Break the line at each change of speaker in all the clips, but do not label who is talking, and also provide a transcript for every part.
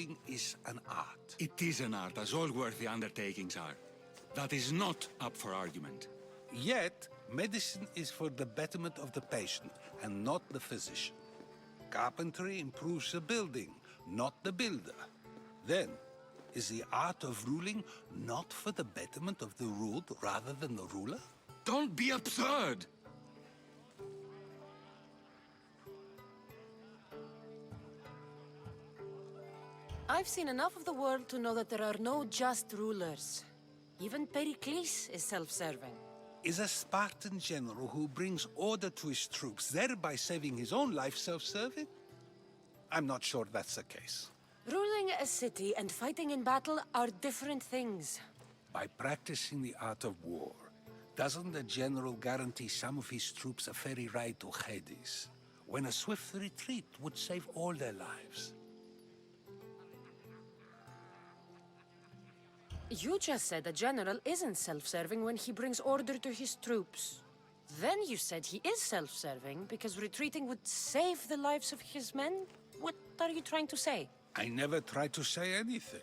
ruling is an art.
It is an art, as all worthy undertakings are. That is not up for argument.
Yet, medicine is for the betterment of the patient, and not the physician. Carpentry improves the building, not the builder. Then, is the art of ruling not for the betterment of the ruled rather than the ruler?
Don't be absurd!
I've seen enough of the world to know that there are no just rulers. Even Pericles is self-serving.
Is a Spartan general who brings order to his troops, thereby saving his own life, self-serving? I'm not sure that's the case.
Ruling a city and fighting in battle are different things.
By practicing the art of war, doesn't the general guarantee some of his troops a ferry ride to Hades, when a swift retreat would save all their lives?
You just said a general isn't self-serving when he brings order to his troops. Then you said he is self-serving because retreating would save the lives of his men? What are you trying to say?
I never tried to say anything.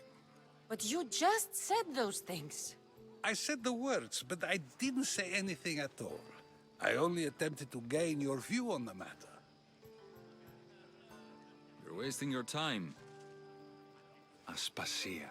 But you just said those things.
I said the words, but I didn't say anything at all. I only attempted to gain your view on the matter.
You're wasting your time. Aspasia.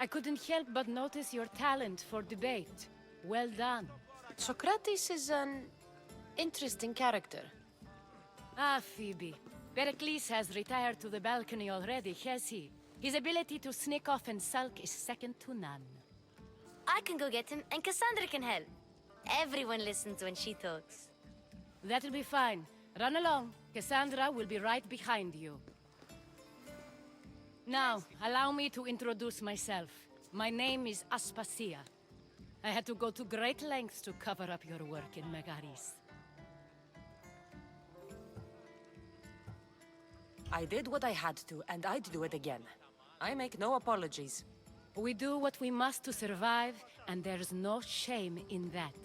I couldn't help but notice your talent for debate. Well done.
Socrates is an interesting character.
Ah, Phoebe. Pericles has retired to the balcony already, has he? His ability to sneak off and sulk is second to none.
I can go get him, and Cassandra can help. Everyone listens when she talks.
That'll be fine. Run along. Cassandra will be right behind you. Now, allow me to introduce myself. My name is Aspasia. I had to go to great lengths to cover up your work in Megaris.
I did what I had to, and I'd do it again. I make no apologies.
We do what we must to survive, and there's no shame in that.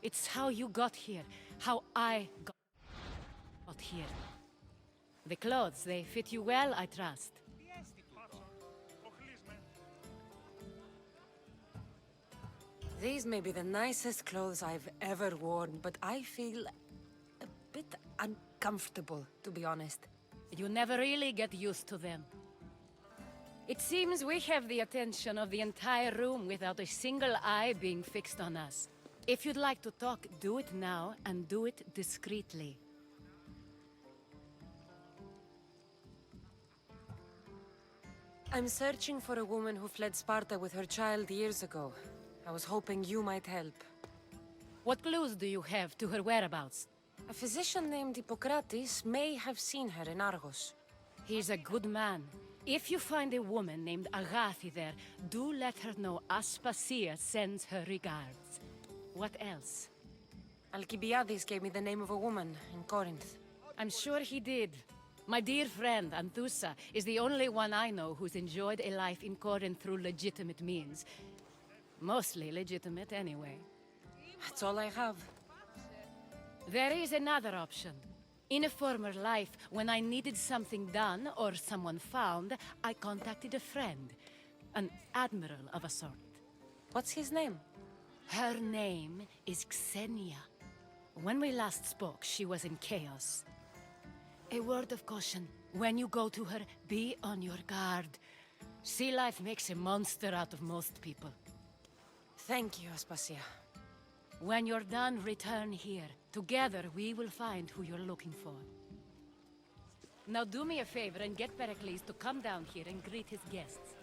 It's how you got here, how I got here. The clothes, they fit you well, I trust.
These may be the nicest clothes I've ever worn, but I feel a bit uncomfortable, to be honest.
You never really get used to them. It seems we have the attention of the entire room without a single eye being fixed on us. If you'd like to talk, do it now, and do it discreetly.
I'm searching for a woman who fled Sparta with her child years ago. I was hoping you might help.
What clues do you have to her whereabouts?
A physician named Hippocrates may have seen her in Argos.
He's a good man. If you find a woman named Agathi there, do let her know Aspasia sends her regards. What else?
Alcibiades gave me the name of a woman in Corinth.
I'm sure he did. My dear friend, Anthusa, is the only one I know who's enjoyed a life in Corinth through legitimate means. Mostly legitimate, anyway.
That's all I have.
There is another option. In a former life, when I needed something done or someone found, I contacted a friend. An admiral of a sort.
What's his name?
Her name is Xenia. When we last spoke, she was in chaos. A word of caution. When you go to her, be on your guard. Sea life makes a monster out of most people.
Thank you, Aspasia.
When you're done, return here. Together, we will find who you're looking for. Now do me a favor and get Pericles to come down here and greet his guests.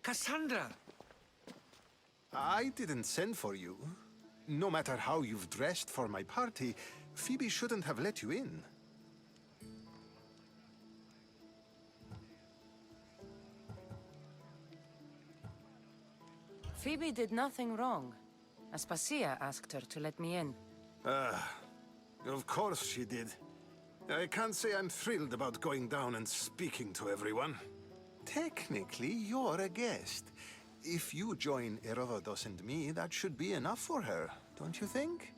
Cassandra!
I didn't send for you. No matter how you've dressed for my party, Phoebe shouldn't have let you in.
Phoebe did nothing wrong. Aspasia asked her to let me in.
Of course she did. I can't say I'm thrilled about going down and speaking to everyone. Technically, you're a guest. If you join Herodotus and me, that should be enough for her, don't you think?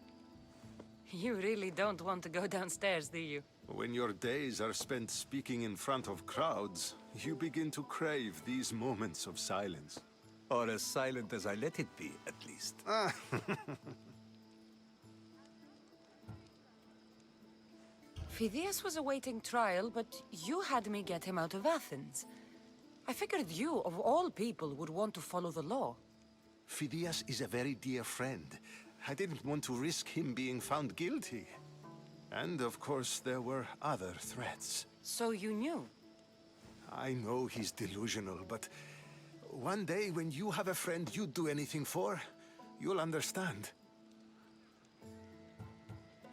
You really don't want to go downstairs, do you?
When your days are spent speaking in front of crowds, you begin to crave these moments of silence.
Or as silent as I let it be, at least.
Phidias was awaiting trial, but you had me get him out of Athens. I figured you, of all people, would want to follow the law.
Phidias is a very dear friend. I didn't want to risk him being found guilty. And of course, there were other threats.
So you knew?
I know he's delusional, but one day when you have a friend you'd do anything for, you'll understand.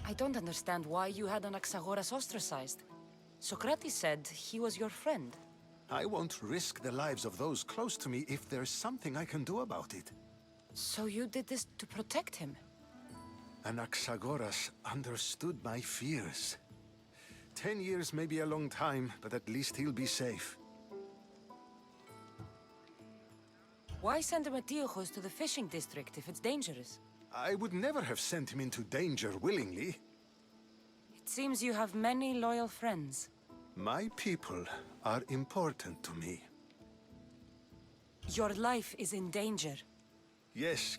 I don't understand why you had Anaxagoras ostracized. Socrates said he was your friend.
I won't risk the lives of those close to me if there's something I can do about it.
So you did this to protect him?
Anaxagoras understood my fears. 10 years may be a long time, but at least he'll be safe.
Why send Emetiochos to the fishing district if it's dangerous?
I would never have sent him into danger willingly.
It seems you have many loyal friends.
My people are important to me.
Your life is in danger.
Yes,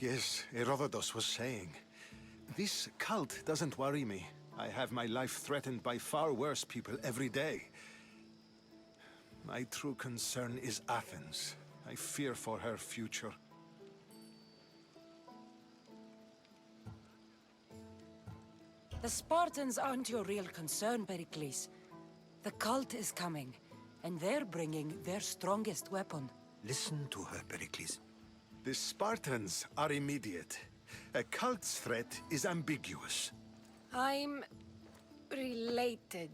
Herodotus was saying. This cult doesn't worry me. I have my life threatened by far worse people every day. My true concern is Athens. I fear for her future.
The Spartans aren't your real concern, Pericles. The cult is coming, and they're bringing their strongest weapon.
Listen to her, Pericles.
The Spartans are immediate. A cult's threat is ambiguous.
I'm related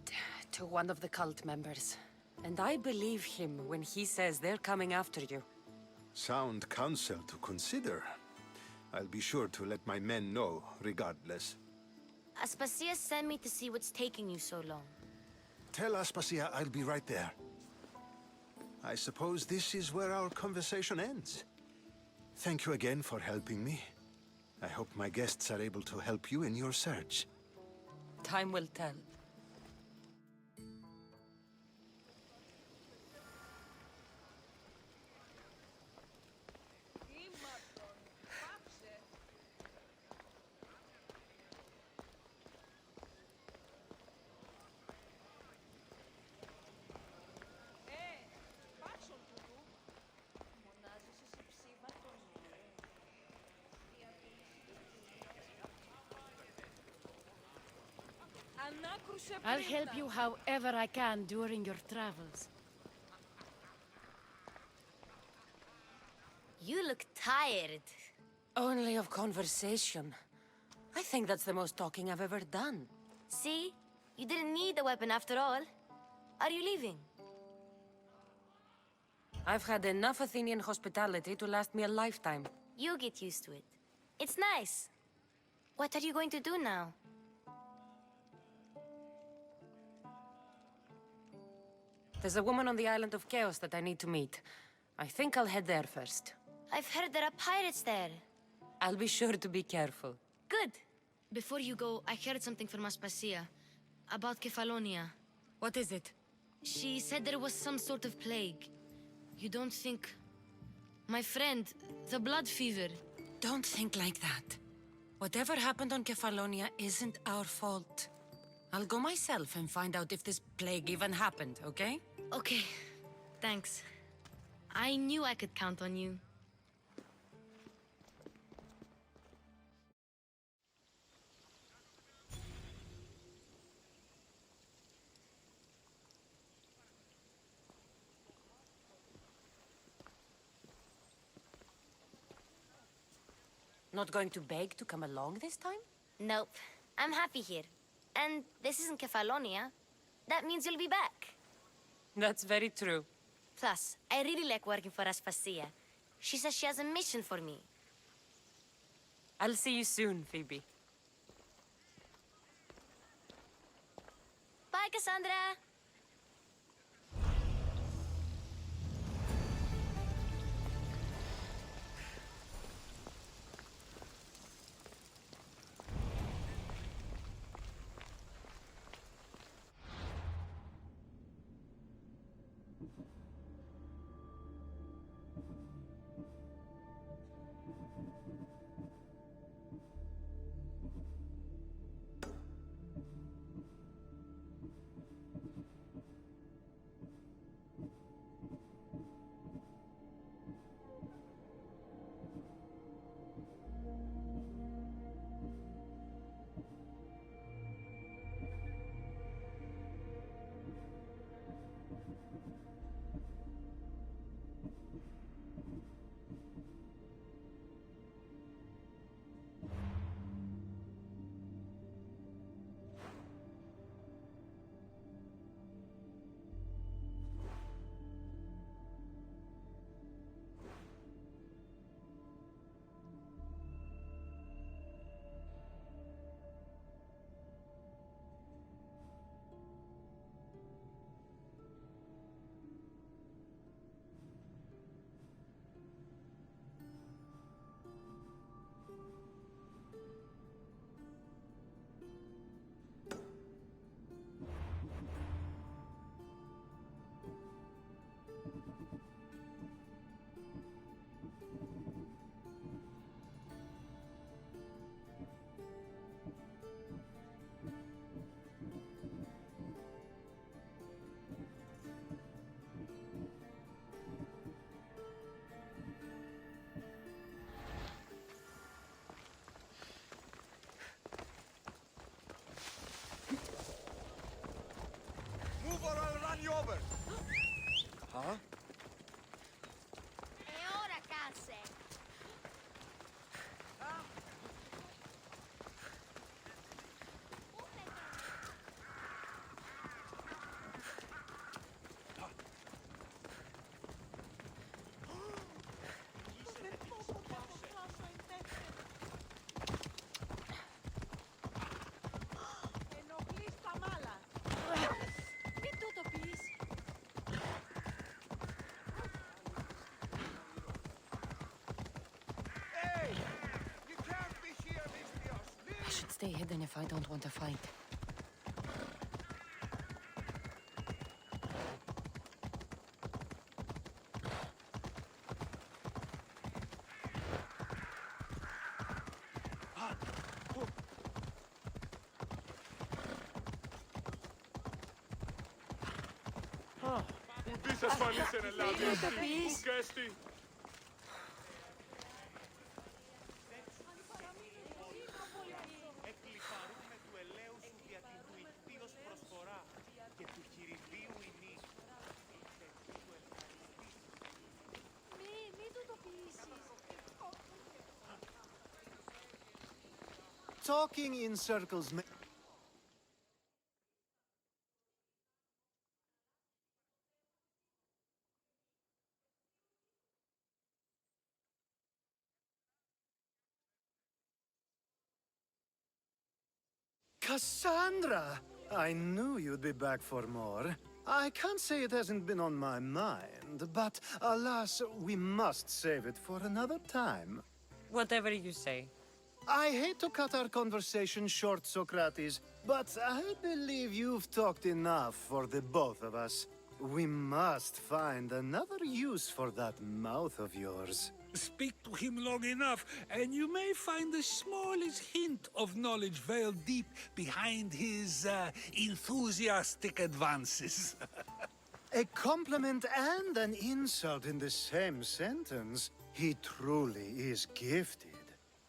to one of the cult members, and I believe him when he says they're coming after you.
Sound counsel to consider. I'll be sure to let my men know, regardless.
Aspasia sent me to see what's taking you so long.
Tell Aspasia I'll be right there. I suppose this is where our conversation ends. Thank you again for helping me. I hope my guests are able to help you in your search.
Time will tell.
I'll help you however I can during your travels.
You look tired.
Only of conversation. I think that's the most talking I've ever done.
See? You didn't need the weapon after all. Are you leaving?
I've had enough Athenian hospitality to last me a lifetime.
You get used to it. It's nice. What are you going to do now?
There's a woman on the island of Chaos that I need to meet. I think I'll head there first.
I've heard there are pirates there.
I'll be sure to be careful.
Good. Before you go, I heard something from Aspasia. About Kefalonia.
What is it?
She said there was some sort of plague. You don't think... My friend, the blood fever.
Don't think like that. Whatever happened on Kefalonia isn't our fault. I'll go myself and find out if this plague even happened, okay?
Okay. Thanks. I knew I could count on you.
Not going to beg to come along this time?
Nope. I'm happy here. And this isn't Kefalonia. That means you'll be back.
That's very true.
Plus, I really like working for Aspasia. She says she has a mission for me.
I'll see you soon, Phoebe.
Bye, Cassandra!
Move or I'll run you over! Huh?
E ora, cazze!
Μην τούτο πεις.
Hey! You can't be here, Mistrios!
I should stay hidden if I don't want to fight.
Ουδής ασφαλής εν Ελλάδη, ουκ έστι.
Εκλιπαρούμε του ελαίου σου δια την του ηχθείος προσφορά και του χειριδίου ημί.
Μην τούτο ποιήσεις.
Talking in circles Cassandra! I knew you'd be back for more. I can't say it hasn't been on my mind, but alas, we must save it for another time.
Whatever you say.
I hate to cut our conversation short, Socrates, but I believe you've talked enough for the both of us. We must find another use for that mouth of yours.
Speak to him long enough, and you may find the smallest hint of knowledge veiled deep behind his enthusiastic advances.
A compliment and an insult in the same sentence. He truly is gifted.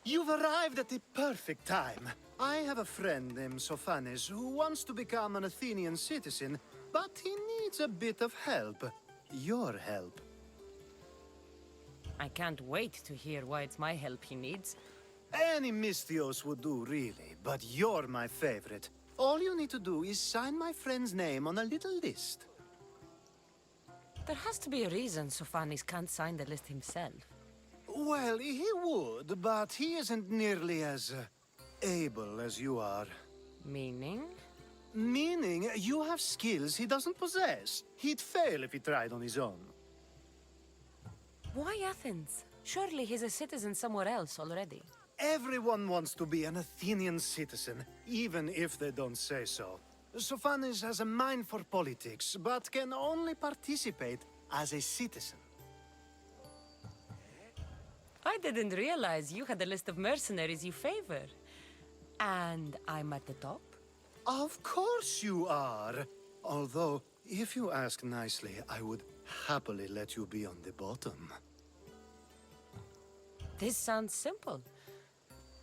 You've arrived at the perfect time. I have a friend named Sophanes who wants to become an Athenian citizen, but he needs a bit of help. Your help.
I can't wait to hear why it's my help he needs.
Any Misthios would do, really, but you're my favorite. All you need to do is sign my friend's name on a little list.
There has to be a reason Sophanis can't sign the list himself.
Well, he would, but he isn't nearly as able as you are.
Meaning?
Meaning, you have skills he doesn't possess. He'd fail if he tried on his own.
Why Athens? Surely he's a citizen somewhere else already.
Everyone wants to be an Athenian citizen, even if they don't say so. Sophanis has a mind for politics, but can only participate as a citizen.
I didn't realize you had a list of mercenaries you favor. And I'm at the top?
Of course you are! Although, if you ask nicely, I would happily let you be on the bottom.
This sounds simple.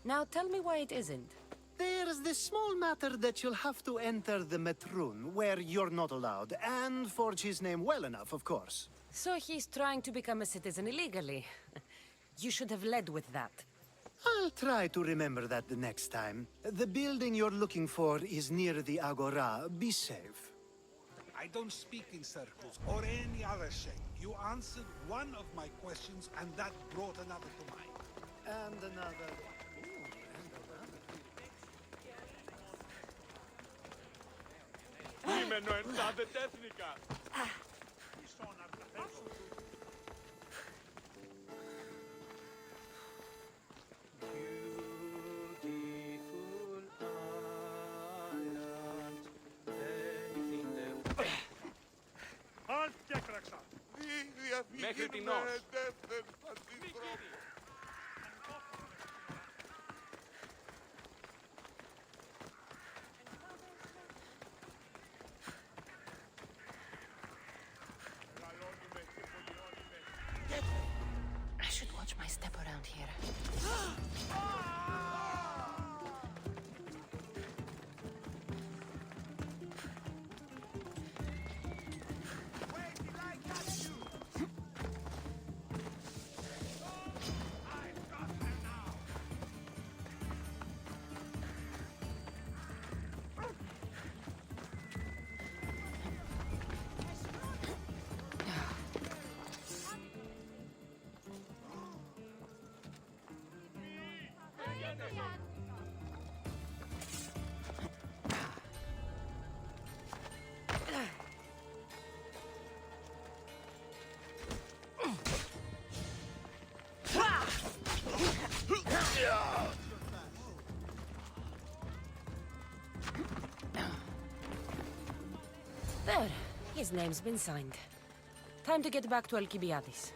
Now tell me why it isn't.
There's this small matter that you'll have to enter the Metroon, where you're not allowed, and forge his name well enough, of course.
So he's trying to become a citizen illegally. You should have led with that.
I'll try to remember that the next time. The building you're looking for is near the Agora. Be safe.
I don't speak in circles or any other shape. You answered one of my questions, and that brought another to mind.
And another.
Κείμενο εντάδε τέθνικα. Αλτ και έκραξα. Μέχρι την ως.
I should watch my step around here. There. His name's been signed. Time to get back to Alcibiades.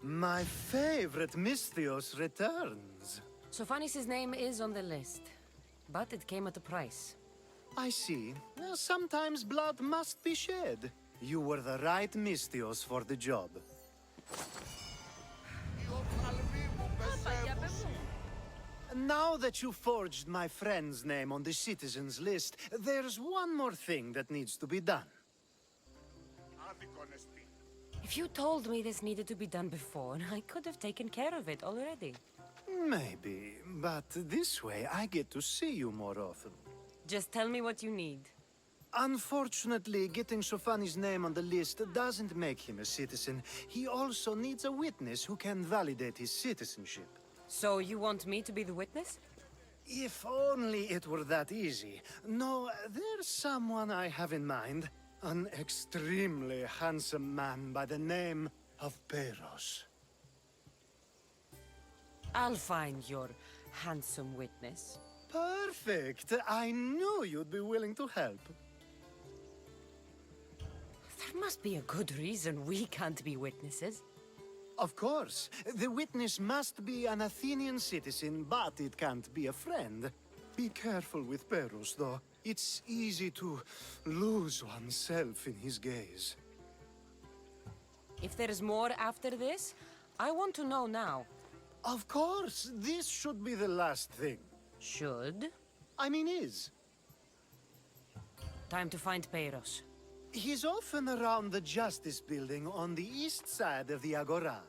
My favorite Misthios returns.
Sophanis' name is on the list, but it came at a price.
I see. Sometimes blood must be shed. You were the right Misthios for the job. Now that you forged my friend's name on the citizens list, there's one more thing that needs to be done.
If you told me this needed to be done before, I could have taken care of it already.
Maybe, but this way I get to see you more often.
Just tell me what you need.
Unfortunately, getting Sophanis' name on the list doesn't make him a citizen. He also needs a witness who can validate his citizenship.
So you want me to be the witness?
If only it were that easy. No, there's someone I have in mind. An extremely handsome man by the name of Peros.
I'll find your handsome witness.
Perfect! I knew you'd be willing to help.
There must be a good reason we can't be witnesses.
Of course. The witness must be an Athenian citizen, but it can't be a friend. Be careful with Peros, though. It's easy to lose oneself in his gaze.
If there's more after this, I want to know now.
Of course! This should be the last thing.
Should?
I mean, is.
Time to find Peros.
He's often around the Justice Building on the east side of the Agora.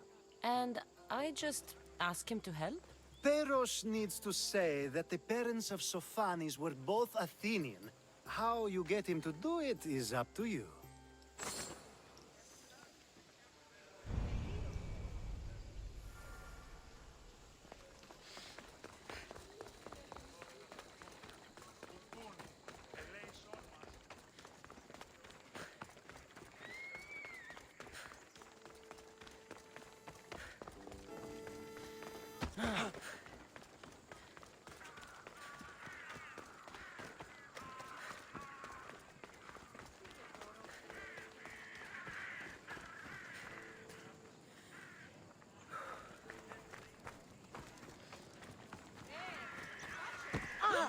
And I just ask him to help?
Peros needs to say that the parents of Sophanis were both Athenian. How you get him to do it is up to you.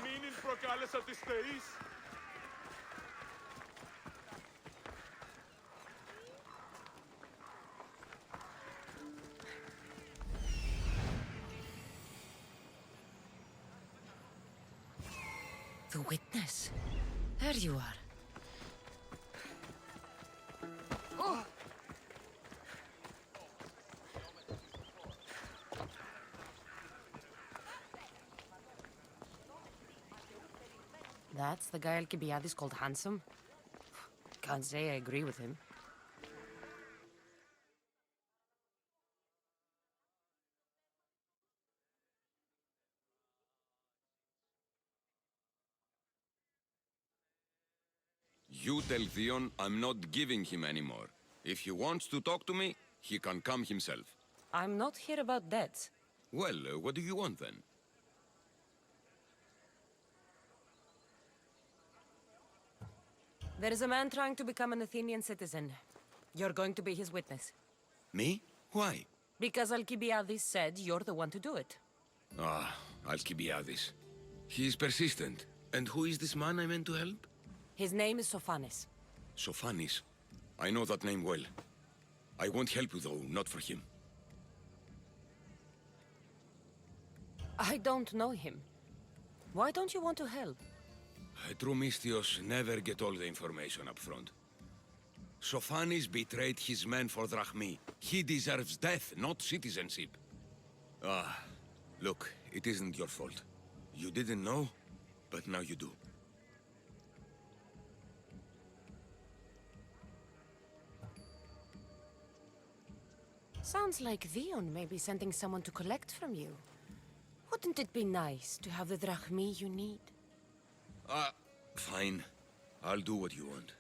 Μήνυν προκάλεσα τις θεείς.
The witness. There you are. That's the guy Alcibiades called handsome? Can't say I agree with him.
You tell Theon I'm not giving him anymore. If he wants to talk to me, he can come himself.
I'm not here about debts.
Well, what do you want then?
There is a man trying to become an Athenian citizen. You're going to be his witness.
Me? Why?
Because Alcibiades said you're the one to do it.
Ah, Alcibiades. He is persistent. And who is this man I meant to help?
His name is Sophanis.
Sophanis. I know that name well. I won't help you though, not for him.
I don't know him. Why don't you want to help?
True Mystios never get all the information up front. Sophanis betrayed his men for drachmi. He deserves death, not citizenship. Ah, look, it isn't your fault. You didn't know, but now you do.
Sounds like Theon may be sending someone to collect from you. Wouldn't it be nice to have the drachmi you need?
Fine. I'll do what you want.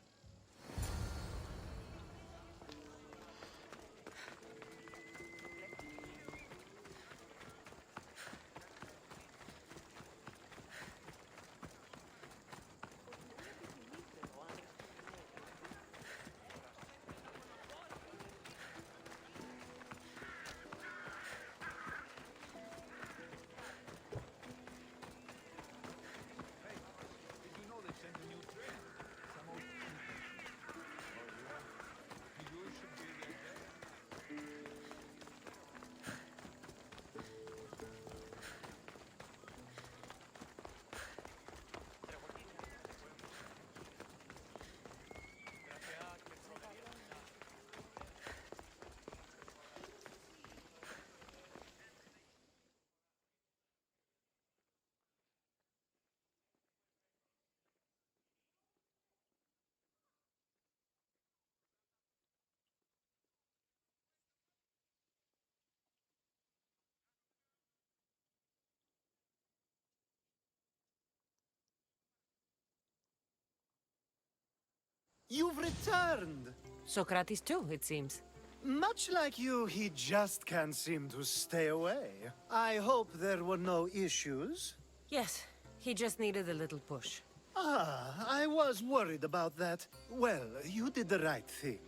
You've returned!
Socrates too, it seems.
Much like you, he just can't seem to stay away. I hope there were no issues.
Yes, he just needed a little push.
Ah, I was worried about that. Well, you did the right thing.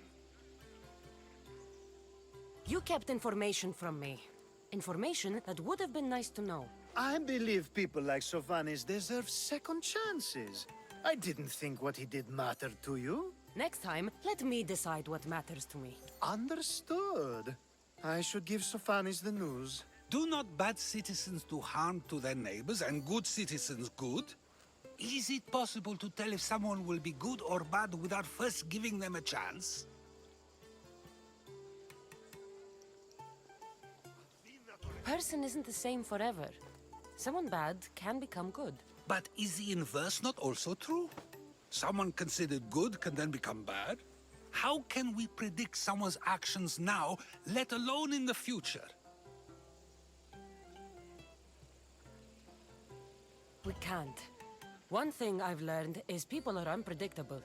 You kept information from me. Information that would have been nice to know.
I believe people like Sophanis deserve second chances. I didn't think what he did mattered to you.
Next time, let me decide what matters to me.
Understood. I should give Sophanis the news.
Do not bad citizens do harm to their neighbors and good citizens good? Is it possible to tell if someone will be good or bad without first giving them a chance?
Person isn't the same forever. Someone bad can become good.
But is the inverse not also true? Someone considered good can then become bad? How can we predict someone's actions now, let alone in the future?
We can't. One thing I've learned is people are unpredictable.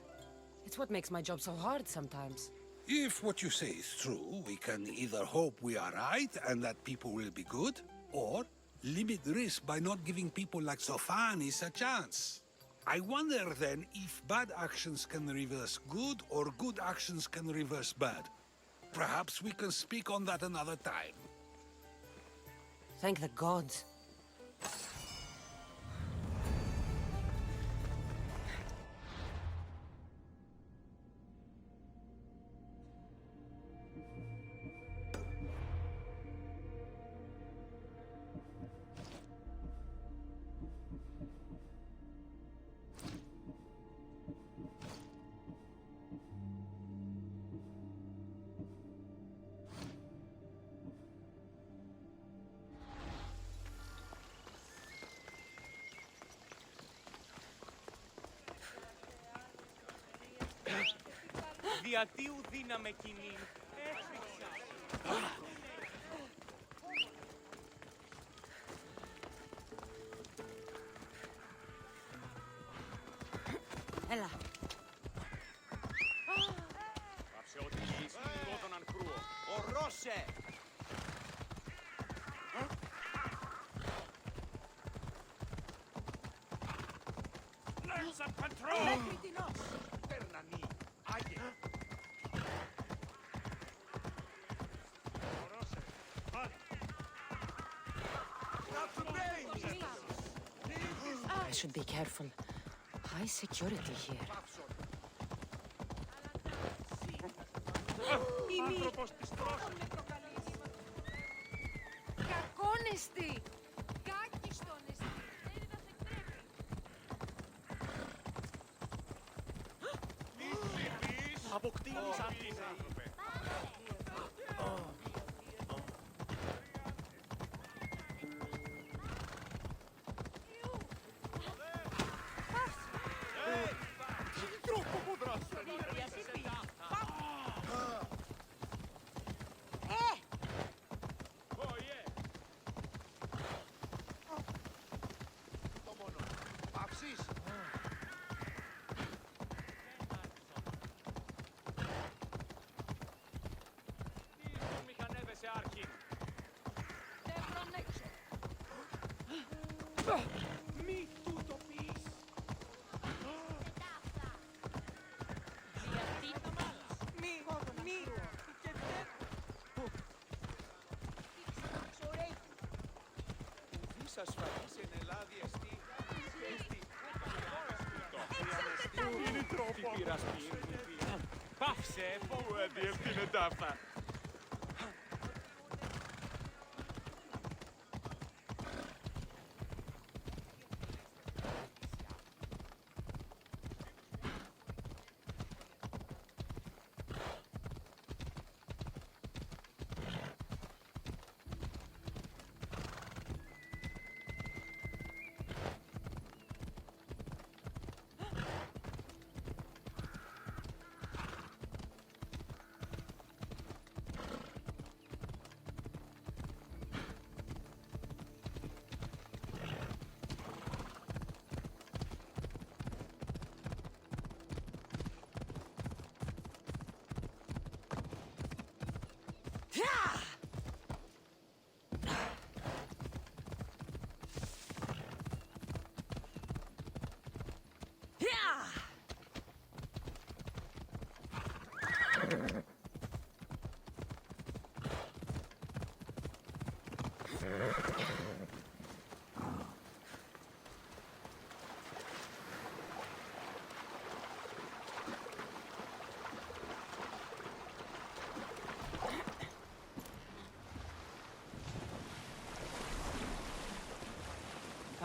It's what makes my job so hard sometimes.
If what you say is true, we can either hope we are right and that people will be good, or limit risk by not giving people like Sophanis a chance. I wonder then if bad actions can reverse good or good actions can reverse bad. Perhaps we can speak on that another time.
Thank the gods.
Διατίου δύναμε κοινήν. Έφυξα.
Έλα.
Πάψε ό,τι γης τον ανκρούω. Ορώσε! Let's have control! Περνανή. Άγιε. Ορώσε. Πάλι.
I should be careful. High security here.
Άνθρωπος της τρώσης.
Κακόνεστη! Κάκιστον εστι!
Αποκτήνεις αυτήν, άνθρωπε. Τρόπο που δράσου. Το μόνο. Πάψεις. Μηχανεύεσαι άρχη.
Δεν προνέξω!
Μη τούτο πεις. Μη. Και δεν. Ουδής ασφαλής εν Ελλάδη εστί. Είναι τρόπο. Τι πειρασπή. Πάυσε. Πού αδιεύθυνε τάφα.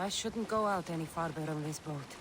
I shouldn't go out any farther on this boat.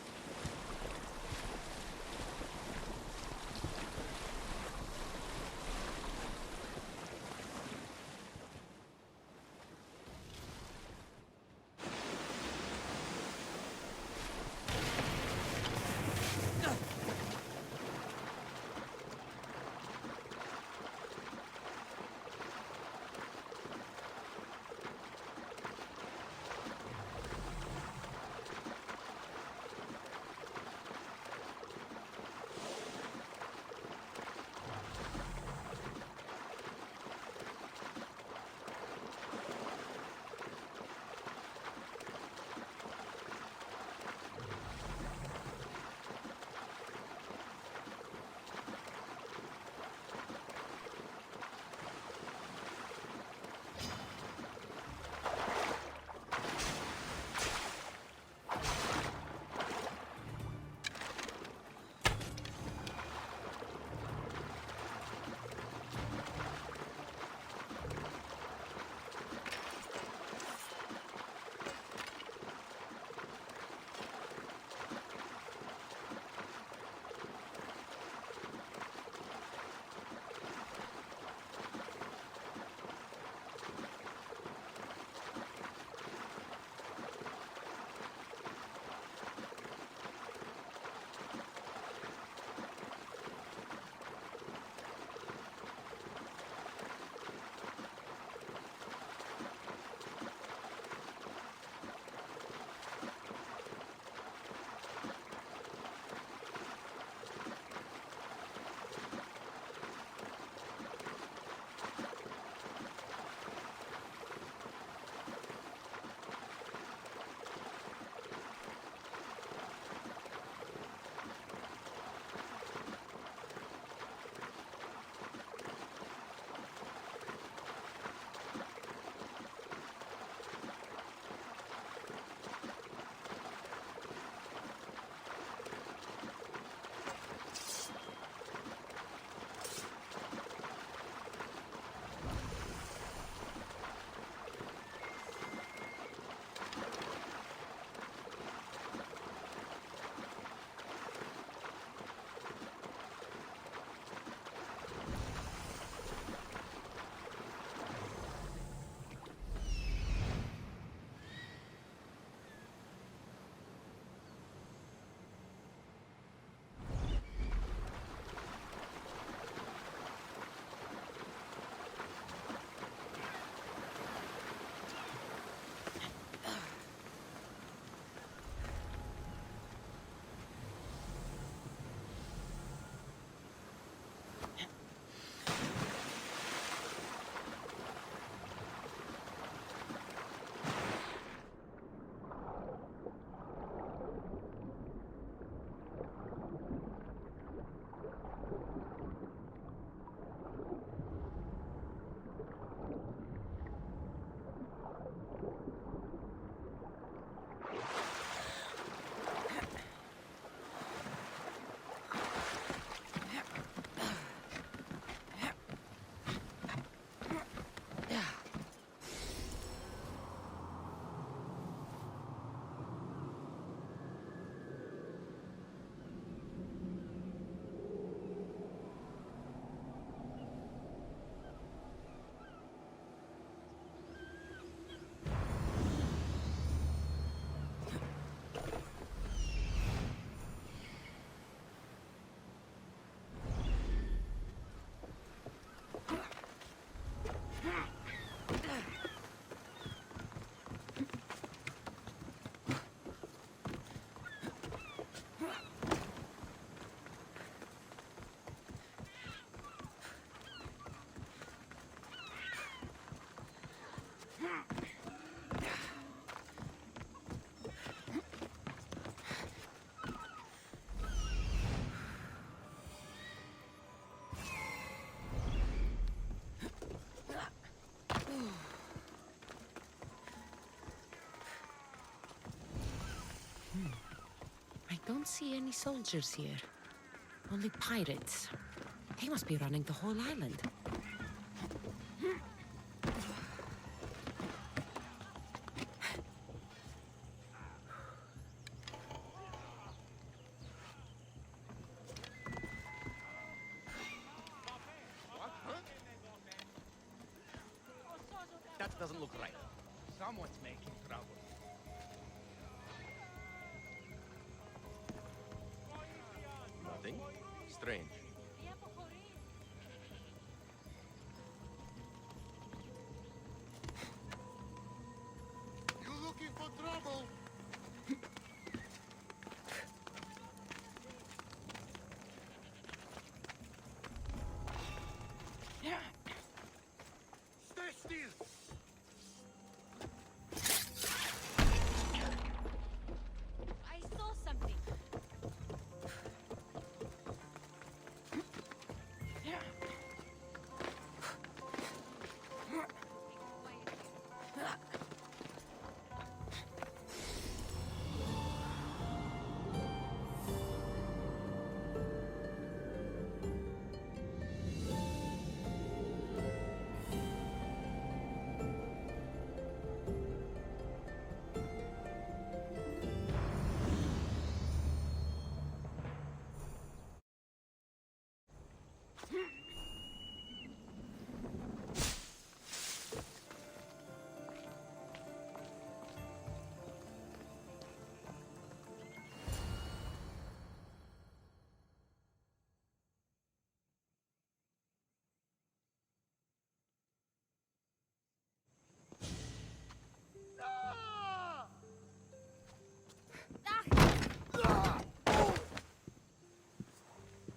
don't see any soldiers here. Only pirates. They must be running the whole island.
That doesn't look right. Someone's making trouble.
Nothing strange.
You looking for trouble? Stay still!
I saw something.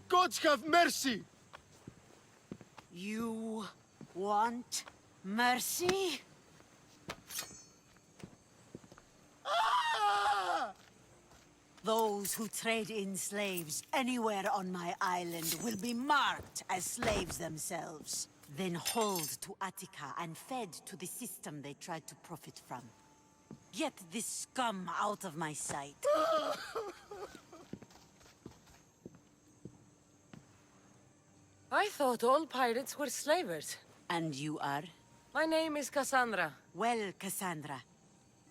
Gods have mercy!
You want mercy? Those who trade in slaves anywhere on my island will be marked as slaves themselves, then hauled to Attica and fed to the system they tried to profit from. Get this scum out of my sight.
I thought all pirates were slavers.
And you are?
My name is Cassandra.
Well, Cassandra,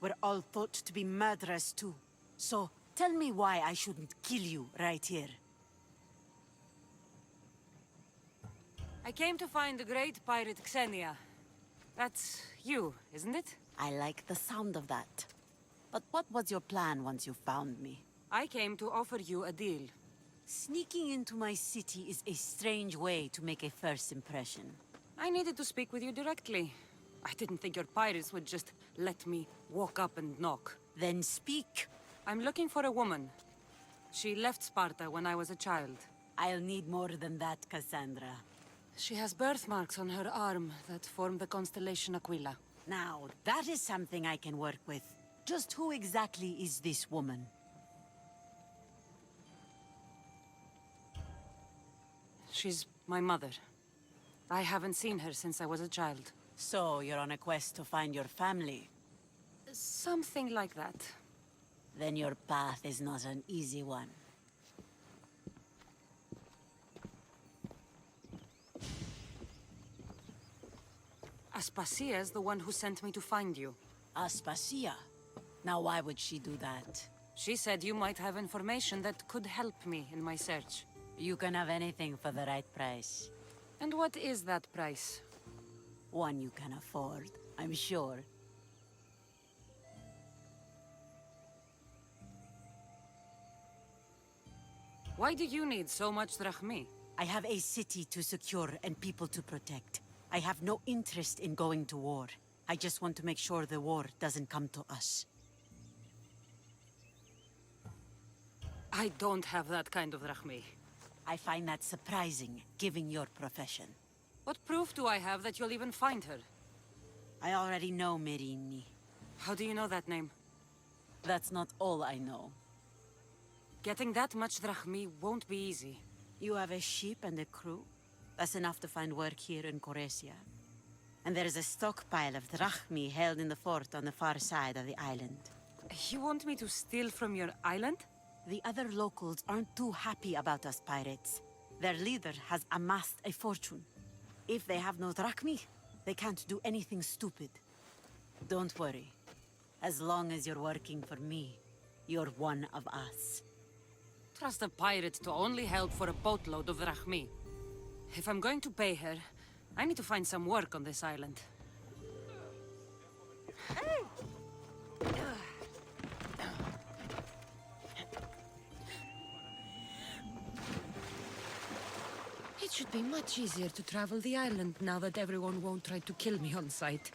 we're all thought to be murderers too. So, tell me why I shouldn't kill you right here.
I came to find the great pirate Xenia. That's you, isn't it?
I like the sound of that. But what was your plan once you found me?
I came to offer you a deal.
Sneaking into my city is a strange way to make a first impression.
I needed to speak with you directly. I didn't think your pirates would just let me walk up and knock.
Then speak.
I'm looking for a woman. She left Sparta when I was a child.
I'll need more than that, Cassandra.
She has birthmarks on her arm that form the constellation Aquila.
Now, that is something I can work with. Just who exactly is this woman?
She's my mother. I haven't seen her since I was a child.
So, you're on a quest to find your family?
Something like that.
Then your path is not an easy one.
Aspasia's the one who sent me to find you.
Aspasia? Now why would she do that?
She said you might have information that could help me in my search.
You can have anything for the right price.
And what is that price?
One you can afford, I'm sure.
Why do you need so much drachmi?
I have a city to secure and people to protect. I have no interest in going to war. I just want to make sure the war doesn't come to us.
I don't have that kind of drachmi.
I find that surprising, given your profession.
What proof do I have that you'll even find her?
I already know Merini.
How do you know that name?
That's not all I know.
Getting that much drachmi won't be easy.
You have a ship and a crew? That's enough to find work here in Coresia. And there is a stockpile of drachmi held in the fort on the far side of the island.
You want me to steal from your island?
The other locals aren't too happy about us pirates. Their leader has amassed a fortune. If they have no drachmi, they can't do anything stupid. Don't worry. As long as you're working for me, you're one of us.
Trust a pirate to only help for a boatload of drachmi. If I'm going to pay her, I need to find some work on this island. It should be much easier to travel the island now that everyone won't try to kill me on sight.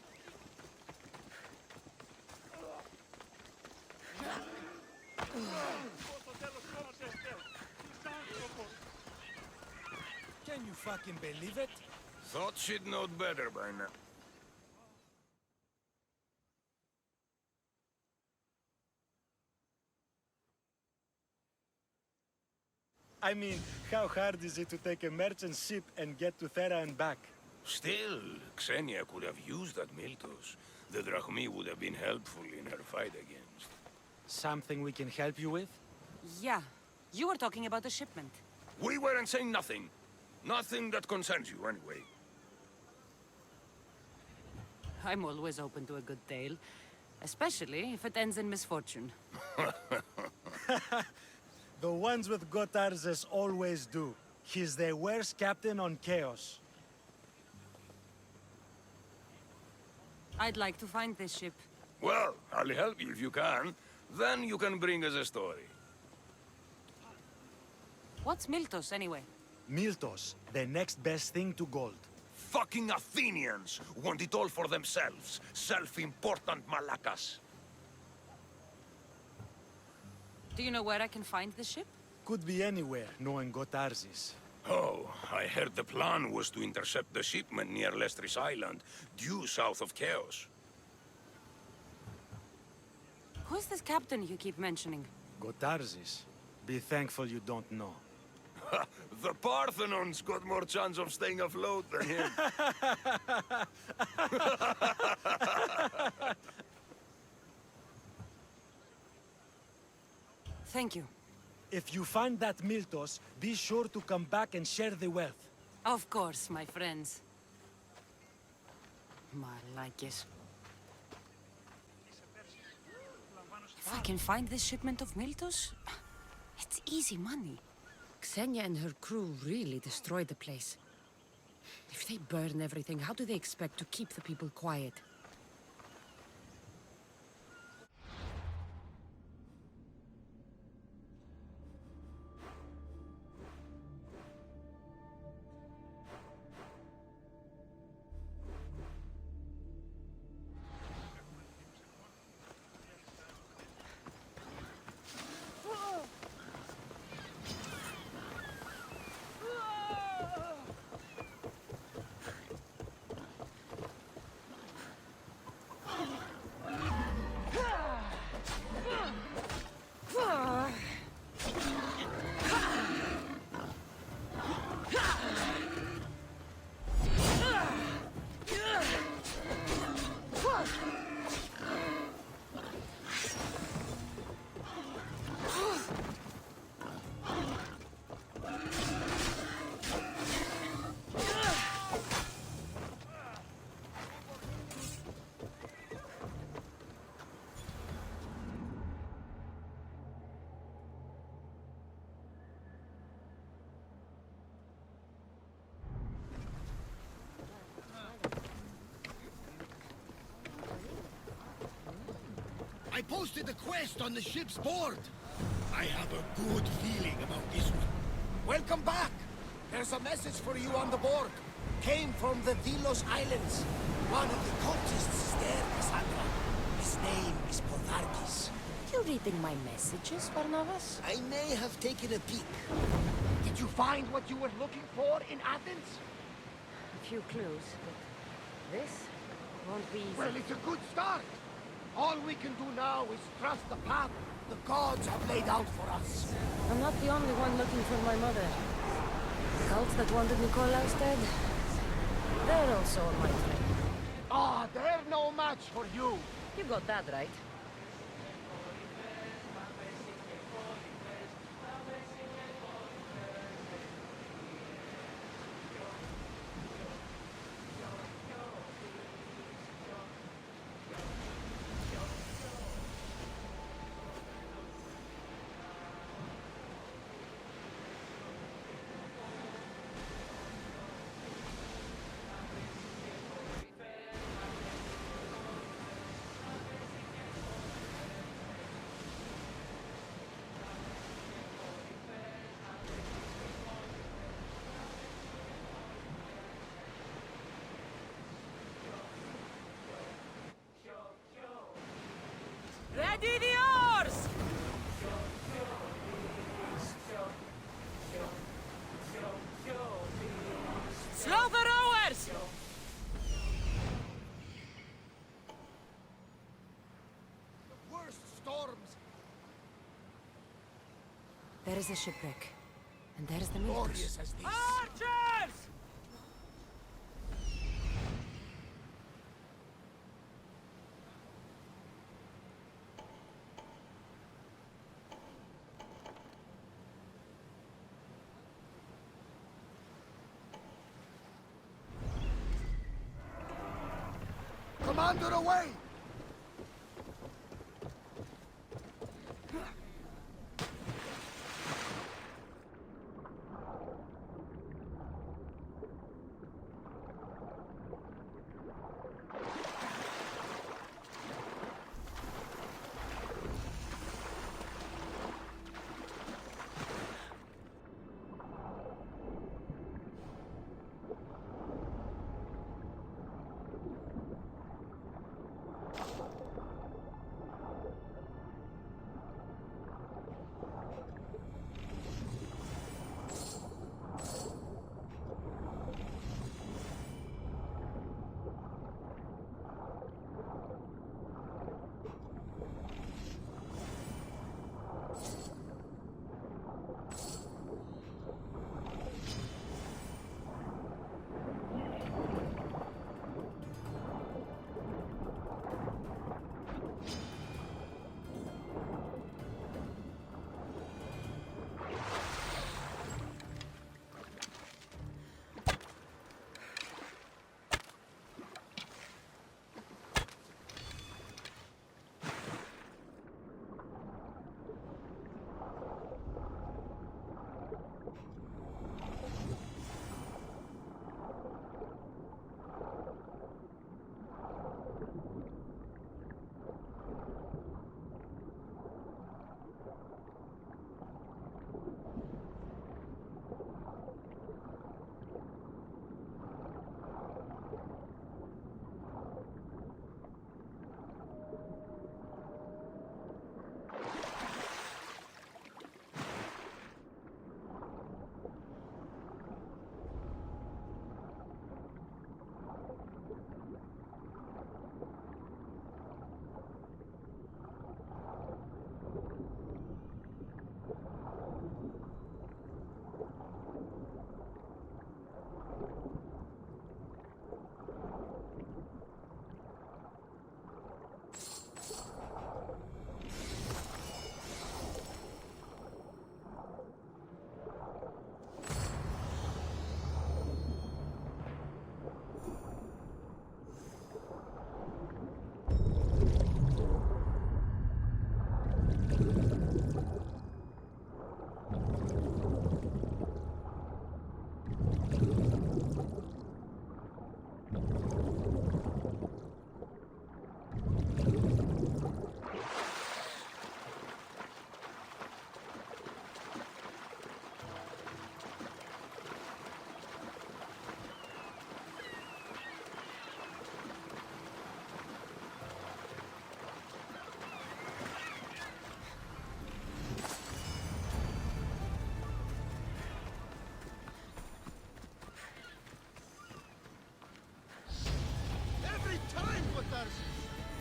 Can you fucking believe it?
Thought she'd know better by now.
I mean, how hard is it to take a merchant ship and get to Thera and back?
Still, Xenia could have used that Miltos. The Drachmi would have been helpful in her fight against.
Something we can help you with?
Yeah, you were talking about a shipment.
We weren't saying nothing. Nothing that concerns you, anyway.
I'm always open to a good tale, especially if it ends in misfortune.
The ones with Gotarzes always do. He's the worst captain on Chaos.
I'd like to find this ship.
Well, I'll help you if you can. Then you can bring us a story.
What's Miltos, anyway?
Miltos, the next best thing to gold.
Fucking Athenians want it all for themselves. Self-important Malakas.
Do you know where I can find the ship?
Could be anywhere, knowing Gotarzes.
Oh, I heard the plan was to intercept the shipment near Lestris Island, due south of Chaos.
Who's this captain you keep mentioning?
Gotarzes. Be thankful you don't know.
The Parthenon's got more chance of staying afloat than him.
Thank you.
If you find that Miltos, be sure to come back and share the wealth.
Of course, my friends. Malakis. If I can find this shipment of Miltos, it's easy money. Xenia and her crew really destroyed the place. If they burn everything, how do they expect to keep the people quiet?
I posted a quest on the ship's board. I have a good feeling about this one.
Welcome back! There's a message for you on the board. Came from the Delos Islands. One of the cultists is there, Cassandra. His name is Potharkis.
You reading my messages, Barnabas?
I may have taken a peek. Did you find what you were looking for in Athens?
A few clues, but this won't be easy.
Well, it's a good start. All we can do now is trust the path the gods have laid out for us.
I'm not the only one looking for my mother. The cult that wanted Nikolaus dead, they're also on my trail.
Ah, they're no match for you.
You got that right. There is a shipwreck. And there's the
Glorious as this.
Archers!
Commander, away!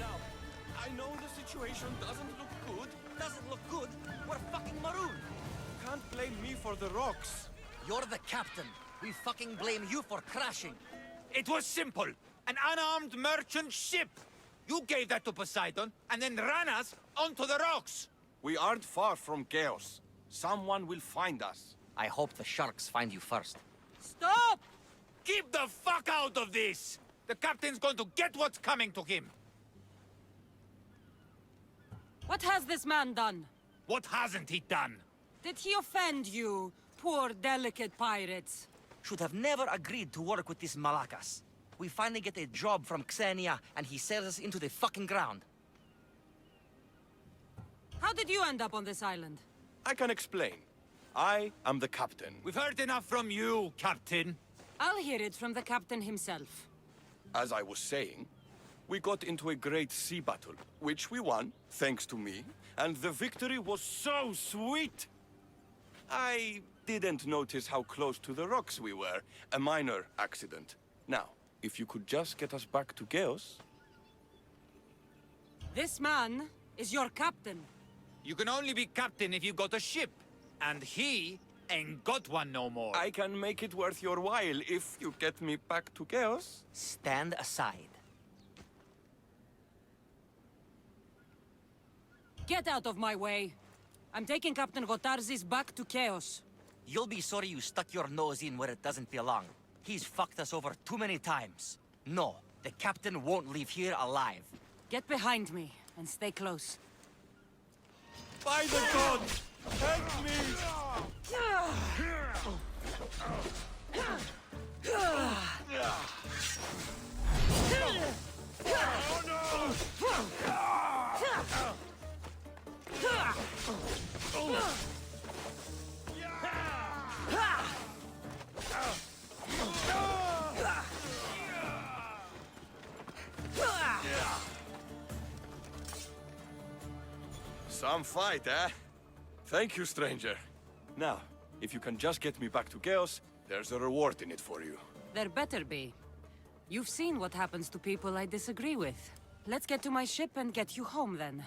Now, I know the situation doesn't look good. Doesn't look good? We're fucking marooned. Can't blame me for the rocks.
You're the captain. We fucking blame you for crashing.
It was simple. An unarmed merchant ship. You gave that to Poseidon, and then ran us onto the rocks.
We aren't far from chaos. Someone will find us.
I hope the sharks find you first.
Stop! Keep the fuck out of this! The captain's going to get what's coming to him.
What has this man done?
What hasn't he done?
Did he offend you, poor delicate pirates?
Should have never agreed to work with this Malakas. We finally get a job from Xenia, and he sells us into the fucking ground.
How did you end up on this island?
I can explain. I am the captain.
We've heard enough from you, Captain.
I'll hear it from the captain himself.
As I was saying, we got into a great sea battle, which we won, thanks to me, and the victory was so sweet! I didn't notice how close to the rocks we were. A minor accident. Now, if you could just get us back to Chaos...
This man is your captain.
You can only be captain if you've got a ship. And he ain't got one no more.
I can make it worth your while if you get me back to Chaos.
Stand aside.
Get out of my way. I'm taking Captain Gotarzis back to Chaos.
You'll be sorry you stuck your nose in where it doesn't belong. He's fucked us over too many times. No, the captain won't leave here alive.
Get behind me and stay close.
By the gods! Help me! Some fight, eh? Thank you, stranger. Now, if you can just get me back to Chaos, there's a reward in it for you.
There better be. You've seen what happens to people I disagree with. Let's get to my ship and get you home, then.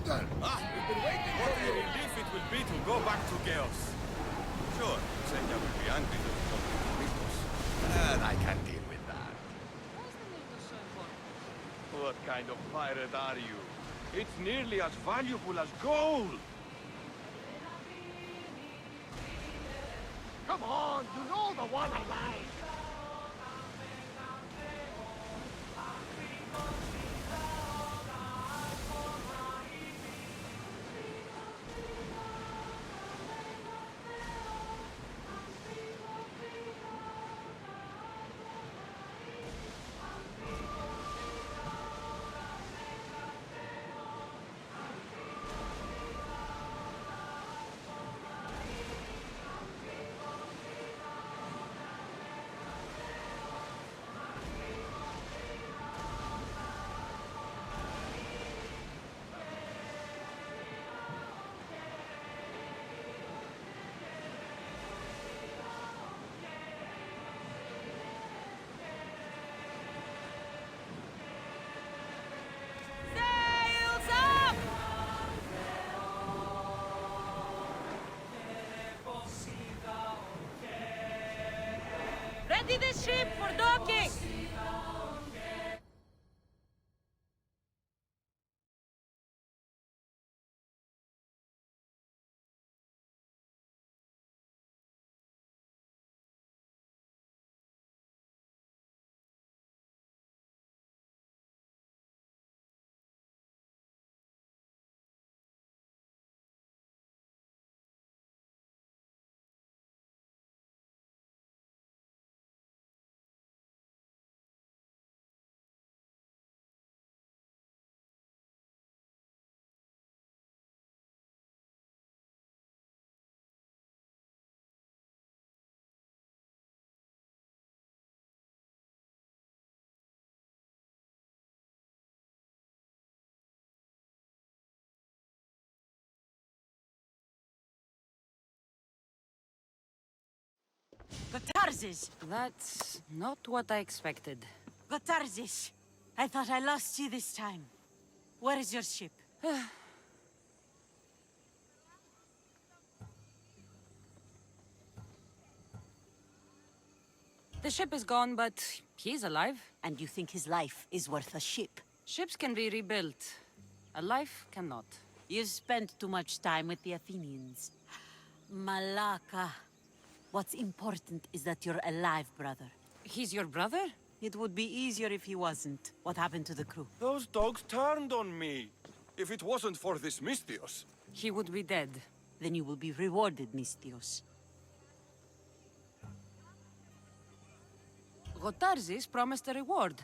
Commander!
We've been waiting. What a relief it will be to go back to Chaos. Sure, Xenia will be angry that we don't get to Mythos. And I can deal with that. What kind of pirate are you? It's nearly as valuable as gold!
Come on, you know the one I like.
Ready the ship for docking!
Gotarzis!
That's not what I expected.
Gotarzis! I thought I lost you this time. Where is your ship?
The ship is gone, but he's alive.
And you think his life is worth a ship?
Ships can be rebuilt. A life cannot.
You've spent too much time with the Athenians. Malaka. What's important is that you're alive, brother.
He's your brother?
It would be easier if he wasn't. What happened to the crew?
Those dogs turned on me. If it wasn't for this Misthios...
He would be dead.
Then you will be rewarded, Misthios.
Gotarzis promised a reward.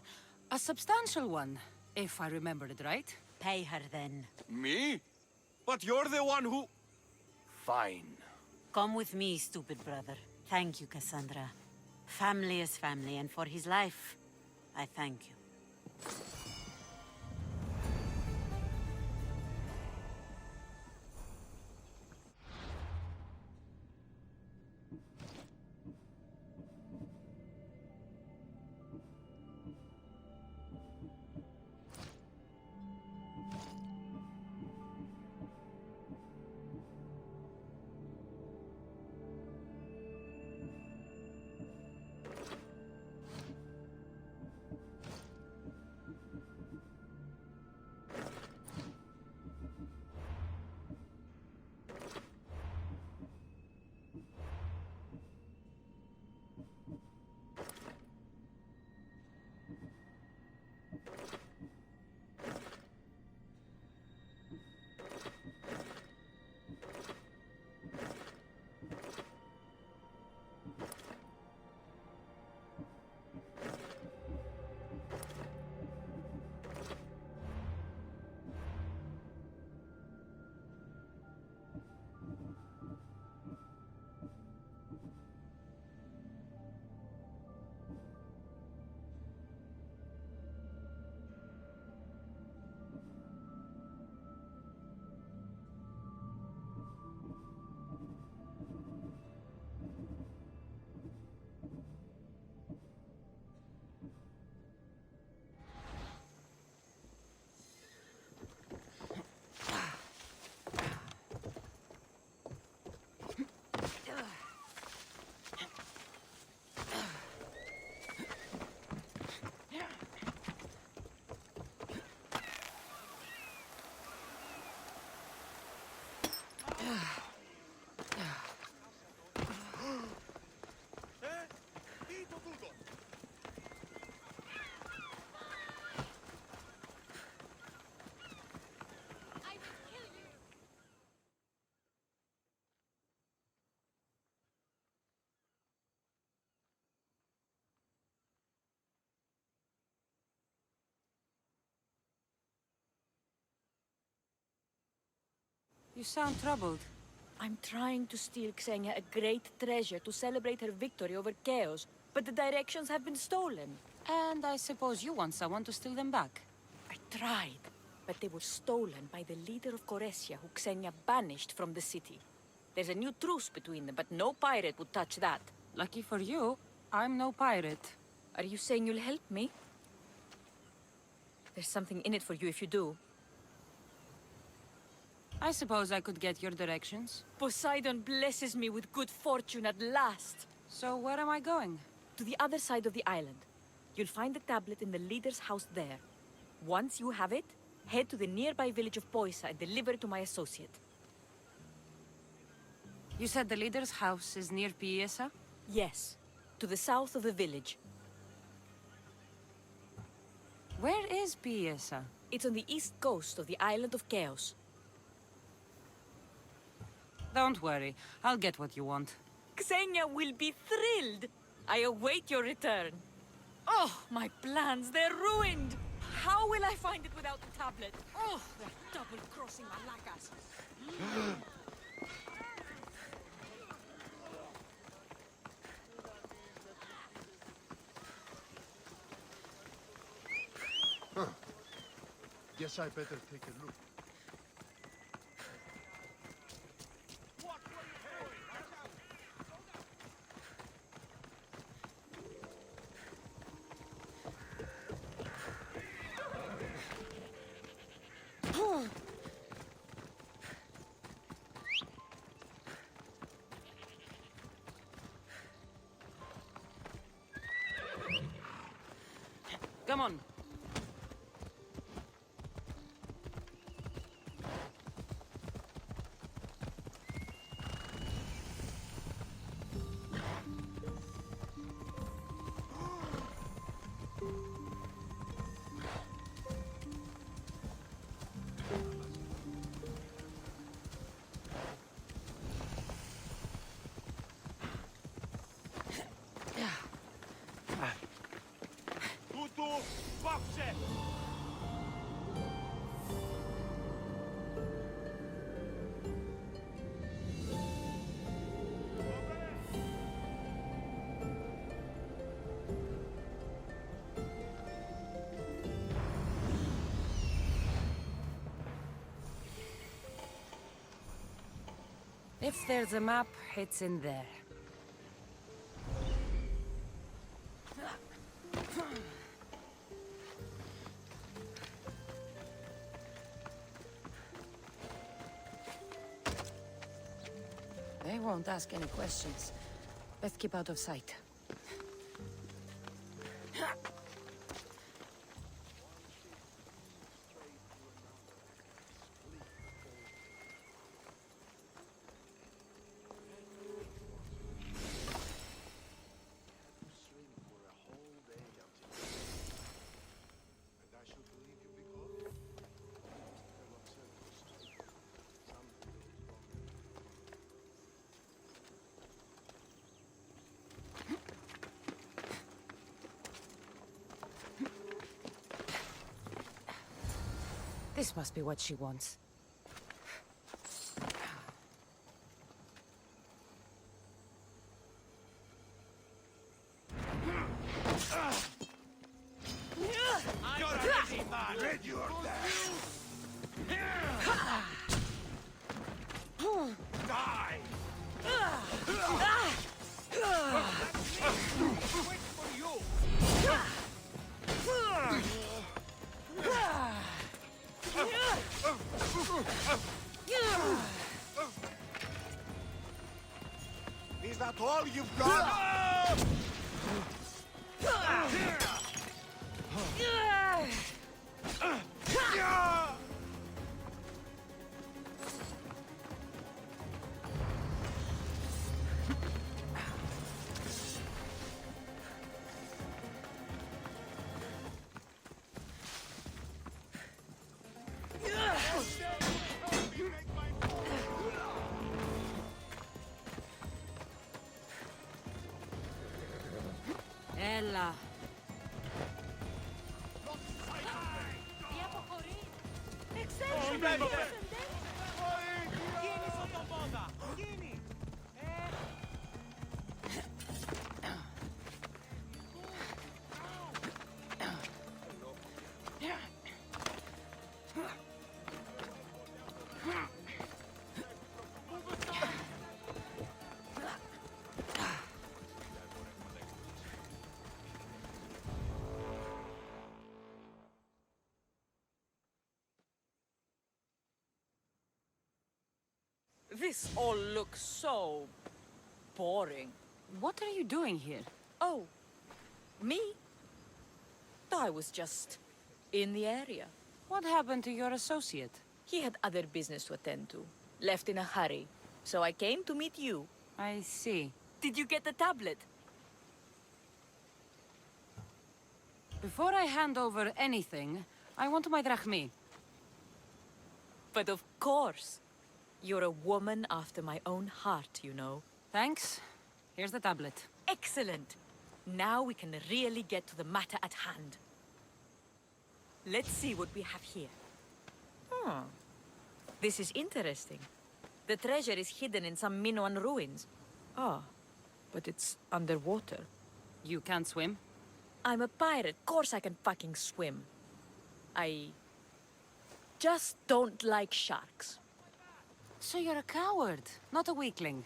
A substantial one, if I remember it right.
Pay her then.
Me? But you're the one who... Fine.
Come with me, stupid brother. Thank you, Cassandra. Family is family, and for his life, I thank you.
You sound troubled.
I'm trying to steal Xenia a great treasure to celebrate her victory over Chaos, but the directions have been stolen.
And I suppose you want someone to steal them back.
I tried, but they were stolen by the leader of Koresia, who Xenia banished from the city. There's a new truce between them, but no pirate would touch that.
Lucky for you, I'm no pirate.
Are you saying you'll help me? There's something in it for you if you do.
I suppose I could get your directions.
Poseidon blesses me with good fortune at last.
So where am I going?
To the other side of the island. You'll find the tablet in the leader's house there. Once you have it, head to the nearby village of Poisa and deliver it to my associate.
You said the leader's house is near Piesa?
Yes, to the south of the village.
Where is Piesa?
It's on the east coast of the island of Chaos.
Don't worry, I'll get what you want.
Xenia will be thrilled! I await your return. Oh, my plans, they're ruined! How will I find it without the tablet? Oh, they're double-crossing Malakas.
Huh. Guess I better take a look.
Come on. If there's a map, it's in there. They won't ask any questions. Best keep out of sight. This must be what she wants.
Is that all you've got?
Ella.
This all looks so boring.
What are you doing here?
Oh, me? I was just in the area.
What happened to your associate?
He had other business to attend to. Left in a hurry. So I came to meet you.
I see.
Did you get the tablet?
Before I hand over anything, I want my drachmi.
But of course. You're a woman after my own heart, you know.
Thanks. Here's the tablet.
Excellent. Now we can really get to the matter at hand. Let's see what we have here. This is interesting. The treasure is hidden in some Minoan ruins. But it's underwater.
You can't swim?
I'm a pirate. Course I can fucking swim. I just don't like sharks.
So you're a coward, not a weakling.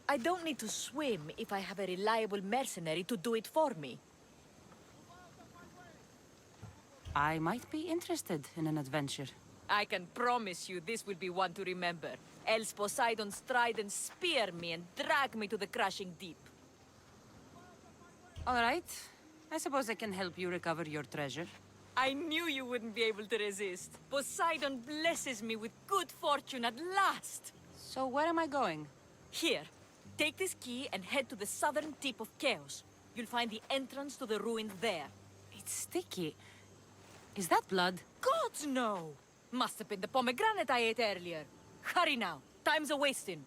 I don't need to swim if I have a reliable mercenary to do it for me.
I might be interested in an adventure.
I can promise you this will be one to remember. Else Poseidon's trident spear me and drag me to the crushing deep.
All right. I suppose I can help you recover your treasure.
I knew you wouldn't be able to resist. Poseidon blesses me with good fortune at last.
So where am I going?
Here. Take this key and head to the southern tip of Chaos. You'll find the entrance to the ruins there.
It's sticky. Is that blood?
Gods, no! Must have been the pomegranate I ate earlier. Hurry now. Time's a-wasting.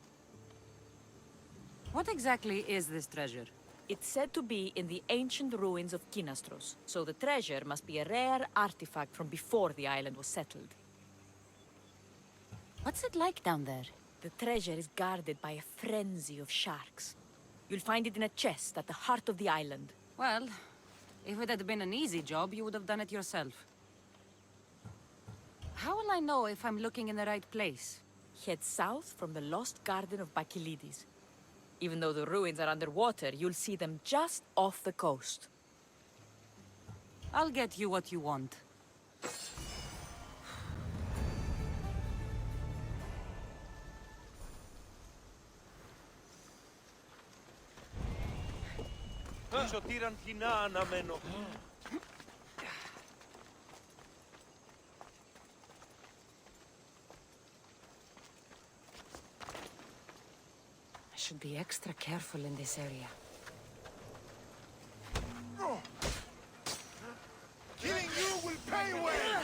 What exactly is this treasure?
It's said to be in the ancient ruins of Kinastros, so the treasure must be a rare artifact from before the island was settled.
What's it like down there?
The treasure is guarded by a frenzy of sharks. You'll find it in a chest at the heart of the island.
Well, if it had been an easy job, you would have done it yourself. How will I know if I'm looking in the right place?
head south from the lost garden of Bakilides. Even though the ruins are underwater, you'll see them just off the coast.
I'll get you what you want.
Σωτήραν κοινά αναμένω.
I should be extra careful in this area.
Killing you will pay well!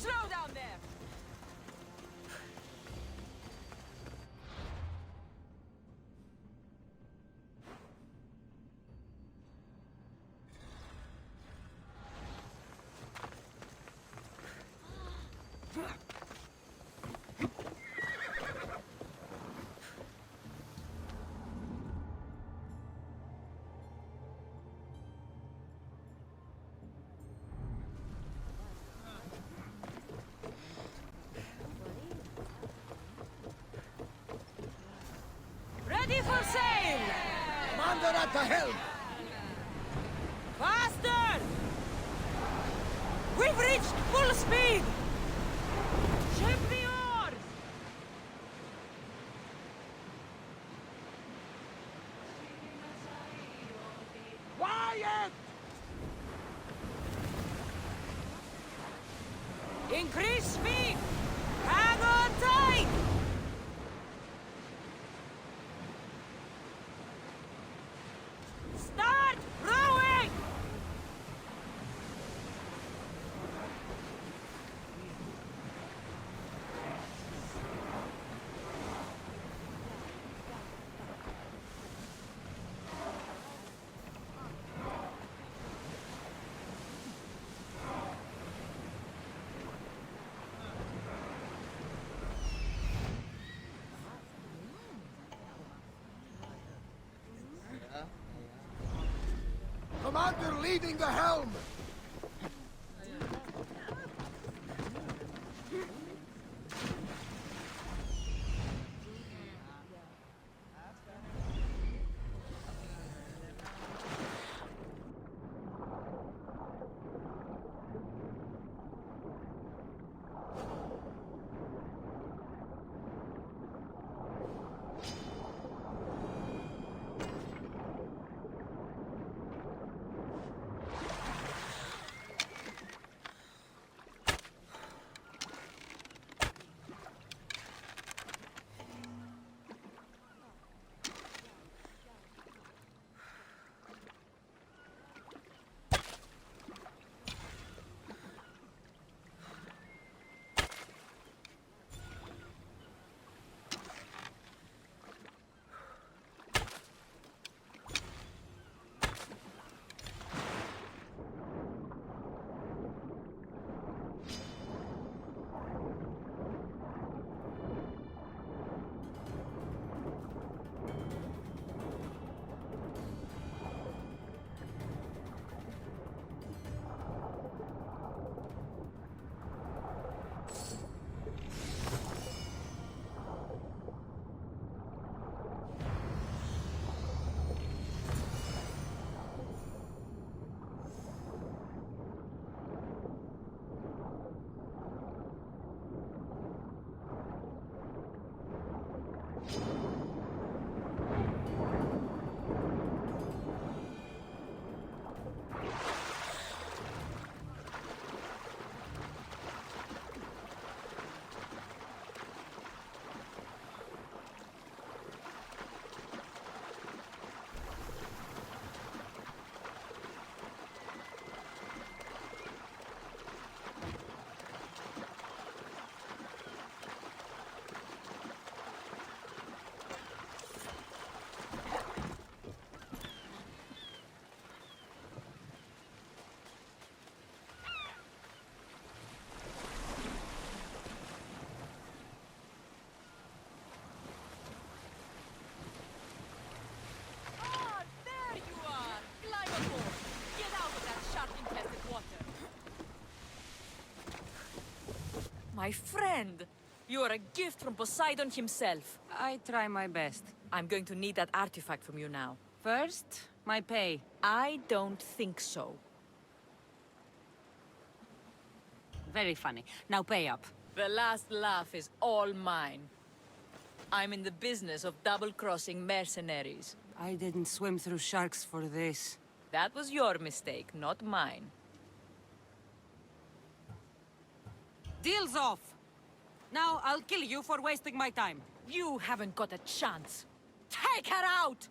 Slow down there! Ready for sail!
Commander at the helm!
Faster! We've reached full speed! Ship the oars!
Quiet!
Increase speed! Hang on tight! Start rowing!
Commander leading the helm!
My friend! You are a gift from Poseidon himself.
I try my best.
I'm going to need that artifact from you now.
First, my pay.
I don't think so.
Very funny. Now pay up.
The last laugh is all mine. I'm in the business of double-crossing mercenaries.
I didn't swim through sharks for this.
That was your mistake, not mine.
Deal's off! Now I'll kill you for wasting my time.
You haven't got a chance. Take her out!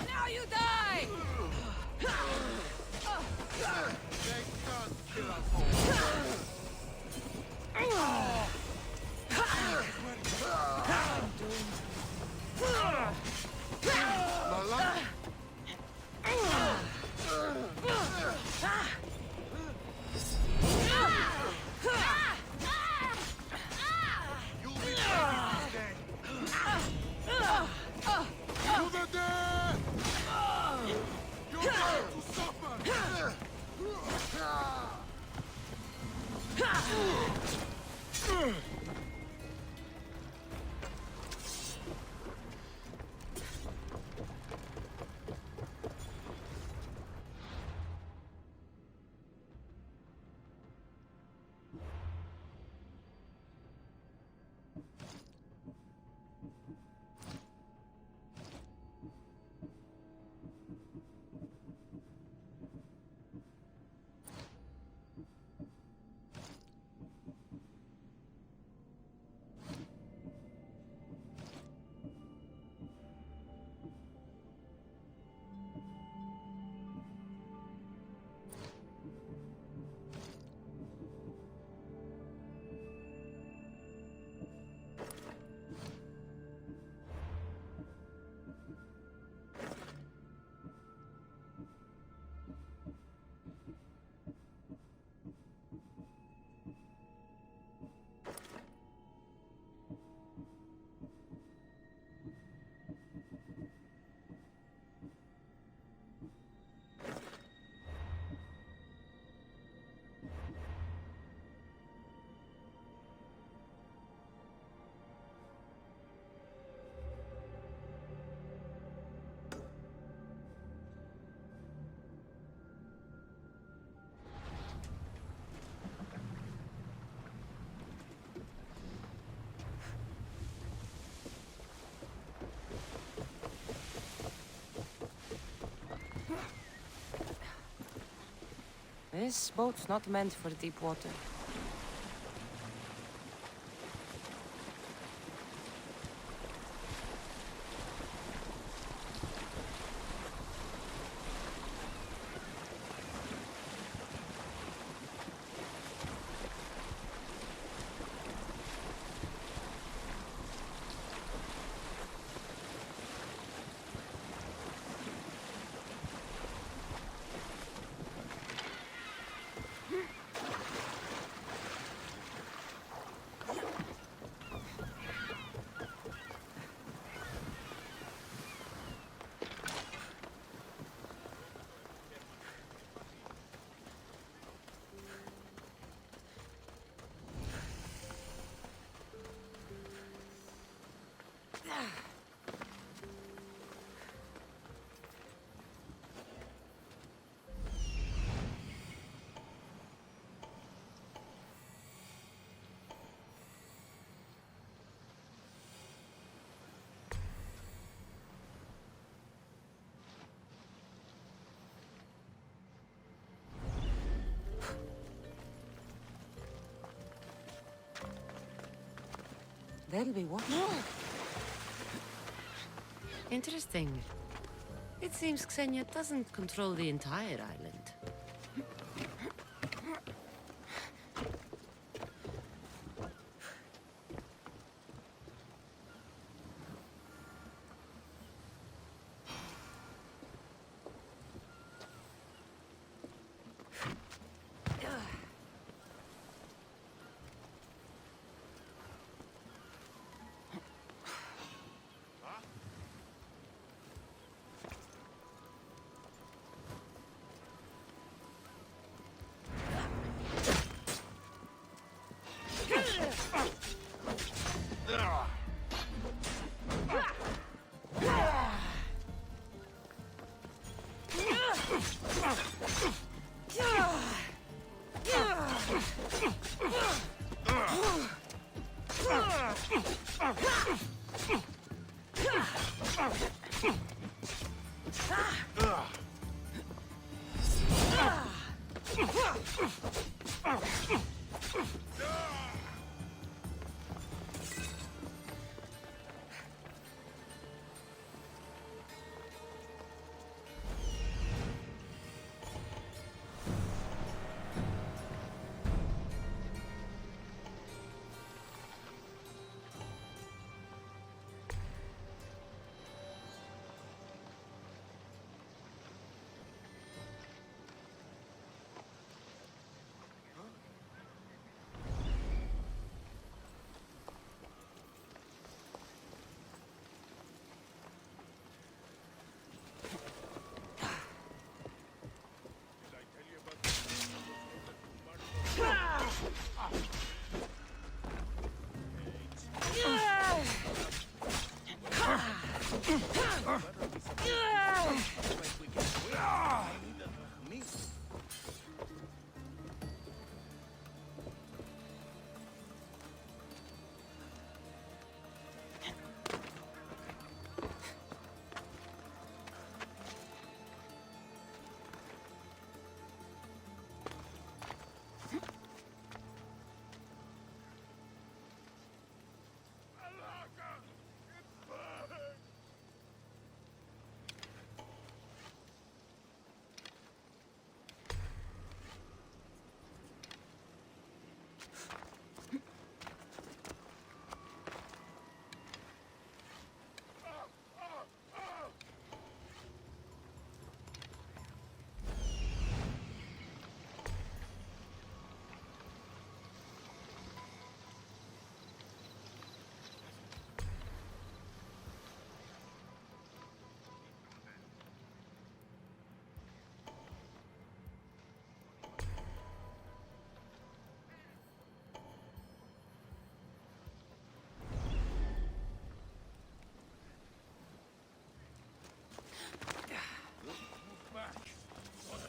Now you die! This boat's not meant for deep water.
They'll be watching.
Interesting. It seems Xenia doesn't control the entire island.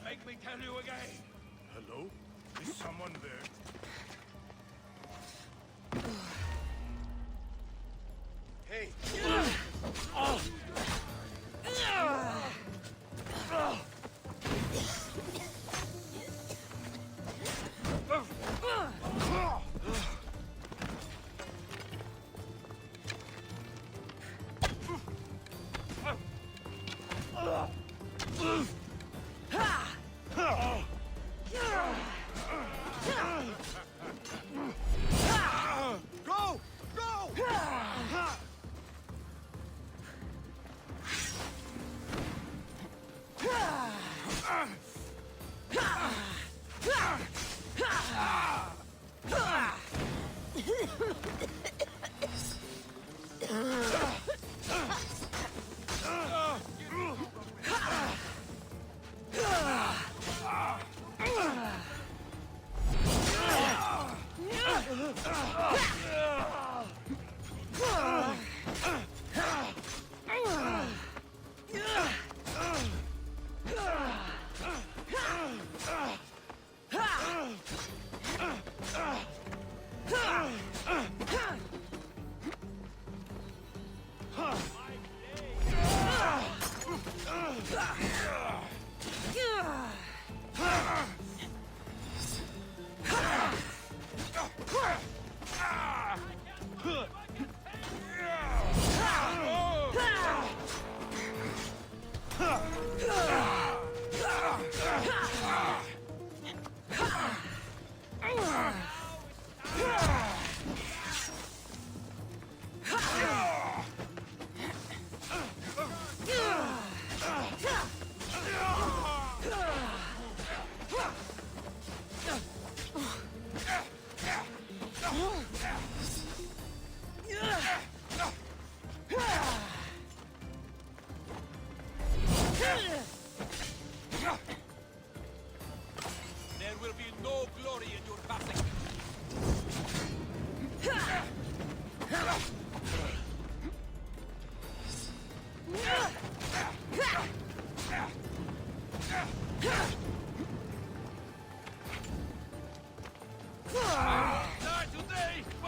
Make me tell you again. Hello? Is someone there? Hey! Go! Go!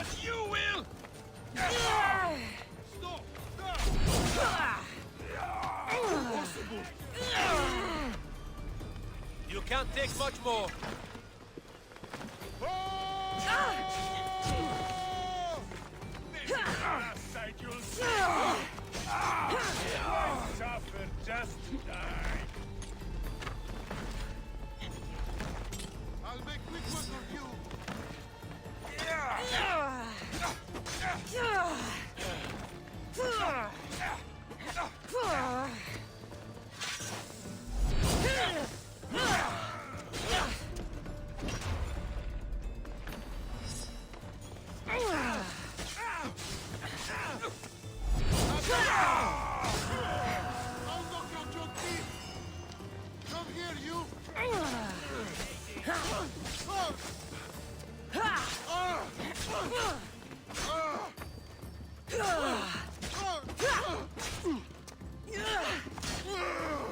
But you will!
Stop! Impossible!
You can't take much more.
Parasite, you'll see! Suffer just to die. I'll make quick work of you. I'll knock out your teeth. Come here, you.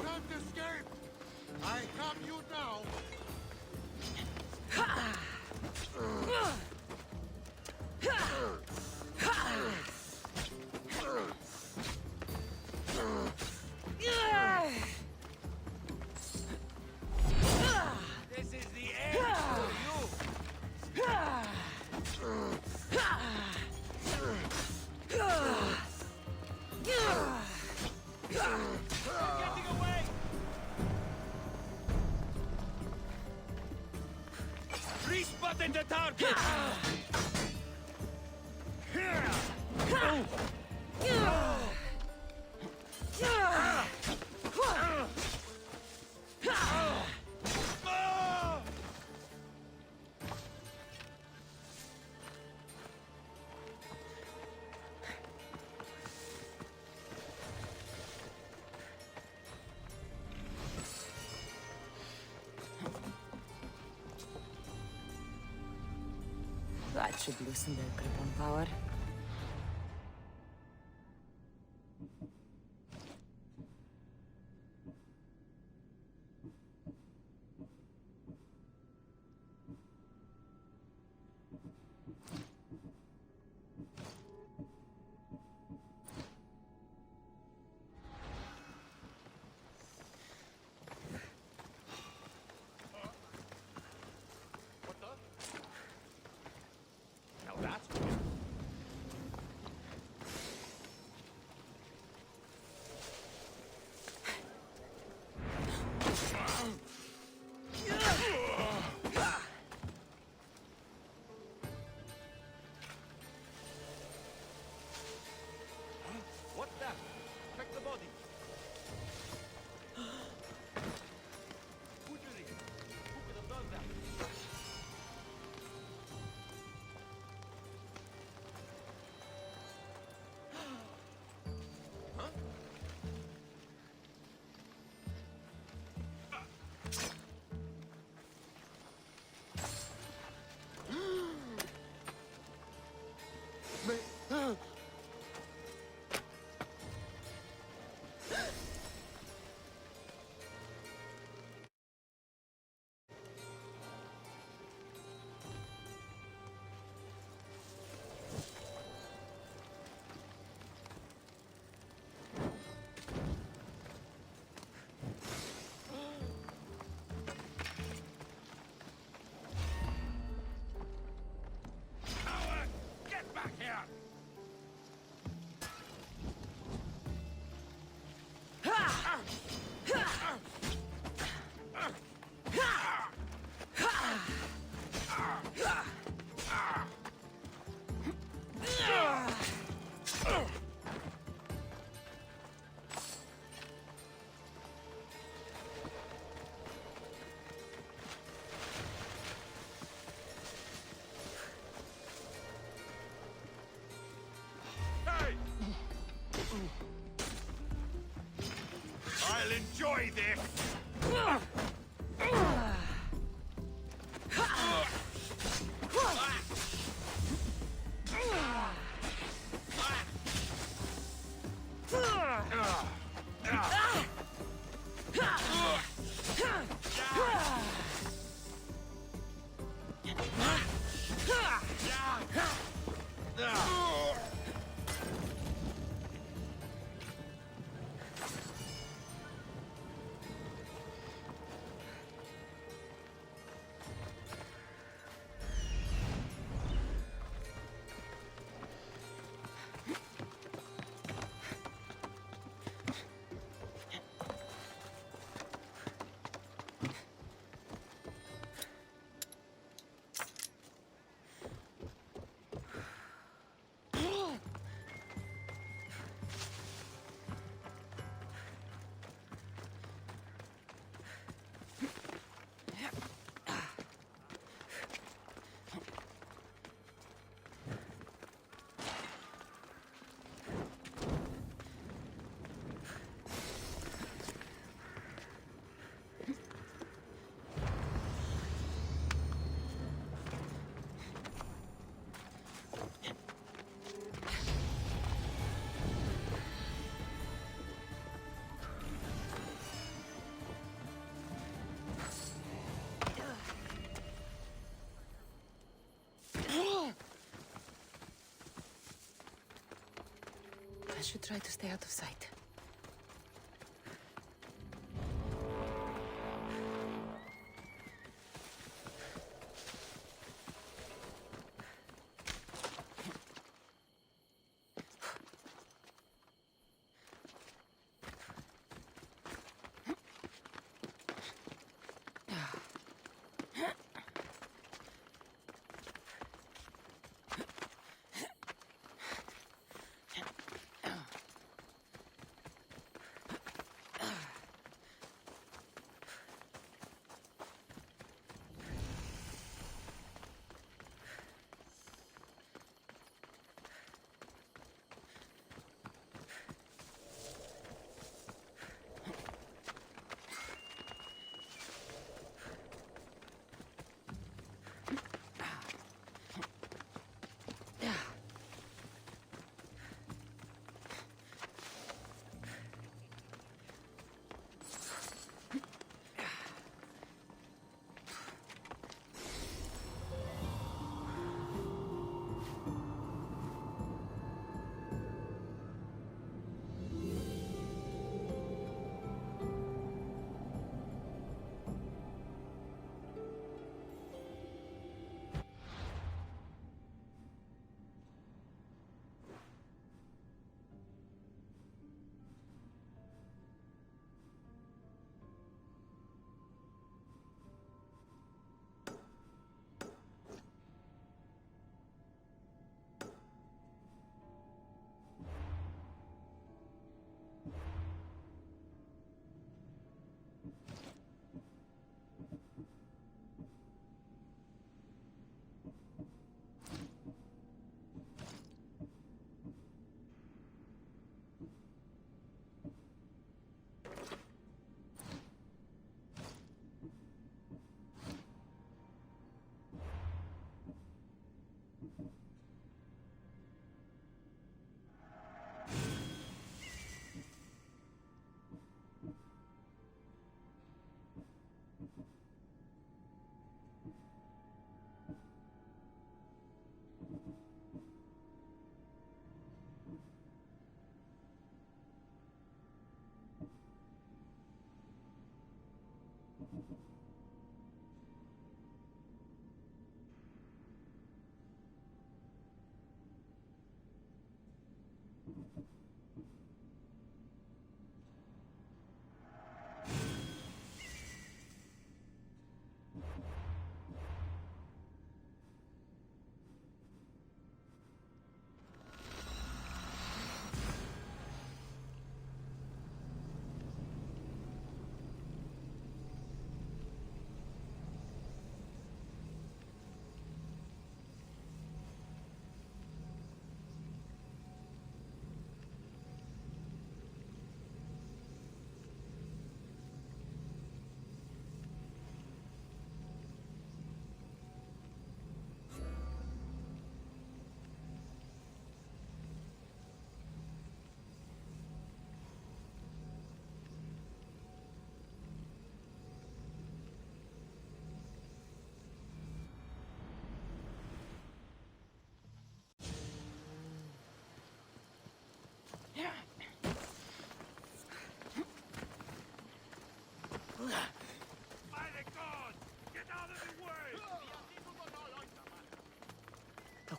Can't escape. I have you now.
This is the end for you. Getting away.
Respotted the target!
That should loosen their grip on power.
Now that's weird. What's that? Check the body. Butchery. Who could have done that?
Get back here!
I'll enjoy this.
I should try to stay out of sight.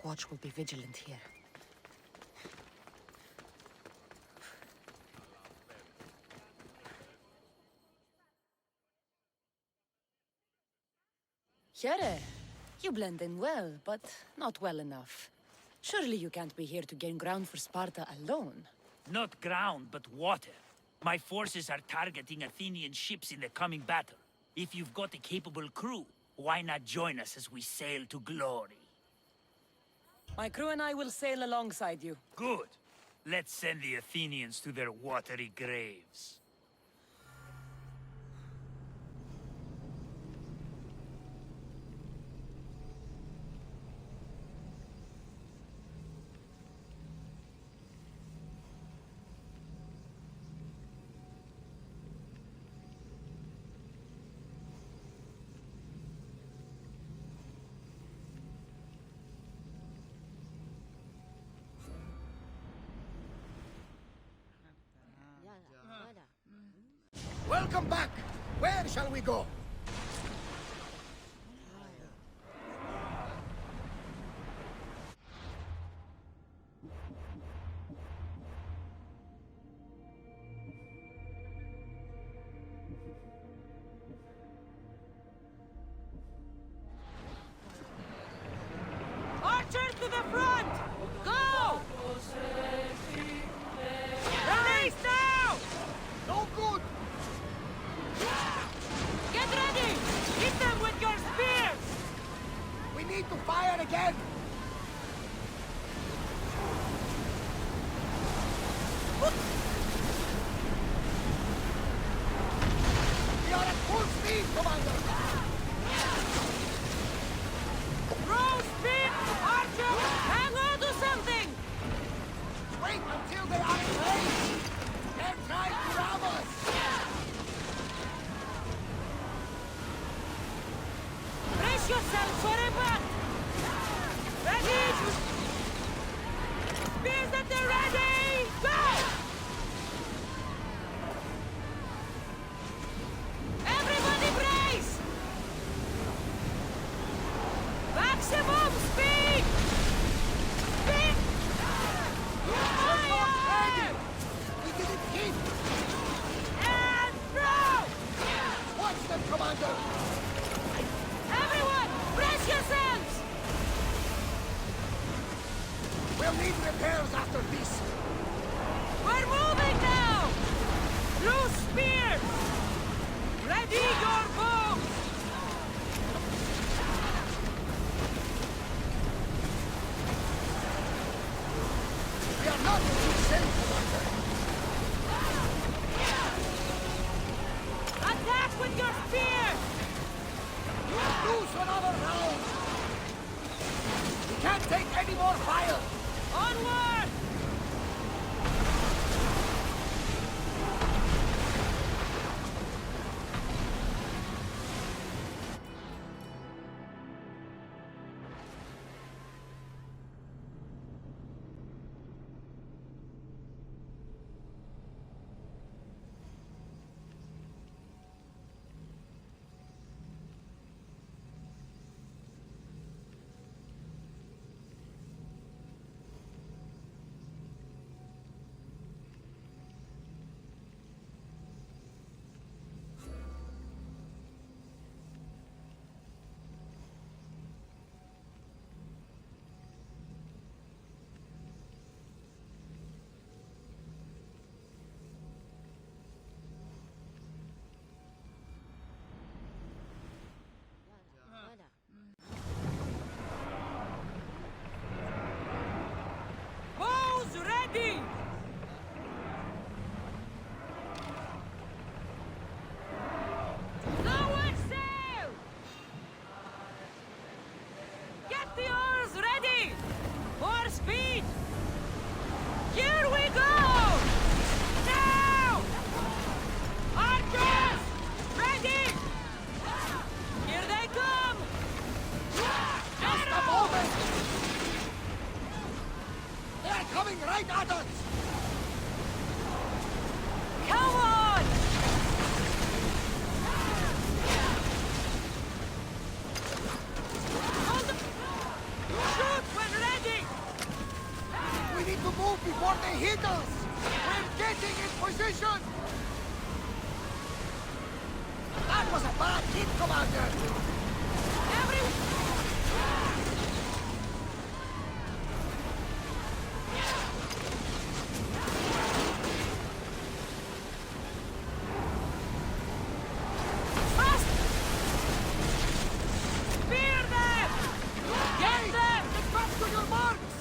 watch will be vigilant here. Here, you blend in well, but not well enough. Surely you can't be here to gain ground for Sparta alone.
Not ground, but water. My forces are targeting Athenian ships in the coming battle. If you've got a capable crew, why not join us as we sail to glory?
My crew and I will sail alongside you.
Good. Let's send the Athenians to their watery graves.
Welcome back! Where shall we go?
Archers to the front! Go! Release now!
No good!
Get ready! Hit them with your spears!
We need to fire again! We are at full speed, Commander!
Throw spear! Archer! Hang on to something!
Wait until they are in range! They're trying to ram us!
Brace yourself for a butt! Ready! Spears at the ready! Go! Everybody brace! Maximum speed! Speed! Fire!
We didn't hit!
And throw!
Watch them, Commander!
Everyone, brace yourselves!
We'll need repairs after this!
We're moving now! Loose spears! Ready your bows!
We are not in good shape, Commander!
Attack with your spears!
Lose another round! We can't take any more fire!
Onward! Bows ready! Lower sail! Get the oars ready! More speed! Here we go! Now! Archers! Ready! Here they come!
Just a moment! They are coming right at us!
Come on! Hold the... Shoot when ready!
before they hit us! We're getting in position! That was a bad hit, Commander!
Spear them! Get them!
Get back to your marks!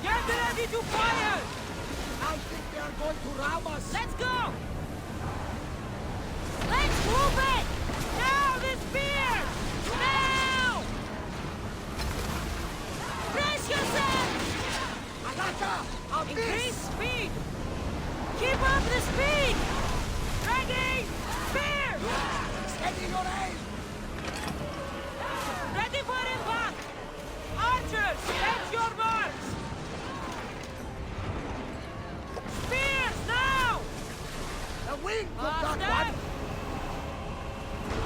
Get ready to fire!
I think they are going to ram us!
Let's go! Let's move it! Now the spear! Now! Brace yourself!
Alaka! On
Increase
this!
speed! Keep up the speed! Ready! Spear!
Steady your aim!
Ready for impact! Archers, set your marks! Spears, now!
The wing took that one!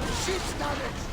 The ship's damaged!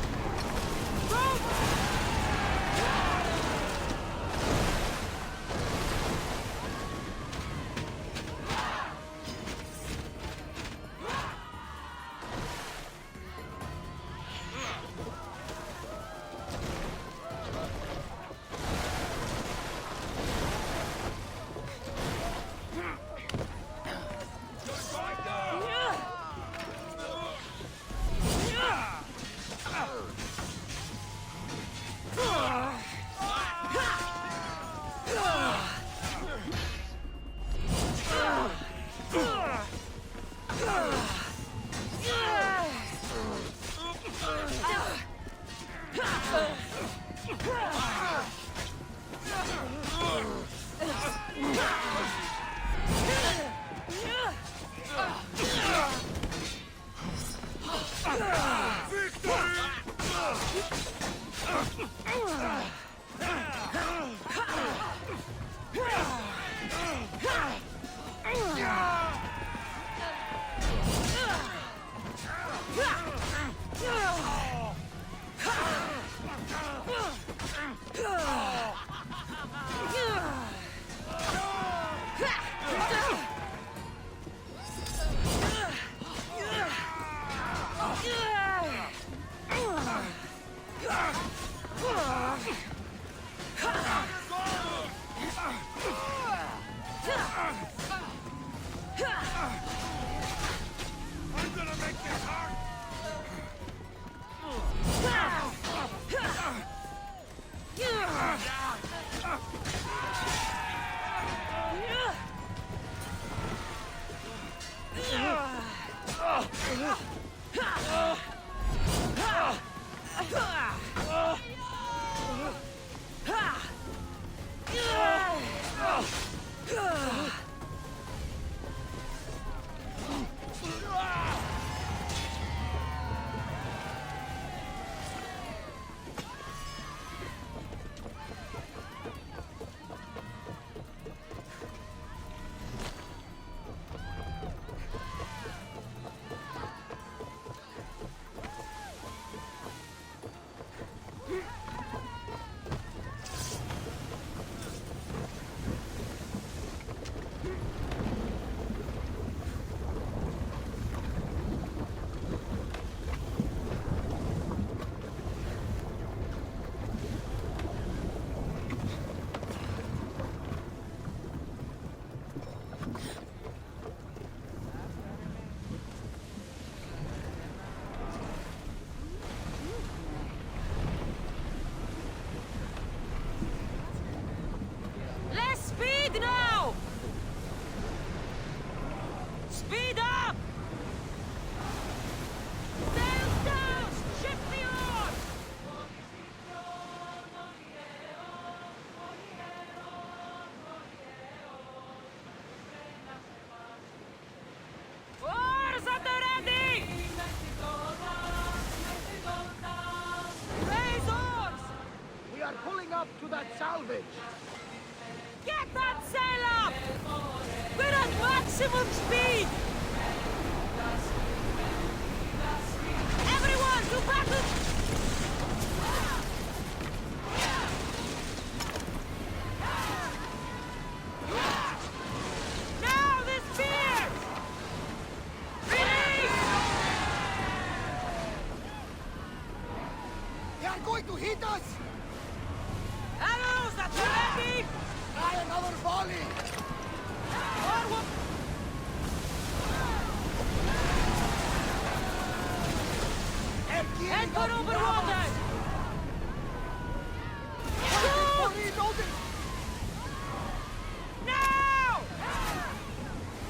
to that salvage!
Get that sail up! We're at maximum speed! Everyone to battle! Anchor over water!
Reloading!
Now!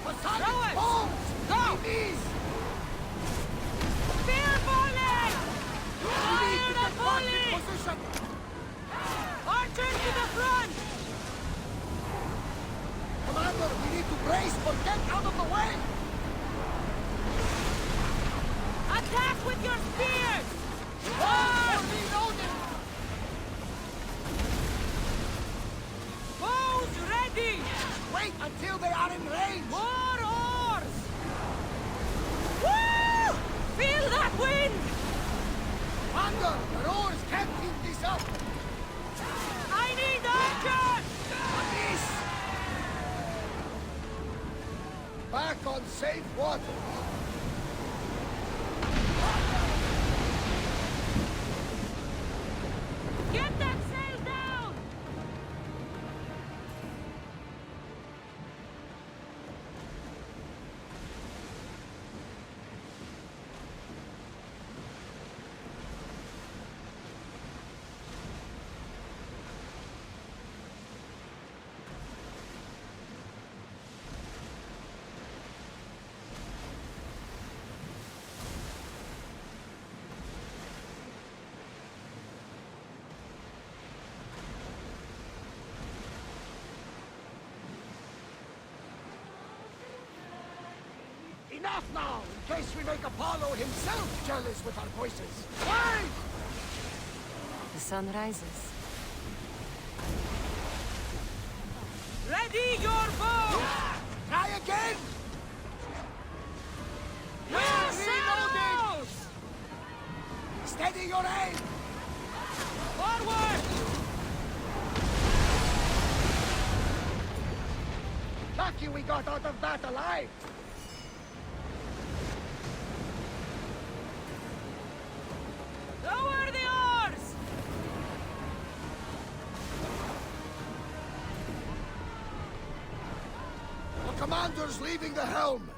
Poseidon,
Throw it!
balls!
Go!
Knees!
Spear volley!
We need
Fire
to
the
get back
volley!
in position!
Archers to the front!
Commander, we need to brace or get out of the way!
Attack with your spears!
We're reloading!
Bows ready!
Wait until they are in range!
More oars! Woo! Feel that wind!
Commander, the oars can't keep this up!
I need archers!
Miss! Back on safe waters!
Get that sail down!
Enough now, in case we make Apollo himself jealous with our voices. Wait!
The sun rises. Ready your bow!
Try again!
Reloading!
Steady your aim!
Forward!
Lucky we got out of that alive!
Lower the oars!
The commander's leaving the helm!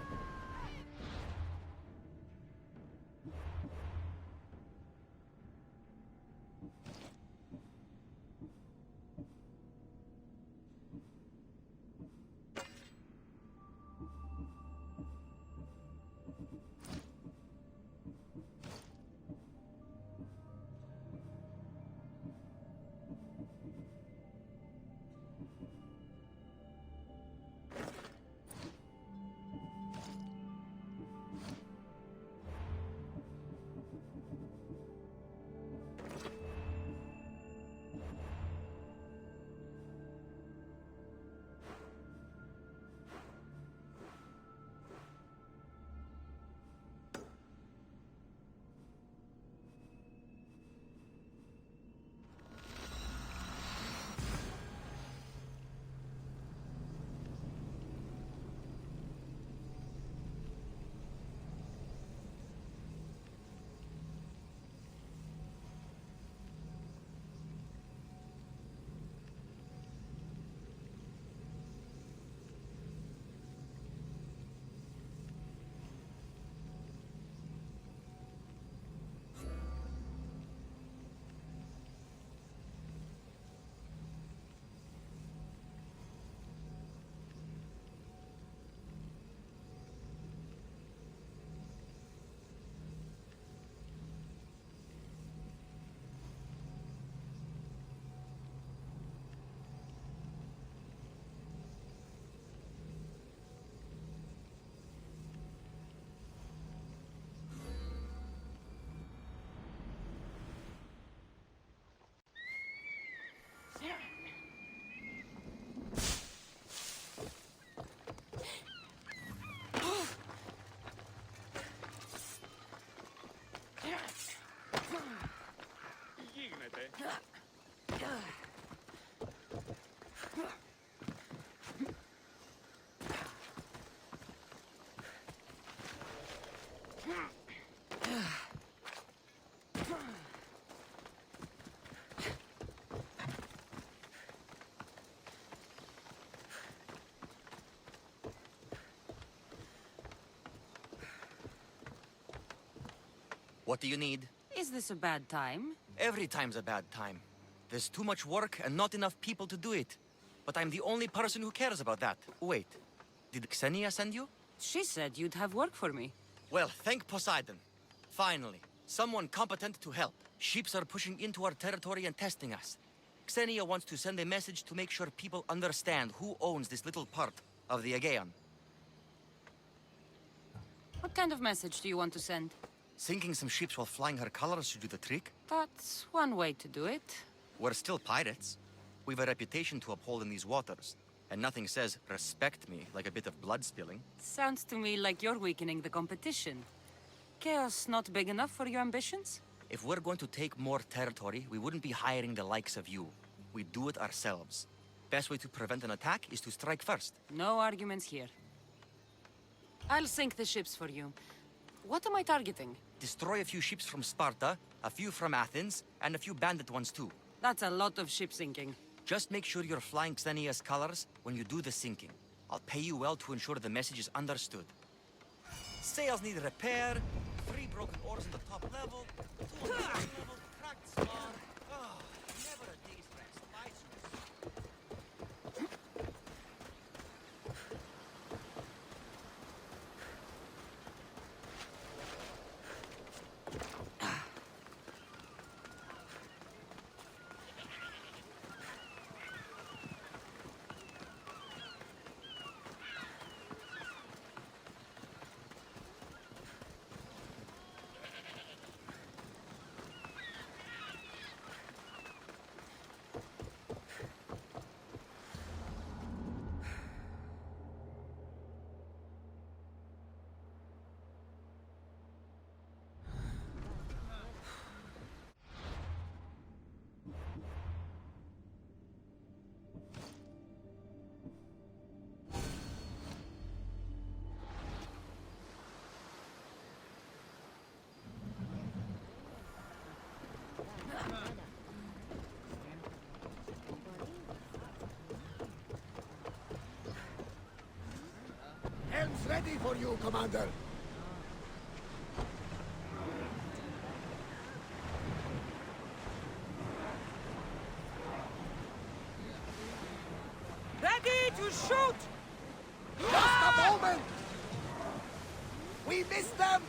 What do you need?
Is this a bad time?
Every time's a bad time. There's too much work and not enough people to do it. But I'm the only person who cares about that. Wait, did Xenia send you?
She said you'd have work for me.
Well, thank Poseidon. Finally, someone competent to help. Ships are pushing into our territory and testing us. Xenia wants to send a message to make sure people understand who owns this little part of the Aegean.
What kind of message do you want to send?
Sinking some ships while flying her colors should do the trick.
That's one way to do it.
We're still pirates. We've a reputation to uphold in these waters. And nothing says, respect me, like a bit of blood spilling.
Sounds to me like you're weakening the competition. Chaos not big enough for your ambitions?
If we're going to take more territory, we wouldn't be hiring the likes of you. We'd do it ourselves. Best way to prevent an attack is to strike first.
No arguments here. I'll sink the ships for you. What am I targeting?
Destroy a few ships from Sparta, a few from Athens, and a few bandit ones too.
That's a lot of ship sinking.
Just make sure you're flying Xenia's colors when you do the sinking. I'll pay you well to ensure the message is understood. Sails need repair, 3 broken oars at the top level, 2 on the bottom level, cracked spar. Oh, never a day's rest. Bye, Zeus.
Helm's ready for you, Commander.
Ready to shoot!
Just a moment! We missed them!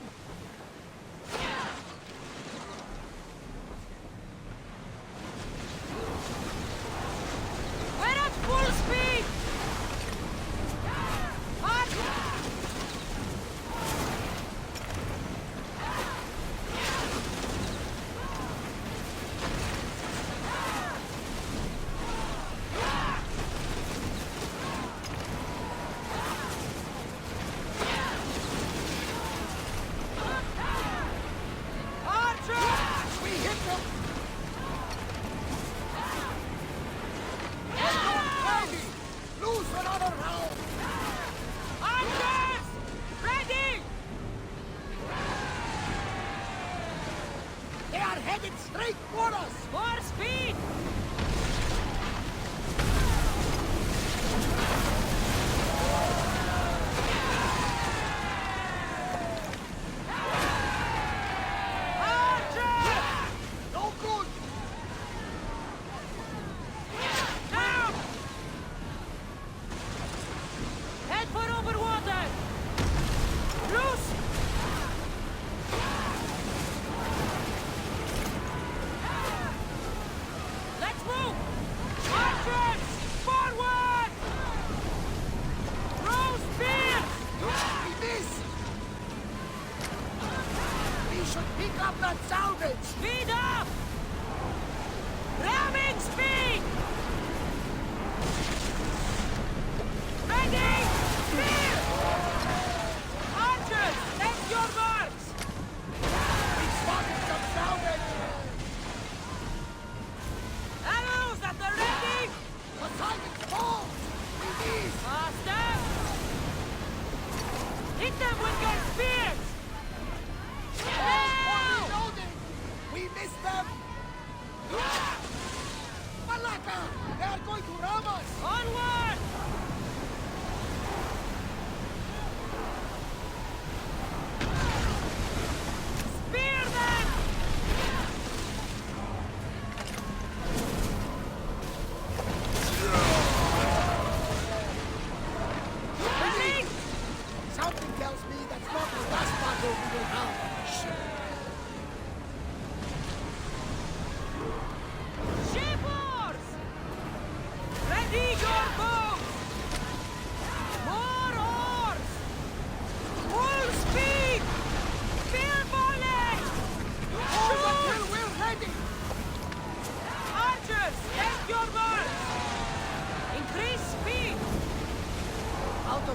We're at full speed! March!
We hit them! Ready! Lose another round!
Archers! Ready!
They are headed straight for us!
More speed!
No good!
Down! Head for over water! Loose!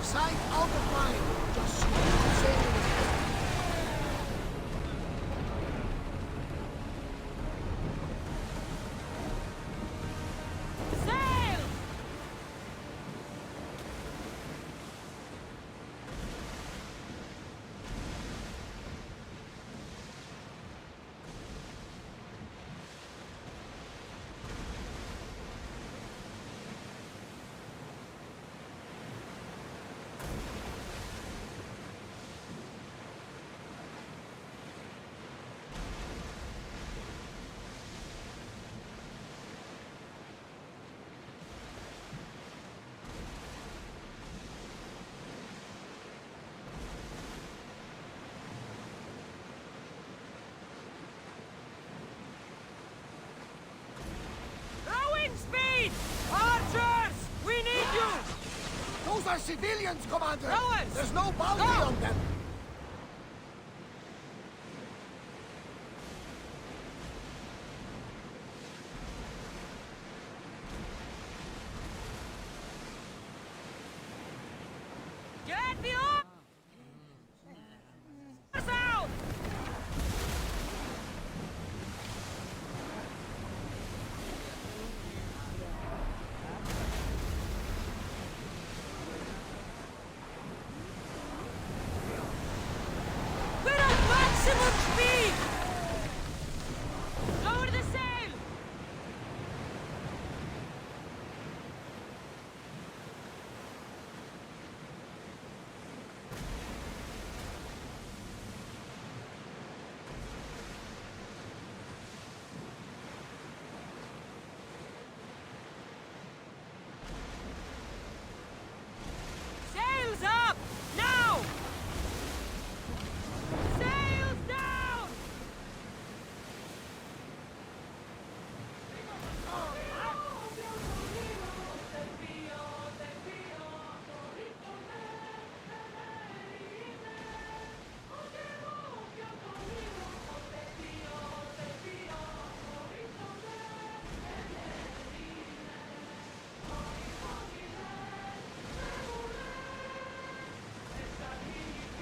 of sight, out of mind. Just smooth sailing ahead.
Sail! Rowing speed! Archers! We need you!
Those are civilians, Commander!
Rowers!
There's no bounty
Go!
on them!
Get the oars out! We're at maximum speed! Lower the sail! Sails up! Now! Sails down!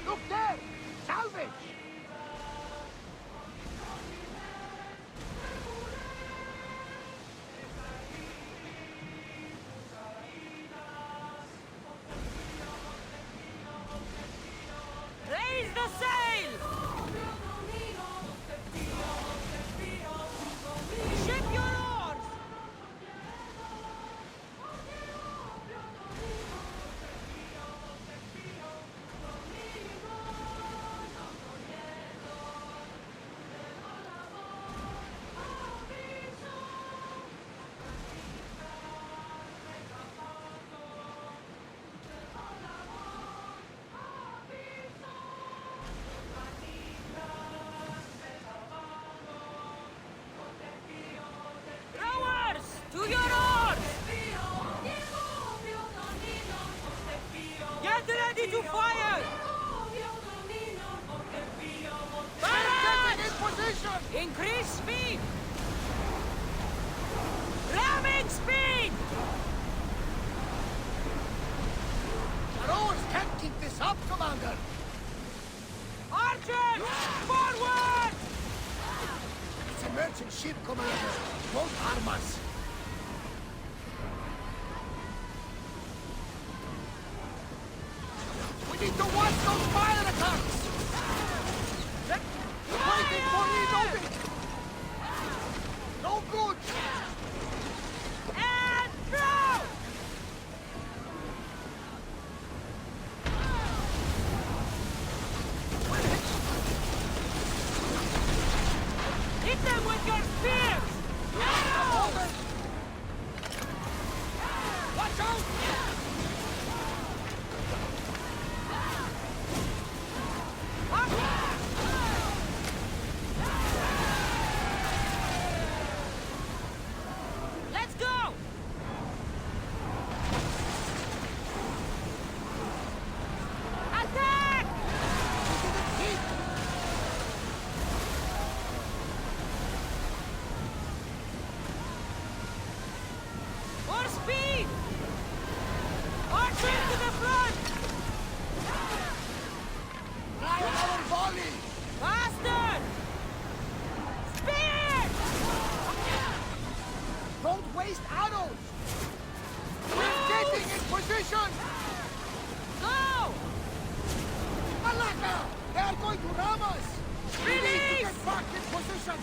Look there! Salvage!
Raise the sail! Ship your oars! Rowers! To your oars! Get ready to fire!
Getting in position!
Increase speed! Ramming speed!
Our oars can't keep this up, Commander!
Archers! Forward!
It's a merchant ship, Commander. Won't harm us. We need to watch those fire attacks! Waiting for reloading! No good!
And throw! Hit them with your spears!
Watch out!
Let's go! Attack! For speed!
position!
Go!
Malaka! They are going to ram us! We need to get back in position!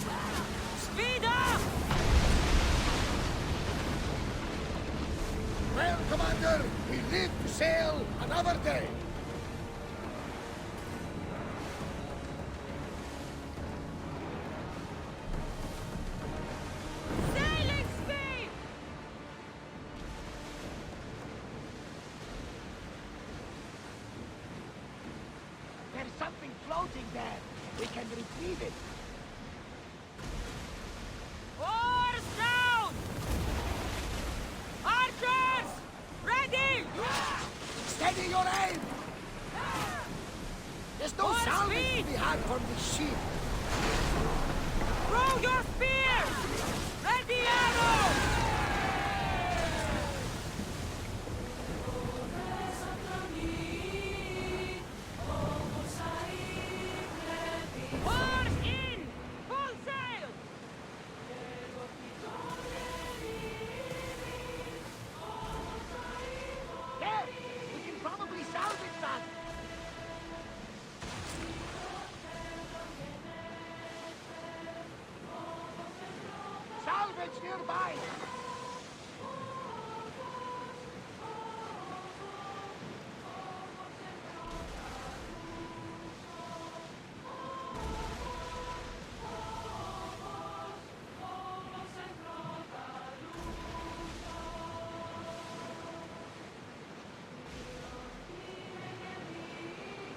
Speed up!
Well, Commander, we live to sail another day.
Sailing speed!
There's something floating there. We can retrieve it.
Oars down! Archers! Ready!
Steady your aim! There's no
More
salvage
speed!
to be had from this ship.
Throw your spears! Ready arrows! Oars in! Full sail!
There! We can probably salvage that. Salvage nearby!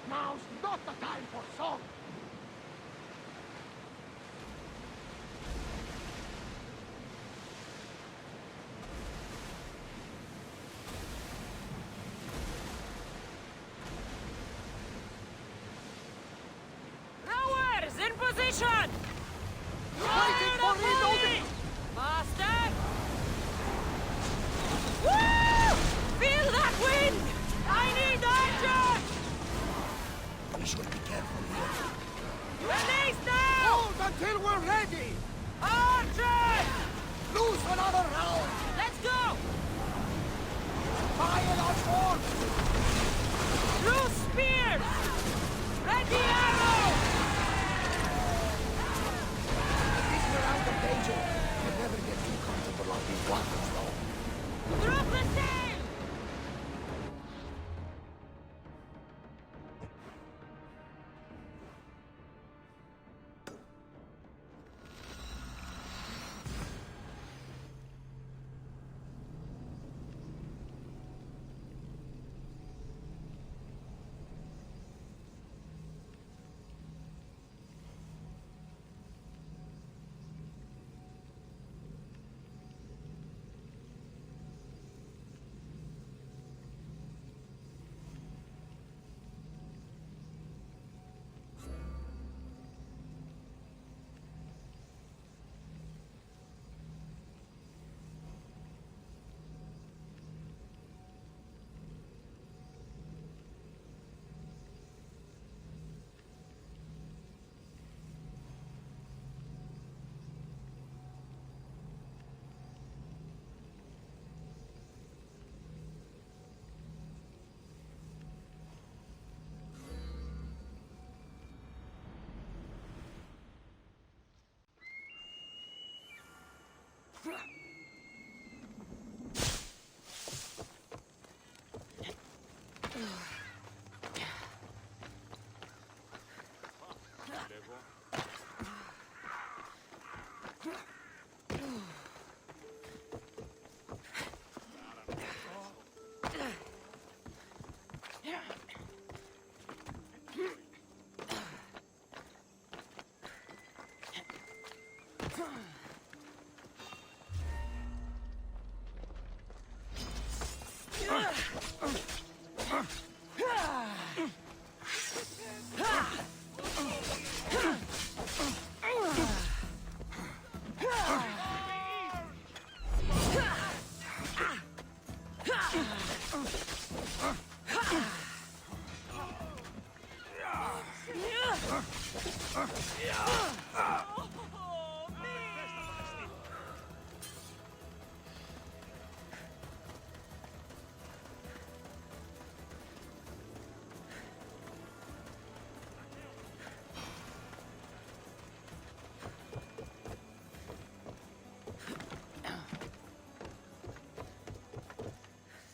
Now's not the time for song!
Rowers in position!
Waiting for reloading!
Faster! Woo! Feel that wind! I need archers!
We should be careful here.
Release now!
Hold until we're ready!
Archers!
Loose another round!
Let's go!
Fire on board!
Loose spears! Ready arrows!
At least we're out of danger. We'll never get too comfortable on these waters, though.
Drop the sail!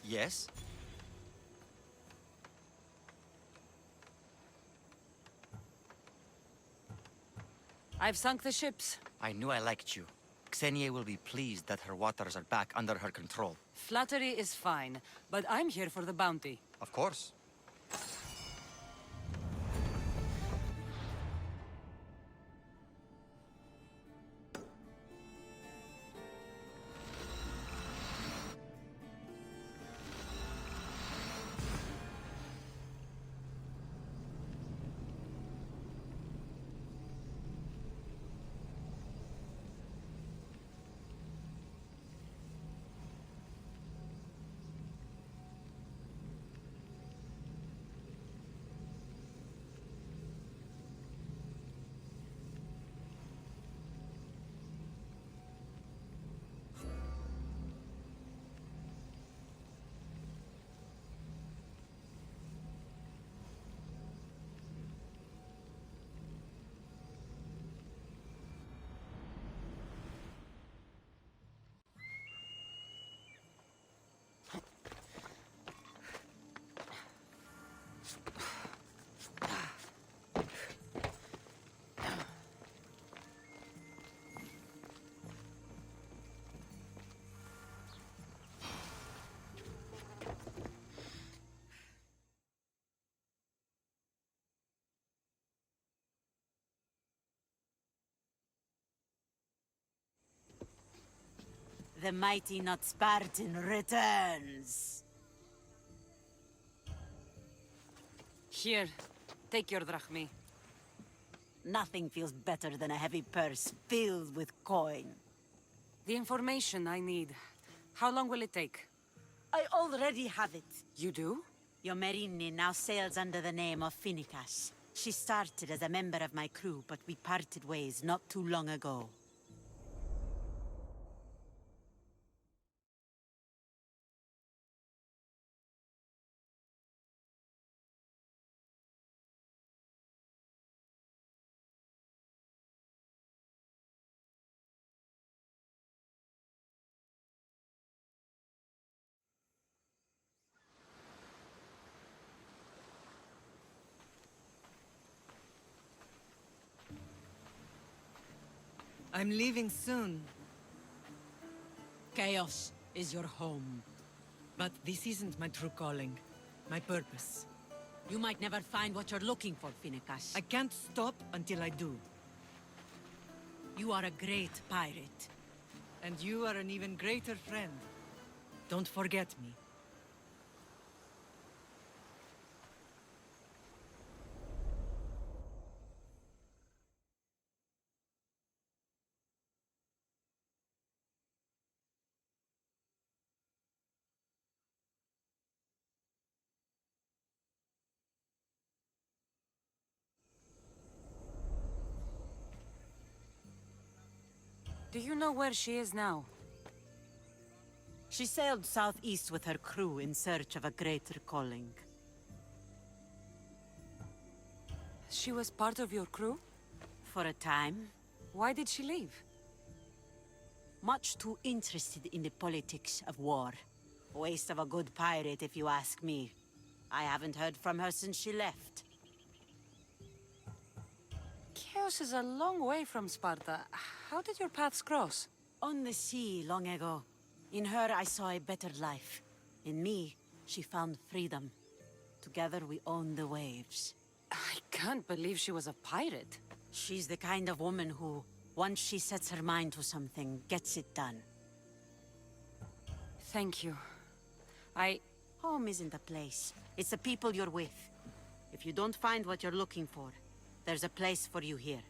Yes?
I've sunk the ships.
I knew I liked you. Xenia will be pleased that her waters are back under her control.
Flattery is fine, but I'm here for the bounty.
Of course.
The mighty not Spartan returns.
Here, take your drachmi.
Nothing feels better than a heavy purse filled with coin.
The information I need. How long will it take?
I already have it.
You do?
Your Merini now sails under the name of Finnegas. She started as a member of my crew, but we parted ways not too long ago.
I'm leaving soon.
Chaos is your home.
But this isn't my true calling. My purpose.
You might never find what you're looking for, Finnegas.
I can't stop until I do.
You are a great pirate.
And you are an even greater friend. Don't forget me.
Do you know where she is now?
She sailed southeast with her crew in search of a greater calling.
She was part of your crew?
For a time.
Why did she leave?
Much too interested in the politics of war. Waste of a good pirate, if you ask me. I haven't heard from her since she left.
Chaos is a long way from Sparta. How did your paths cross?
On the sea, long ago. In her, I saw a better life. In me, she found freedom. Together, we own the waves.
I can't believe she was a pirate.
She's the kind of woman who, once she sets her mind to something, gets it done.
Thank you.
Home isn't a place. It's the people you're with. If you don't find what you're looking for, there's a place for you here.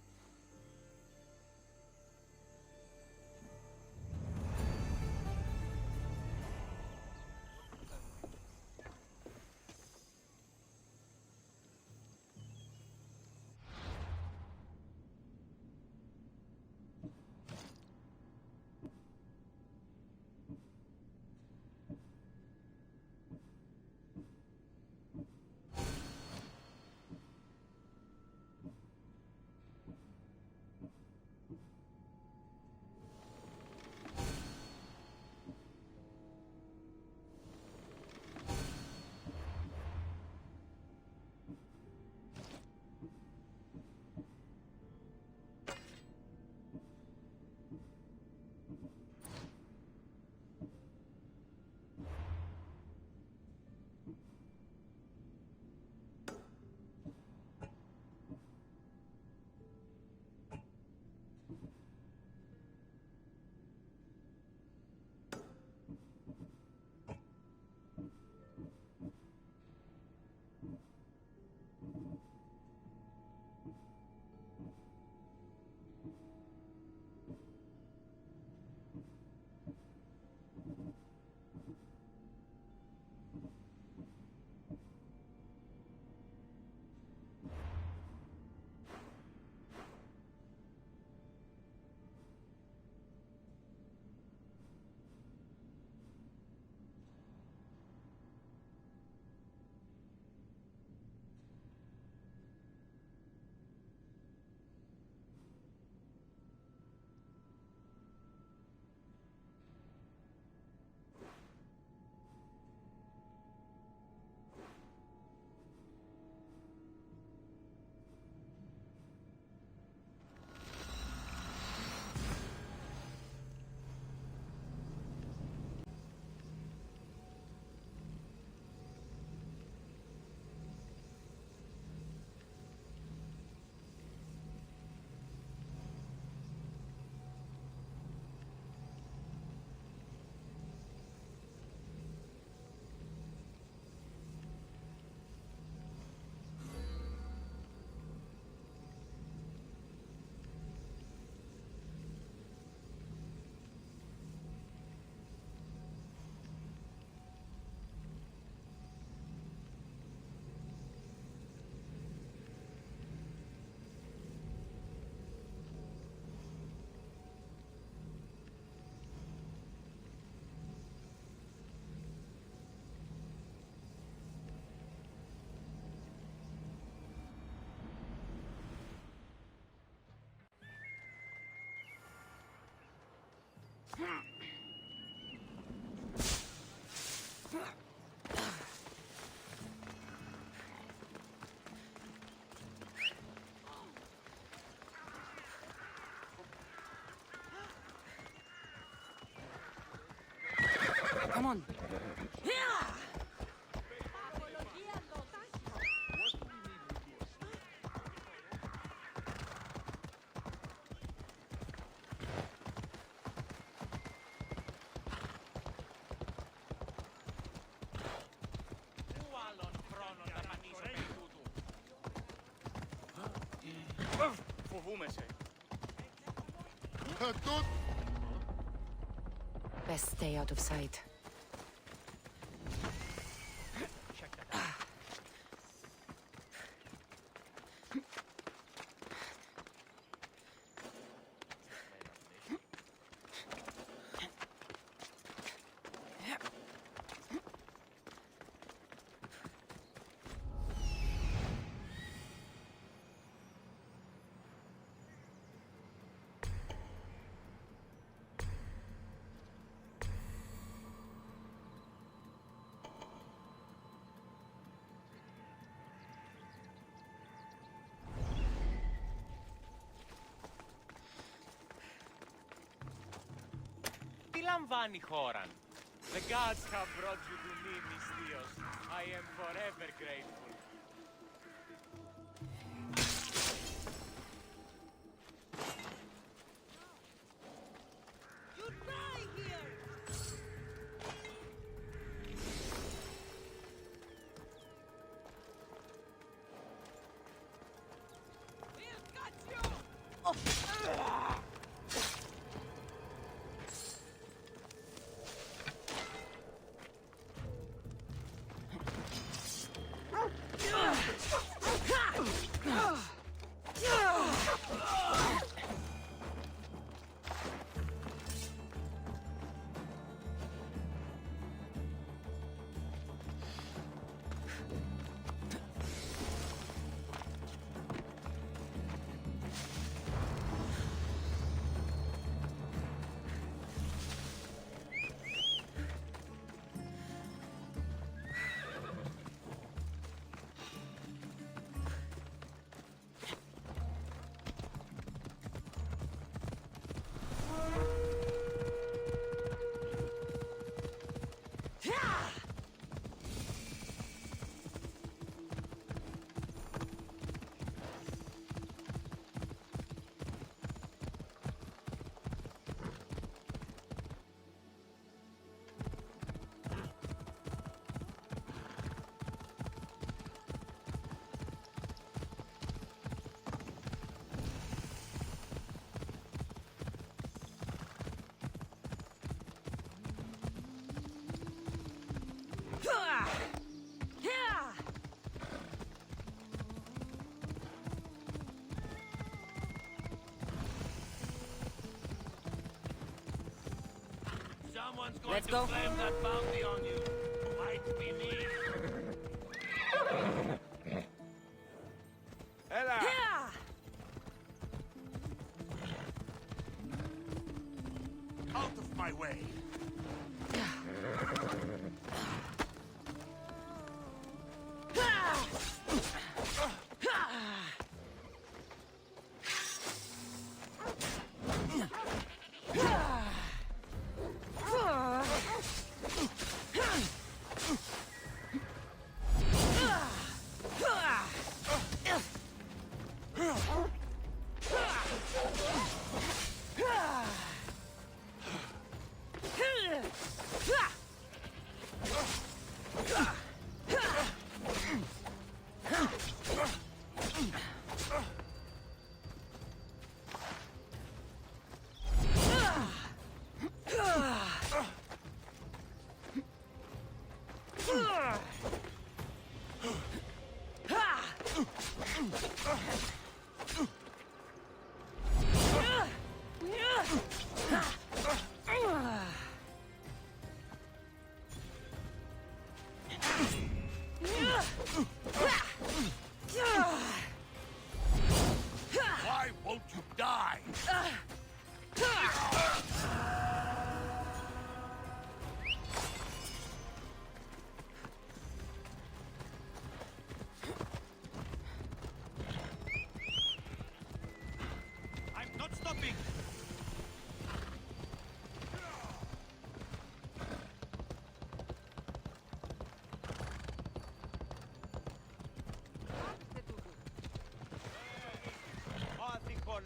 Come on.
Φοβούμαι σε.
Best stay out of sight.
Τι λαμβάνει χώραν? The gods have brought you to me, Mystios. I am forever grateful.
You die here! We'll cut you!
Someone's going
Let's
to
go.
claim that bounty on you. Might be me.
Ella!
Out of my way! Why won't you die?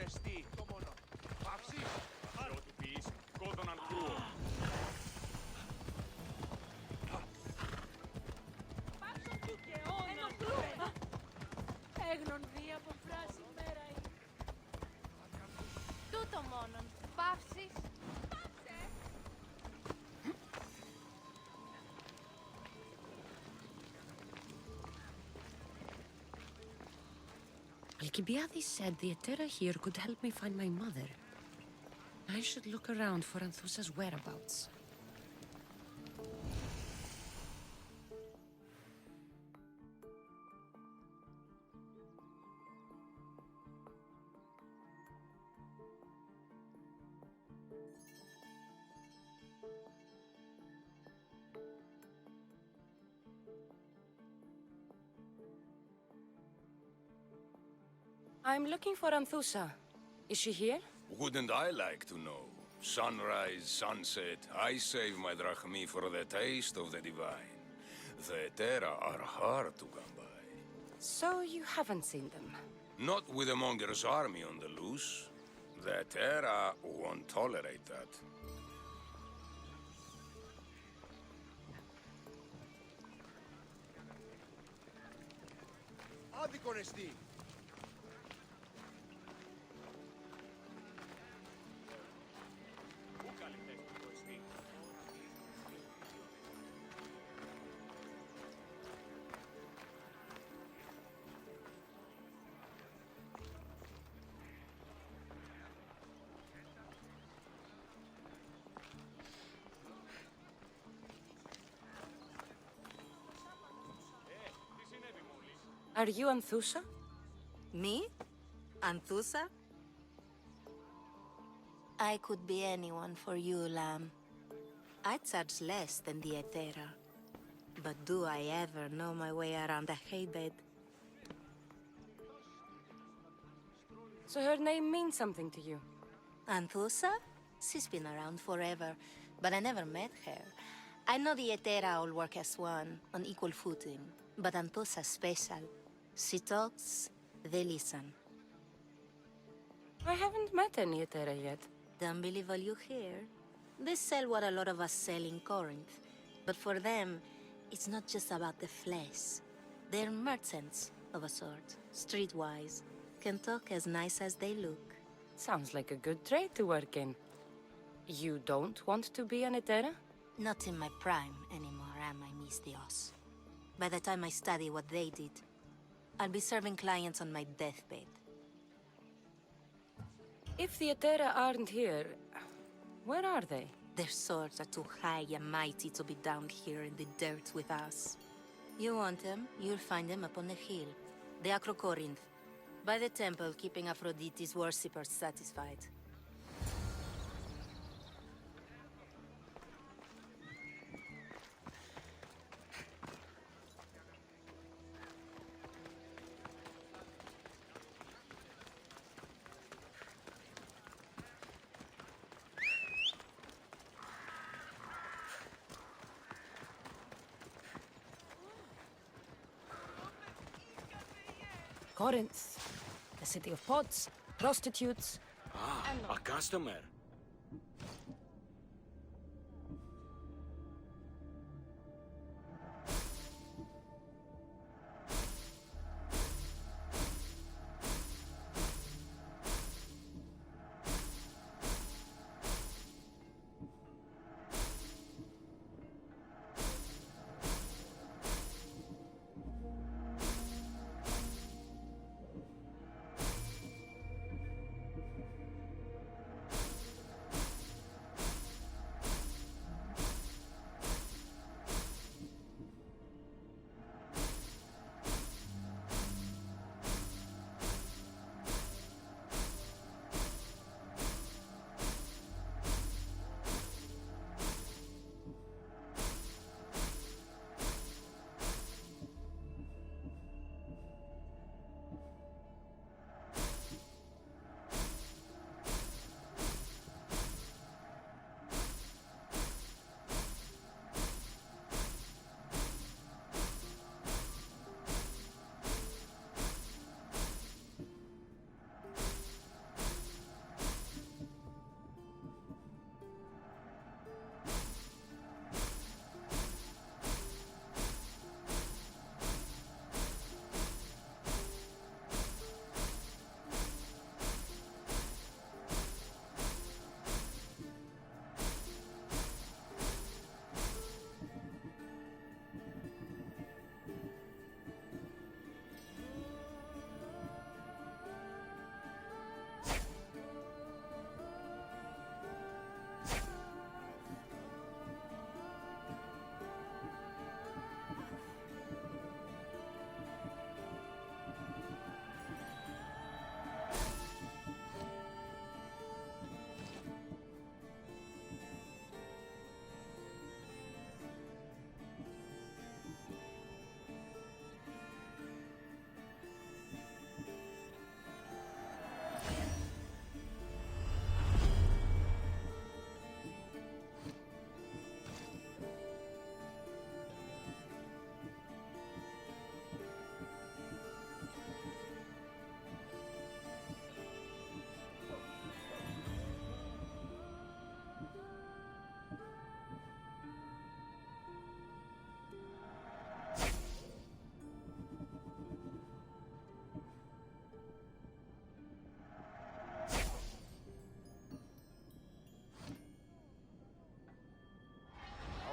εστί. Το μόνο. Παύσεις. Σε ό,τι πεις, κόδωναν κρούο.
Πάψον του και όνον. Έγνον δι από φράση μέρα είναι.
Τούτο μόνον. Παύσεις.
Alcibiades said the Etera here could help me find my mother. I should look around for Anthusa's whereabouts. I'm looking for Anthusa. Is she here?
Wouldn't I like to know? Sunrise, sunset, I save my drachmi for the taste of the divine. The Etera are hard to come by.
So you haven't seen them?
Not with the Monger's army on the loose. The Etera won't tolerate that.
Άδικον εστί.
Πού καλλιτέχνη το εστί. Τι συνέβη μόλις.
Are you Anthusa?
Me? Anthusa? I could be anyone for you, Lamb. I charge less than the Etera. But do I ever know my way around a haybed?
So her name means something to you?
Anthusa? She's been around forever, but I never met her. I know the Etera all work as one, on equal footing. But Anthusa's special. She talks, they listen.
I haven't met any Etera yet.
Don't believe all you hear. They sell what a lot of us sell in Corinth. But for them, it's not just about the flesh. They're merchants, of a sort, streetwise. Can talk as nice as they look.
Sounds like a good trade to work in. You don't want to be an Etera?
Not in my prime anymore, am I, Miss Dios? By the time I study what they did, I'll be serving clients on my deathbed.
If the Etera aren't here, where are they?
Their swords are too high and mighty to be down here in the dirt with us. You want them, you'll find them up on the hill. The Acro Corinth. By the temple, keeping Aphrodite's worshippers satisfied.
Corinth, the city of pots, prostitutes.
Ah, a customer.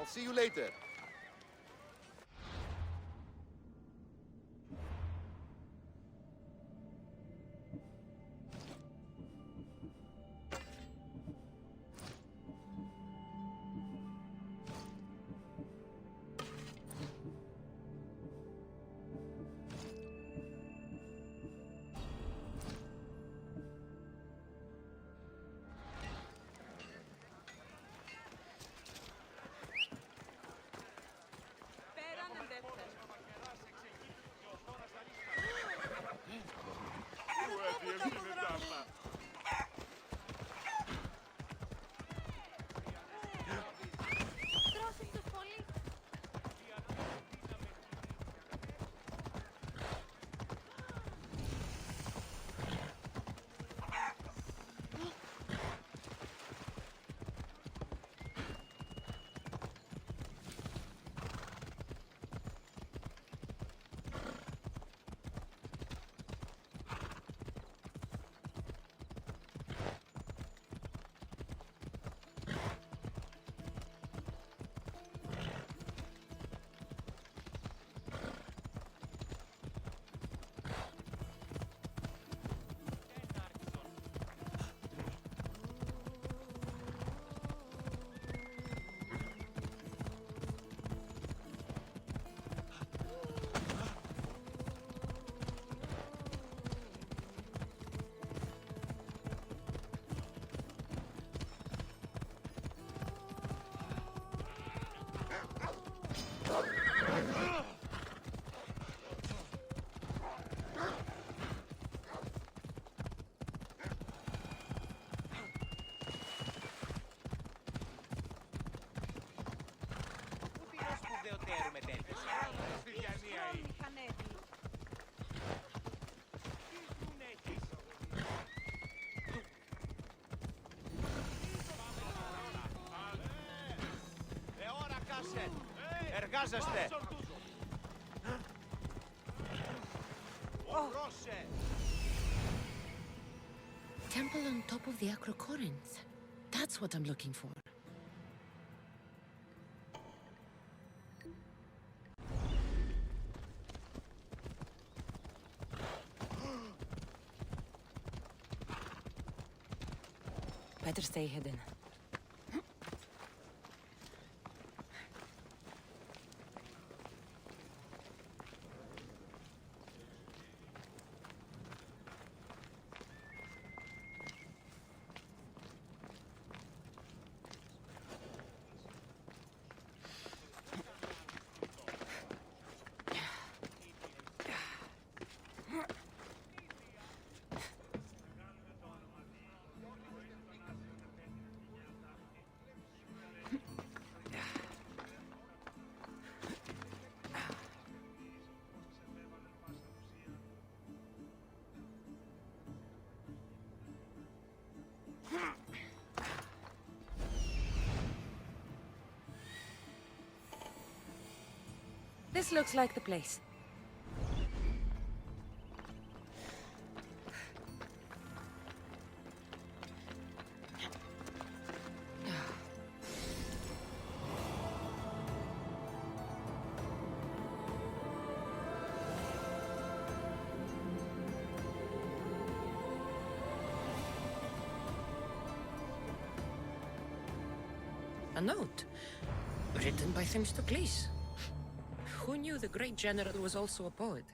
see you later.
Εργάζεστε!
Temple on top of the Acrocorinth. That's what I'm looking for. Better stay hidden. This looks like the place. A note, written by Themistocles. Who knew the great general was also a poet?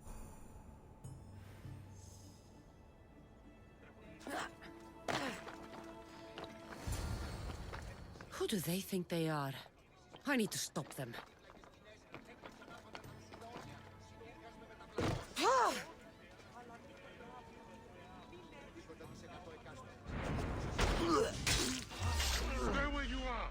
Who do they think they are? I need to stop them.
Stay where you are!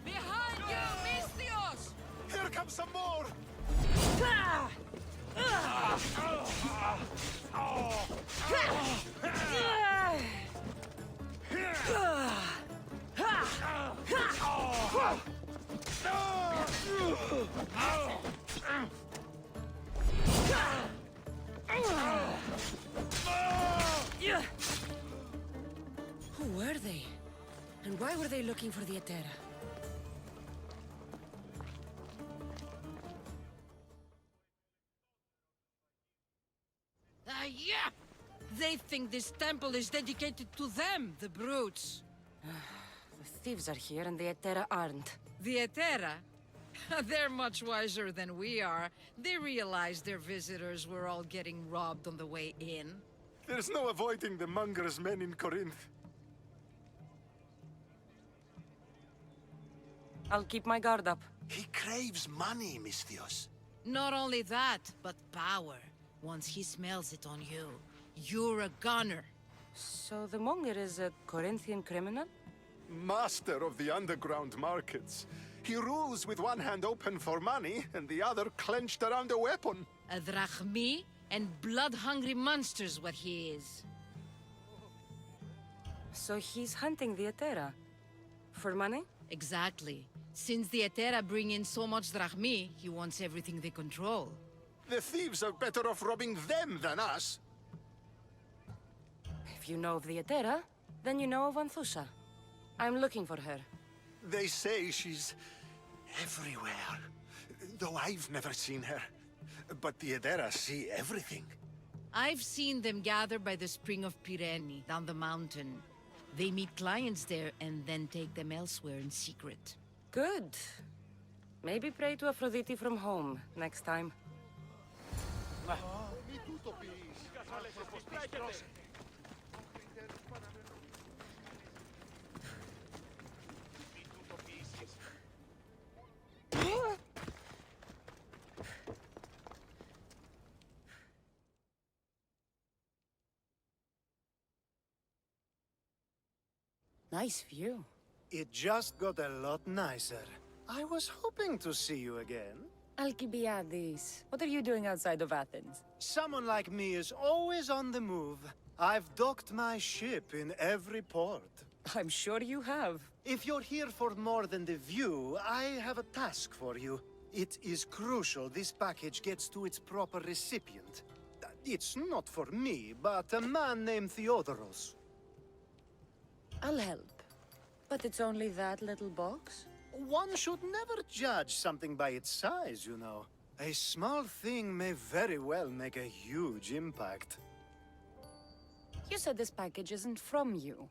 Behind!
Who were they? And why were they looking for the Etera?
Yeah! They think this temple is dedicated to them, the brutes.
The thieves are here and the Etera aren't.
The Etera? They're much wiser than we are. They realized their visitors were all getting robbed on the way in.
There's no avoiding the monger's men in Corinth.
I'll keep my guard up.
He craves money, Misthios.
Not only that, but power. Once he smells it on you, you're a gunner.
So the monger is a Corinthian criminal?
Master of the underground markets. He rules with one hand open for money and the other clenched around a weapon.
A drachmi and blood-hungry monster's what he is.
So he's hunting the Etera? For money?
Exactly. Since the Etera bring in so much drachmi, he wants everything they control.
The thieves are better off robbing them than us.
If you know of the Etera, then you know of Anthusa. I'm looking for her.
They say she's everywhere, though I've never seen her. But the Edera see everything.
I've seen them gather by the spring of Pirene, down the mountain. They meet clients there and then take them elsewhere in secret.
Good. Maybe pray to Aphrodite from home next time. Nice view.
It just got a lot nicer. I was hoping to see you again.
Alcibiades, what are you doing outside of Athens?
Someone like me is always on the move. I've docked my ship in every port.
I'm sure you have.
If you're here for more than the view, I have a task for you. It is crucial this package gets to its proper recipient. It's not for me, but a man named Theodoros.
I'll help. But it's only that little box?
One should never judge something by its size, you know. A small thing may very well make a huge impact.
You said this package isn't from you.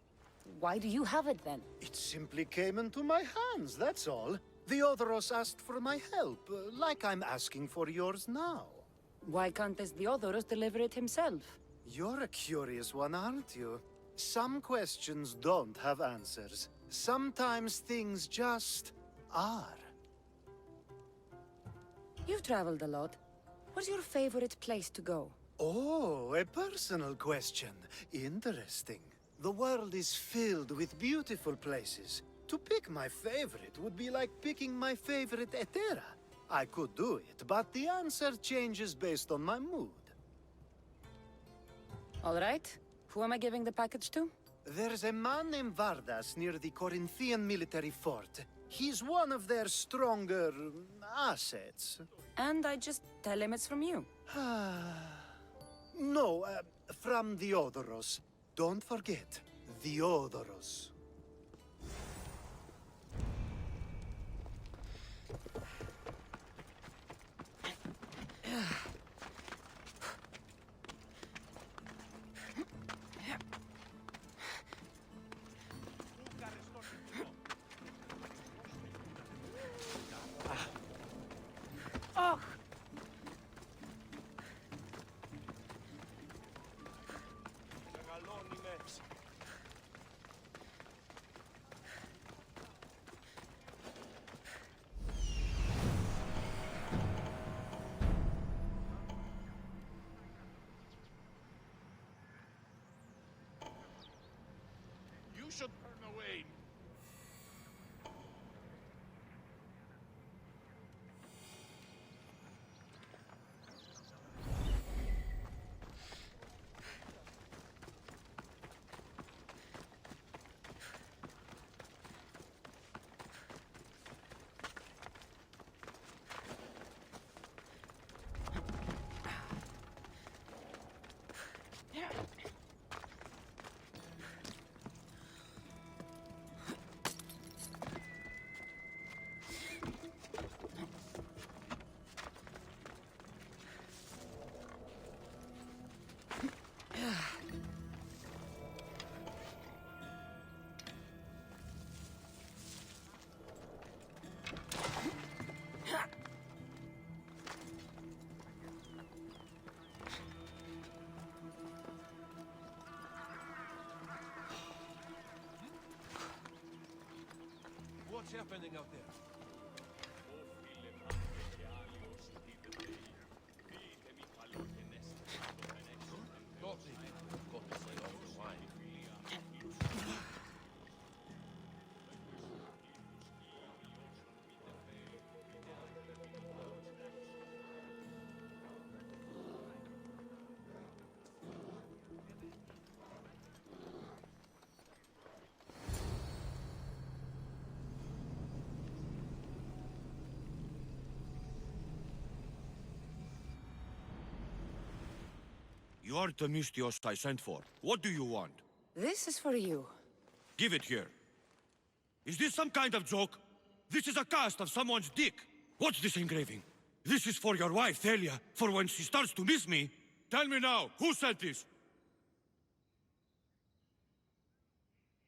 Why do you have it then?
It simply came into my hands, that's all. Theodoros asked for my help, like I'm asking for yours now.
Why can't this Theodoros deliver it himself?
You're a curious one, aren't you? Some questions don't have answers. Sometimes things just are.
You've traveled a lot. What's your favorite place to go?
Oh, a personal question. Interesting. The world is filled with beautiful places. To pick my favorite would be like picking my favorite Etera. I could do it, but the answer changes based on my mood.
All right. Who am I giving the package to?
There's a man named Vardas near the Corinthian military fort. He's one of their stronger assets.
And I just tell him it's from you.
No, from Theodoros. Don't forget, Theodoros.
Oh!
You should turn away.
What's happening out there?
You're the Mystios I sent for. What do you want?
This is for you.
Give it here. Is this some kind of joke? This is a cast of someone's dick. What's this engraving? This is for your wife, Thalia, for when she starts to miss me. Tell me now, who sent this?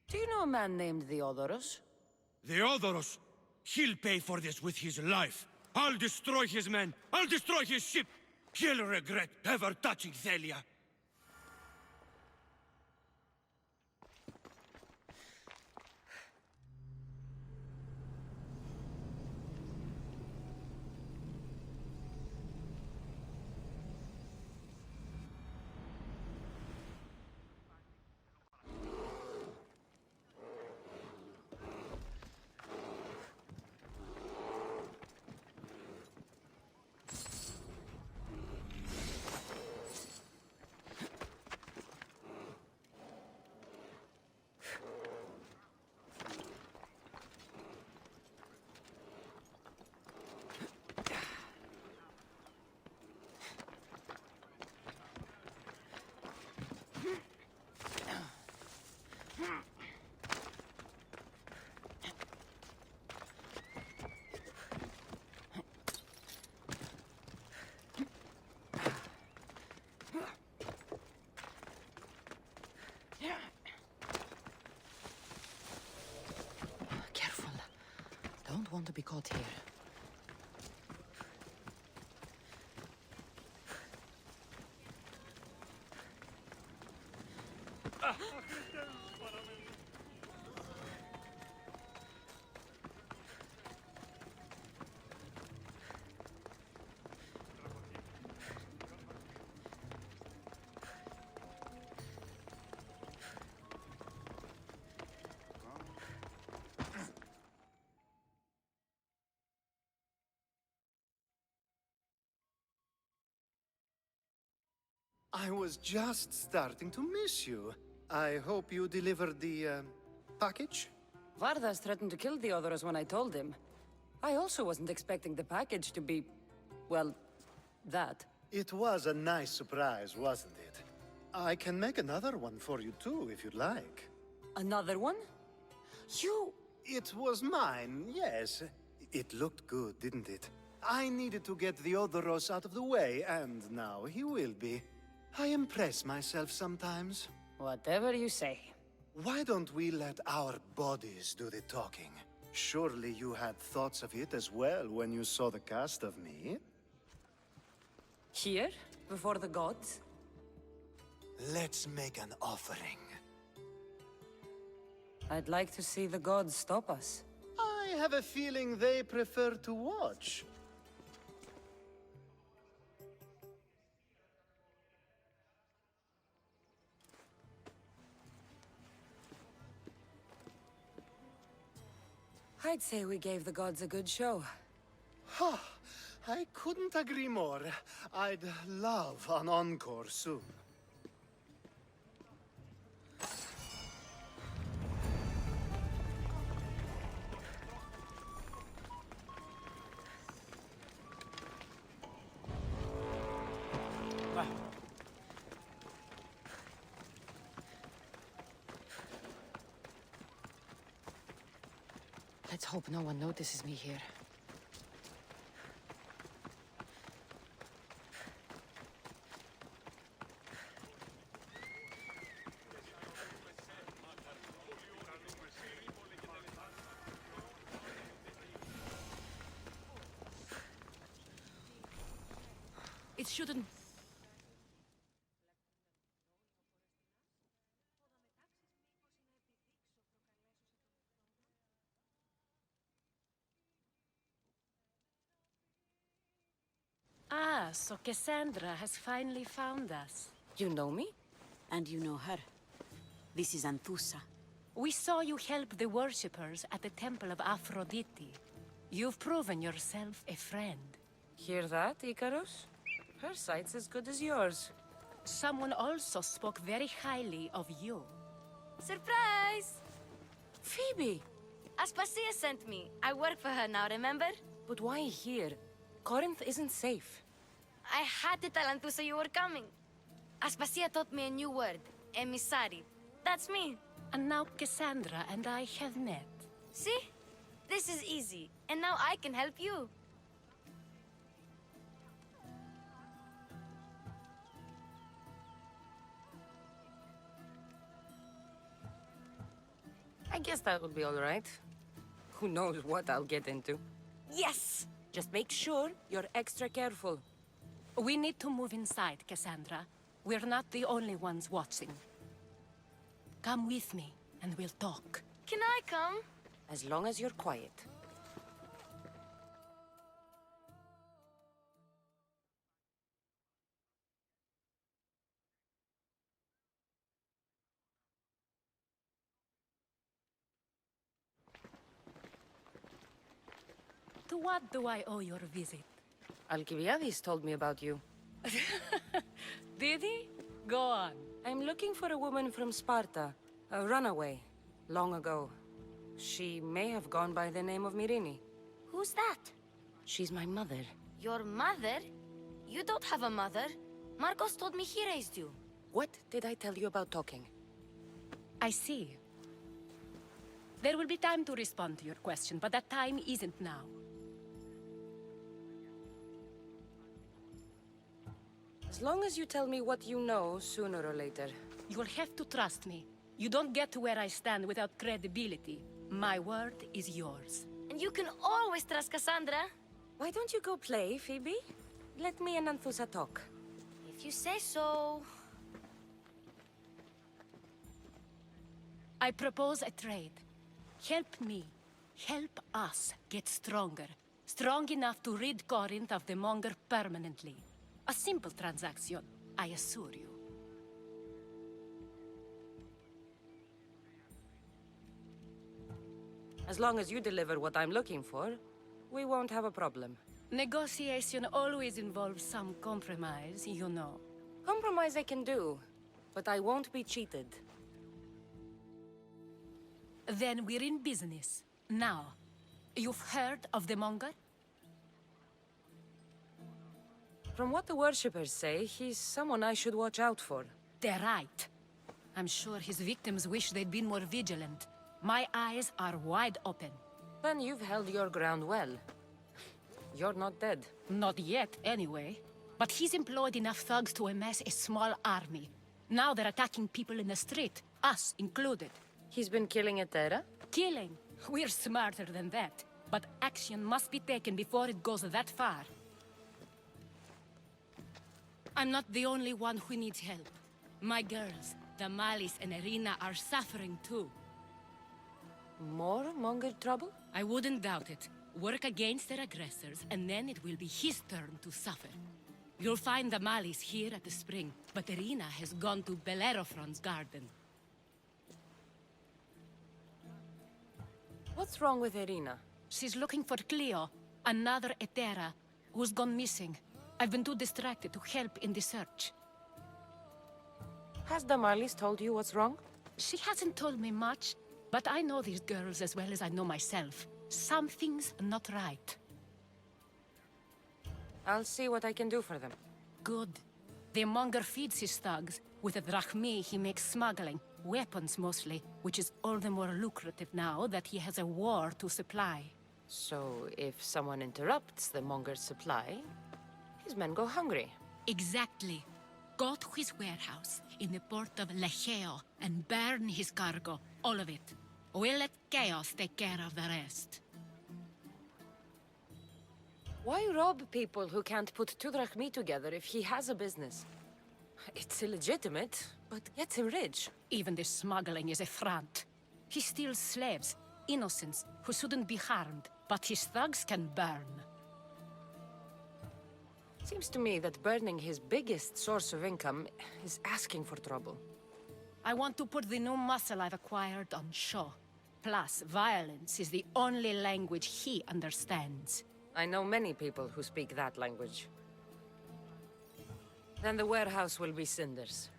Do you know a man named Theodoros?
Theodoros? He'll pay for this with his life. I'll destroy his men. I'll destroy his ship. He'll regret ever touching Thalia.
Careful. Don't want to be caught here.
I was just starting to miss you. I hope you delivered the, package?
Vardas threatened to kill Theodoros when I told him. I also wasn't expecting the package to be... well, that.
It was a nice surprise, wasn't it? I can make another one for you too, if you'd like.
Another one? You...
It was mine, yes. It looked good, didn't it? I needed to get Theodoros out of the way, and now he will be. I impress myself sometimes.
Whatever you say.
Why don't we let our bodies do the talking? Surely you had thoughts of it as well when you saw the cast of me?
Here? Before the gods?
Let's make an offering.
I'd like to see the gods stop us.
I have a feeling they prefer to watch.
I'd say we gave the gods a good show.
I couldn't agree more. I'd love an encore soon.
Let's hope no one notices me here.
It shouldn't... so Cassandra has finally found us.
You know me?
And you know her. This is Anthusa.
We saw you help the worshippers at the Temple of Aphrodite. You've proven yourself a friend.
Hear that, Icarus? Her sight's as good as yours.
Someone also spoke very highly of you.
Surprise!
Phoebe!
Aspasia sent me. I work for her now, remember?
But why here? Corinth isn't safe.
I had to tell Anthusa you were coming. Aspasia taught me a new word. Emissary. That's me.
And now Cassandra and I have met.
See? This is easy. And now I can help you.
I guess that will be all right. Who knows what I'll get into.
Yes!
Just make sure you're extra careful.
We need to move inside, Cassandra. We're not the only ones watching. Come with me, and we'll talk.
Can I come?
As long as you're quiet.
To what do I owe your visit?
Alcibiades told me about you.
Did he? Go on.
I'm looking for a woman from Sparta, a runaway, long ago. She may have gone by the name of Myrine.
Who's that?
She's my mother.
Your mother? You don't have a mother. Marcos told me he raised you.
What did I tell you about talking?
I see. There will be time to respond to your question, but that time isn't now.
As long as you tell me what you know, sooner or later.
You'll have to trust me. You don't get to where I stand without credibility. My word is yours.
And you can always trust Cassandra.
Why don't you go play, Phoebe? Let me and Anthusa talk.
If you say so.
I propose a trade. Help me. Help us get stronger. Strong enough to rid Corinth of the Monger permanently. A simple transaction, I assure you.
As long as you deliver what I'm looking for, we won't have a problem.
Negotiation always involves some compromise, you know.
Compromise I can do, but I won't be cheated.
Then we're in business. Now, you've heard of the Monger?
From what the worshippers say, he's someone I should watch out for.
They're right. I'm sure his victims wish they'd been more vigilant. My eyes are wide open.
Then you've held your ground well. You're not dead.
Not yet, anyway. But he's employed enough thugs to amass a small army. Now they're attacking people in the street, us included.
He's been killing Etera?
Killing? We're smarter than that. But action must be taken before it goes that far. I'm not the only one who needs help. My girls, Damalis and Irina, are suffering too.
More Monger trouble?
I wouldn't doubt it. Work against their aggressors, and then it will be his turn to suffer. You'll find Damalis here at the spring, but Irina has gone to Bellerophon's garden.
What's wrong with Irina?
She's looking for Cleo, another Etera, who's gone missing. I've been too distracted to help in the search.
Has Damalis told you what's wrong?
She hasn't told me much, but I know these girls as well as I know myself. Something's not right.
I'll see what I can do for them.
Good. The Monger feeds his thugs. With the drachmi, he makes smuggling. Weapons, mostly, which is all the more lucrative now that he has a war to supply.
So, if someone interrupts the Monger's supply, his men go hungry.
Exactly. Go to his warehouse in the port of Lecheo and burn his cargo, all of it. We'll let chaos take care of the rest.
Why rob people who can't put two drachmi together if he has a business? It's illegitimate, but gets him rich.
Even the smuggling is a front. He steals slaves, innocents, who shouldn't be harmed, but his thugs can burn.
Seems to me that burning his biggest source of income is asking for trouble.
I want to put the new muscle I've acquired on show. Plus, violence is the only language he understands.
I know many people who speak that language. Then the warehouse will be cinders.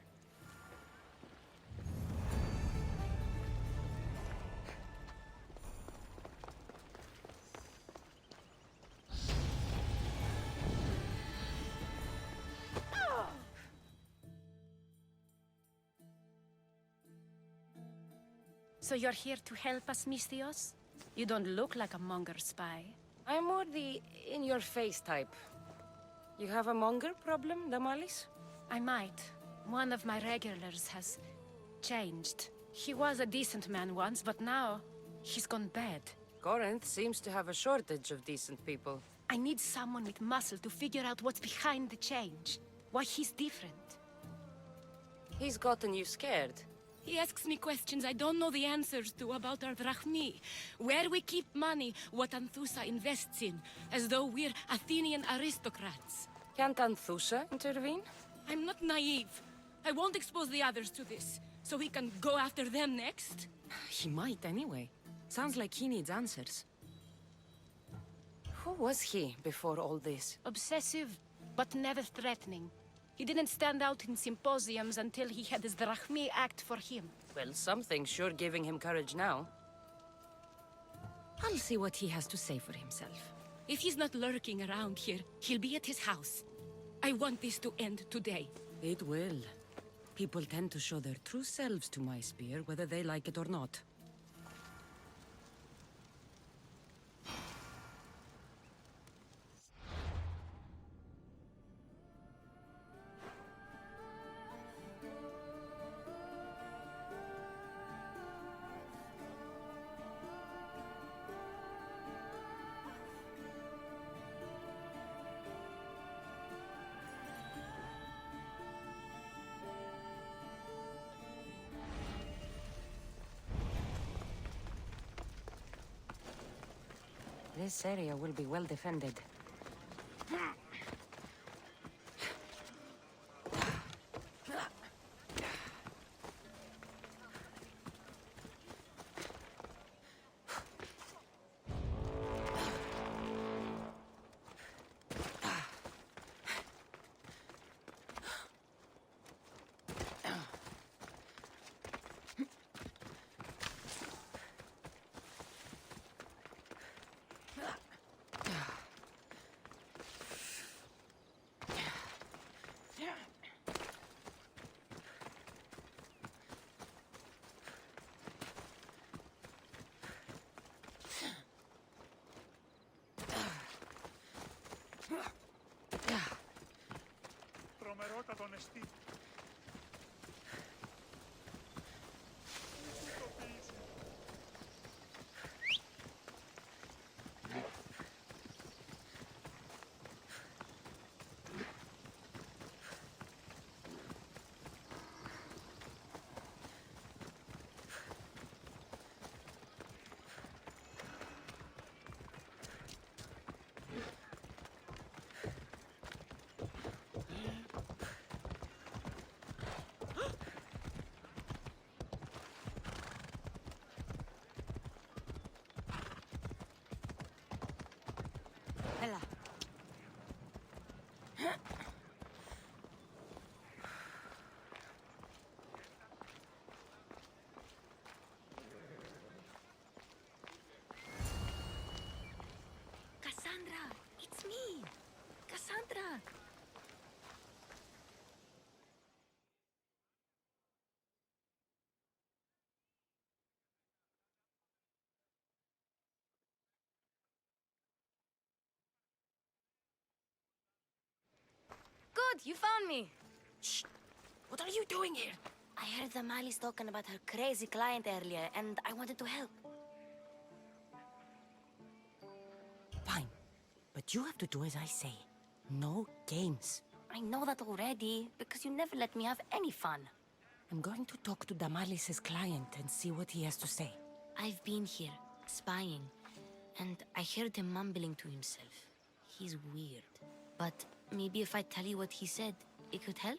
So you're here to help us, Misthios? You don't look like a monger spy.
I'm more the in-your-face type. You have a monger problem, Damalis?
I might. One of my regulars has changed. He was a decent man once, but now he's gone bad.
Corinth seems to have a shortage of decent people.
I need someone with muscle to figure out what's behind the change. Why he's different.
He's gotten you scared.
He asks me questions I don't know the answers to about our drachmi. Where we keep money, what Anthusa invests in. As though we're Athenian aristocrats.
Can't Anthusa intervene?
I'm not naive. I won't expose the others to this. So he can go after them next?
He might anyway. Sounds like he needs answers. Who was he before all this?
Obsessive, but never threatening. He didn't stand out in symposiums until he had his drachmi act for him.
Well, something's sure giving him courage now. I'll see what he has to say for himself.
If he's not lurking around here, he'll be at his house. I want this to end today.
It will. People tend to show their true selves to my spear, whether they like it or not. This area will be well defended.
Τρομερότατον εστί.
Έλα.
Cassandra! It's me! Cassandra! Good, you found me!
Shh! What are you doing here?
I heard the Mali's talking about her crazy client earlier, and I wanted to help.
Fine. But you have to do as I say. No games.
I know that already, because you never let me have any fun.
I'm going to talk to Damalis' client and see what he has to say.
I've been here, spying, and I heard him mumbling to himself. He's weird. But Maybe if I tell you what he said, it could help?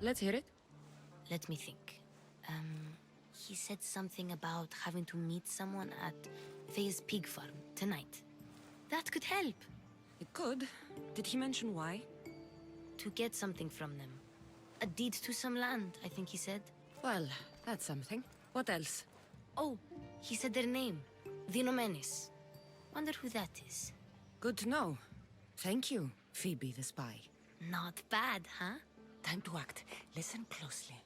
Let's hear it.
Let me think. He said something about having to meet someone at Faye's pig farm tonight. That could help.
It could. Did he mention why?
To get something from them. A deed to some land, I think he said.
Well, that's something. What else?
Oh, he said their name. The Nomenes. Wonder who that is.
Good to know. Thank you, Phoebe the spy.
Not bad, huh?
Time to act. Listen closely.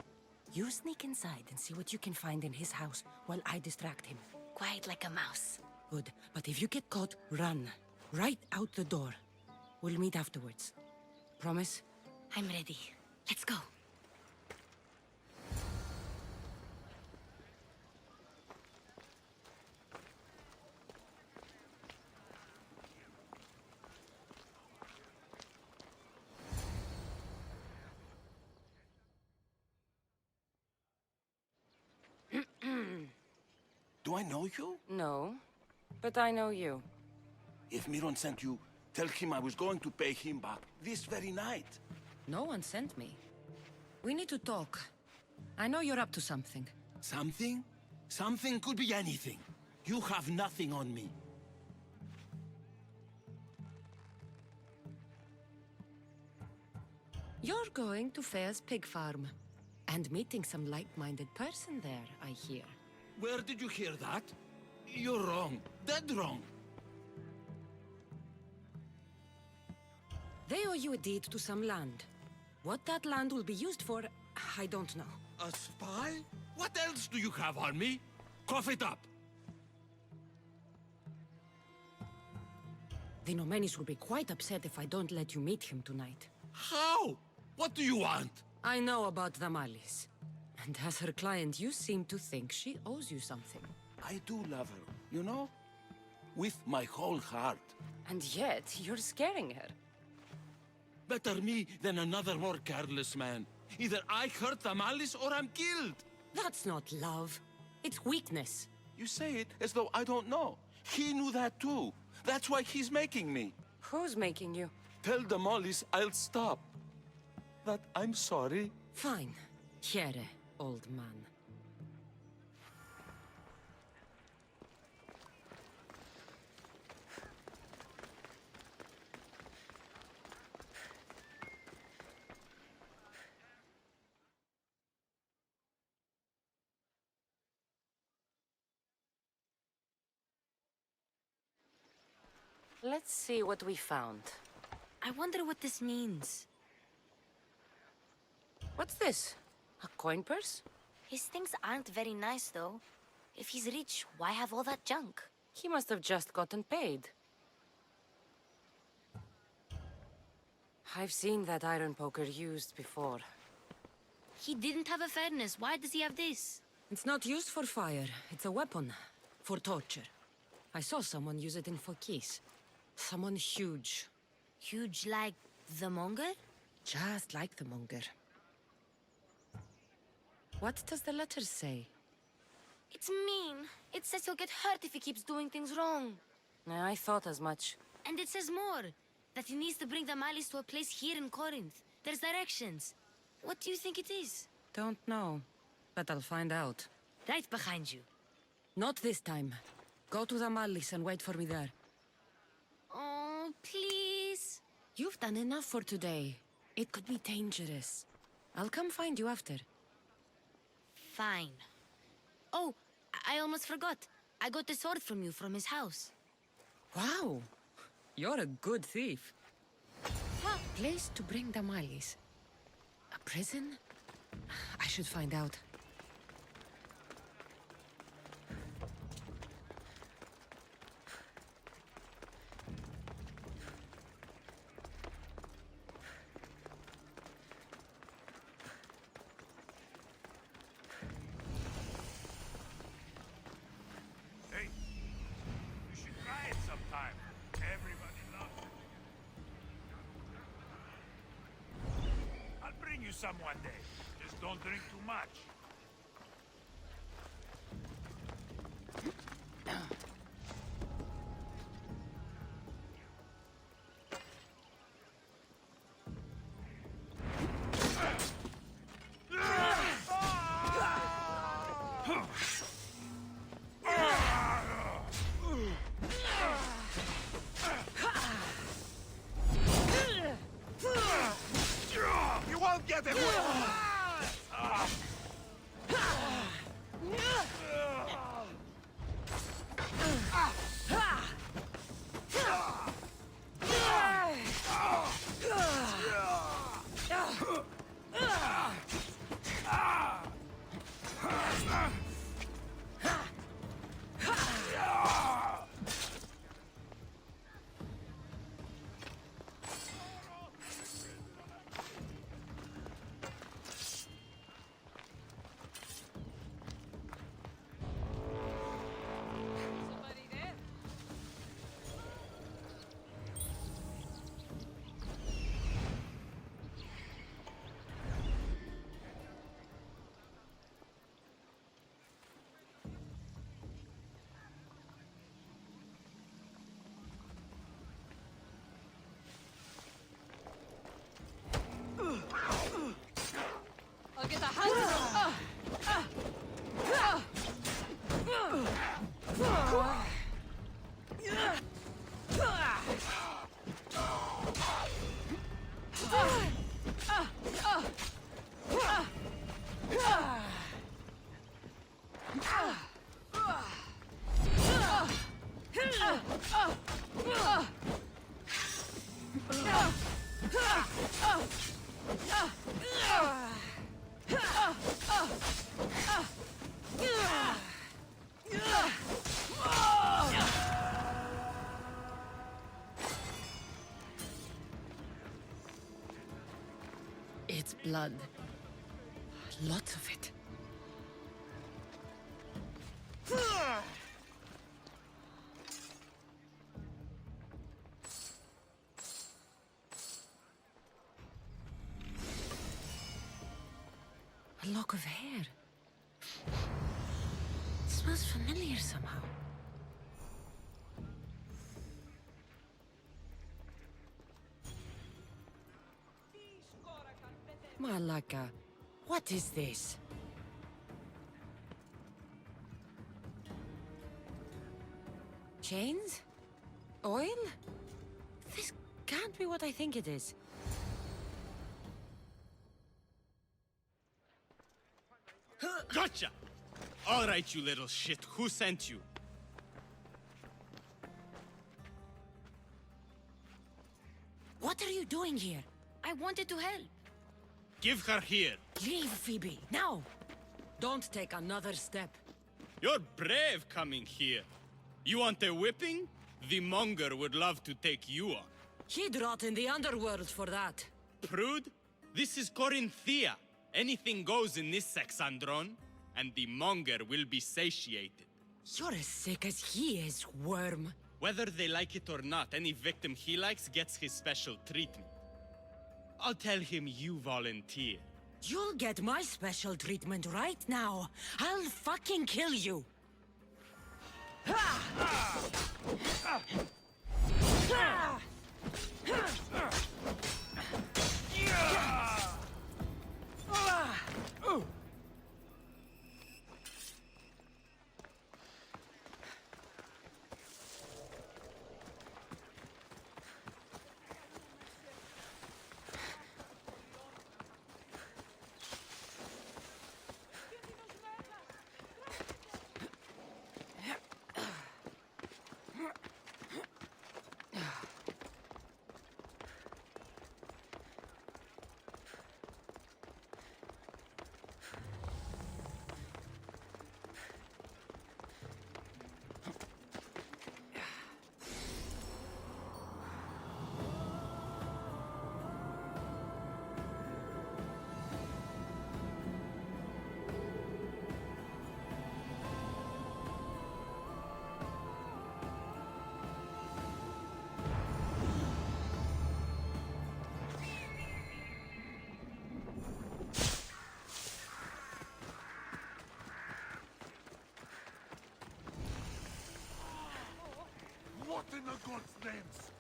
You sneak inside and see what you can find in his house while I distract him.
Quiet like a mouse.
Good. But if you get caught, run. Right out the door. We'll meet afterwards. Promise?
I'm ready. Let's go.
Do I know you?
No, but I know you.
If Miron sent you, tell him I was going to pay him back this very night.
No one sent me. We need to talk. I know you're up to something.
Something? Something could be anything. You have nothing on me.
You're going to Faye's pig farm. And meeting some like-minded person there, I hear.
Where did you hear that? You're wrong. Dead wrong.
They owe you a deed to some land. What that land will be used for, I don't know.
A spy? What else do you have on me? Cough it up.
The Nomenis will be quite upset if I don't let you meet him tonight.
How? What do you want?
I know about the Malis. And as her client, you seem to think she owes you something.
I do love her, you know? With my whole heart.
And yet, you're scaring her.
Better me than another more careless man. Either I hurt the Malice or I'm killed.
That's not love. It's weakness.
You say it as though I don't know. He knew that too. That's why he's making me.
Who's making you?
Tell the Mollies I'll stop. That I'm sorry.
Fine. Here, old man. Let's see what we found.
I wonder what this means.
What's this? A coin purse?
His things aren't very nice, though. If he's rich, why have all that junk?
He must have just gotten paid. I've seen that iron poker used before.
He didn't have a furnace. Why does he have this?
It's not used for fire. It's a weapon. For torture. I saw someone use it in Fokis. Someone huge.
Huge like the Monger?
Just like the Monger. What does the letter say?
It's mean. It says he'll get hurt if he keeps doing things wrong.
I thought as much.
And it says more. That he needs to bring the Malice to a place here in Corinth. There's directions. What do you think it is?
Don't know. But I'll find out.
Right behind you.
Not this time. Go to the Malice and wait for me there.
Oh, please.
You've done enough for today. It could be dangerous. I'll come find you after.
Fine. Oh, I almost forgot. I got the sword from you from his house.
Wow. You're a good thief. Place to bring the Malice. A prison? I should find out.
Hey, you should try it sometime. Everybody loves it. I'll bring you some one day. Just don't drink too much.
It's blood. Lots of it.
A lock of hair. It smells familiar somehow. Malaka, what is this? Chains? Oil? This can't be what I think it is.
Gotcha! All right, you little shit. Who sent you?
What are you doing here?
I wanted to help.
Give her here.
Leave, Phoebe, now! Don't take another step.
You're brave coming here. You want a whipping? The monger would love to take you on.
He'd rot in the underworld for that.
Prude, this is Corinthia. Anything goes in this Sexandron, and the monger will be satiated.
You're as sick as he is, worm.
Whether they like it or not, any victim he likes gets his special treatment. I'll tell him you volunteer.
You'll get my special treatment right now. I'll fucking kill you.
What in the gods' names?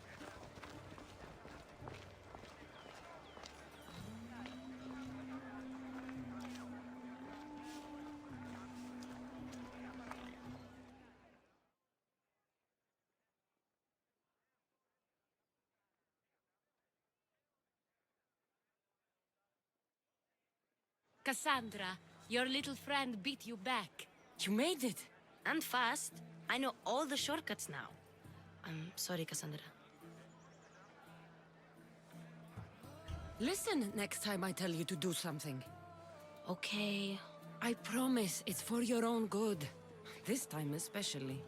Cassandra, your little friend beat you back.
You made it.
And fast. I know all the shortcuts now. I'm sorry, Cassandra.
Listen next time I tell you to do something.
Okay.
I promise it's for your own good. This time especially.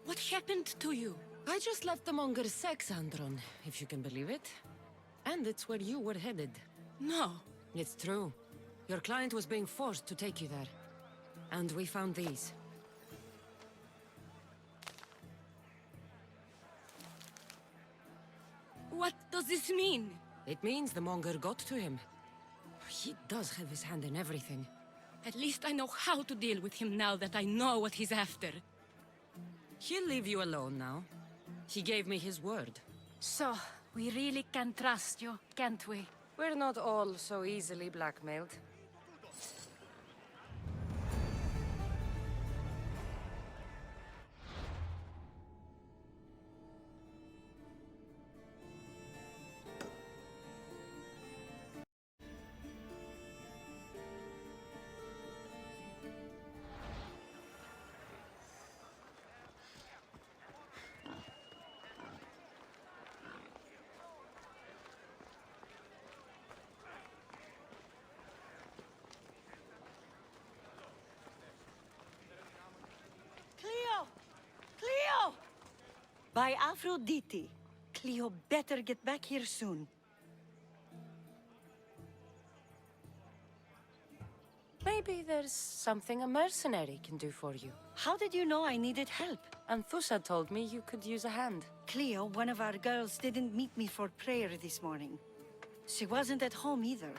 What happened to you?
I just left the monger's Sexandron, if you can believe it. And it's where you were headed.
No.
It's true. Your client was being forced to take you there. And we found these.
What does this mean?
It means the monger got to him. He does have his hand in everything.
At least I know how to deal with him now that I know what he's after.
He'll leave you alone now. He gave me his word.
So, we really can trust you, can't we?
We're not all so easily blackmailed.
By Aphrodite. Cleo better get back here soon.
Maybe there's something a mercenary can do for you.
How did you know I needed help?
Anthusa told me you could use a hand.
Cleo, one of our girls, didn't meet me for prayer this morning. She wasn't at home either.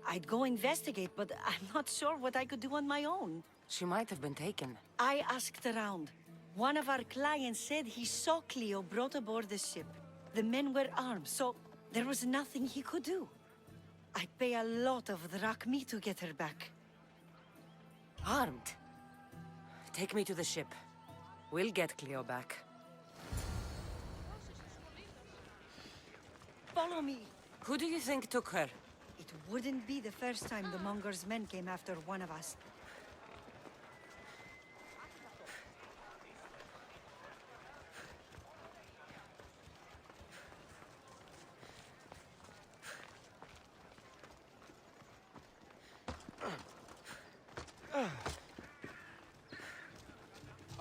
I'd go investigate, but I'm not sure what I could do on my own.
She might have been taken.
I asked around. One of our clients said he saw Cleo brought aboard the ship. The men were armed, so there was nothing he could do. I'd pay a lot of drachmi to get her back.
Armed? Take me to the ship. We'll get Cleo back.
Follow me.
Who do you think took her?
It wouldn't be the first time the Monger's men came after one of us.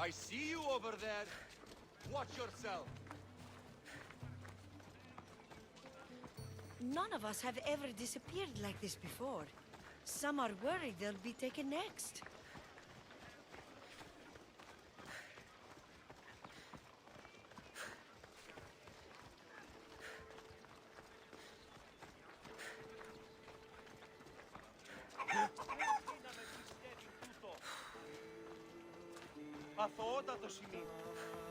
I see you over there. Watch yourself.
None of us have ever disappeared like this before. Some are worried they'll be taken next.
Αθωότατο σημείο.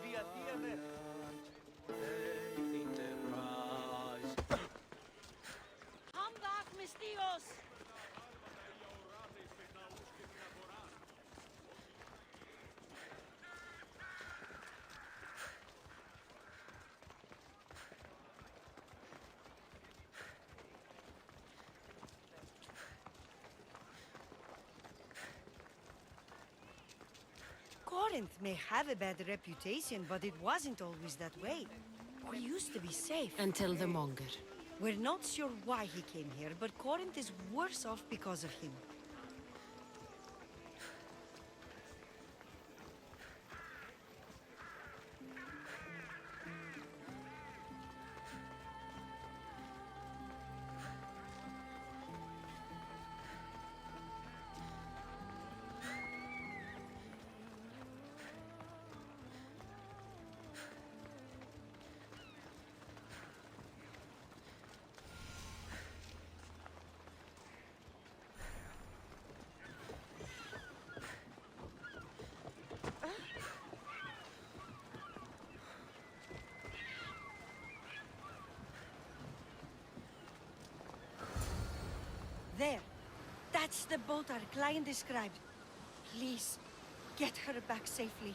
Διατία δε.
Come back, Mistios! Corinth may have a bad reputation, but it wasn't always that way. We used to be safe.
Until the Monger.
We're not sure why he came here, but Corinth is worse off because of him. There. That's the boat our client described. Please, get her back safely.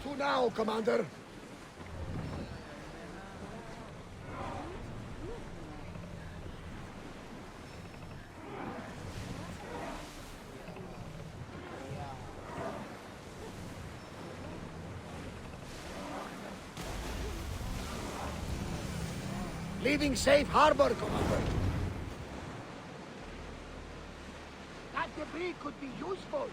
to now, Commander? Leaving safe harbor, Commander. That debris could be useful.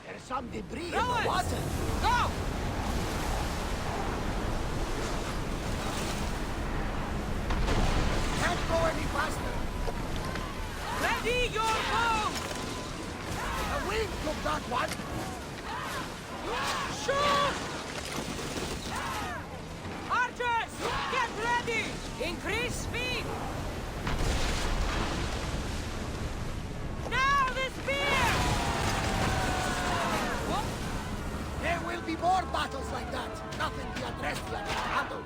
There's some debris in the water. Go! Can't go any faster. Ready your bow! The wind took that one.
Shoot! Archers, get ready! Increase speed! Now the spear!
There will be more battles like that. Nothing the Adrestia can handle.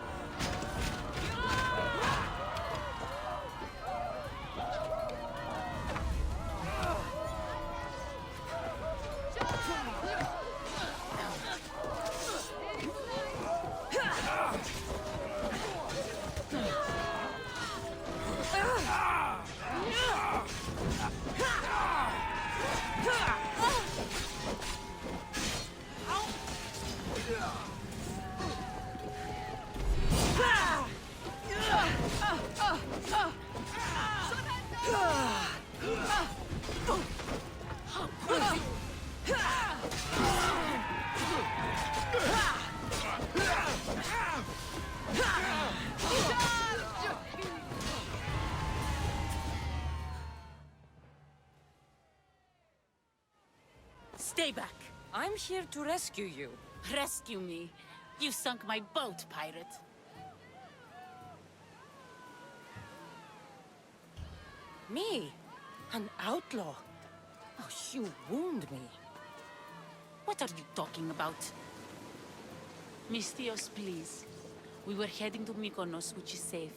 Stay back.
I'm here to rescue you.
Rescue me. You sunk my boat, pirate.
Me? An outlaw? Oh, you wound me.
What are you talking about? Mystios, please. We were heading to Mykonos, which is safe.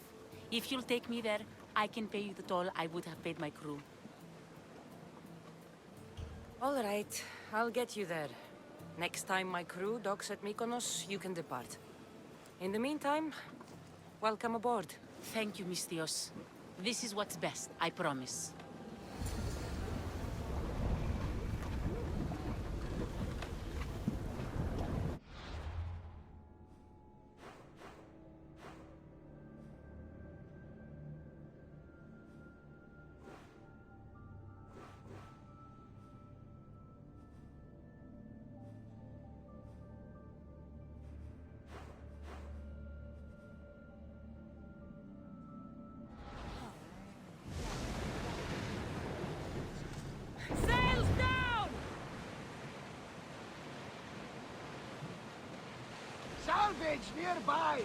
If you'll take me there, I can pay you the toll I would have paid my crew.
All right, I'll get you there. Next time my crew docks at Mykonos, you can depart. In the meantime, welcome aboard.
Thank you, Mystios. This is what's best, I promise.
Sails down!
Salvage nearby!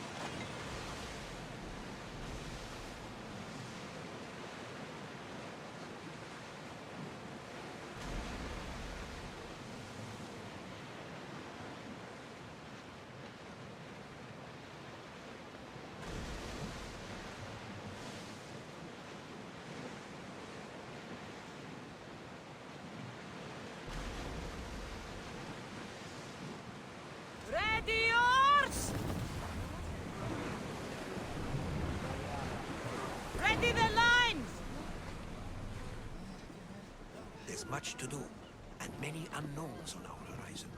Ready yours! Ready the lines!
There's much to do, and many unknowns on our horizon.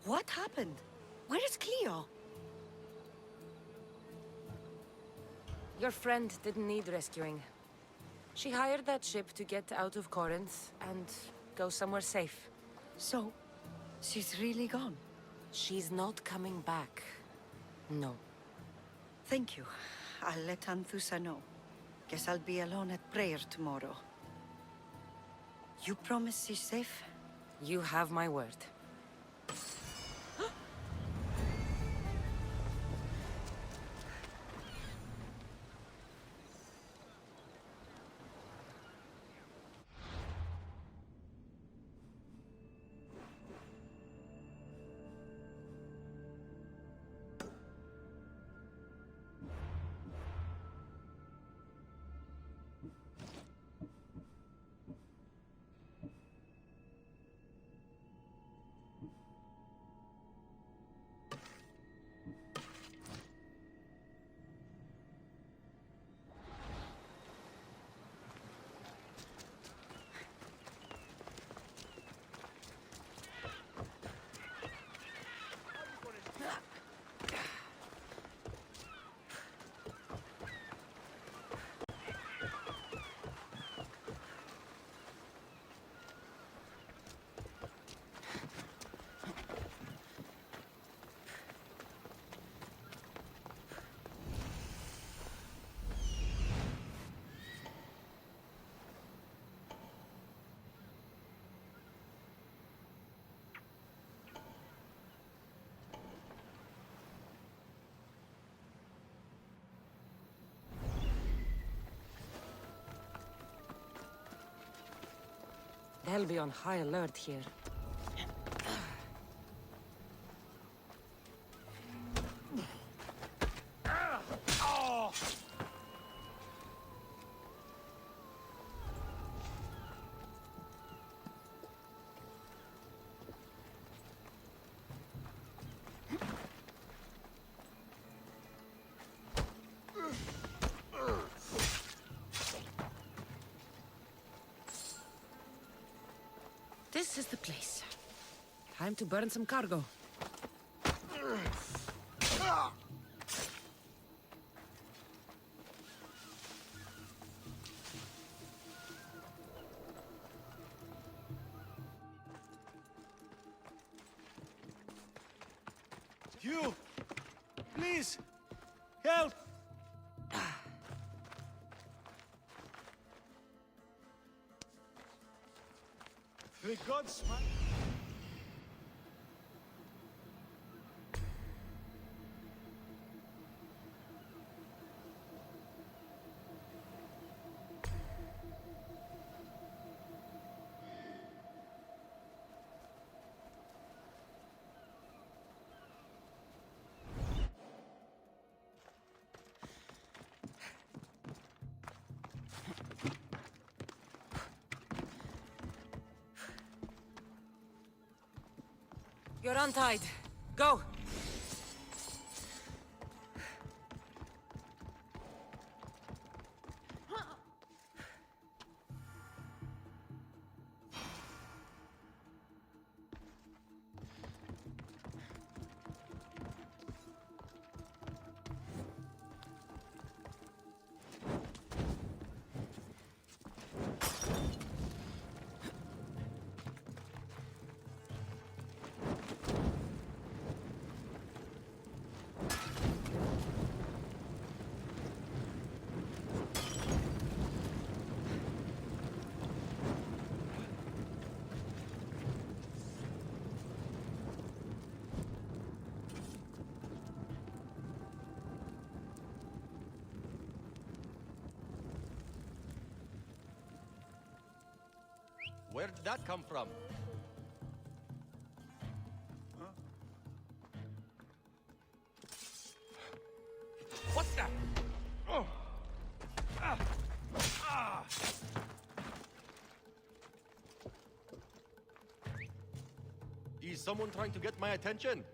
What happened? Where is Cleo?
Your friend didn't need rescuing. She hired that ship to get out of Corinth and go somewhere safe.
So, she's really gone?
She's not coming back. No.
Thank you. I'll let Anthusa know. Guess I'll be alone at prayer tomorrow. You promise she's safe?
You have my word. They'll be on high alert here. This is the place. Time to burn some cargo.
You! Please! Help! The gods might...
You're untied. Go!
Where did that come from? What's that? Oh. Ah. Ah. Is someone trying to get my attention?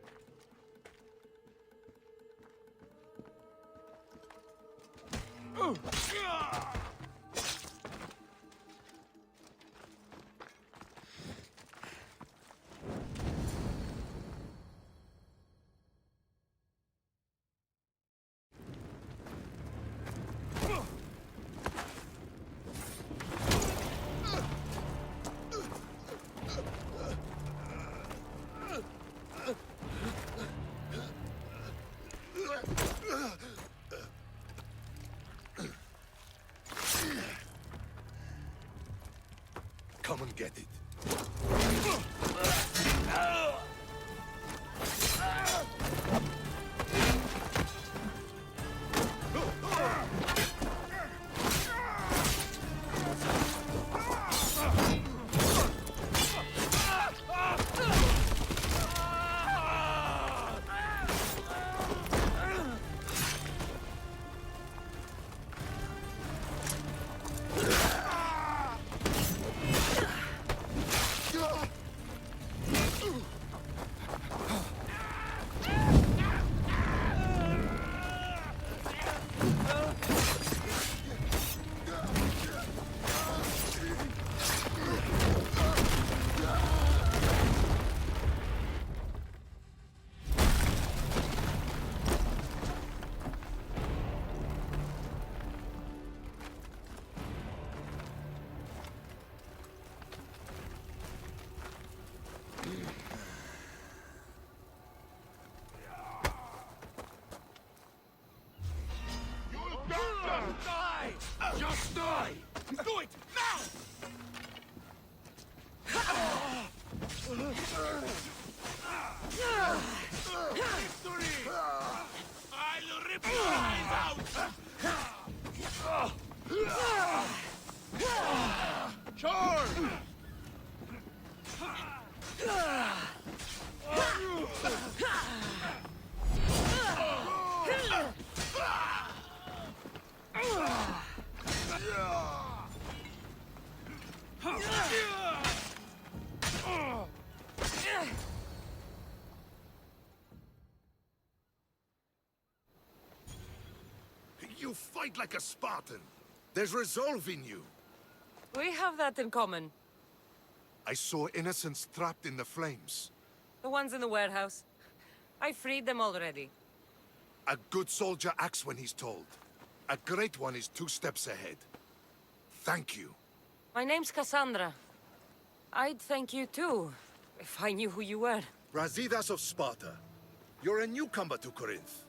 come and get it.
Just die! Do it now! Victory! I'll rip your eyes out! Charge!
You fight like a Spartan. There's resolve in you.
We have that in common.
I saw innocents trapped in the flames.
The ones in the warehouse. I freed them already.
A good soldier acts when he's told. A great one is 2 steps ahead. Thank you.
My name's Cassandra. I'd thank you too, if I knew who you were.
Brasidas of Sparta. You're a newcomer to Corinth.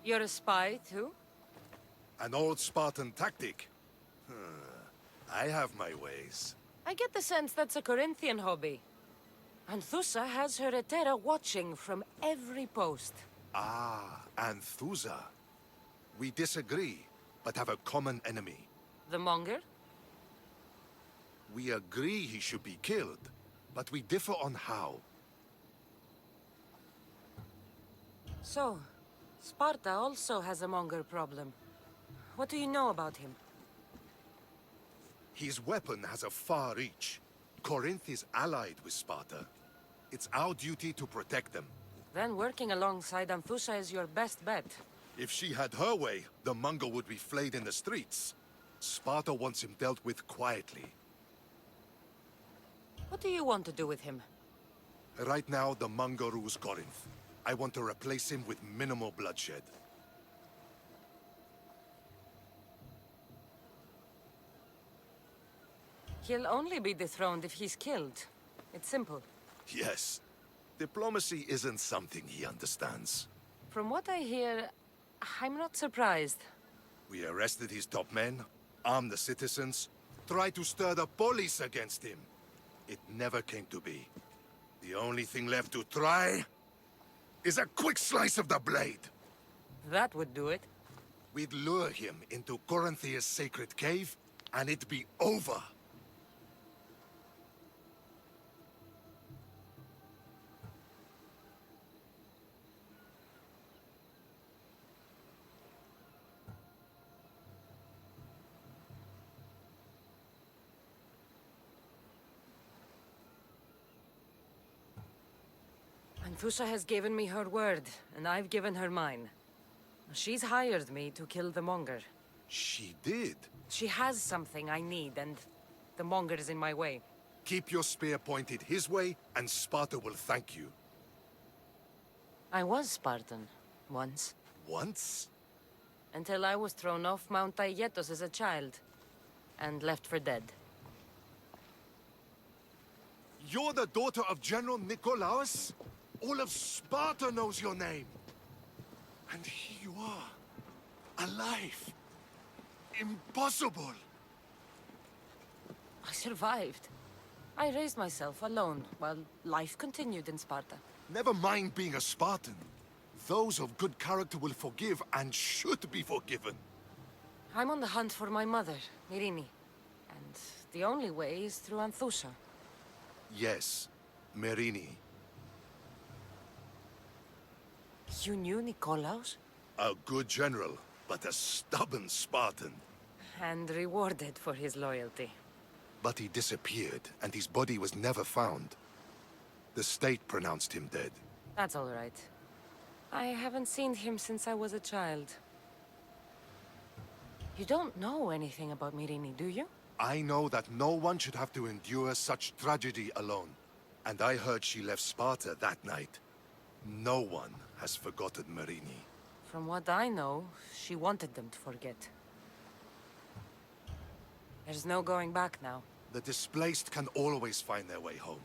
You're a spy too?
An old Spartan tactic. I have my ways.
I get the sense that's a Corinthian hobby. Anthusa has her Etera watching from every post.
Ah, Anthusa. We disagree, but have a common enemy.
The Monger?
We agree he should be killed, but we differ on how.
So, Sparta also has a Monger problem. What do you know about him?
His weapon has a far reach. Corinth is allied with Sparta. It's our duty to protect them.
Then working alongside Anthusa is your best bet.
If she had her way, the Mongol would be flayed in the streets. Sparta wants him dealt with quietly.
What do you want to do with him?
Right now, the Mongol rules Corinth. I want to replace him with minimal bloodshed.
He'll only be dethroned if he's killed. It's simple.
Yes. Diplomacy isn't something he understands.
From what I hear, I'm not surprised.
We arrested his top men, armed the citizens, tried to stir the police against him. It never came to be. The only thing left to try is a quick slice of the blade.
That would do it.
We'd lure him into Corinthia's sacred cave, and it'd be over.
Anthusa has given me her word, and I've given her mine. She's hired me to kill the Monger.
She did?
She has something I need, and the Monger is in my way.
Keep your spear pointed his way, and Sparta will thank you.
I was Spartan, once.
Once?
Until I was thrown off Mount Aietos as a child, and left for dead.
You're the daughter of General Nikolaos? All of Sparta knows your name. And here you are, alive. Impossible.
I survived. I raised myself alone while life continued in Sparta.
Never mind being a Spartan. Those of good character will forgive and should be forgiven.
I'm on the hunt for my mother, Myrini. And the only way is through Anthusha.
Yes, Merini.
You knew Nikolaos?
A good general, but a stubborn Spartan.
And rewarded for his loyalty.
But he disappeared, and his body was never found. The state pronounced him dead.
That's all right. I haven't seen him since I was a child. You don't know anything about Myrini, do you?
I know that no one should have to endure such tragedy alone. And I heard she left Sparta that night. No one has forgotten Merini.
From what I know, she wanted them to forget. There's no going back now.
The displaced can always find their way home.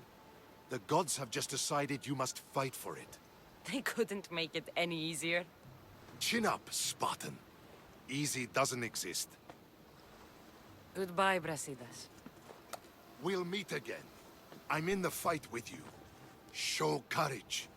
The gods have just decided you must fight for it.
They couldn't make it any easier.
Chin up, Spartan. Easy doesn't exist.
Goodbye, Brasidas.
We'll meet again. I'm in the fight with you. Show courage.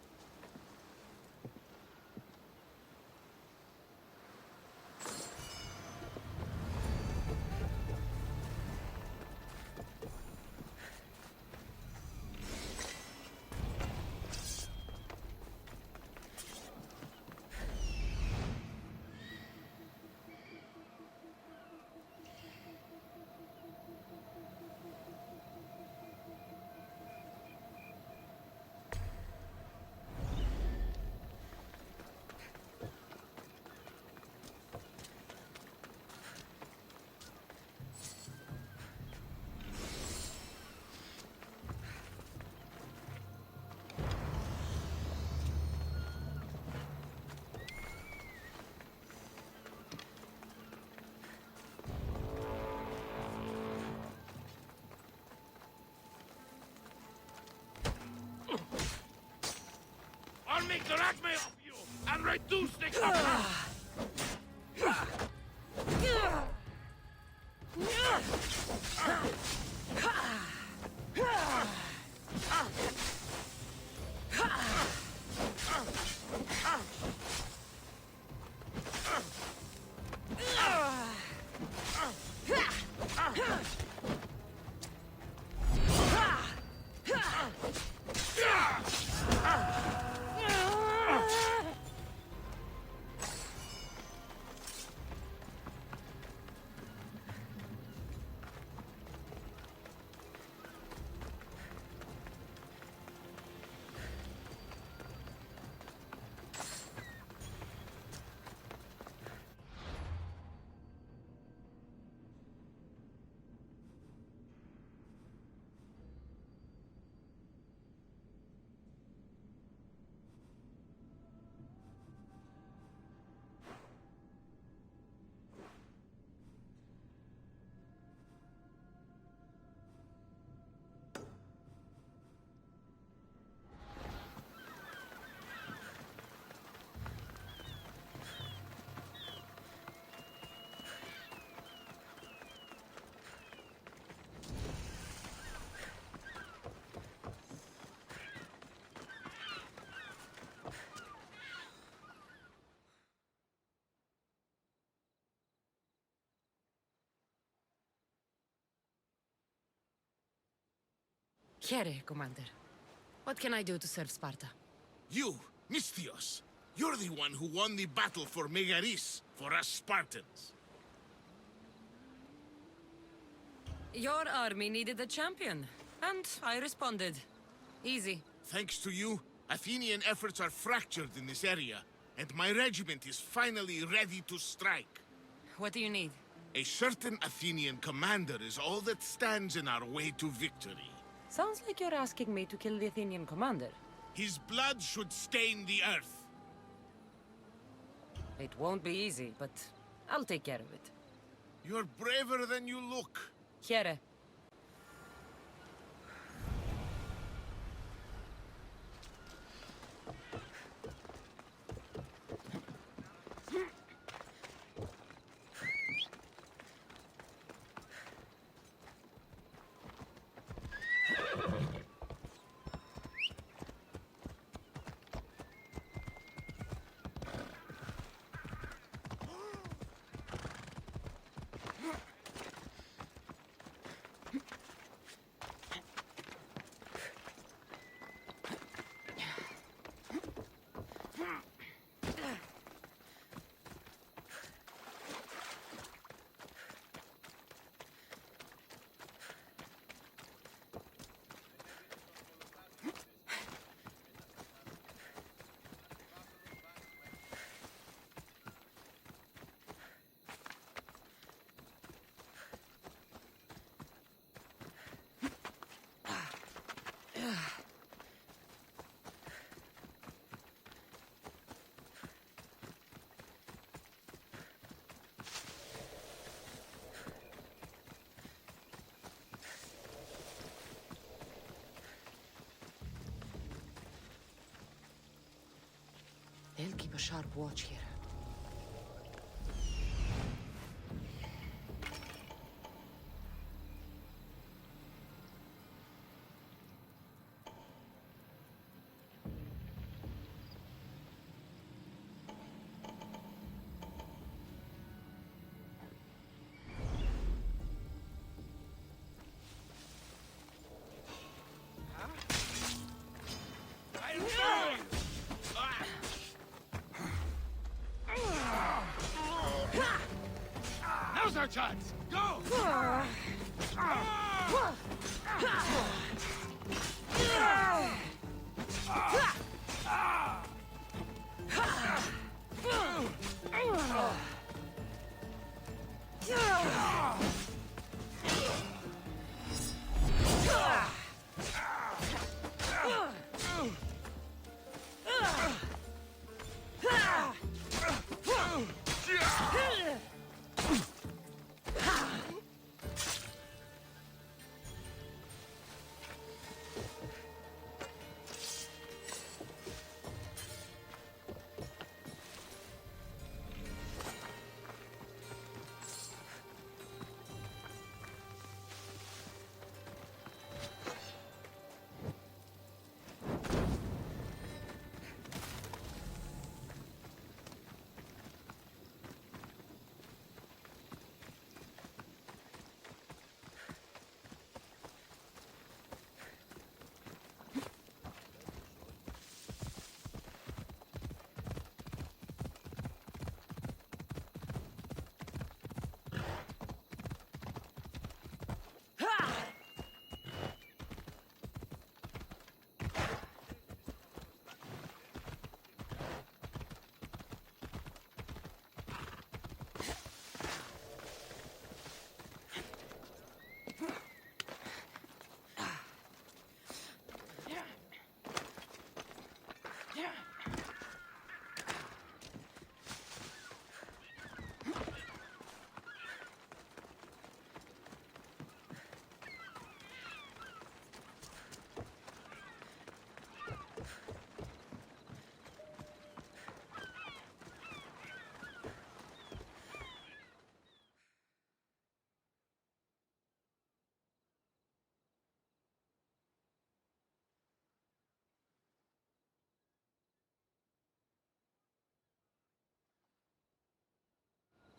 I'll make the acme of you and reduce the cover.
Here, Commander. What can I do to serve Sparta?
You, Misthios, you're the one who won the battle for Megaris, for us Spartans.
Your army needed a champion, and I responded. Easy.
Thanks to you, Athenian efforts are fractured in this area, and my regiment is finally ready to strike.
What do you need?
A certain Athenian commander is all that stands in our way to victory.
Sounds like you're asking me to kill the Athenian commander.
His blood should stain the earth.
It won't be easy, but I'll take care of it.
You're braver than you look.
Here. keep a sharp watch here.
Now's our chance! Go!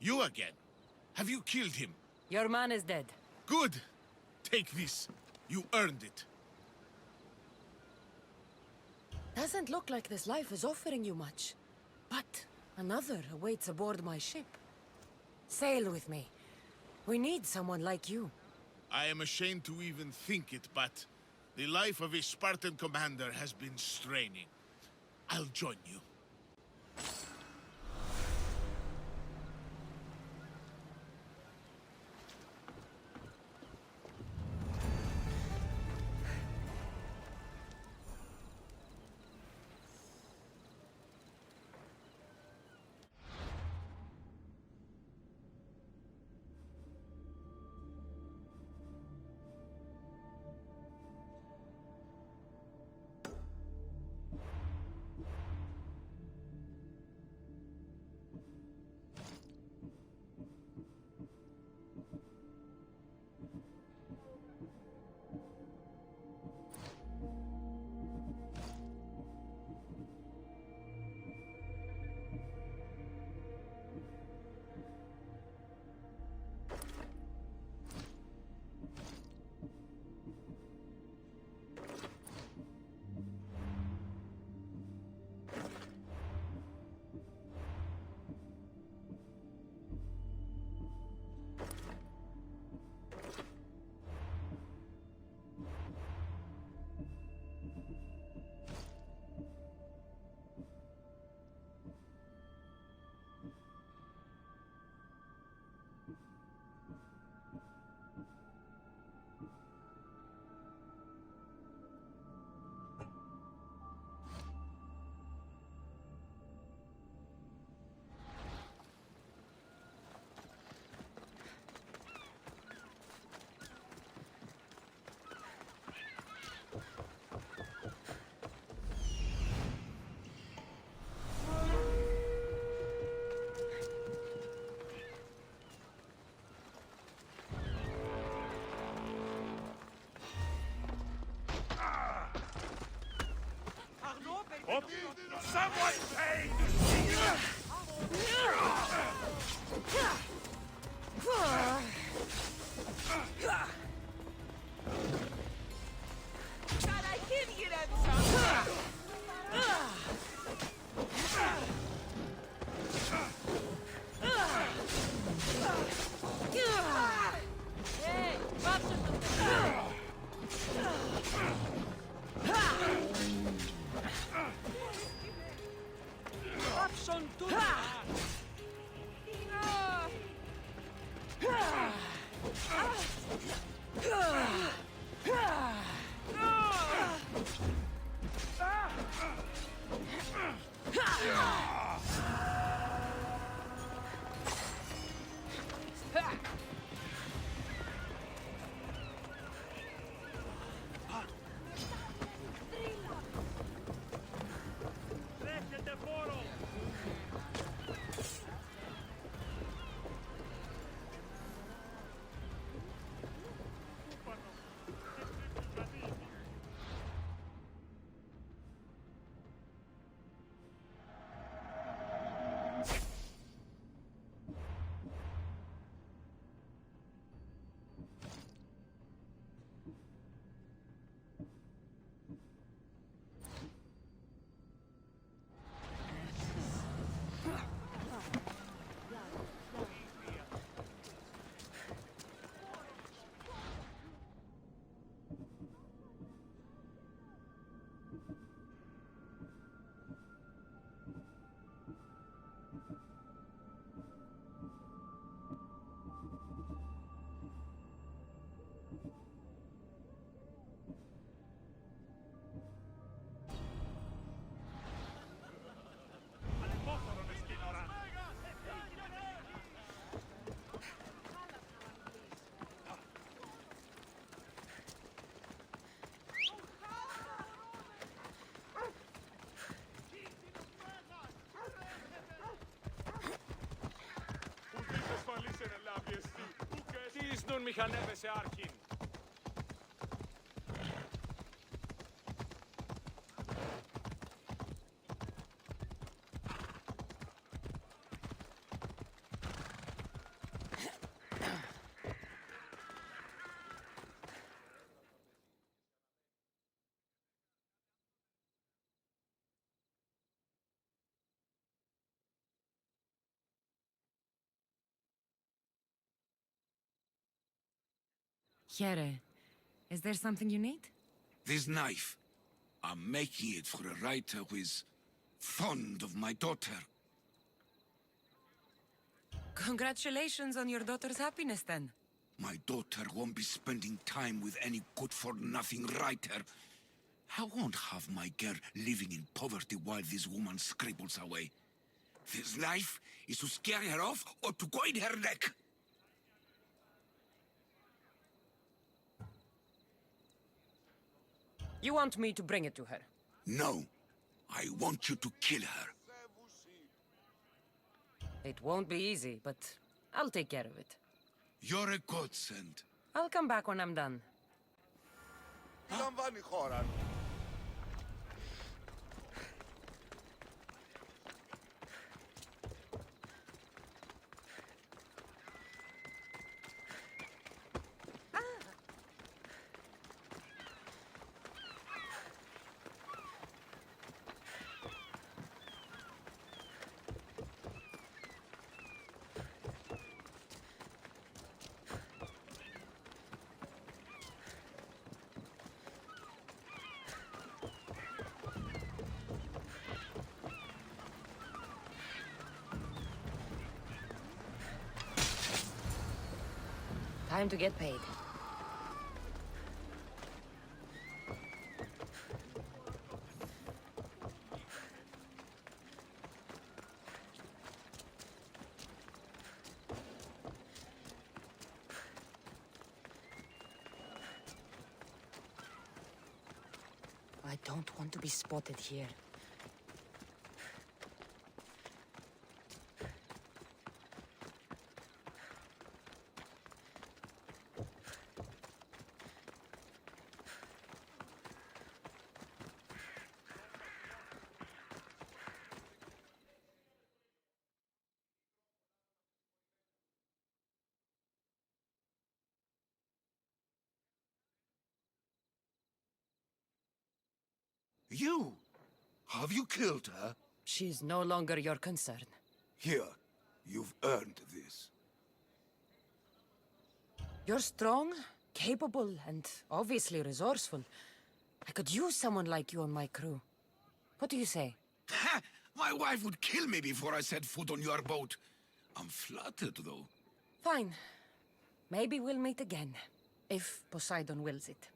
You again? Have you killed him?
Your man is dead.
Good! Take this. You earned it.
Doesn't look like this life is offering you much. But another awaits aboard my ship. Sail with me. We need someone like you.
I am ashamed to even think it, but the life of a Spartan commander has been straining. I'll join you.
Someone pay
Cara, give you that Hey,
Son tu
Στήσνουν μηχανεύες σε άρχιν.
Here, is there something you need?
This knife. I'm making it for a writer who is fond of my daughter.
Congratulations on your daughter's happiness, then.
My daughter won't be spending time with any good-for-nothing writer. I won't have my girl living in poverty while this woman scribbles away. This knife is to scare her off or to go in her neck.
You want me to bring it to her?
No. I want you to kill her.
It won't be easy, but I'll take care of it.
You're a godsend.
I'll come back when I'm done.
λαμβάνει χώρα.
Time to get paid. I don't want to be spotted here.
You? Have you killed her?
She's no longer your concern.
Here, you've earned this.
You're strong, capable, and obviously resourceful. I could use someone like you on my crew. What do you say?
Ha! My wife would kill me before I set foot on your boat. I'm flattered, though.
Fine. Maybe we'll meet again, if Poseidon wills it.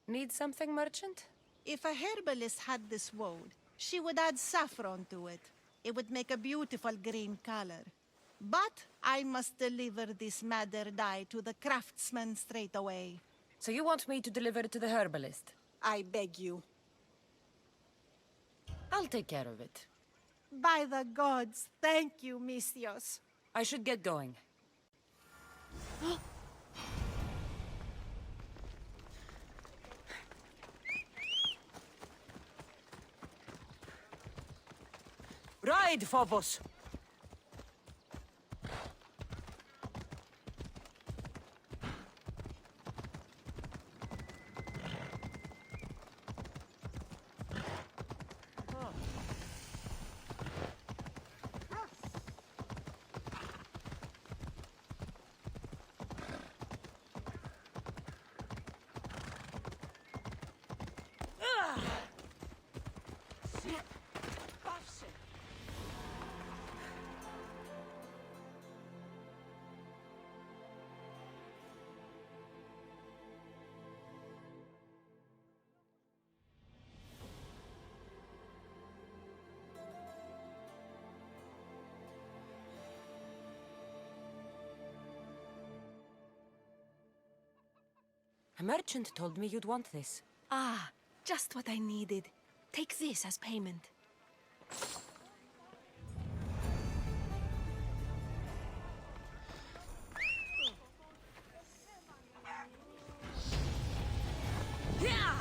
Need something, merchant?
If a herbalist had this woad, she would add saffron to it. It would make a beautiful green color. But I must deliver this madder dye to the craftsman straight away.
So you want me to deliver it to the herbalist?
I beg you.
I'll take care of it.
By the gods, thank you, Misthios.
I should get going. Ride, Phobos! A merchant told me you'd want this.
Ah, just what I needed. Take this as payment. Yeah!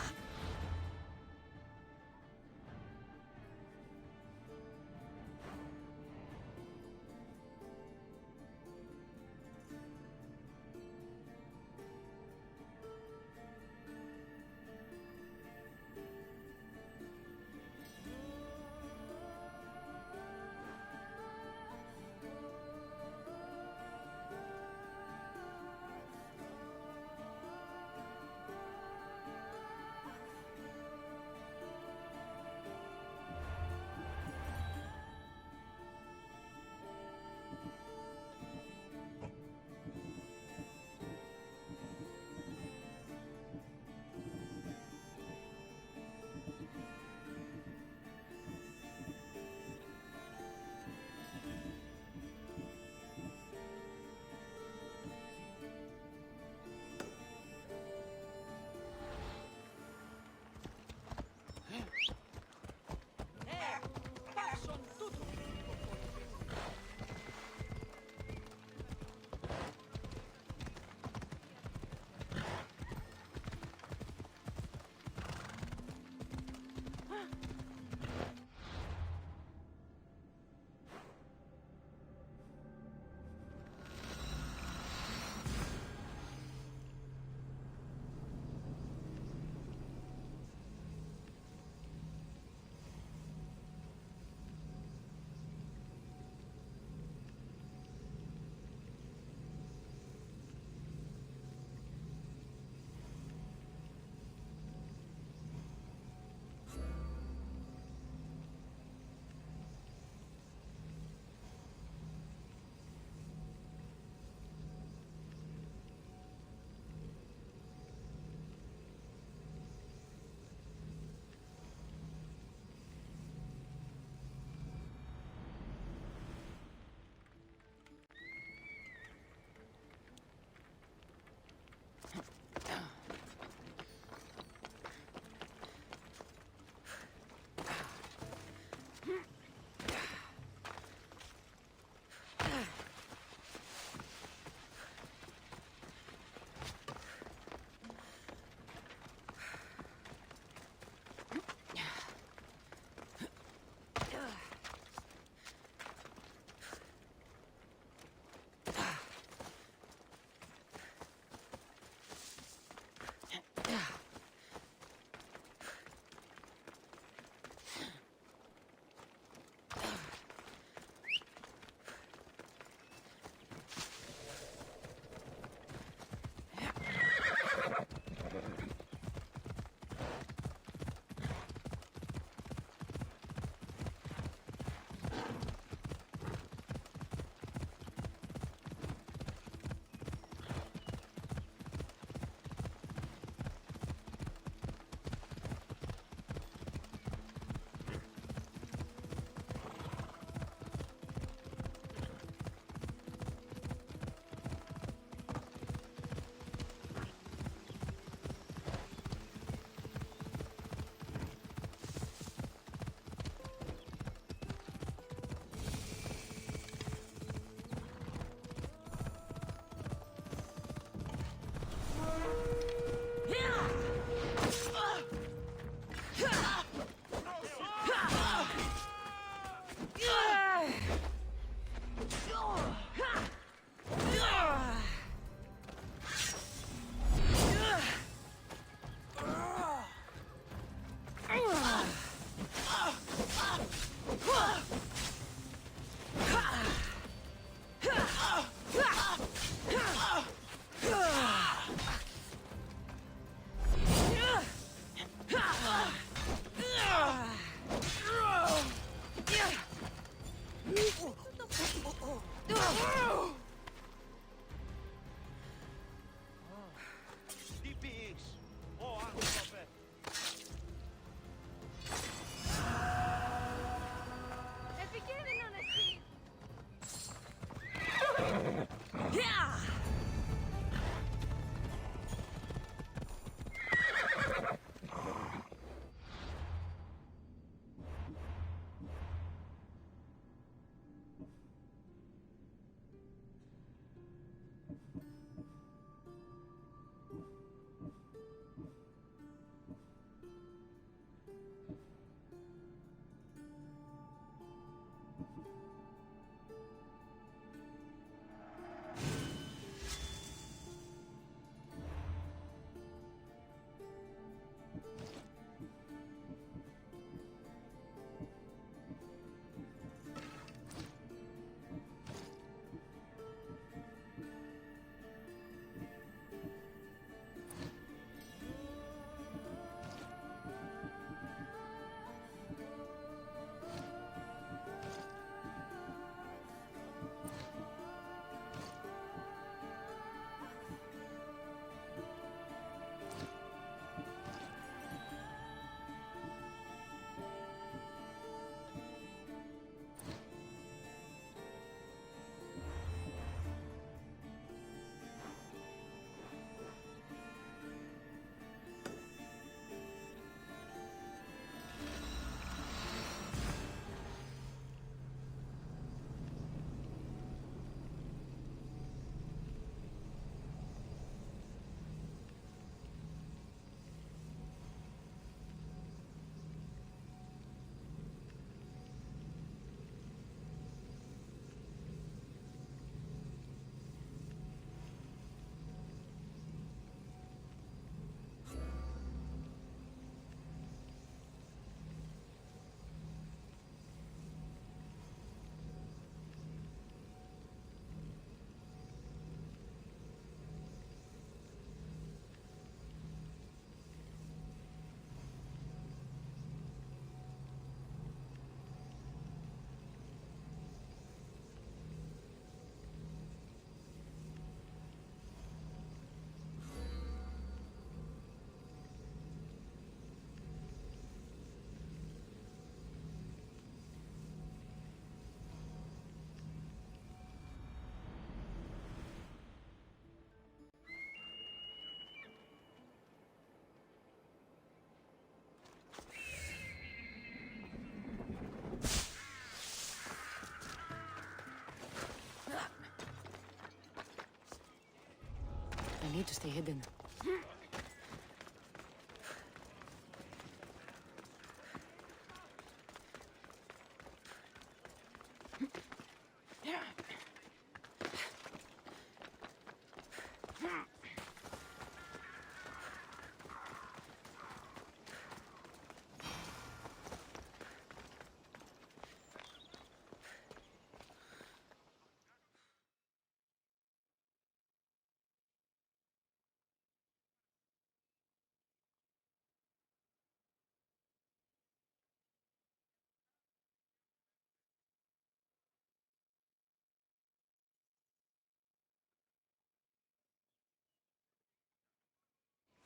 I need to stay hidden.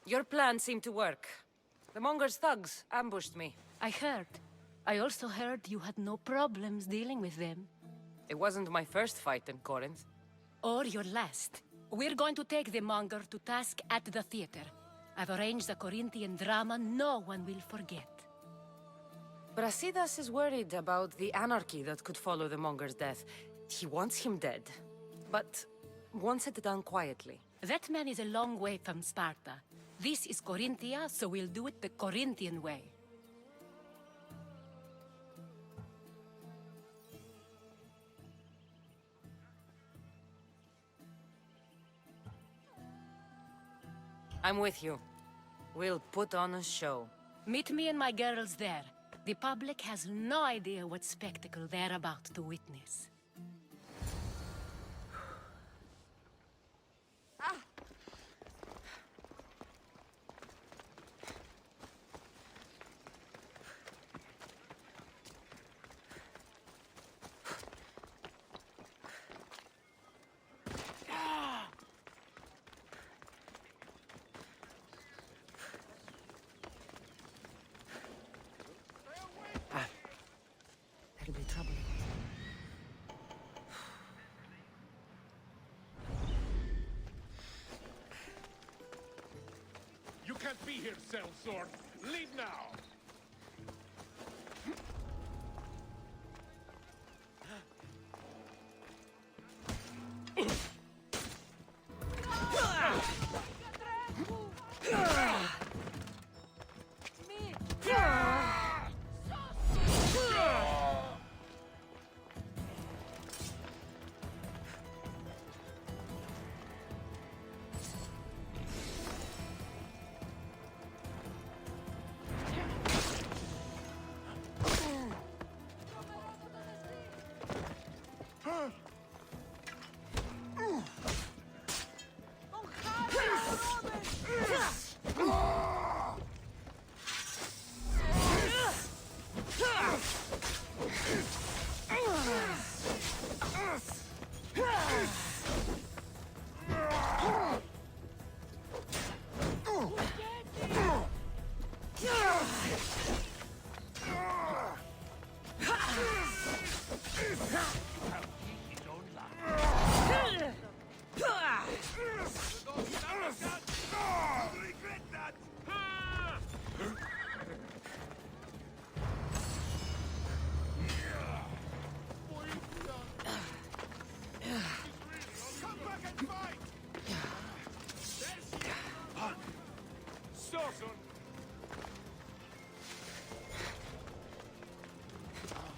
Your plan seemed to work. The Monger's thugs ambushed me.
I heard. I also heard you had no problems dealing with them.
It wasn't my first fight in Corinth.
Or your last. We're going to take the Monger to task at the theater. I've arranged a Corinthian drama no one will forget.
Brasidas is worried about the anarchy that could follow the Monger's death. He wants him dead, but wants it done quietly.
That man is a long way from Sparta. This is Corinthia, so we'll do it the Corinthian way.
I'm with you. We'll put on a show.
Meet me and my girls there. The public has no idea what spectacle they're about to witness.
There'll be trouble.
You can't be here, sellsword. Leave now.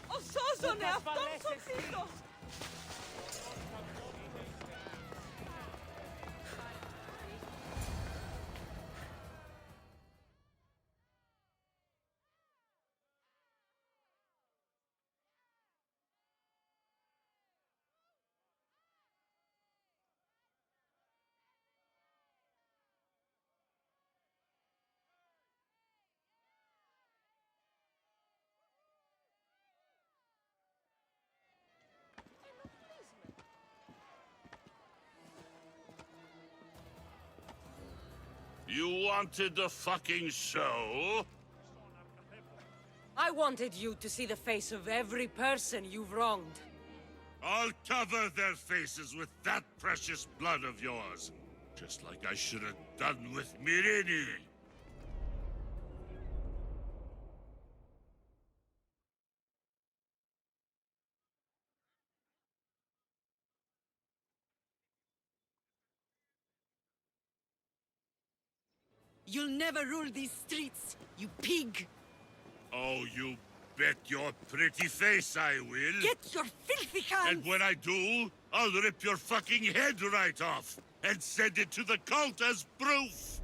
Ο σώζον εαυτόν σου φίλο!
You wanted the fucking show?
I wanted you to see the face of every person you've wronged.
I'll cover their faces with that precious blood of yours. Just like I should have done with Mirini.
You'll never rule these streets, you pig!
Oh, you bet your pretty face I will.
Get your filthy hands!
And when I do, I'll rip your fucking head right off and send it to the cult as proof.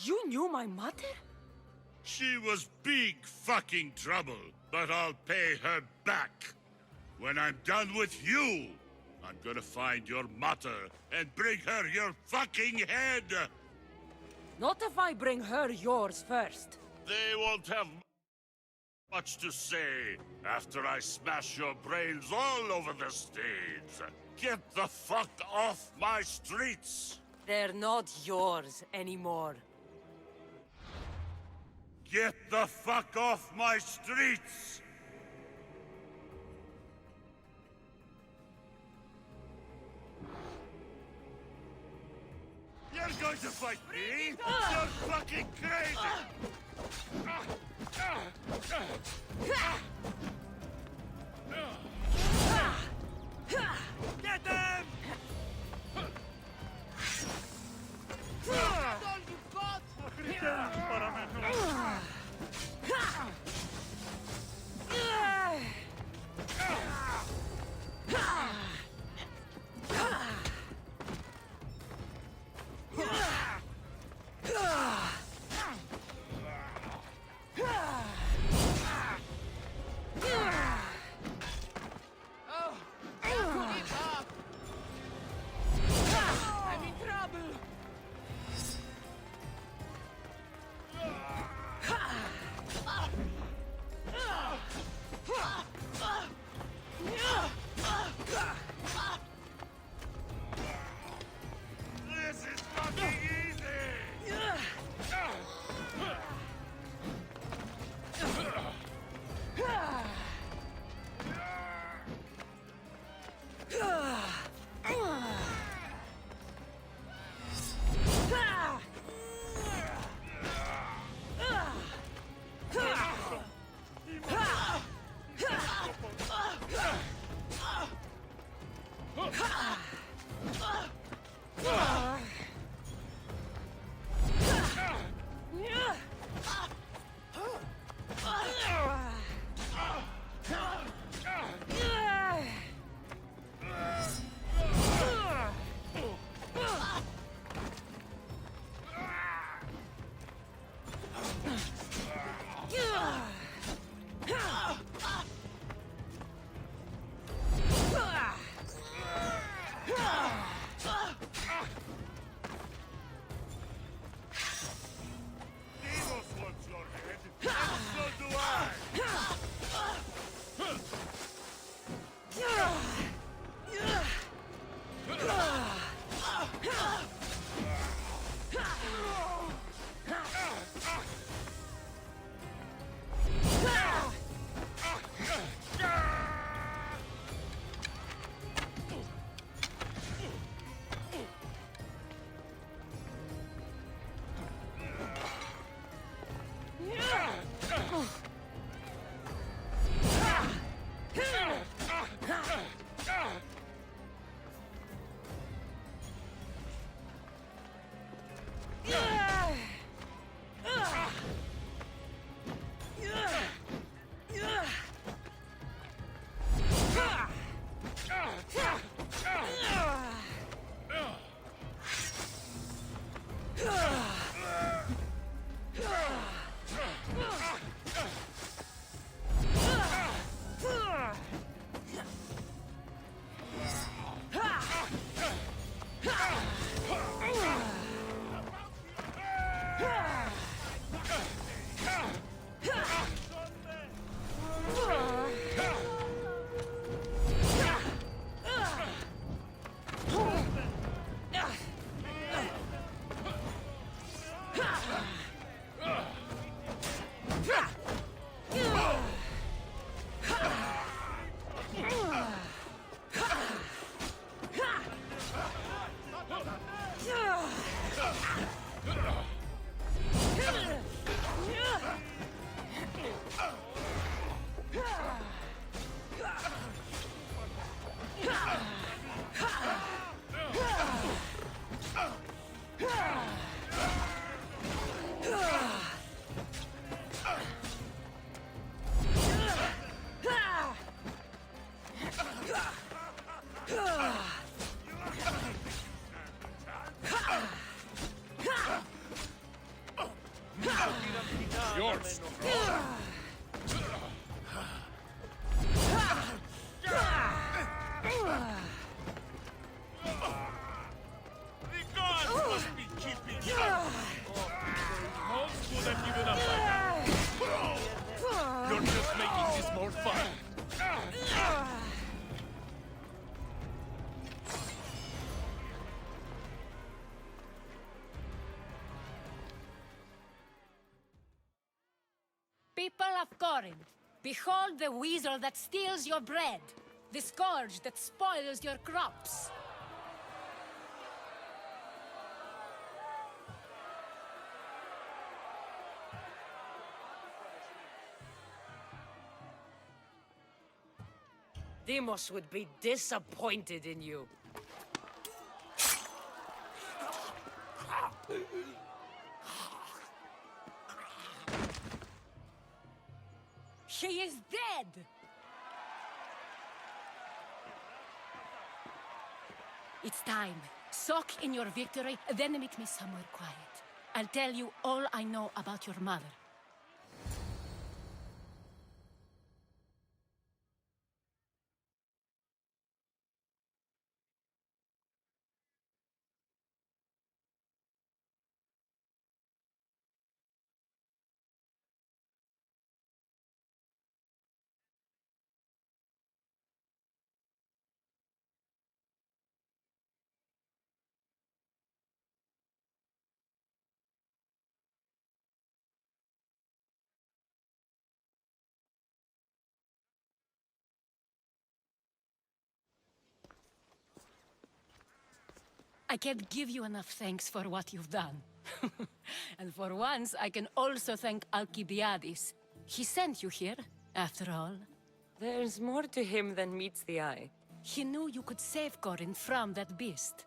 You knew my mother?
She was big fucking trouble, but I'll pay her back. When I'm done with you, I'm gonna find your mother and bring her your fucking head!
Not if I bring her yours first.
They won't have much to say after I smash your brains all over the stage. Get the fuck off my streets!
They're not yours anymore.
Get the fuck off my streets! You're going to fight me? You're fucking crazy! Get them!
That's all you've got!
Yours.
The gods must be keeping you. Most would have given up by now. You're just making this more fun.
People of Corinth, behold the weasel that steals your bread, the scourge that spoils your crops.
Demos would be disappointed in you.
She is dead! It's time. Soak in your victory, then meet me somewhere quiet. I'll tell you all I know about your mother. I can't give you enough thanks for what you've done. And for once, I can also thank Alcibiades. He sent you here, after all.
There's more to him than meets the eye.
He knew you could save Corinth from that beast.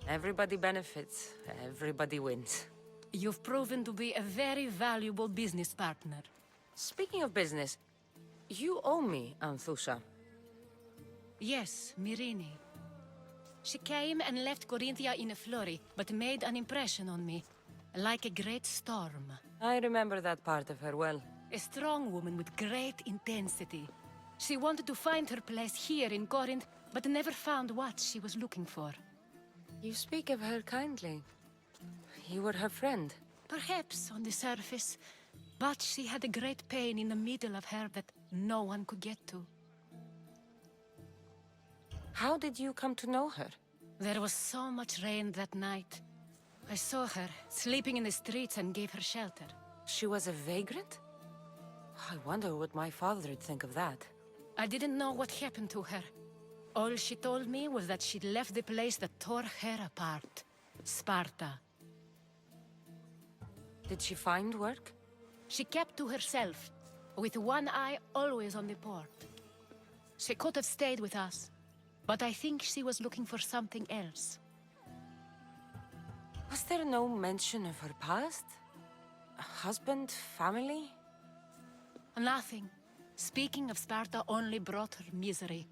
Everybody benefits, everybody wins.
You've proven to be a very valuable business partner.
Speaking of business, you owe me, Anthusha.
Yes, Myrine. She came and left Corinthia in a flurry, but made an impression on me. Like a great storm.
I remember that part of her well.
A strong woman with great intensity. She wanted to find her place here in Corinth, but never found what she was looking for.
You speak of her kindly. You were her friend.
Perhaps on the surface, but she had a great pain in the middle of her that no one could get to.
How did you come to know her?
There was so much rain that night. I saw her, sleeping in the streets, and gave her shelter.
She was a vagrant? I wonder what my father would think of that.
I didn't know what happened to her. All she told me was that she'd left the place that tore her apart. Sparta.
Did she find work?
She kept to herself, with one eye always on the port. She could have stayed with us, but I think she was looking for something else.
Was there no mention of her past? A husband, family?
Nothing. Speaking of Sparta only brought her misery.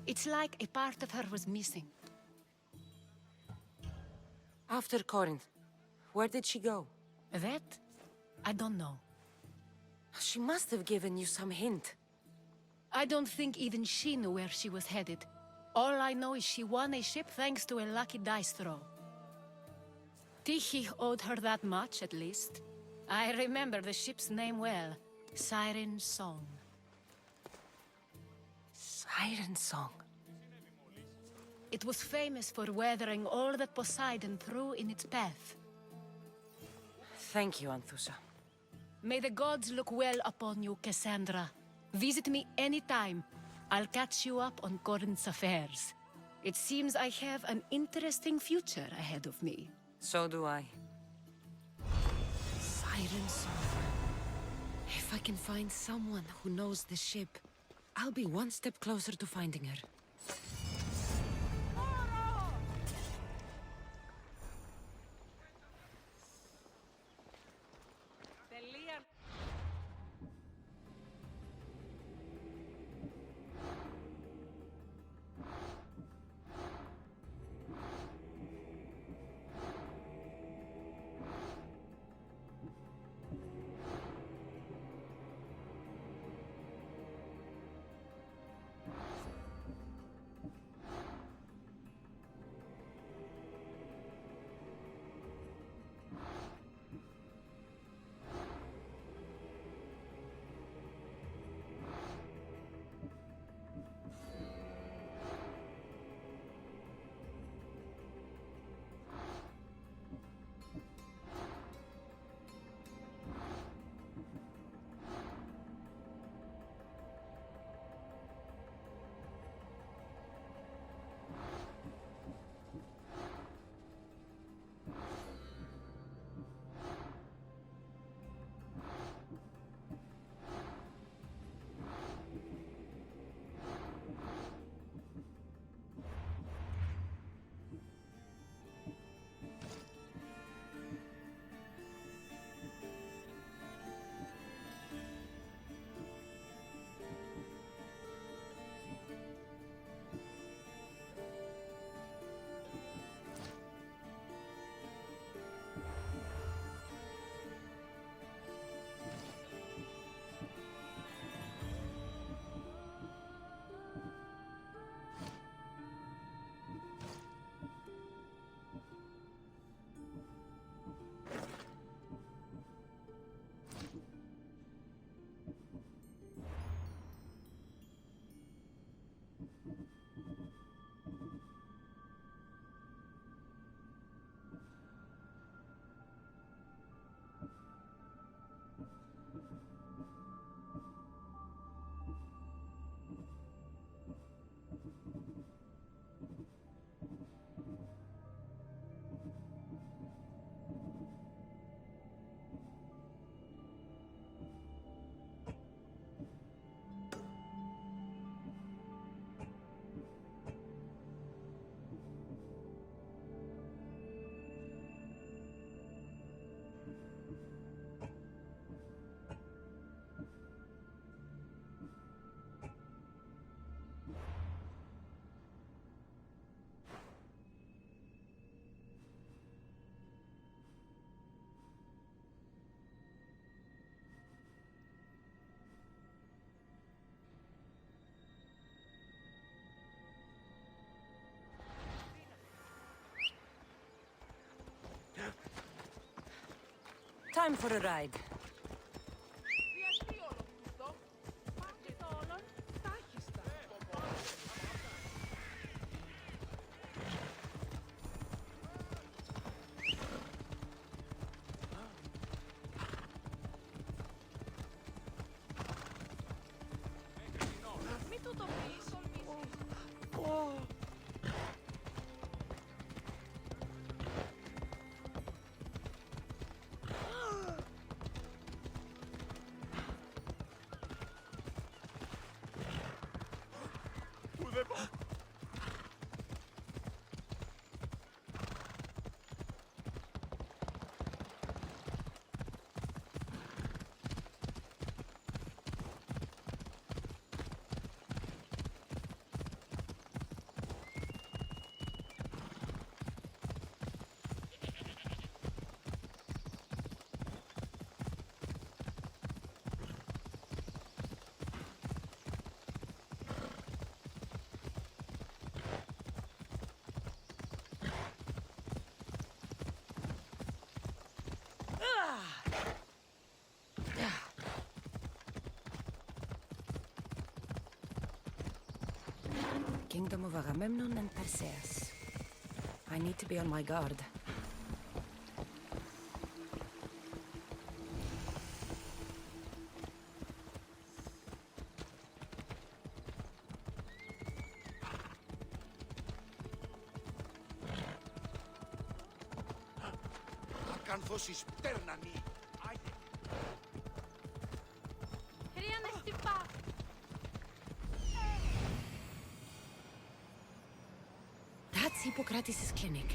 It's like a part of her was missing.
After Corinth, where did she go?
That? I don't know.
She must have given you some hint.
I don't think even she knew where she was headed. All I know is she won a ship thanks to a lucky dice throw. Tyche owed her that much, at least. I remember the ship's name well. Siren Song.
Siren Song.
It was famous for weathering all that Poseidon threw in its path.
Thank you, Anthusha.
May the gods look well upon you, Cassandra. Visit me anytime. I'll catch you up on Corinth's affairs. It seems I have an interesting future ahead of me.
So do I. Siren Song. If I can find someone who knows the ship, I'll be one step closer to finding her. time for a ride. Kingdom of Agamemnon and Perseus. I need to be on my guard.
Ακανθώσεις πτέρνανοι.
That's Hippocrates' clinic.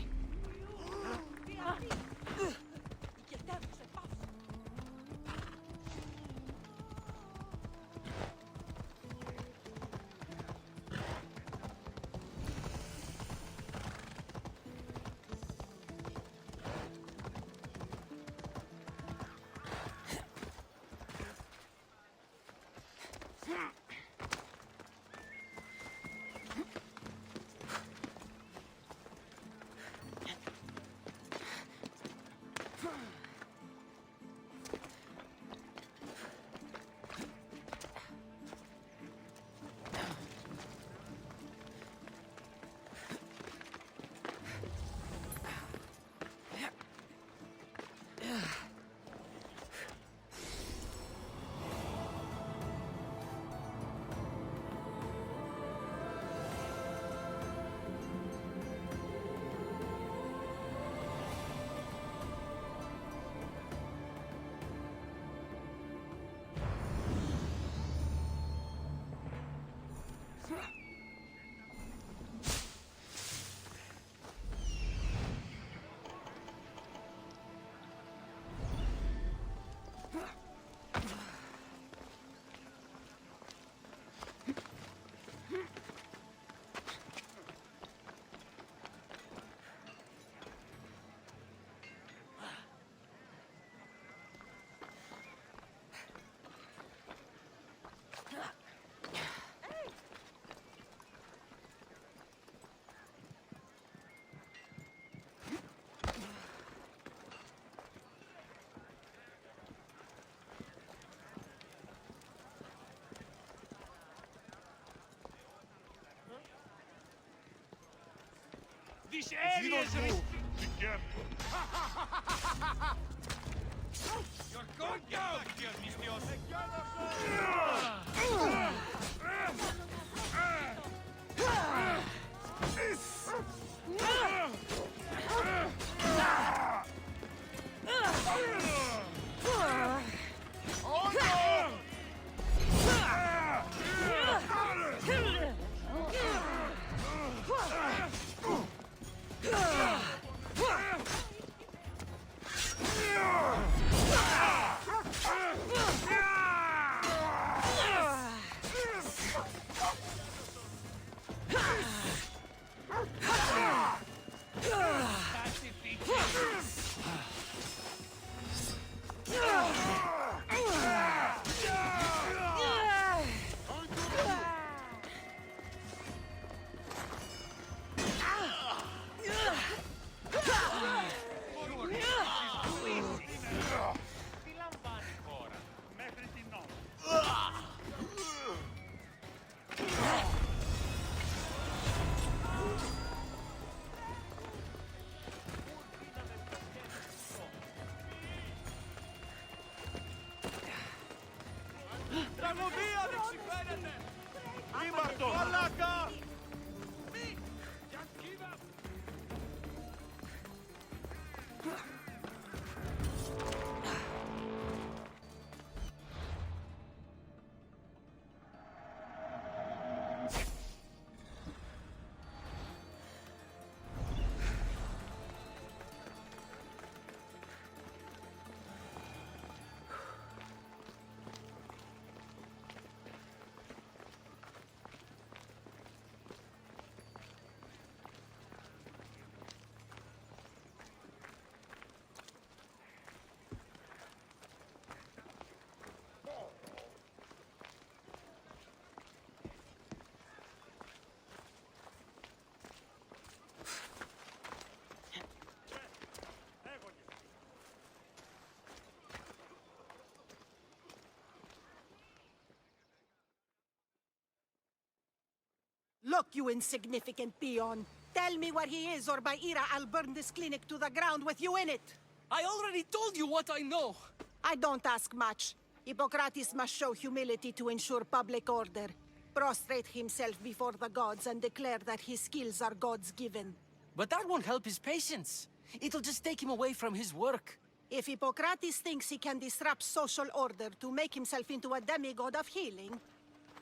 This area is Be careful.
You're going down, Dionysios!
Look, you insignificant peon. Tell me where he is, or by Ira, I'll burn this clinic to the ground with you in it.
I already told you what I know.
I don't ask much. Hippocrates must show humility to ensure public order. Prostrate himself before the gods and declare that his skills are gods given.
But that won't help his patients. It'll just take him away from his work.
If Hippocrates thinks he can disrupt social order to make himself into a demigod of healing,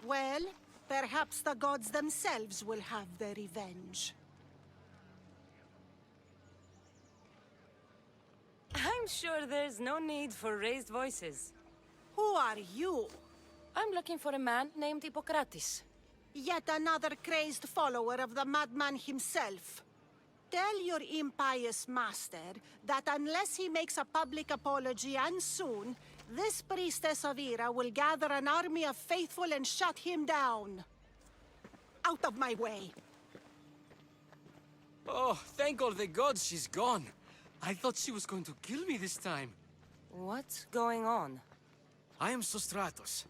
well, perhaps the gods themselves will have their revenge.
I'm sure there's no need for raised voices.
Who are you?
I'm looking for a man named Hippocrates.
Yet another crazed follower of the madman himself. Tell your impious master that unless he makes a public apology, and soon, this priestess of Ira will gather an army of faithful and shut him down. Out of my way!
Oh, thank all the gods she's gone. I thought she was going to kill me this time.
What's going on?
I am Sostratos.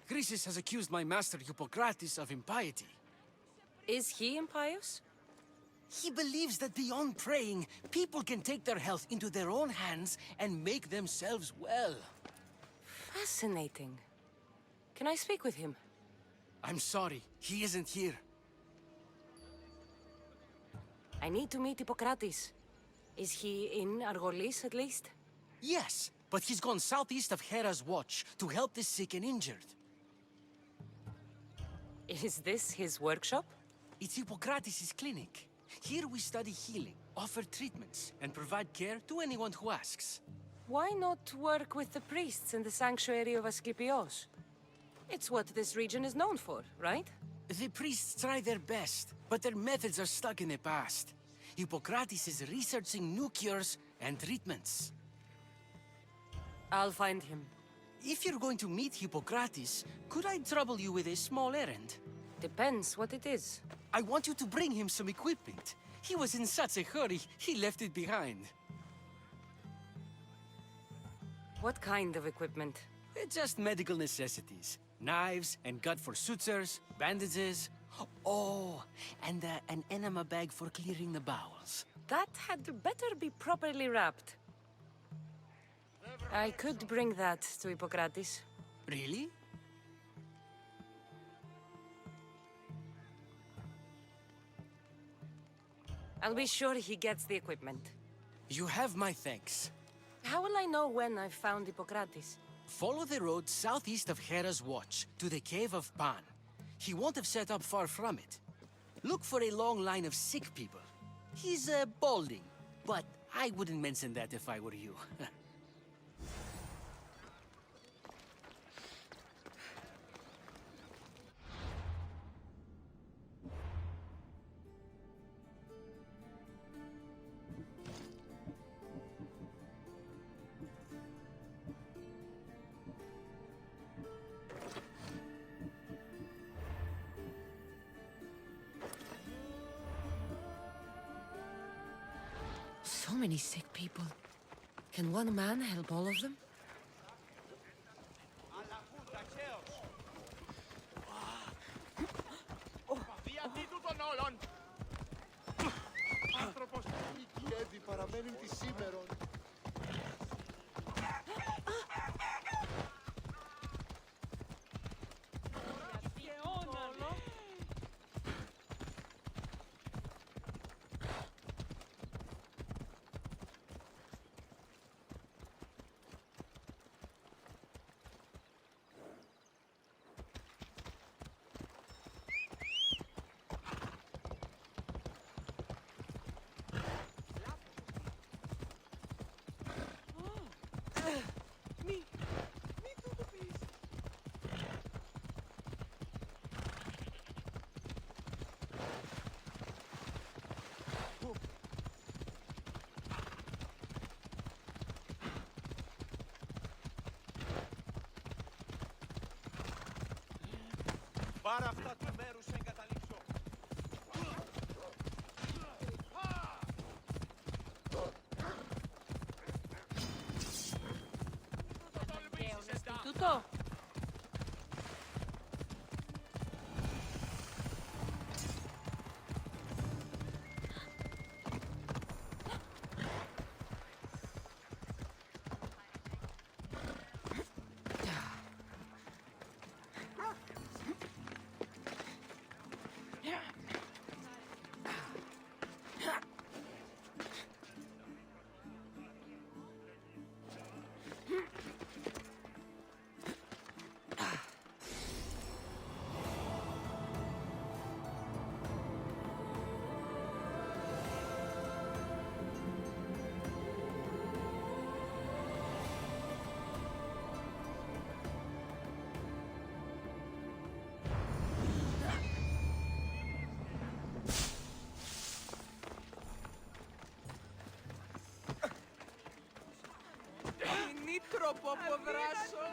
Chrysis has accused my master Hippocrates of impiety.
Is he impious?
He believes that beyond praying, people can take their health into their own hands and make themselves well.
Fascinating. Can I speak with him?
I'm sorry, he isn't here.
I need to meet Hippocrates. Is he in Argolis, at least?
Yes, but he's gone southeast of Hera's Watch to help the sick and injured.
Is this his workshop?
It's Hippocrates' clinic. Here we study healing, offer treatments, and provide care to anyone who asks.
Why not work with the priests in the sanctuary of Asclepios? It's what this region is known for, right?
The priests try their best, but their methods are stuck in the past. Hippocrates is researching new cures and treatments.
I'll find him.
If you're going to meet Hippocrates, could I trouble you with a small errand?
Depends what it is.
I want you to bring him some equipment. He was in such a hurry, he left it behind.
What kind of equipment?
Just medical necessities. Knives and gut for sutures, bandages. Oh, and an enema bag for clearing the bowels.
That had better be properly wrapped. I could bring that to Hippocrates.
Really?
I'll be sure he gets the equipment.
You have my thanks.
How will I know when I've found Hippocrates?
Follow the road southeast of Hera's Watch to the Cave of Pan. He won't have set up far from it. Look for a long line of sick people. He's balding, but I wouldn't mention that if I were you.
So many sick people. Can one man help all of them?
Άνθρωπος μη κιέβει παραμένει τη σήμερον.
Πάρε αυτά του μέρους σε εγκαταλείψω.
Τούτο.
Troppo poverasso!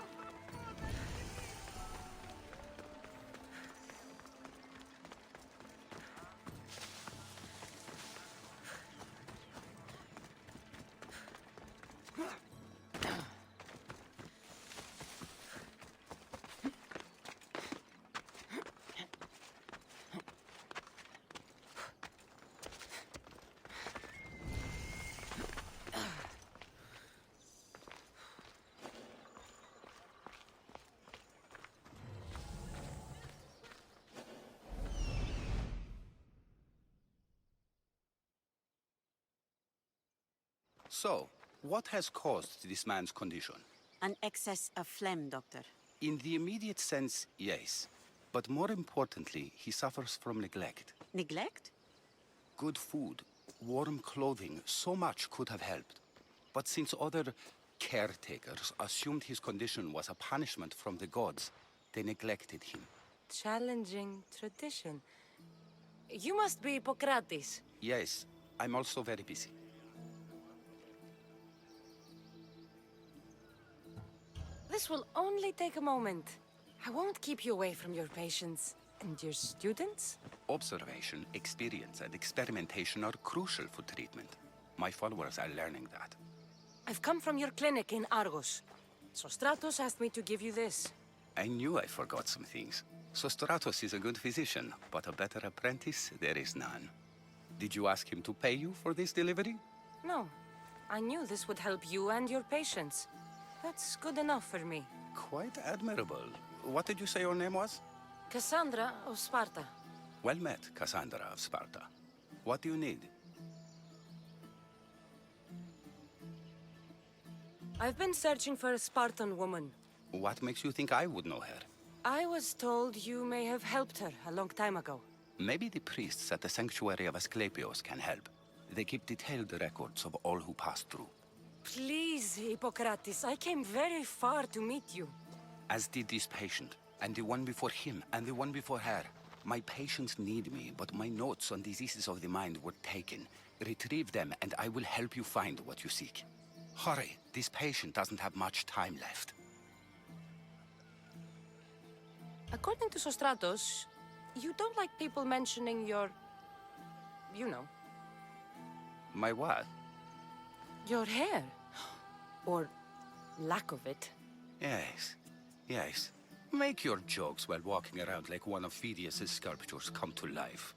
So, what has caused this man's condition?
An excess of phlegm, Doctor.
In the immediate sense, yes. But more importantly, he suffers from neglect.
Neglect?
Good food, warm clothing, so much could have helped. But since other caretakers assumed his condition was a punishment from the gods, they neglected him.
Challenging tradition. You must be Hippocrates.
Yes, I'm also very busy.
This will only take a moment. I won't keep you away from your patients. And your students?
Observation, experience, and experimentation are crucial for treatment. My followers are learning that.
I've come from your clinic in Argos. Sostratos asked me to give you this.
I knew I forgot some things. Sostratos is a good physician, but a better apprentice there is none. Did you ask him to pay you for this delivery?
No. I knew this would help you and your patients. That's good enough for me.
Quite admirable. What did you say your name was?
Cassandra of Sparta.
Well met, Cassandra of Sparta. What do you need?
I've been searching for a Spartan woman.
What makes you think I would know her?
I was told you may have helped her a long time ago.
Maybe the priests at the sanctuary of Asclepios can help. They keep detailed records of all who passed through.
Please, Hippocrates, I came very far to meet you.
As did this patient, and the one before him, and the one before her. My patients need me, but my notes on diseases of the mind were taken. Retrieve them, and I will help you find what you seek. Hurry, this patient doesn't have much time left.
According to Sostratos, you don't like people mentioning your... you know.
My what?
Your hair. Or lack of it.
Yes, yes. Make your jokes while walking around like one of Phidias' sculptures come to life.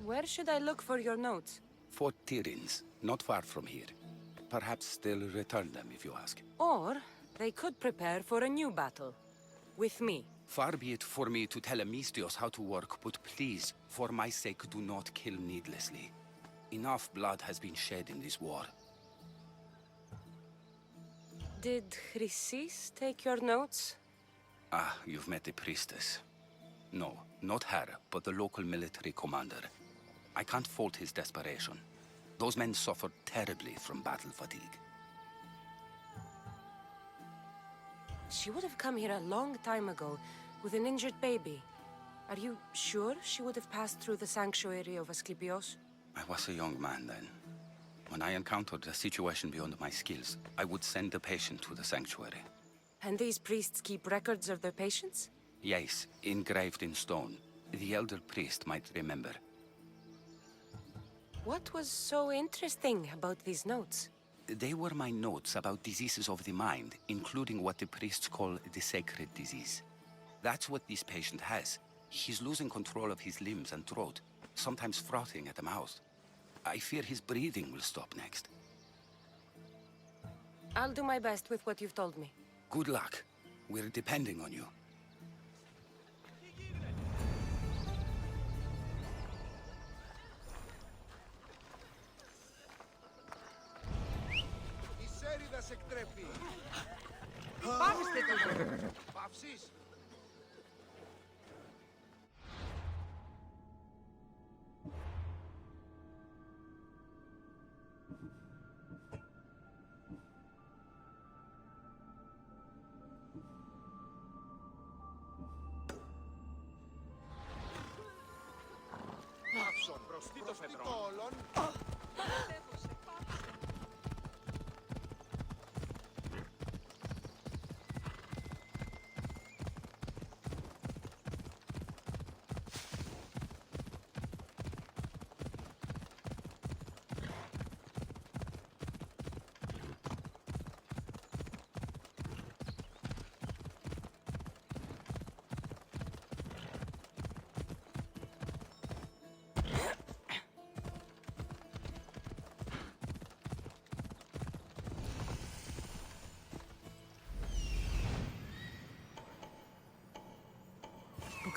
Where should I look for your notes?
4 Tyrins, not far from here. Perhaps they'll return them if you ask.
Or they could prepare for a new battle. With me.
Far be it for me to tell Amistios how to work, but please, for my sake, do not kill needlessly. Enough blood has been shed in this war.
Did Chrysis take your notes?
Ah, you've met the priestess. No, not her, but the local military commander. I can't fault his desperation. Those men suffered terribly from battle fatigue.
She would have come here a long time ago, with an injured baby. Are you sure she would have passed through the sanctuary of Asclepios?
I was a young man then. When I encountered a situation beyond my skills, I would send the patient to the sanctuary.
And these priests keep records of their patients?
Yes, engraved in stone. The elder priest might remember.
What was so interesting about these notes?
They were my notes about diseases of the mind, including what the priests call the sacred disease. That's what this patient has. He's losing control of his limbs and throat, sometimes frothing at the mouth. I fear his breathing will stop next.
I'll do my best with what you've told me.
Good luck. We're depending on you.
Η σέριδα σε εκτρέπει.
Πάψτε το!
Παύσεις. Πάψον προς το φετρό.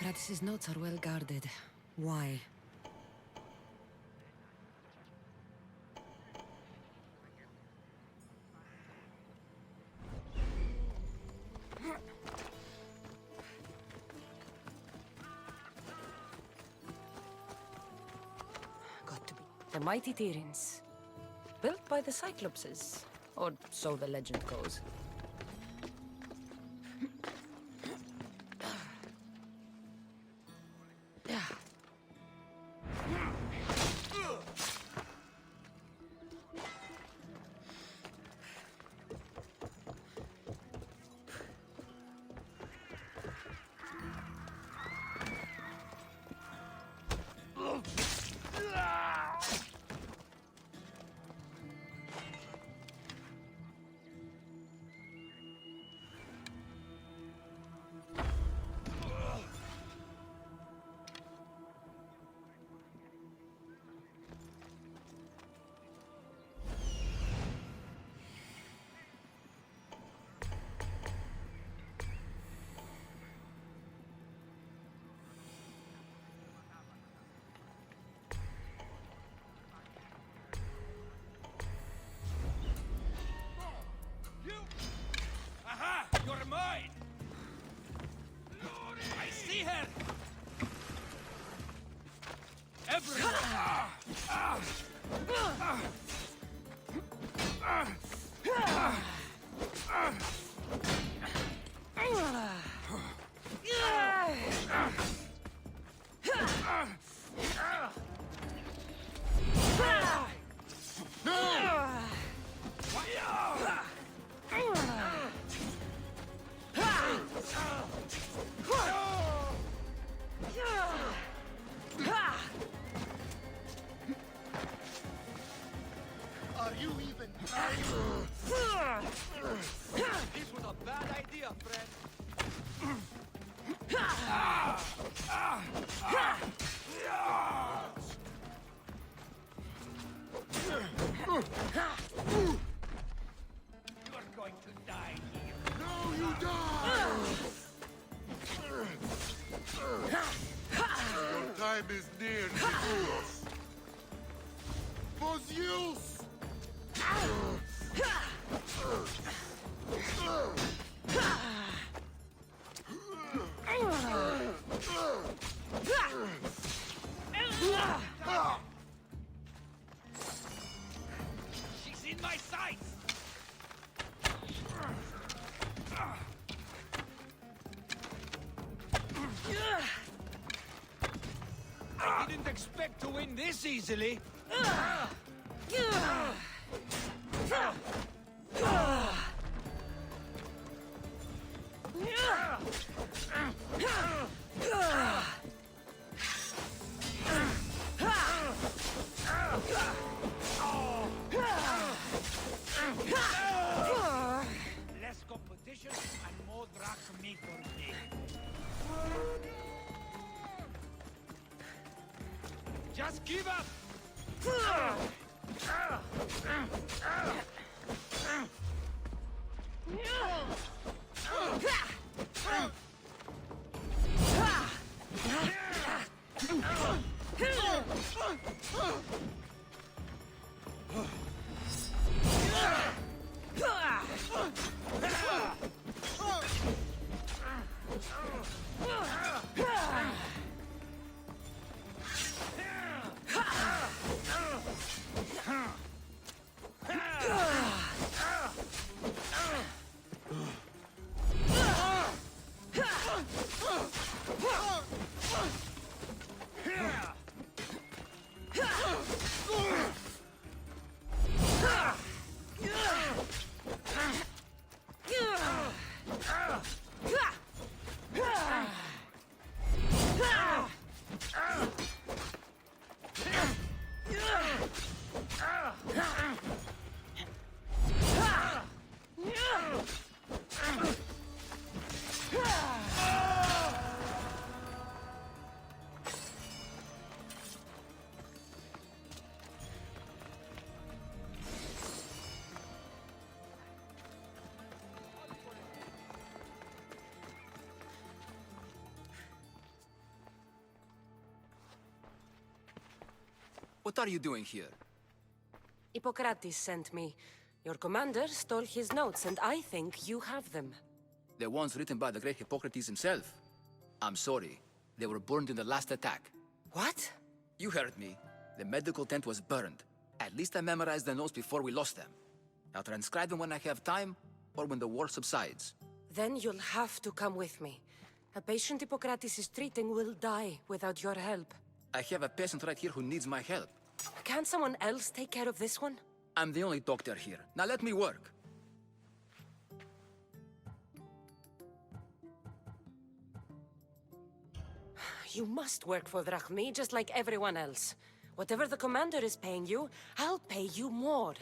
Socrates' notes are well guarded. Why? Got to be. The mighty Tyrins. Built by the Cyclopses. Or so the legend goes.
Aha! You're mine! I see her! Everywhere! Are you even This was a bad idea, friend. You're going to die here.
No, you die! Your time is near, Nicholas. For Zeus!
She's in my sights! I didn't expect to win this easily. Less competition and more drachmi for me. Just give up!
What are you doing here?
Hippocrates sent me. Your commander stole his notes, and I think you have them.
The ones written by the great Hippocrates himself. I'm sorry. They were burned in the last attack.
What?
You heard me. The medical tent was burned. At least I memorized the notes before we lost them. I'll transcribe them when I have time, or when the war subsides.
Then you'll have to come with me. A patient Hippocrates is treating will die without your help.
I have a patient right here who needs my help.
Can't someone else take care of this one?
I'm the only doctor here. Now let me work.
You must work for Drachmi, just like everyone else. Whatever the commander is paying you, I'll pay you more.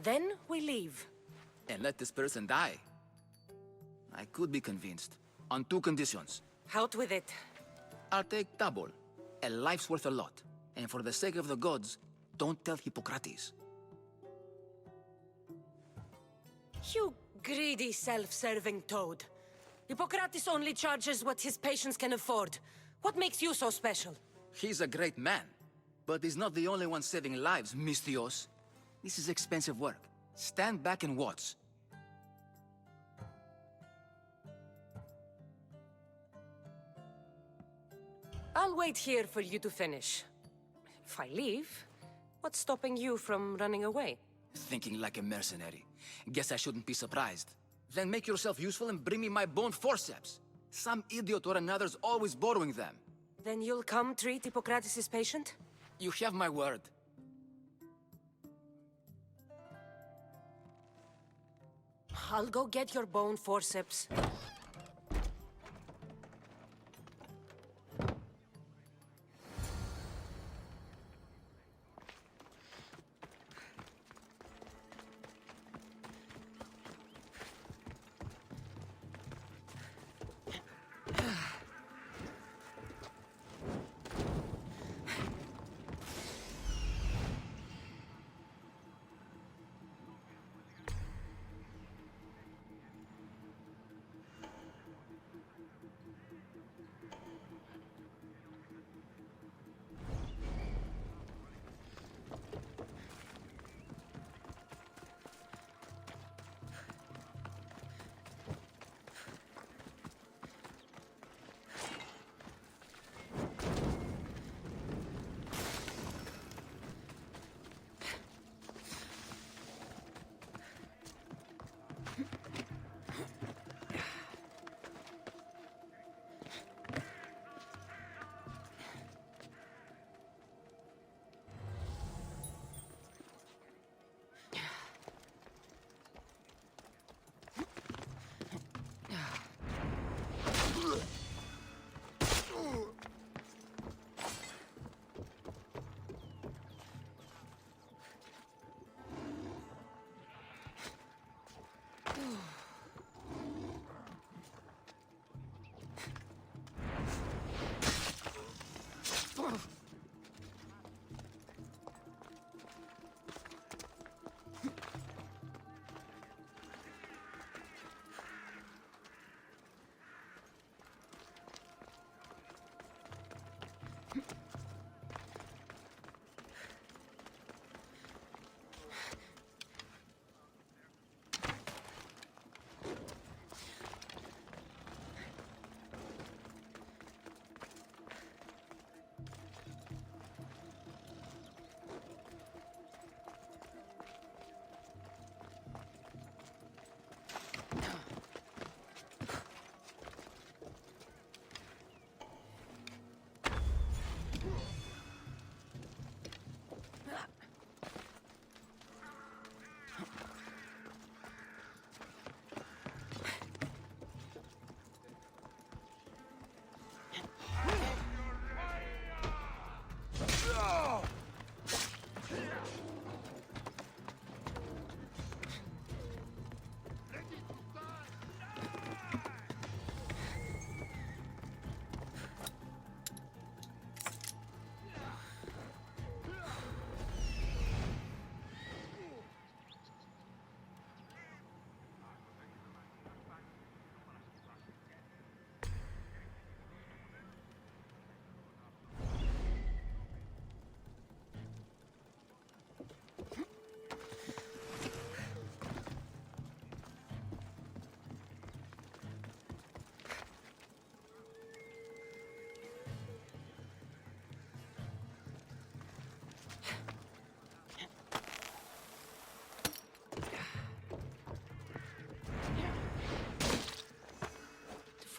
Then we leave.
And let this person die. I could be convinced. On 2 conditions.
Out with it.
I'll take double. A life's worth a lot. And for the sake of the gods, don't tell Hippocrates.
You greedy, self-serving toad. Hippocrates only charges what his patients can afford. What makes you so special?
He's a great man. But he's not the only one saving lives, Mistios. This is expensive work. Stand back and watch.
I'll wait here for you to finish. If I leave, what's stopping you from running away?
Thinking like a mercenary. Guess I shouldn't be surprised. Then make yourself useful and bring me my bone forceps. Some idiot or another's always borrowing them.
Then you'll come treat Hippocrates' patient?
You have my word.
I'll go get your bone forceps.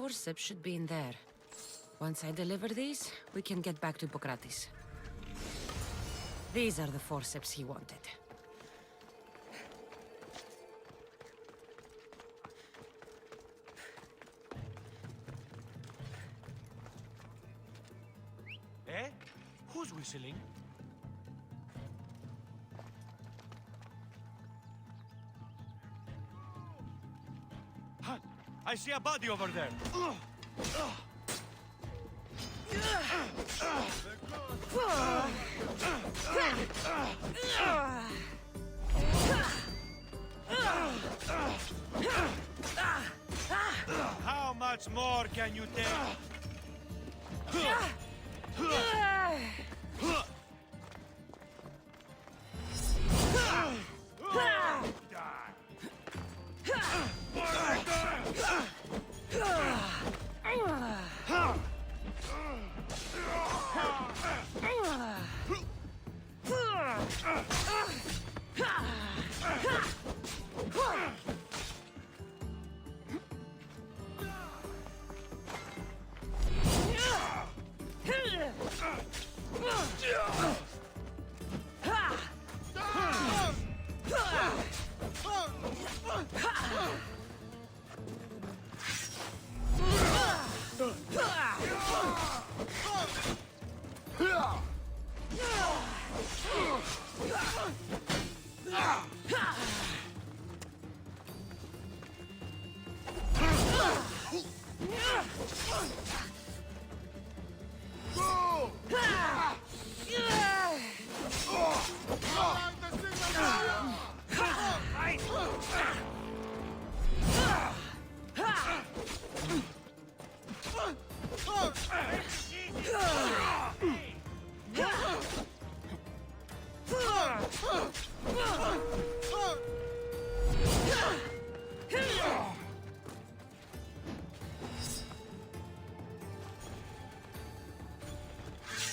forceps should be in there. Once I deliver these, we can get back to Hippocrates. These are the forceps he wanted.
Eh? Who's whistling? Huh, I see a body over there. How much more can you take?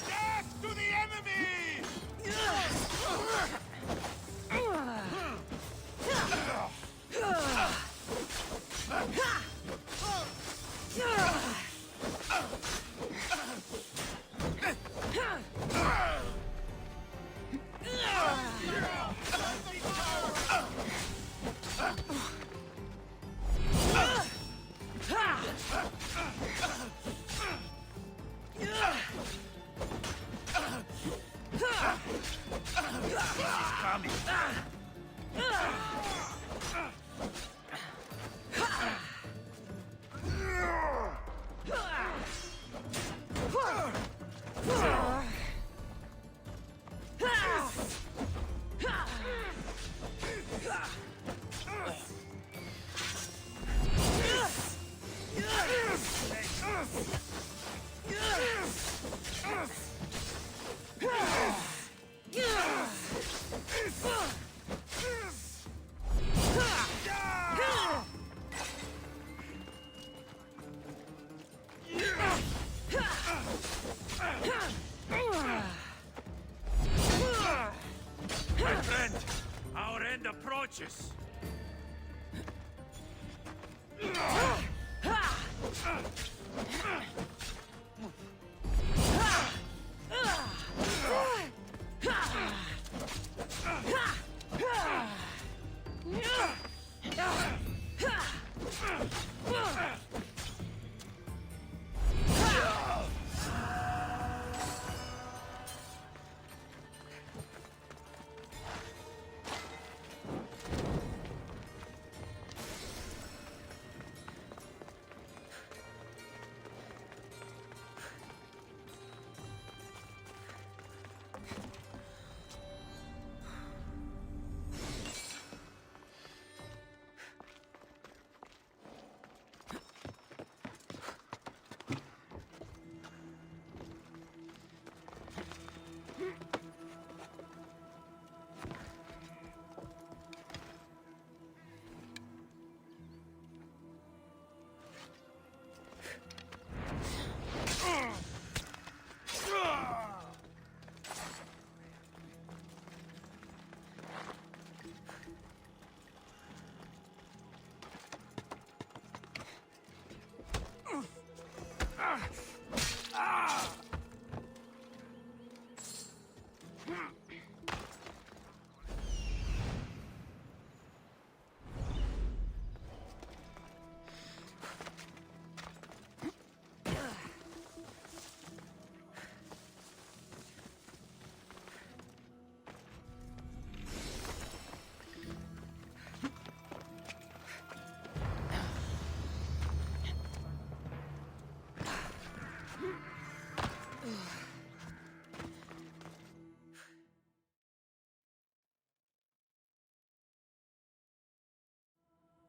Death to the enemy! My friend, our end approaches.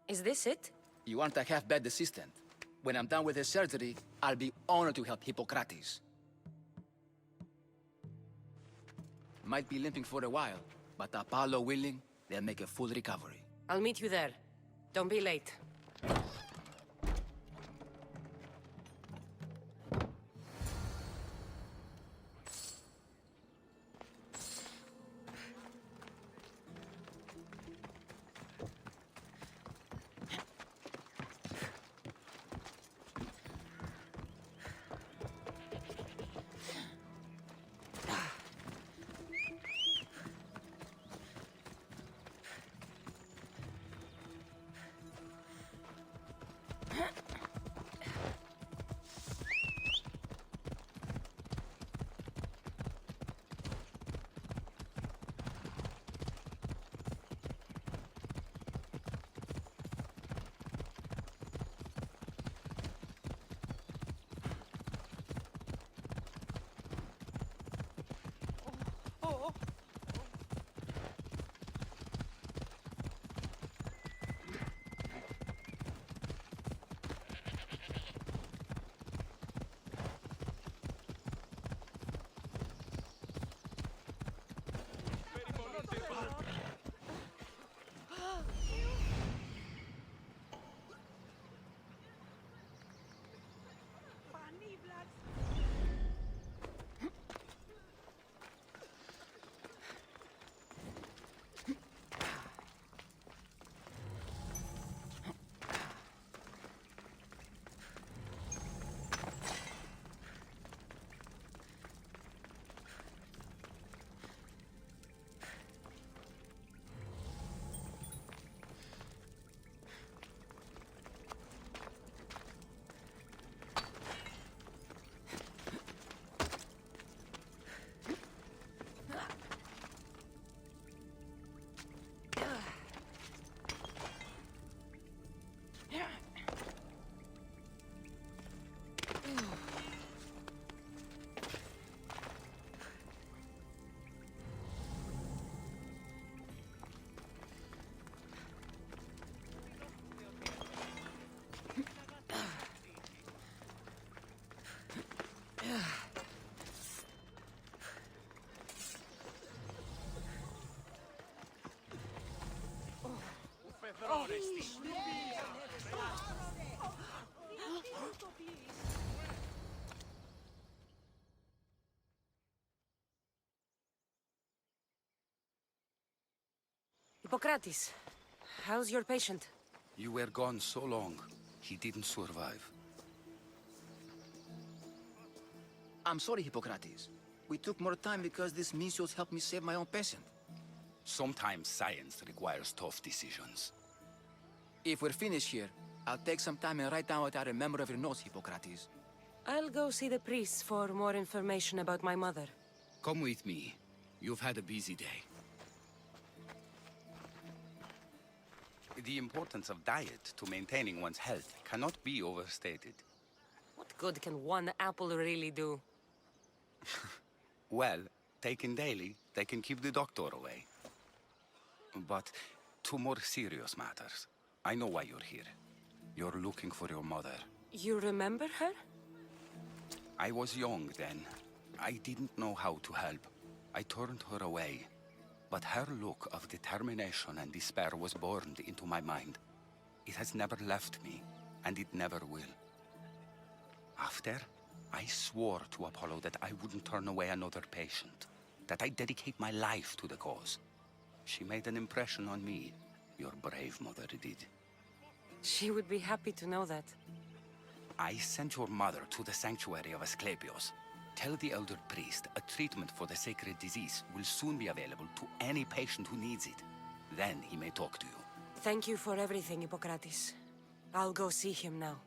Is this it?
You aren't a half-bad assistant. When I'm done with the surgery, I'll be honored to help Hippocrates. Might be limping for a while, but Apollo willing, they'll make a full recovery.
I'll meet you there. Don't be late. Hippocrates, how's your patient?
You were gone so long, he didn't survive.
I'm sorry, Hippocrates. We took more time because this measles helped me save my own patient.
Sometimes science requires tough decisions.
If we're finished here, I'll take some time and write down what I remember of your notes, Hippocrates.
I'll go see the priest for more information about my mother.
Come with me. You've had a busy day. The importance of diet to maintaining one's health cannot be overstated.
What good can one apple really do?
Well, taken daily, they can keep the doctor away. But to more serious matters. I know why you're here. You're looking for your mother.
You remember her?
I was young then. I didn't know how to help. I turned her away. But her look of determination and despair was burned into my mind. It has never left me, and it never will. After, I swore to Apollo that I wouldn't turn away another patient, that I'd dedicate my life to the cause. She made an impression on me. Your brave mother did.
She would be happy to know that.
I sent your mother to the sanctuary of Asclepios. Tell the elder priest a treatment for the sacred disease will soon be available to any patient who needs it. Then he may talk to you.
Thank you for everything, Hippocrates. I'll go see him now.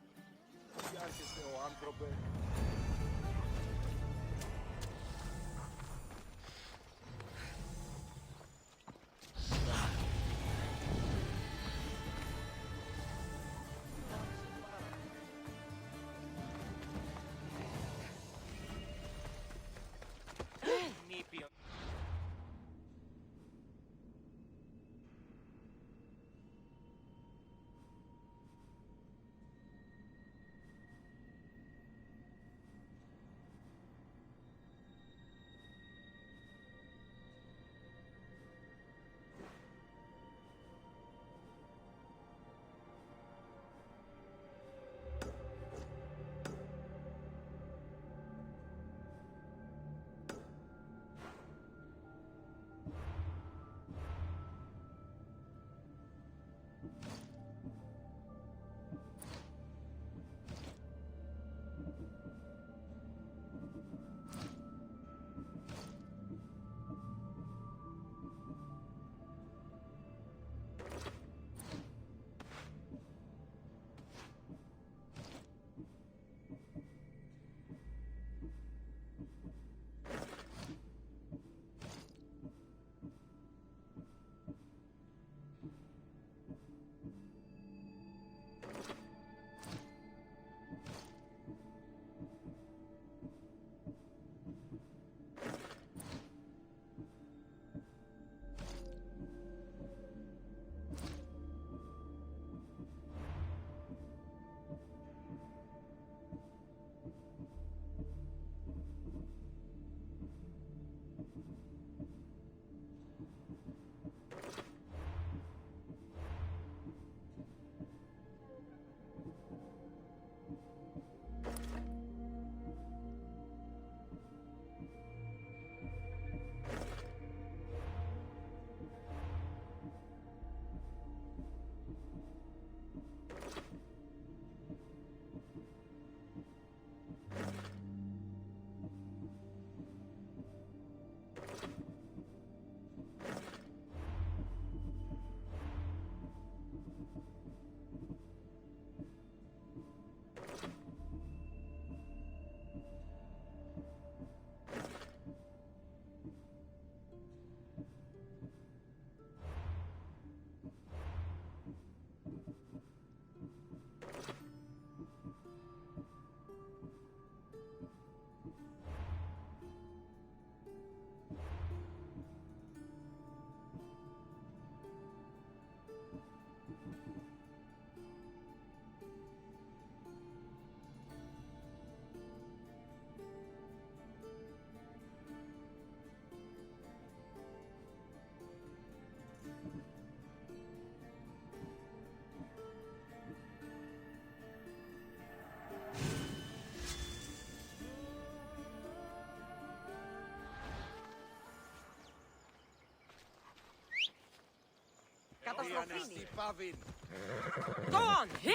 Go on! Yeah!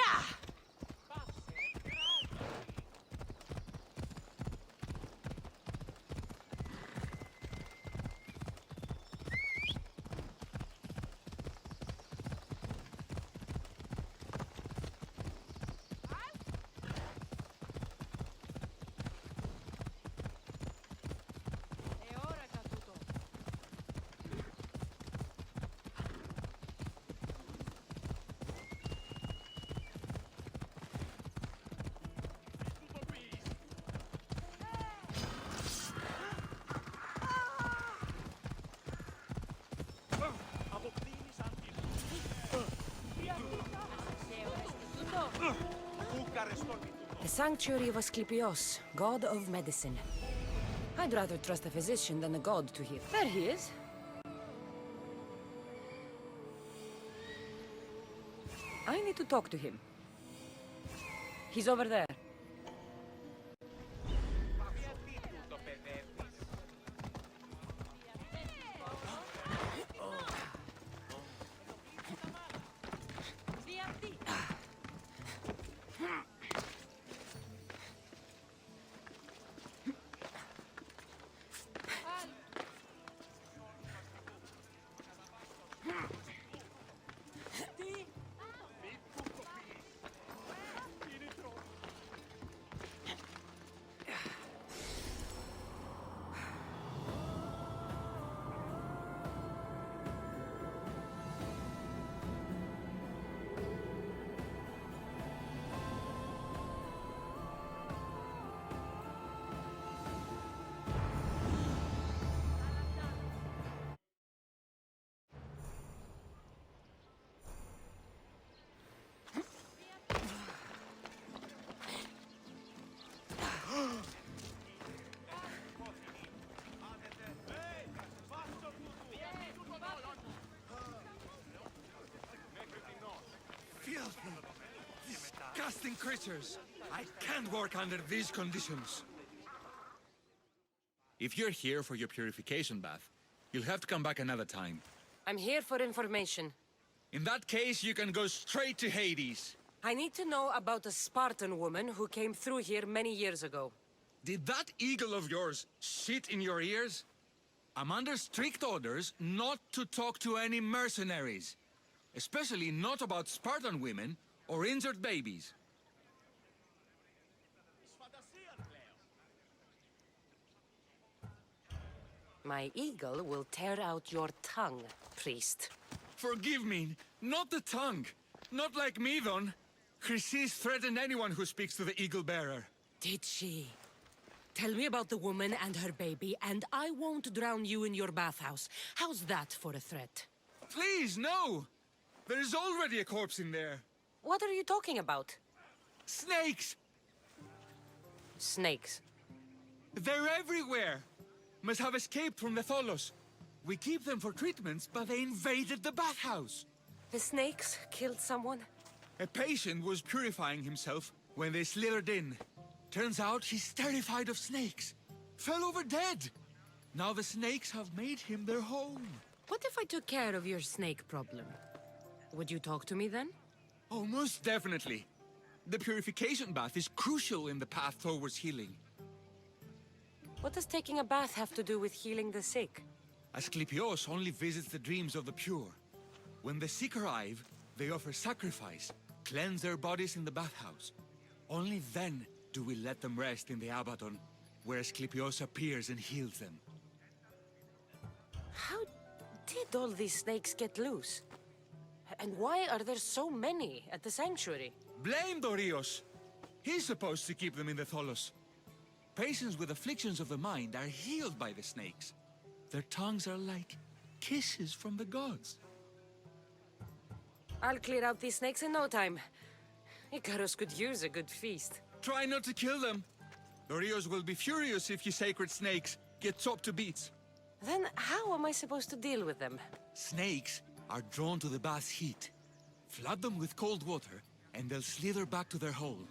The sanctuary of Asclepios, god of medicine. I'd rather trust a physician than a god to heal. There he is. I need to talk to him. He's over there.
Filthy, disgusting creatures. I can't work under these conditions.
If you're here for your purification bath, you'll have to come back another time.
I'm here for information.
In that case, you can go straight to Hades.
I need to know about a Spartan woman who came through here many years ago.
Did that eagle of yours shit in your ears? I'm under strict orders not to talk to any mercenaries. Especially not about Spartan women or injured babies.
My eagle will tear out your tongue, priest.
Forgive me, not the tongue. Not like me, Don. Chrysis threatened anyone who speaks to the eagle bearer.
Did she? Tell me about the woman and her baby, and I won't drown you in your bathhouse. How's that for a threat?
Please, no! There's already a corpse in there.
What are you talking about?
Snakes!
Snakes?
They're everywhere! Must have escaped from the Tholos. We keep them for treatments, but they invaded the bathhouse.
The snakes killed someone?
A patient was purifying himself when they slithered in. Turns out he's terrified of snakes. Fell over dead. Now the snakes have made him their home.
What if I took care of your snake problem? Would you talk to me then?
Oh, most definitely. The purification bath is crucial in the path towards healing.
What does taking a bath have to do with healing the sick?
Asclepios only visits the dreams of the pure. When the sick arrive, they offer sacrifice, cleanse their bodies in the bathhouse. Only then do we let them rest in the Abaddon, where Asclepios appears and heals them.
How did all these snakes get loose? And why are there so many at the sanctuary?
Blame Dorios! He's supposed to keep them in the Tholos. Patients with afflictions of the mind are healed by the snakes. Their tongues are like kisses from the gods.
I'll clear out these snakes in no time. Icarus could use a good feast.
Try not to kill them. Dorios will be furious if you sacred snakes get chopped to bits.
Then how am I supposed to deal with them?
Snakes are drawn to the bath's heat. Flood them with cold water, and they'll slither back to their hole.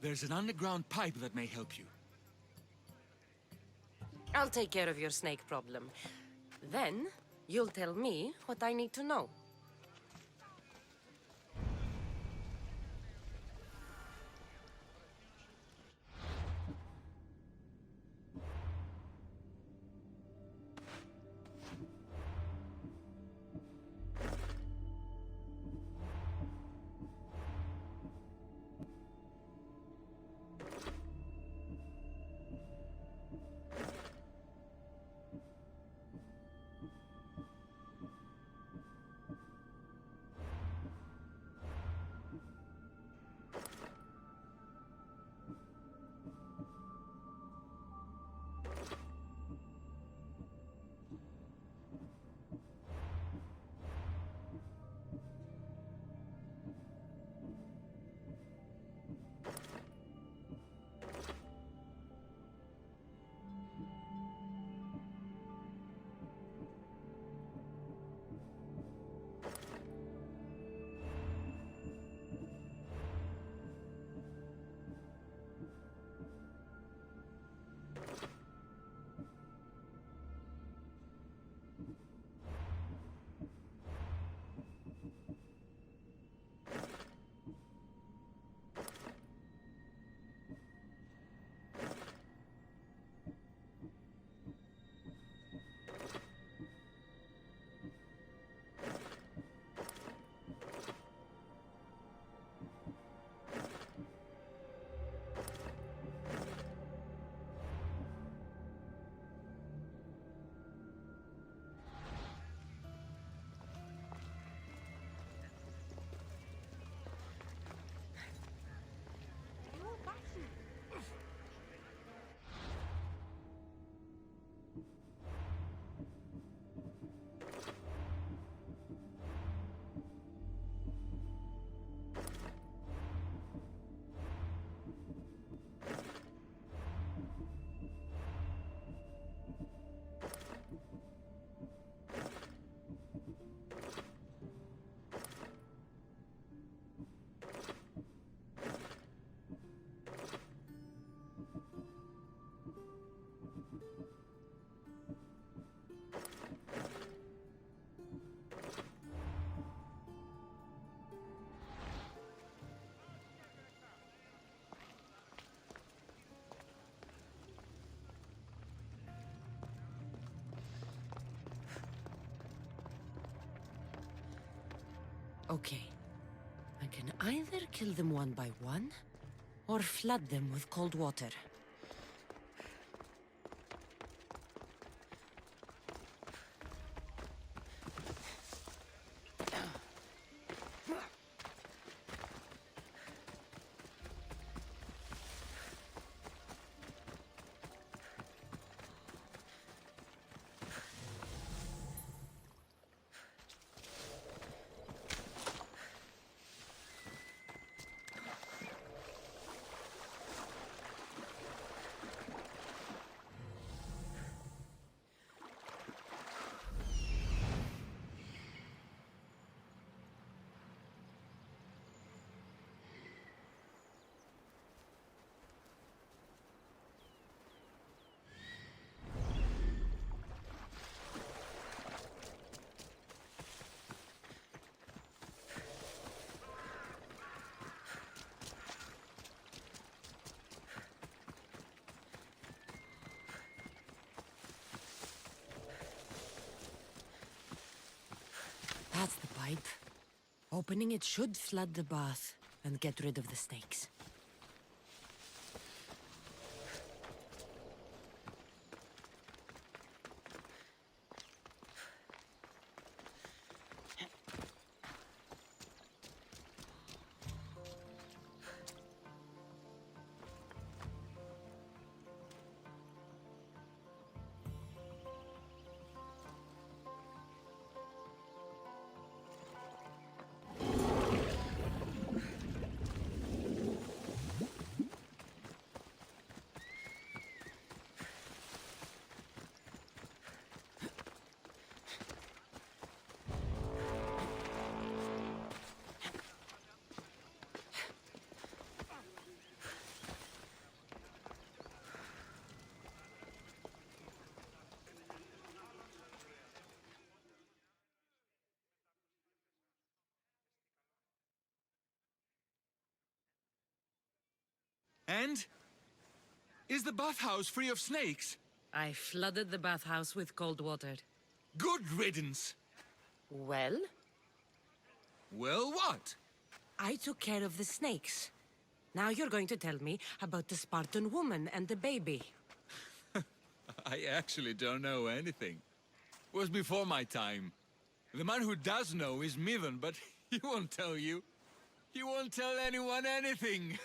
There's an underground pipe that may help you.
I'll take care of your snake problem. Then, you'll tell me what I need to know. Okay. I can either kill them one by one, or flood them with cold water. That's the pipe. Opening it should flood the bath and get rid of the snakes.
And? Is the bathhouse free of snakes?
I flooded the bathhouse with cold water.
Good riddance!
Well?
Well, what?
I took care of the snakes. Now you're going to tell me about the Spartan woman and the baby.
I actually don't know anything. It was before my time. The man who does know is Mivan, but he won't tell you. He won't tell anyone anything.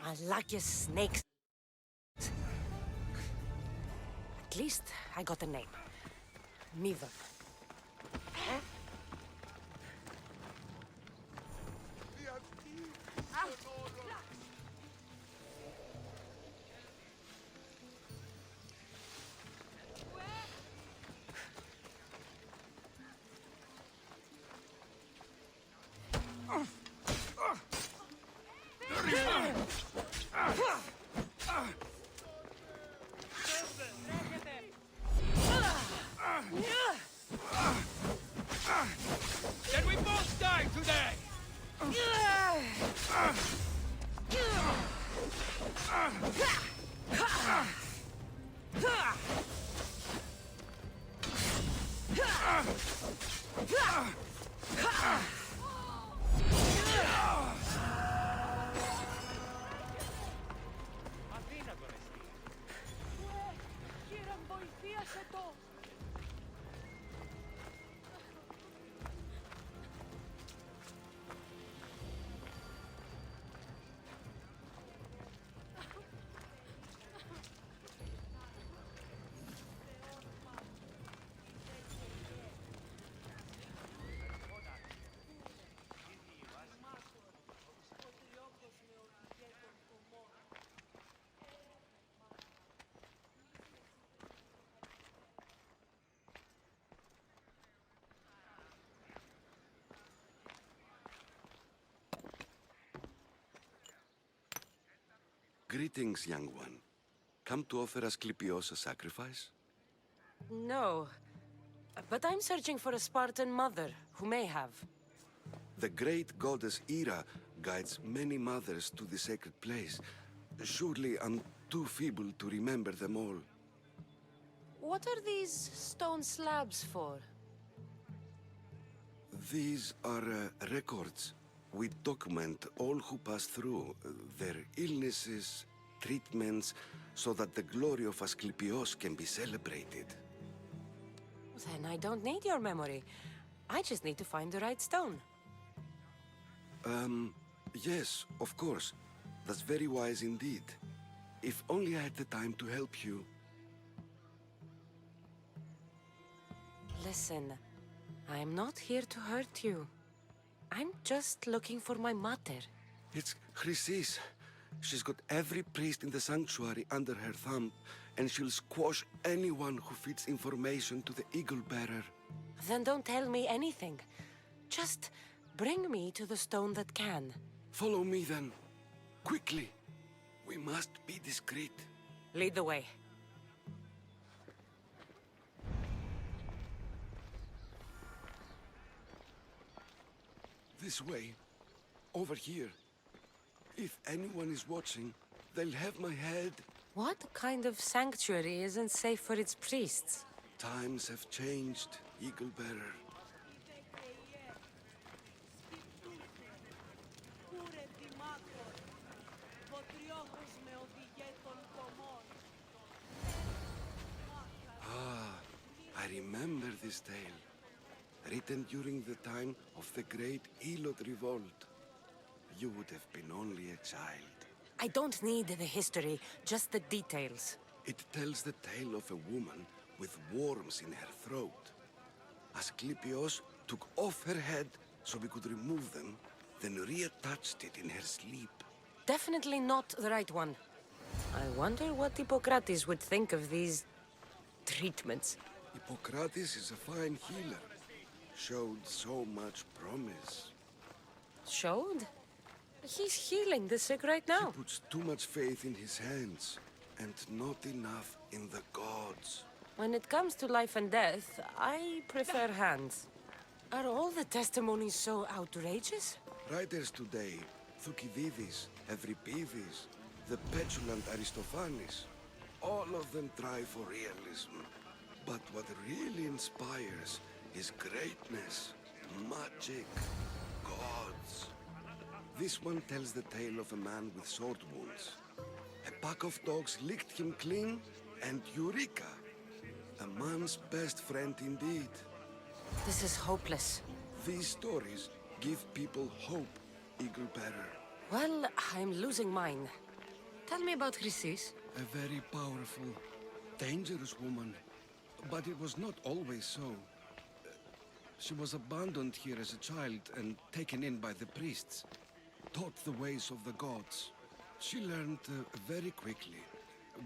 I like your snakes. At least I got a name. Mivan.
Can we both die today?
Greetings, young one. Come to offer Asclepios a sacrifice?
No. But I'm searching for a Spartan mother who may have.
The great goddess Ira guides many mothers to the sacred place. Surely I'm too feeble to remember them all.
What are these stone slabs for?
These are records. We document all who pass through, their illnesses, treatments, so that the glory of Asclepios can be celebrated.
Then I don't need your memory. I just need to find the right stone.
Yes, of course. That's very wise indeed. If only I had the time to help you.
Listen, I'm not here to hurt you. I'm just looking for my mother.
It's Chrysis. She's got every priest in the sanctuary under her thumb, and she'll squash anyone who feeds information to the Eagle Bearer.
Then don't tell me anything. Just bring me to the stone that can.
Follow me then. Quickly. We must be discreet.
Lead the way.
This way. Over here. If anyone is watching, they'll have my head.
What kind of sanctuary isn't safe for its priests?
Times have changed, Eagle Bearer. I remember this tale. Written during the time of the Great Elot Revolt. You would have been only a child.
I don't need the history, just the details.
It tells the tale of a woman with worms in her throat. Asclepios took off her head so we could remove them, then reattached it in her sleep.
Definitely not the right one. I wonder what Hippocrates would think of these treatments.
Hippocrates is a fine healer. Showed so much promise.
Showed? He's healing the sick right now.
He puts too much faith in his hands, and not enough in the gods.
When it comes to life and death, I prefer hands. Are all the testimonies so outrageous?
Writers today, Thucydides, Euripides, the petulant Aristophanes, all of them try for realism. But what really inspires is greatness, magic, gods. This one tells the tale of a man with sword wounds. A pack of dogs licked him clean, and Eureka! A man's best friend indeed.
This is hopeless.
These stories give people hope, Eagle Bearer.
Well, I'm losing mine. Tell me about Chrysis.
A very powerful, dangerous woman. But it was not always so. She was abandoned here as a child and taken in by the priests. Taught the ways of the gods. She learned very quickly.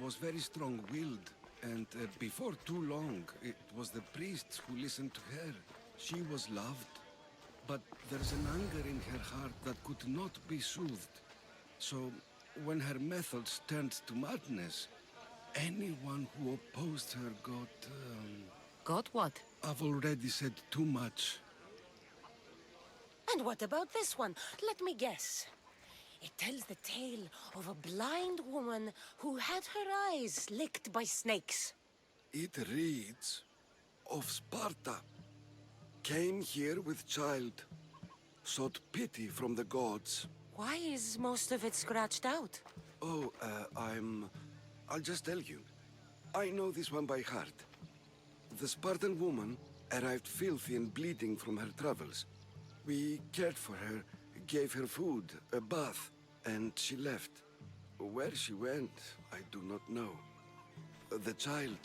Was very strong-willed. And before too long, it was the priests who listened to her. She was loved. But there's an anger in her heart that could not be soothed. So, when her methods turned to madness, anyone who opposed her got...
Got what?
I've already said too much.
And what about this one? Let me guess. It tells the tale of a blind woman who had her eyes licked by snakes.
It reads of Sparta. Came here with child. Sought pity from the gods.
Why is most of it scratched out?
Oh, I'll just tell you. I know this one by heart. The Spartan woman arrived filthy and bleeding from her travels. We cared for her, gave her food, a bath, and she left. Where she went, I do not know. The child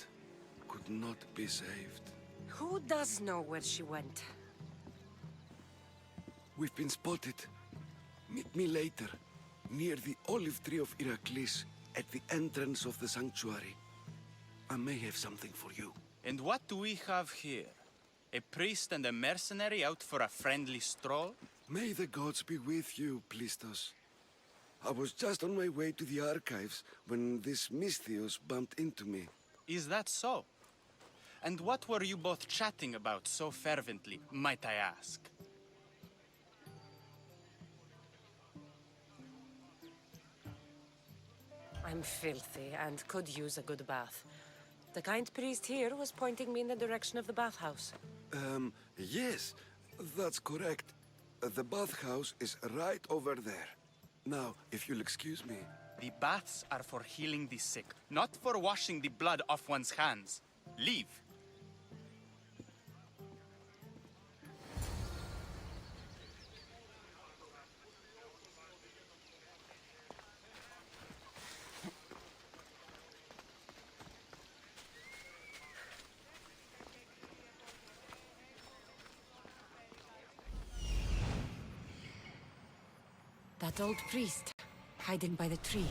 could not be saved.
Who does know where she went?
We've been spotted. Meet me later, near the olive tree of Iraklis, at the entrance of the sanctuary. I may have something for you.
And what do we have here? A priest and a mercenary out for a friendly stroll?
May the gods be with you, Plistos. I was just on my way to the archives when this Misthios bumped into me.
Is that so? And what were you both chatting about so fervently, might I ask?
I'm filthy and could use a good bath. The kind priest here was pointing me in the direction of the bathhouse.
Yes, that's correct. The bathhouse is right over there. Now, if you'll excuse me.
The baths are for healing the sick, not for washing the blood off one's hands. Leave.
That old priest, hiding by the tree.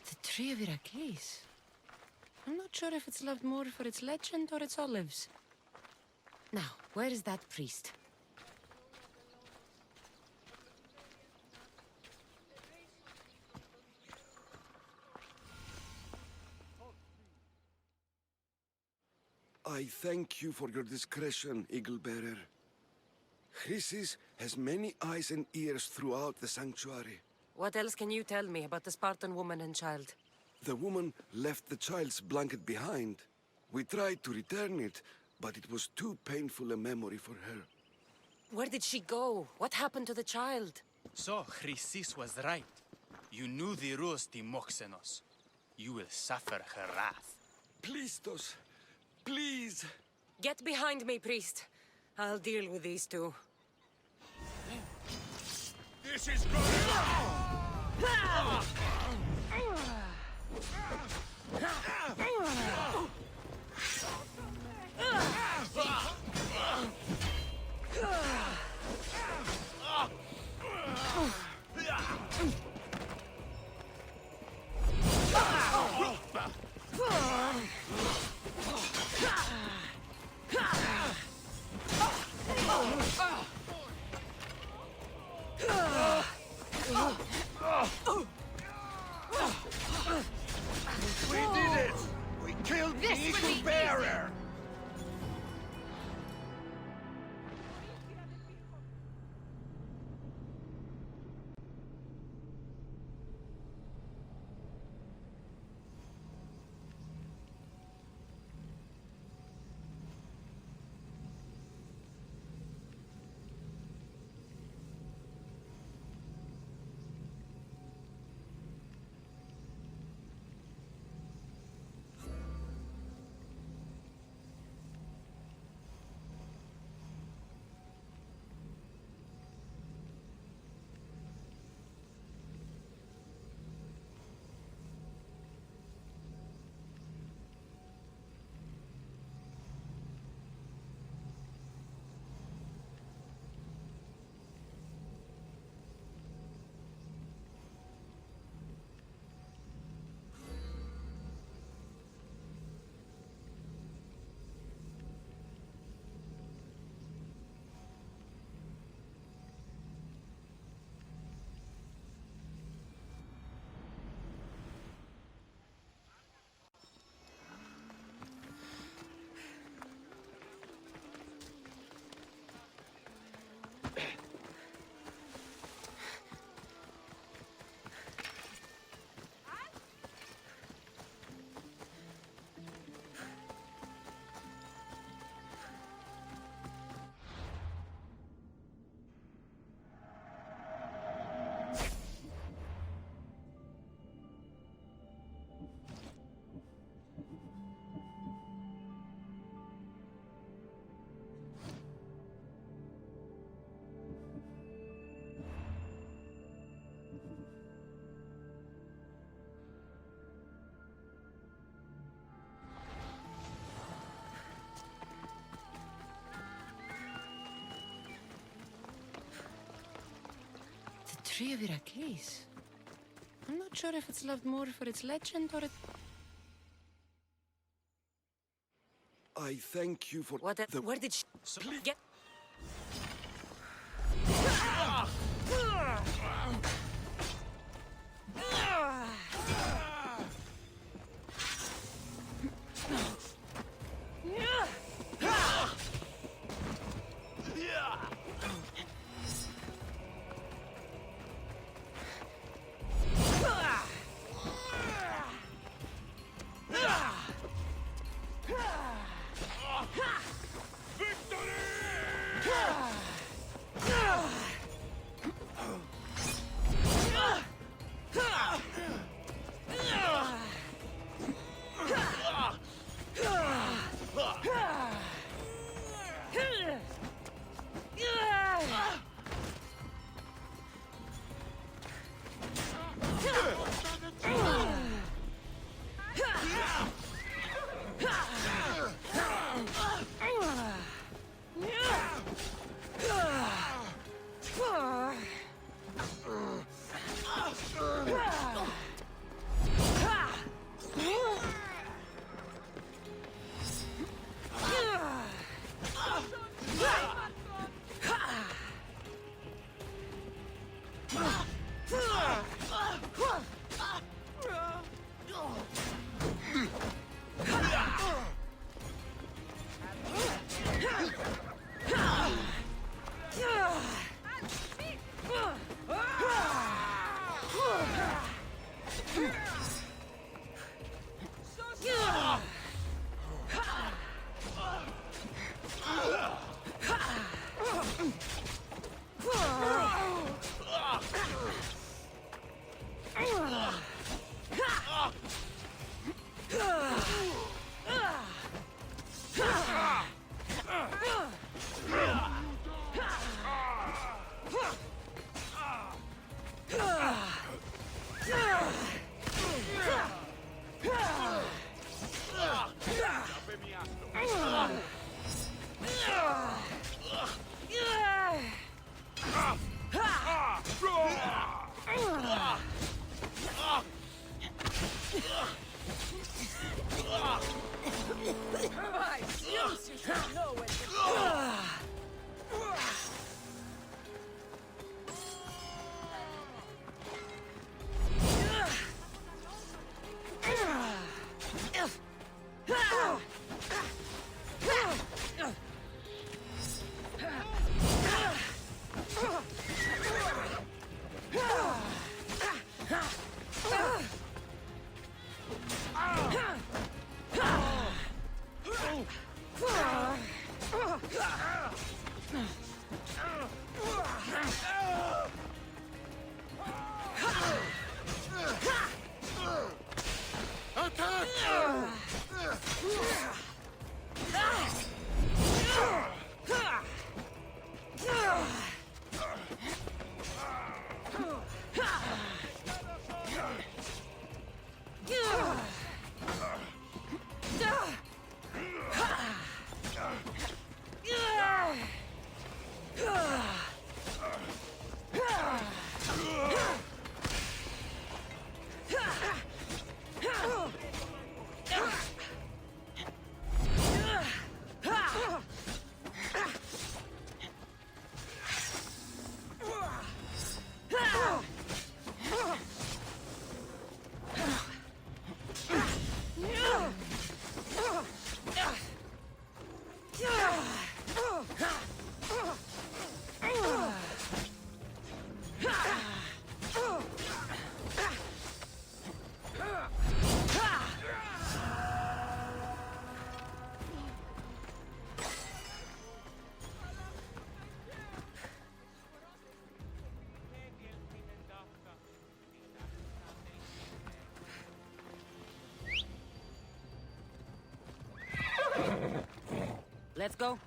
The tree of Iraklis. I'm not sure if it's loved more for its legend or its olives. Now, where is that priest?
I thank you for your discretion, Eagle-Bearer. Chrysis has many eyes and ears throughout the sanctuary.
What else can you tell me about the Spartan woman and child?
The woman left the child's blanket behind. We tried to return it, but it was too painful a memory for her.
Where did she go? What happened to the child?
So, Chrysis was right. You knew the rules, Timoxenos. You will suffer her wrath.
Plistos, please.
Get behind me, priest. I'll deal with these two.
This is good!
We did it! We killed the Eagle Bearer!
tree of Iraklis. I'm not sure if it's loved more for its legend or its...
I thank you for
Where did she... Get... Let's go.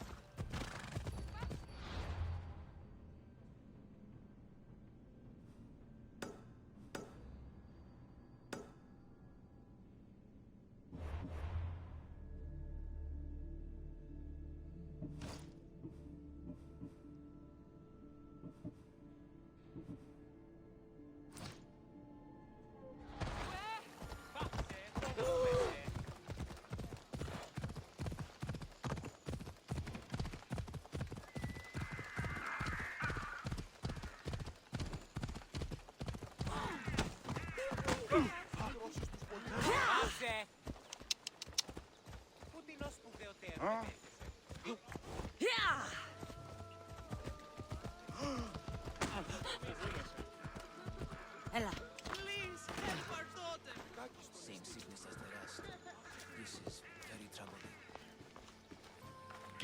Πού την ως σπουδαιοτέρω
Ella.
Please, help our daughter!
Same sickness as the rest. This is very troubling.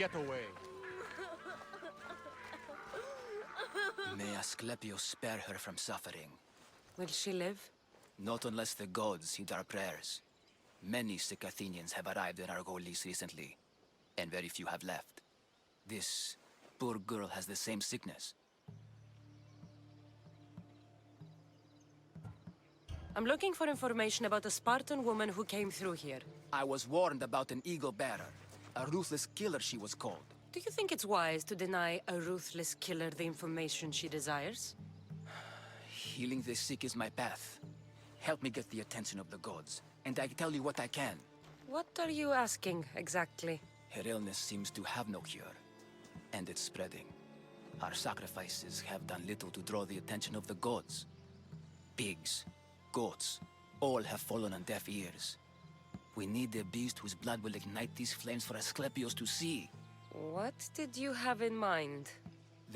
Get away.
May Asclepius spare her from suffering.
Will she live?
Not unless the gods heed our prayers. Many sick Athenians have arrived in Argolis recently, and very few have left. This poor girl has the same sickness.
I'm looking for information about a Spartan woman who came through here.
I was warned about an eagle bearer. A ruthless killer, she was called.
Do you think it's wise to deny a ruthless killer the information she desires?
Healing the sick is my path. Help me get the attention of the gods, and I tell you what I can.
What are you asking, exactly?
Her illness seems to have no cure, and it's spreading. Our sacrifices have done little to draw the attention of the gods. Pigs, goats, all have fallen on deaf ears. We need a beast whose blood will ignite these flames for Asclepius to see.
What did you have in mind?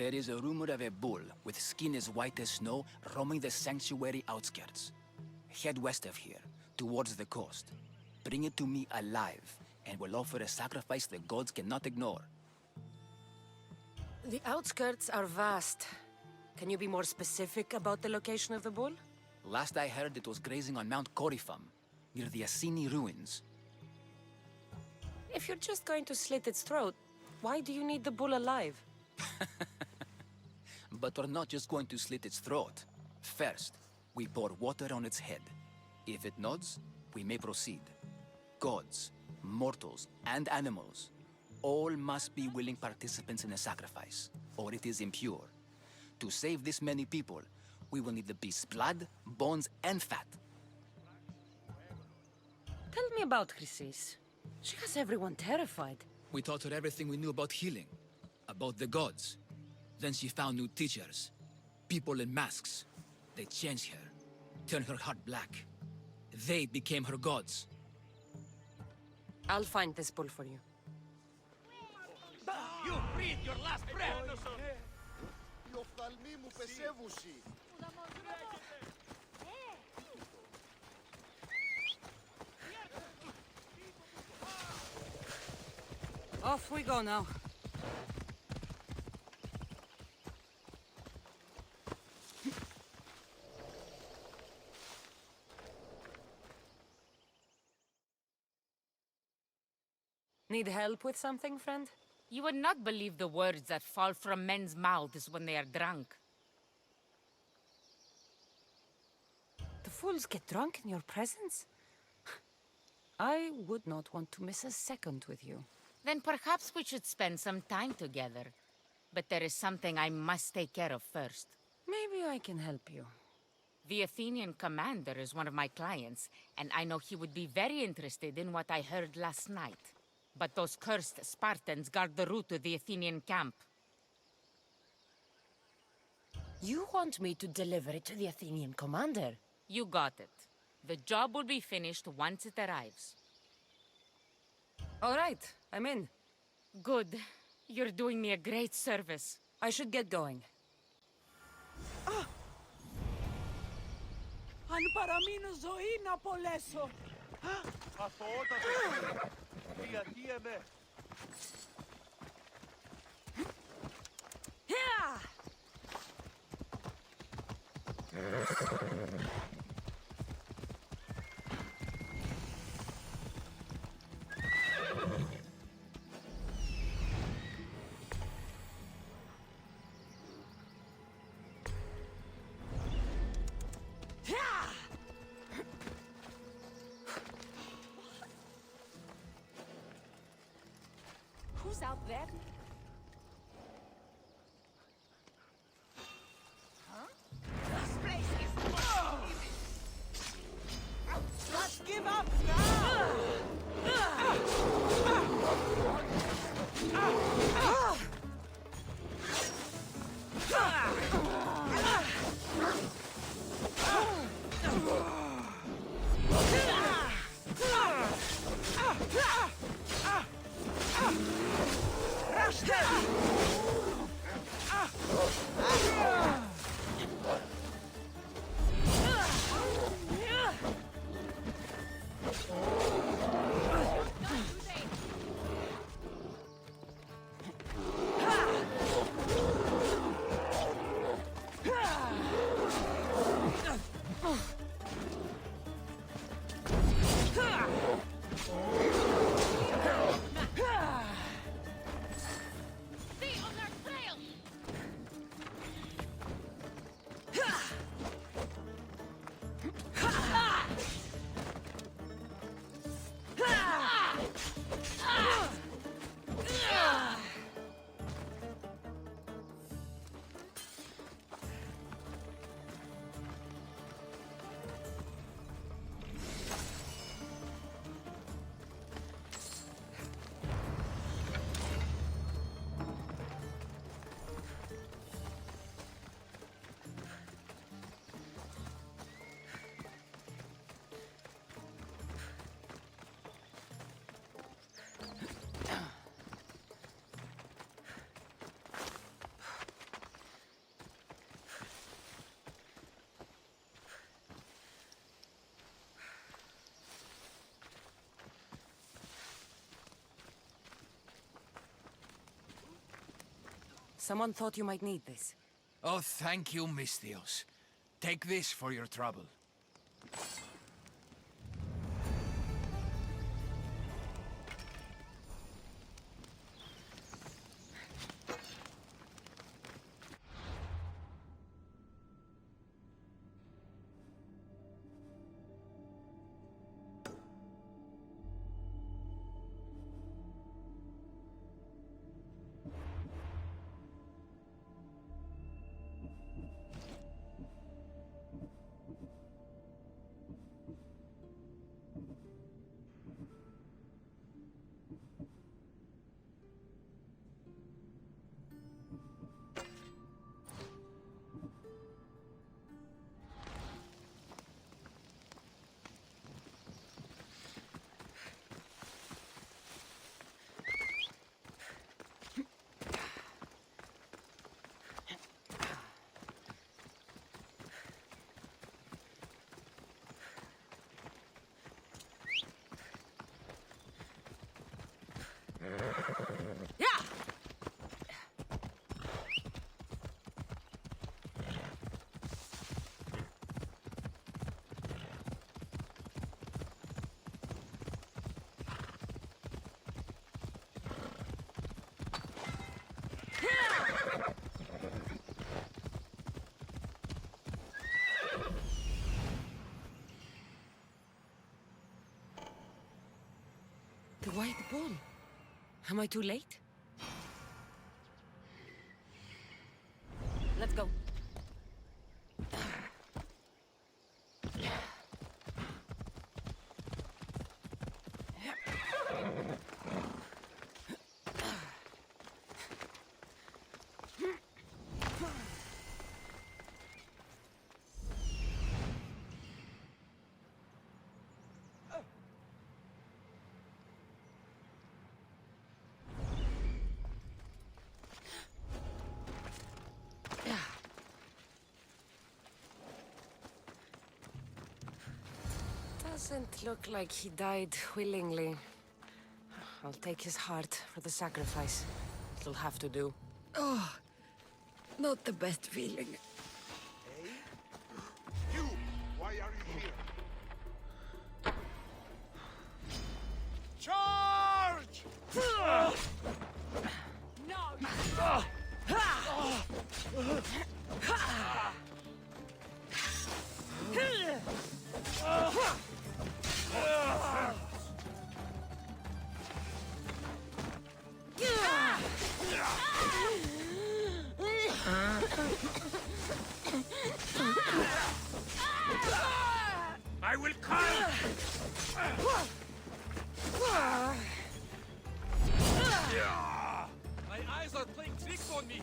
There is a rumor of a bull with skin as white as snow roaming the sanctuary outskirts. Head west of here, towards the coast. Bring it to me alive, and we'll offer a sacrifice the gods cannot ignore.
The outskirts are vast. Can you be more specific about the location of the bull?
Last I heard, it was grazing on Mount Corifum, near the Assini ruins.
If you're just going to slit its throat, why do you need the bull alive?
But we're not just going to slit its throat. First, we pour water on its head. If it nods, we may proceed. Gods, mortals, and animals, all must be willing participants in a sacrifice, or it is impure. To save this many people, we will need the beast's blood, bones, and fat.
Tell me about Chrysis. She has everyone terrified.
We taught her everything we knew about healing, about the gods. Then she found new teachers, people in masks. They changed her, turned her heart black. They became her gods.
I'll find this bull for you.
You breathe your last breath!
Οι οφθαλμοί μου πεσεύουσι.
Off we go now. Need help with something, friend?
You would not believe the words that fall from men's mouths when they are drunk.
The fools get drunk in your presence? I would not want to miss a second with you.
Then perhaps we should spend some time together. But there is something I must take care of first.
Maybe I can help you.
The Athenian commander is one of my clients, and I know he would be very interested in what I heard last night. But those cursed Spartans guard the route to the Athenian camp.
You want me to deliver it to the Athenian commander?
You got it. The job will be finished once it arrives.
All right, I'm in.
Good. You're doing me a great service.
I should get going.
Αν παραμείνω ζωή να απολέσω.
Αθωότατος, διαχύεμε.
Who's out there? Huh? This place is Let's give up now!
Someone thought you might need this.
Oh, thank you, Misthios. Take this for your trouble.
The white bull. Am I too late? Let's go. Doesn't look like he died willingly. I'll take his heart for the sacrifice. It'll have to do. Oh, not the best feeling.
You! Why are you here?
Charge! I will come! My eyes are playing tricks on me!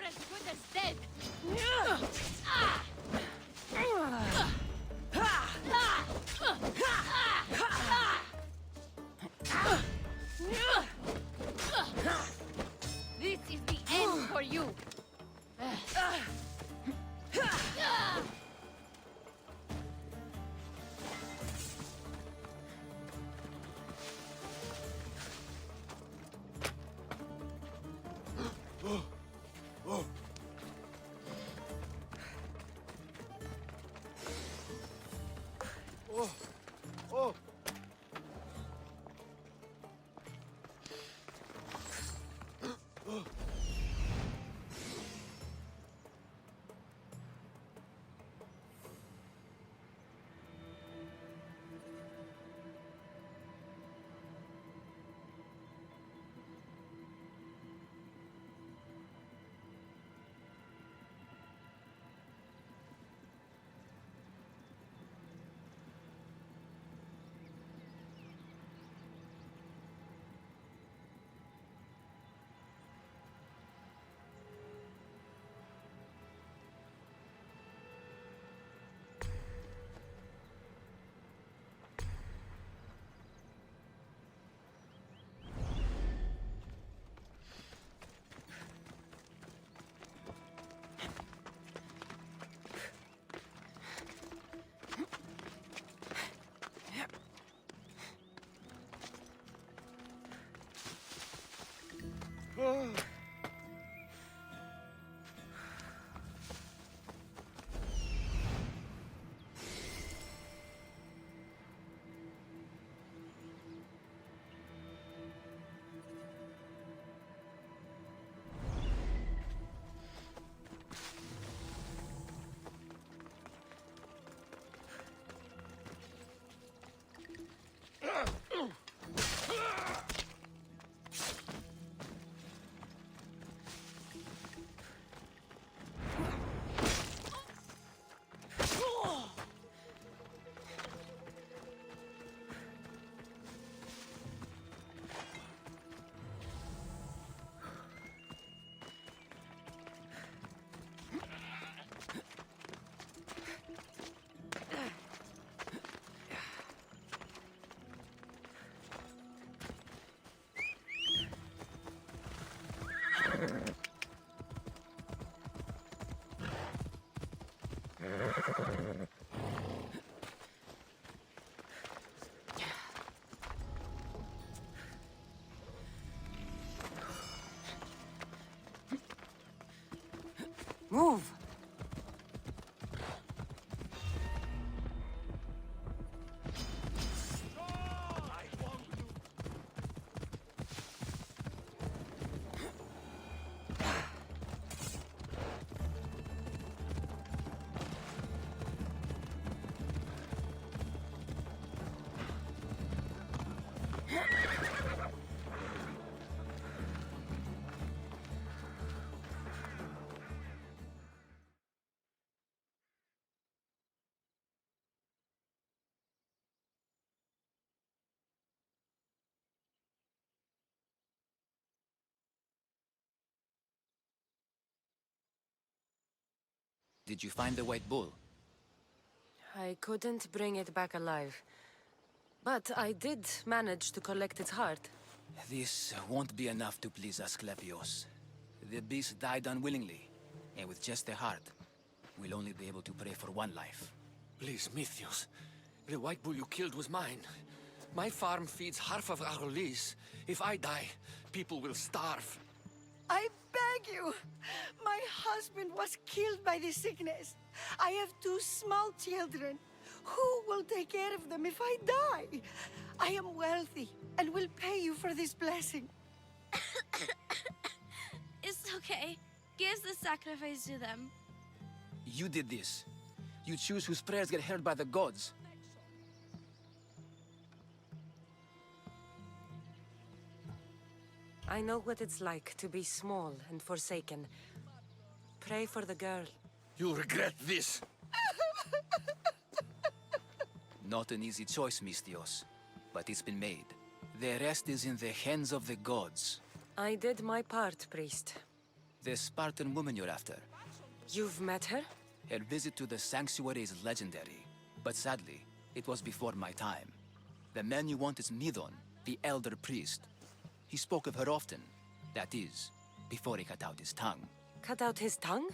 as good as dead! This is the end for you!
Move!
Did you find the white bull?
I couldn't bring it back alive. But I did manage to collect its heart.
This won't be enough to please Asclepios. The beast died unwillingly, and with just a heart, we'll only be able to pray for one life.
Please, Mythios. The white bull you killed was mine. My farm feeds half of our lease. If I die, people will starve.
I beg you! My husband was killed by the sickness. I have 2 small children. Who will take care of them if I die? I am wealthy and will pay you for this blessing.
It's okay. Give the sacrifice to them.
You did this. You choose whose prayers get heard by the gods.
I know what it's like to be small and forsaken. Pray for the girl.
You'll regret this.
Not an easy choice, Mystios, but it's been made. The rest is in the hands of the gods.
I did my part, priest.
The Spartan woman you're after.
You've met her?
Her visit to the sanctuary is legendary, but sadly, it was before my time. The man you want is Midon, the elder priest. He spoke of her often. That is, before he cut out his tongue.
Cut out his tongue?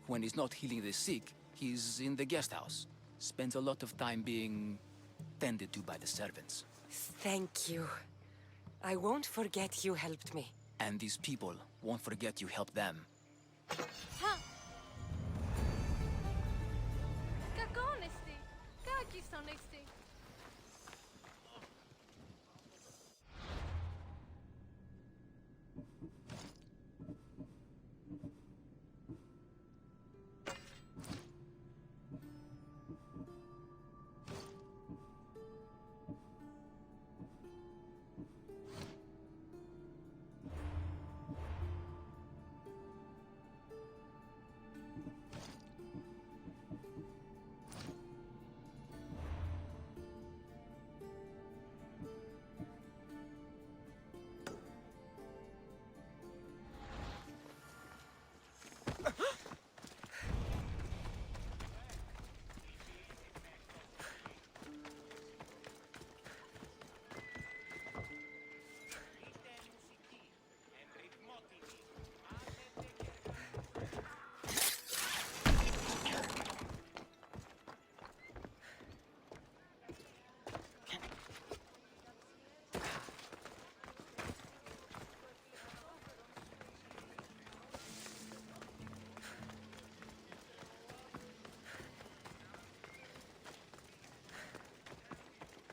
When he's not healing the sick, he's in the guest house. Spends a lot of time being tended to by the servants.
Thank you. I won't forget you helped me.
And these people won't forget you helped them.
Kako honesty. Kakis honesty.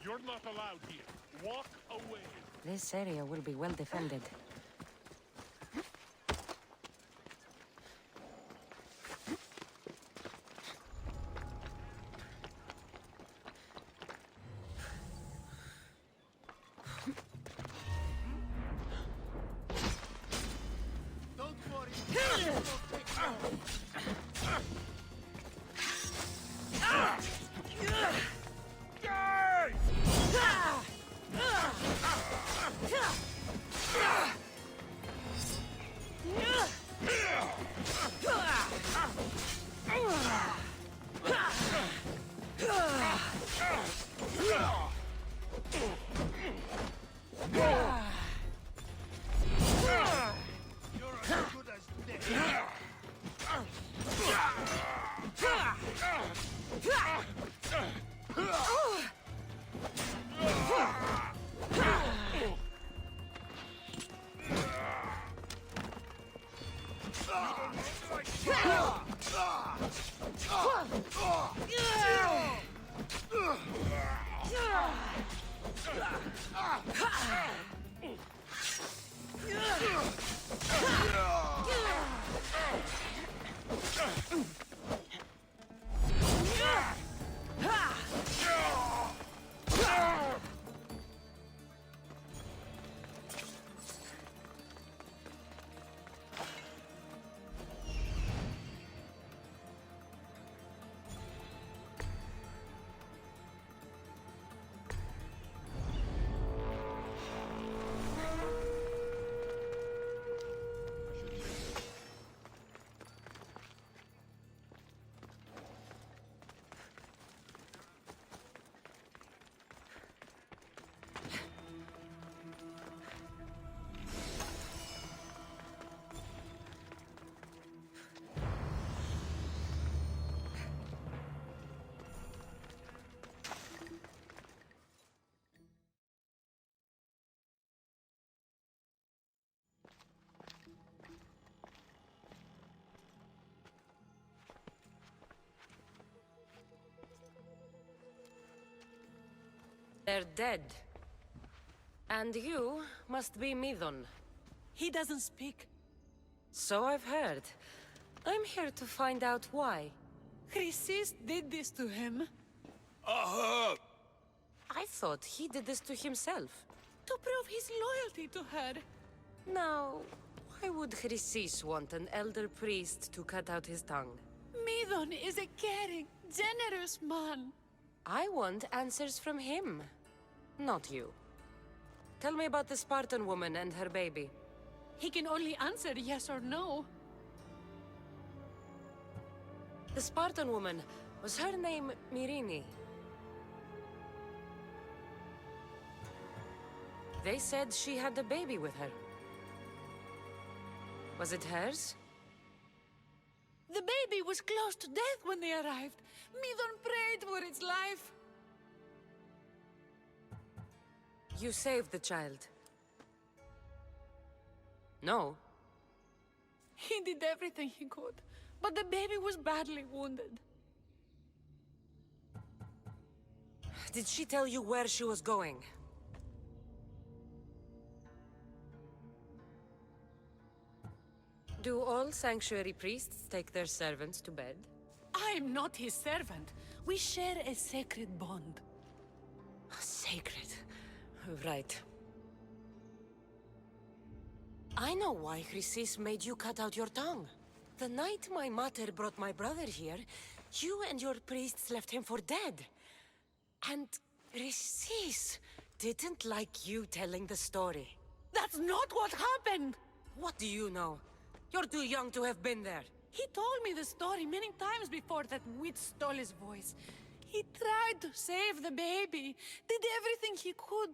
You're not allowed here. Walk away.
This area will be well defended.
Don't worry.
They're dead. And you must be Midon.
He doesn't speak.
So I've heard. I'm here to find out why.
Chrysis did this to him.
I thought he did this to himself.
To prove his loyalty to her.
Now, why would Chrysis want an elder priest to cut out his tongue?
Midon is a caring, generous man.
I want answers from him, not you. Tell me about the Spartan woman and her baby.
He can only answer yes or no.
The Spartan woman, was her name Mirini? They said she had a baby with her. Was it hers?
The baby was close to death when they arrived. Midon prayed for its life.
You saved the child. No.
He did everything he could, but the baby was badly wounded.
Did she tell you where she was going? Do all sanctuary priests take their servants to bed?
I'm not his servant. We share a sacred bond.
Sacred. Right. I know why Chrysis made you cut out your tongue. The night my mater brought my brother here, you and your priests left him for dead. And Chrysis didn't like you telling the story.
That's not what happened!
What do you know? You're too young to have been there.
He told me the story many times before that witch stole his voice. He tried to save the baby, did everything he could.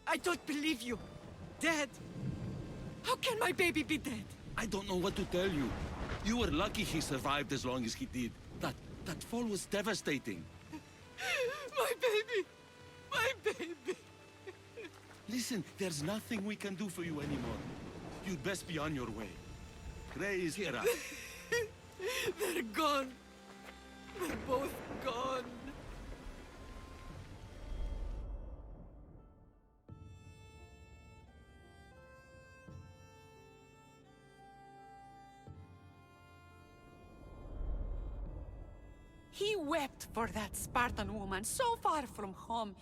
I don't believe you. Dead. How can my baby be dead?
I don't know what to tell you. You were lucky he survived as long as he did. That fall was devastating.
My baby! My baby!
Listen, there's nothing we can do for you anymore. You'd best be on your way. Praise Hera.
They're gone. They're both gone. He wept for that Spartan woman, so far from home.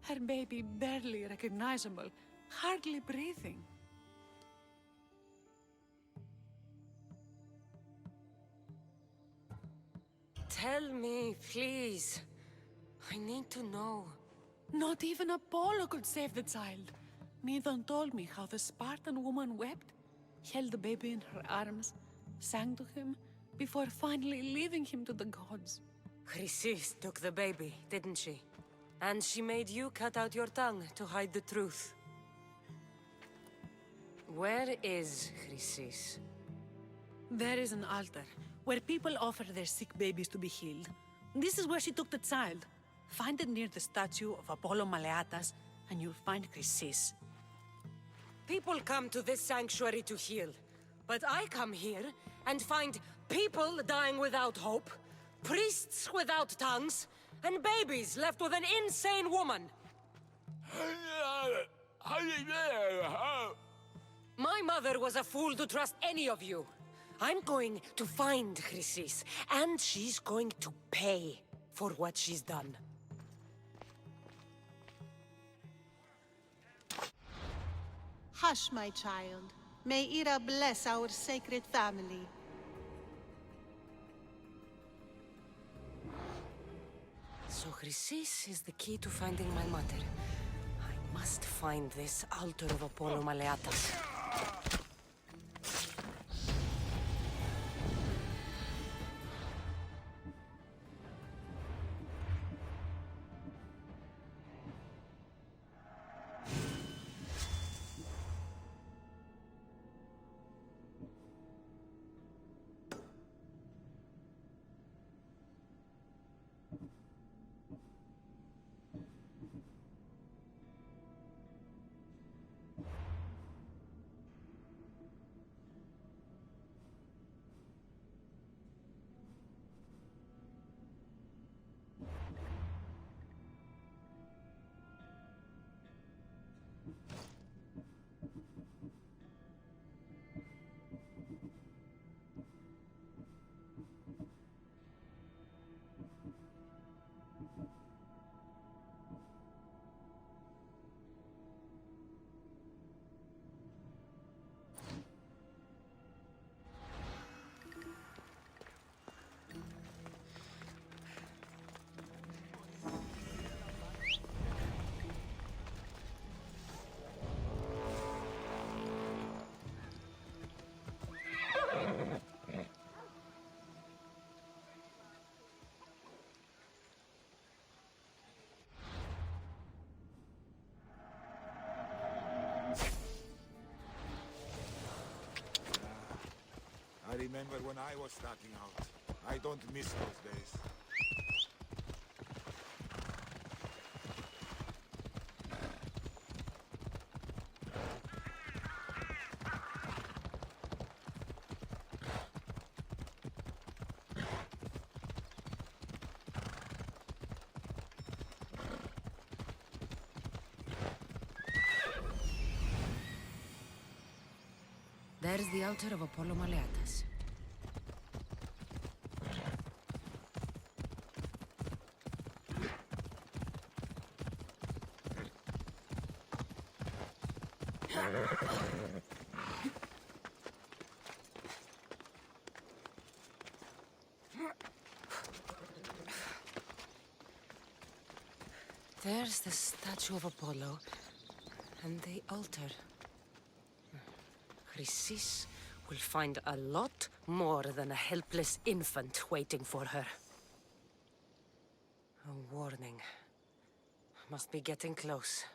Her baby barely recognizable, hardly breathing.
Tell me, please. I need to know.
Not even Apollo could save the child. Midon told me how the Spartan woman wept, held the baby in her arms, sang to him, before finally leaving him to the gods.
Chrysis took the baby, didn't she? And she made you cut out your tongue to hide the truth. Where is Chrysis?
There is an altar, where people offer their sick babies to be healed. This is where she took the child. Find it near the statue of Apollo Maleatas, and you'll find Chrysis.
People come to this sanctuary to heal. But I come here and find people dying without hope, priests without tongues, and babies left with an insane woman. My mother was a fool to trust any of you. I'm going to find Chrysis, and she's going to pay for what she's done.
Hush, my child. May Ira bless our sacred family.
So Chrysis is the key to finding my mother. I must find this altar of Apollo Maleatas.
remember when I was starting out. I don't miss those days.
There's the altar of Apollo Maleatus. There's the statue of Apollo, and the altar. Chrysis will find a lot more than a helpless infant waiting for her. A warning. Must be getting close.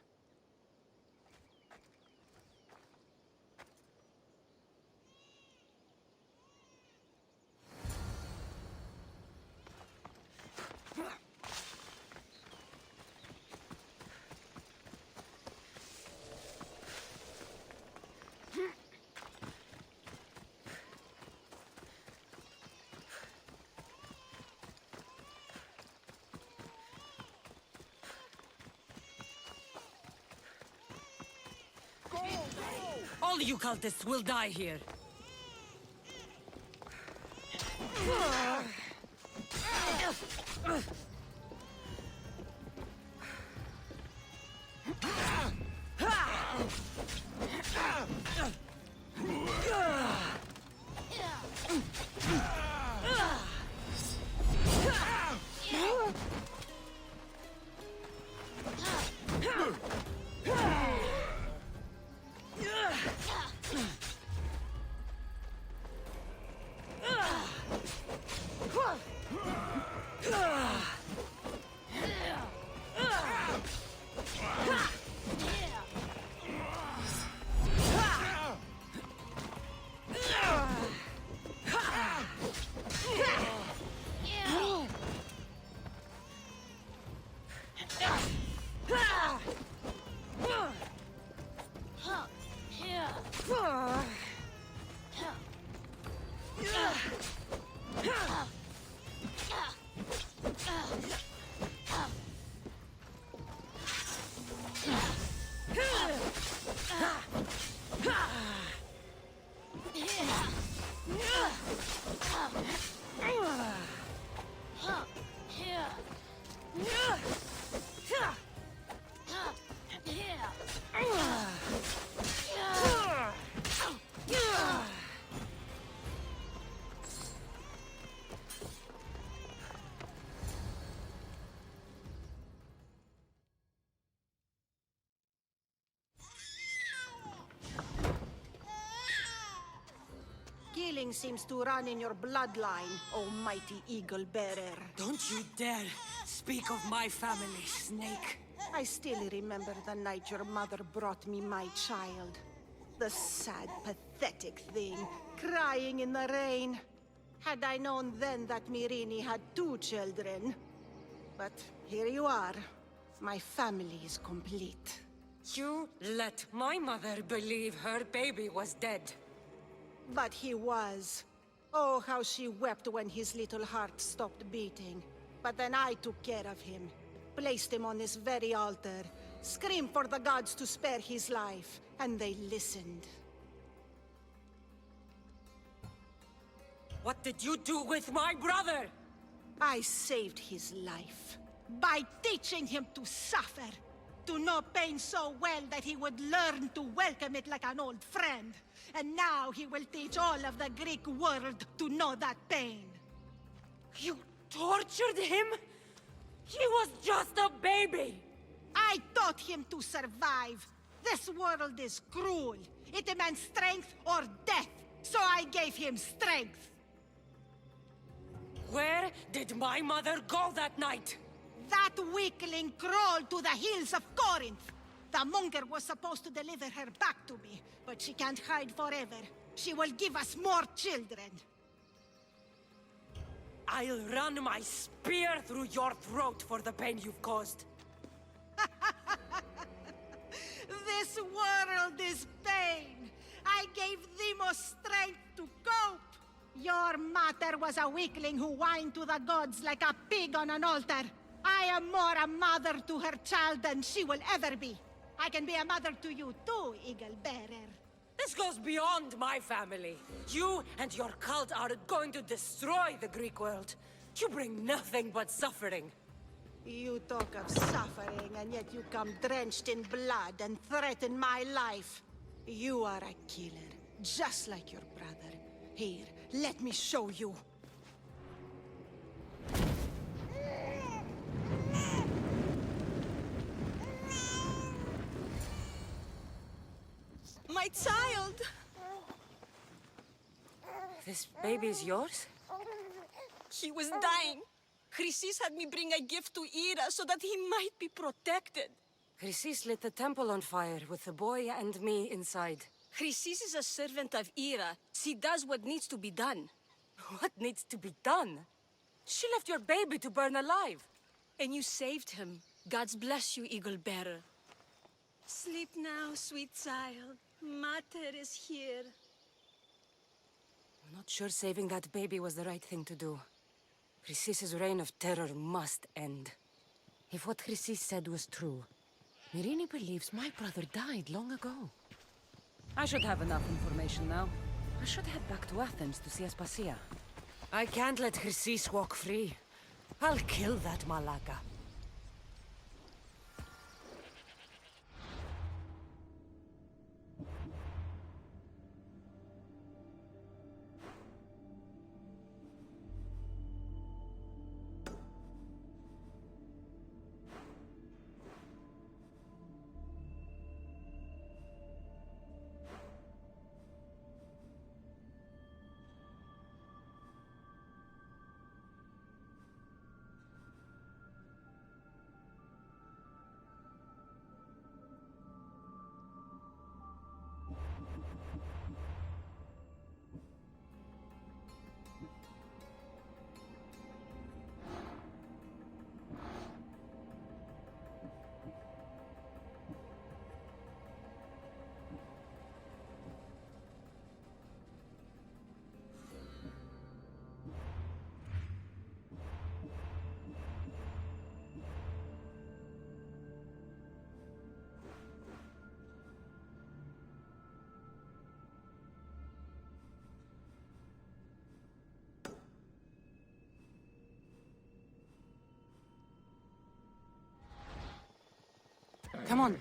All you cultists will die here.
Killing seems to run in your bloodline, oh mighty eagle bearer.
Don't you dare speak of my family, Snake.
I still remember the night your mother brought me my child. The sad, pathetic thing, crying in the rain. Had I known then that Myrini had 2 children. But here you are. My family is complete.
You let my mother believe her baby was dead.
But he was. Oh, how she wept when his little heart stopped beating. But then I took care of him. Placed him on this very altar. Screamed for the gods to spare his life. And they listened.
What did you do with my brother?
I saved his life. By teaching him to suffer. To know pain so well that he would learn to welcome it like an old friend. And now he will teach all of the Greek world to know that pain.
You tortured him? He was just a baby!
I taught him to survive. This world is cruel. It demands strength or death. So I gave him strength.
Where did my mother go that night?
That weakling crawled to the hills of Corinth. The monger was supposed to deliver her back to me, but she can't hide forever. She will give us more children.
I'll run my spear through your throat for the pain you've caused.
This world is pain. I gave Demos strength to cope. Your mater was a weakling who whined to the gods like a pig on an altar. I am more a mother to her child than she will ever be. I can be a mother to you too, Eagle Bearer.
This goes beyond my family. You and your cult are going to destroy the Greek world. You bring nothing but suffering.
You talk of suffering, and yet you come drenched in blood and threaten my life. You are a killer, just like your brother. Here, let me show you.
My child!
This baby is yours?
He was dying. Chrysis had me bring a gift to Ira so that he might be protected.
Chrysis lit the temple on fire with the boy and me inside.
Chrysis is a servant of Ira. She does what needs to be done.
What needs to be done? She left your baby to burn alive.
And you saved him. God's bless you, Eagle Bearer. Sleep now, sweet child. Mater is here.
I'm not sure saving that baby was the right thing to do. Chrysis' reign of terror must end. If what Chrysis said was true, Myrini believes my brother died long ago. I should have enough information now. I should head back to Athens to see Aspasia. I can't let Chrysis walk free. I'll kill that Malaka. Come on.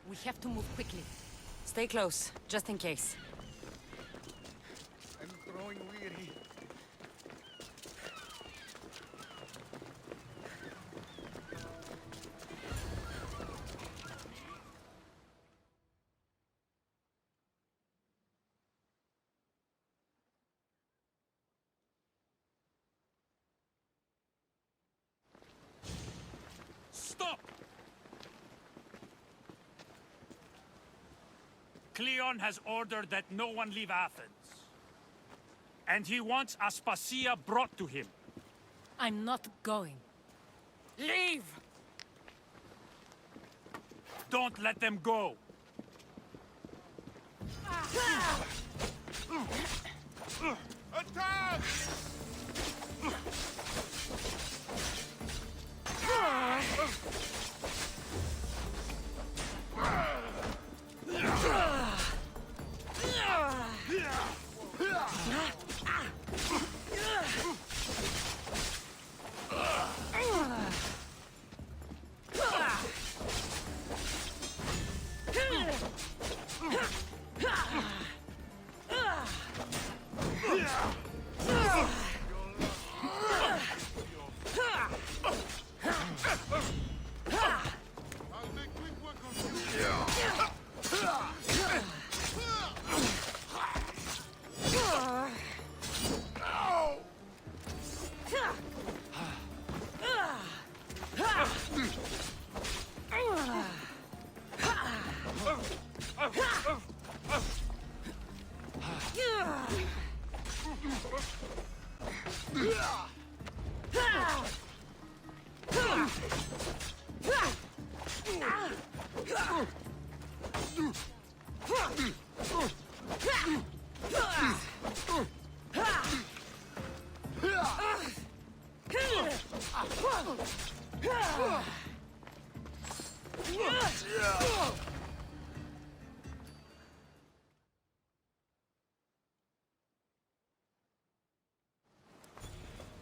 We have to move quickly.
Stay close, just in case.
I'm growing weary.
Stop! Cleon has ordered that no one leave Athens. And he wants Aspasia brought to him.
I'm not going.
Leave!
Don't let them go!
Attack!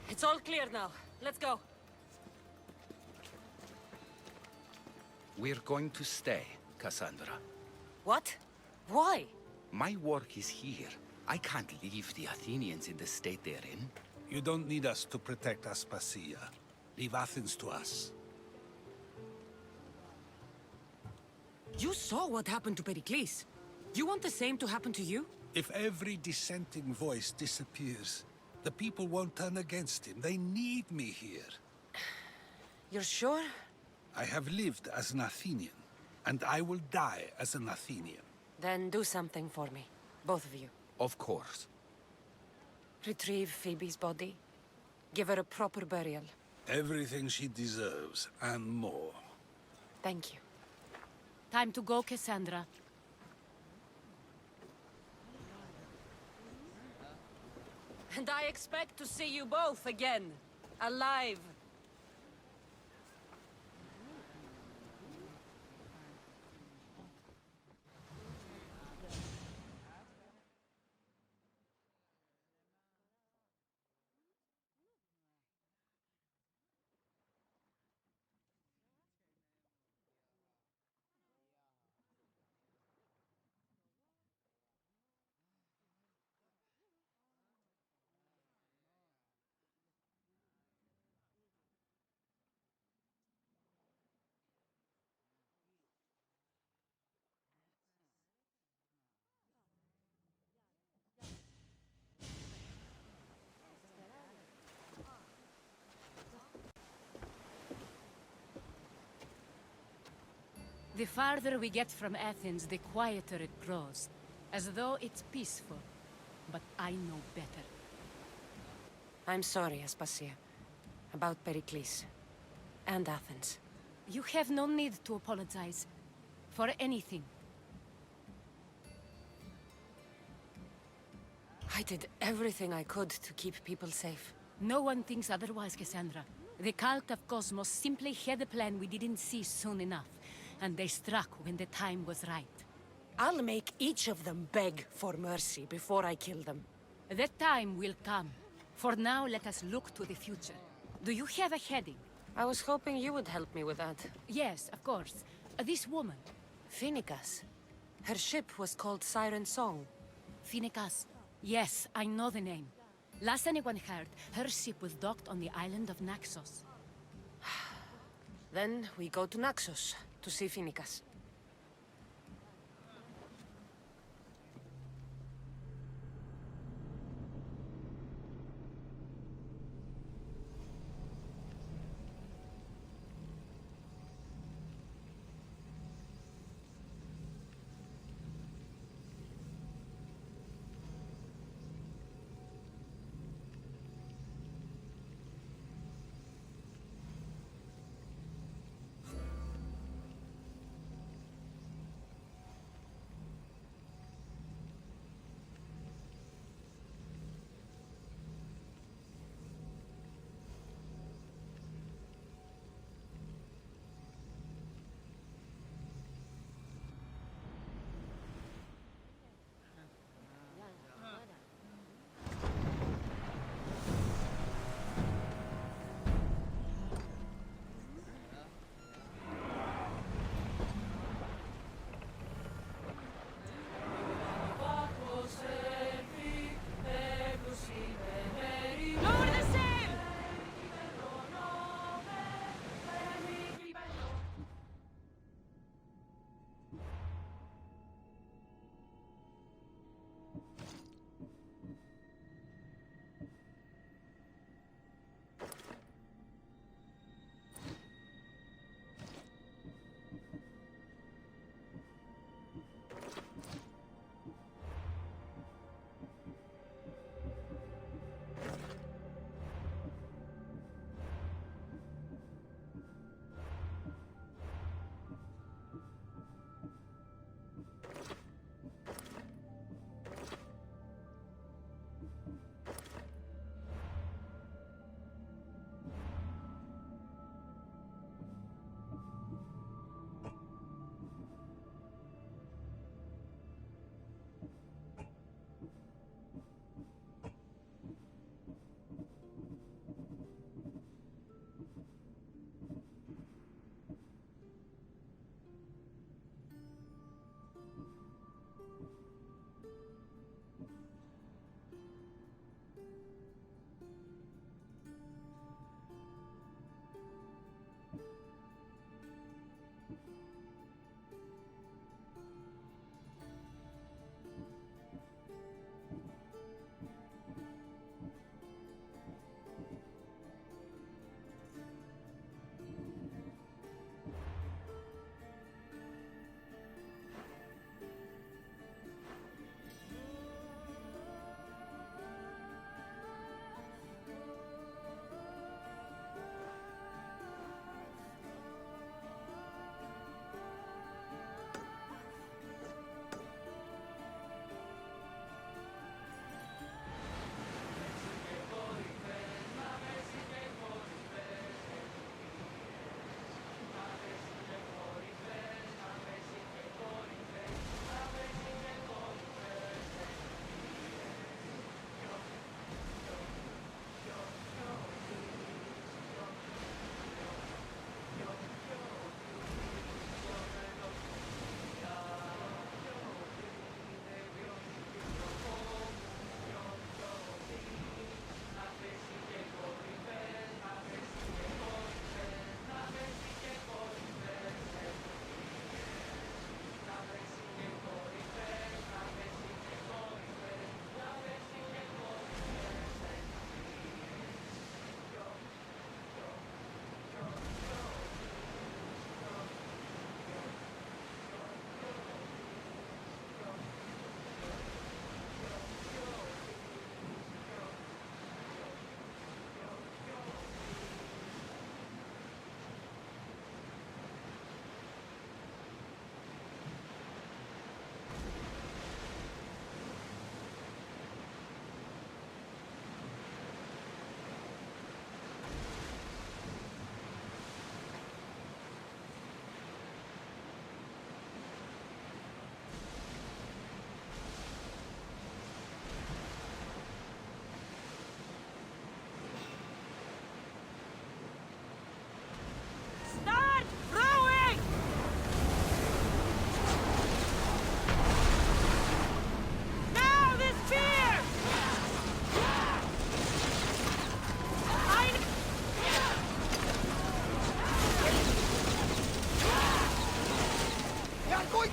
It's all clear now. Let's go.
We're going to stay, Cassandra.
What? Why?
My work is here. I can't leave the Athenians in the state they're in.
You don't need us to protect Aspasia. Leave Athens to us.
You saw what happened to Pericles. You want the same to happen to you?
If every dissenting voice disappears, the people won't turn against him. They need me here.
You're sure?
I have lived as an Athenian, and I will die as an Athenian.
Then do something for me. Both of you.
Of course.
Retrieve Phoebe's body. Give her a proper burial.
Everything she deserves, and more.
Thank you.
Time to go, Cassandra.
And I expect to see you both again. Alive.
The farther we get from Athens, the quieter it grows. As though it's peaceful. But I know better.
I'm sorry, Aspasia. About Pericles. And Athens.
You have no need to apologize. For anything.
I did everything I could to keep people safe.
No one thinks otherwise, Cassandra. The cult of Cosmos simply had a plan we didn't see soon enough. And they struck when the time was right.
I'll make each of them beg for mercy before I kill them.
That time will come. For now, let us look to the future. Do you have a heading?
I was hoping you would help me with that.
Yes, of course. This woman.
Phoenicas. Her ship was called Siren Song.
Finicas. Yes, I know the name. Last anyone heard, her ship was docked on the island of Naxos.
Then we go to Naxos to see Finicas.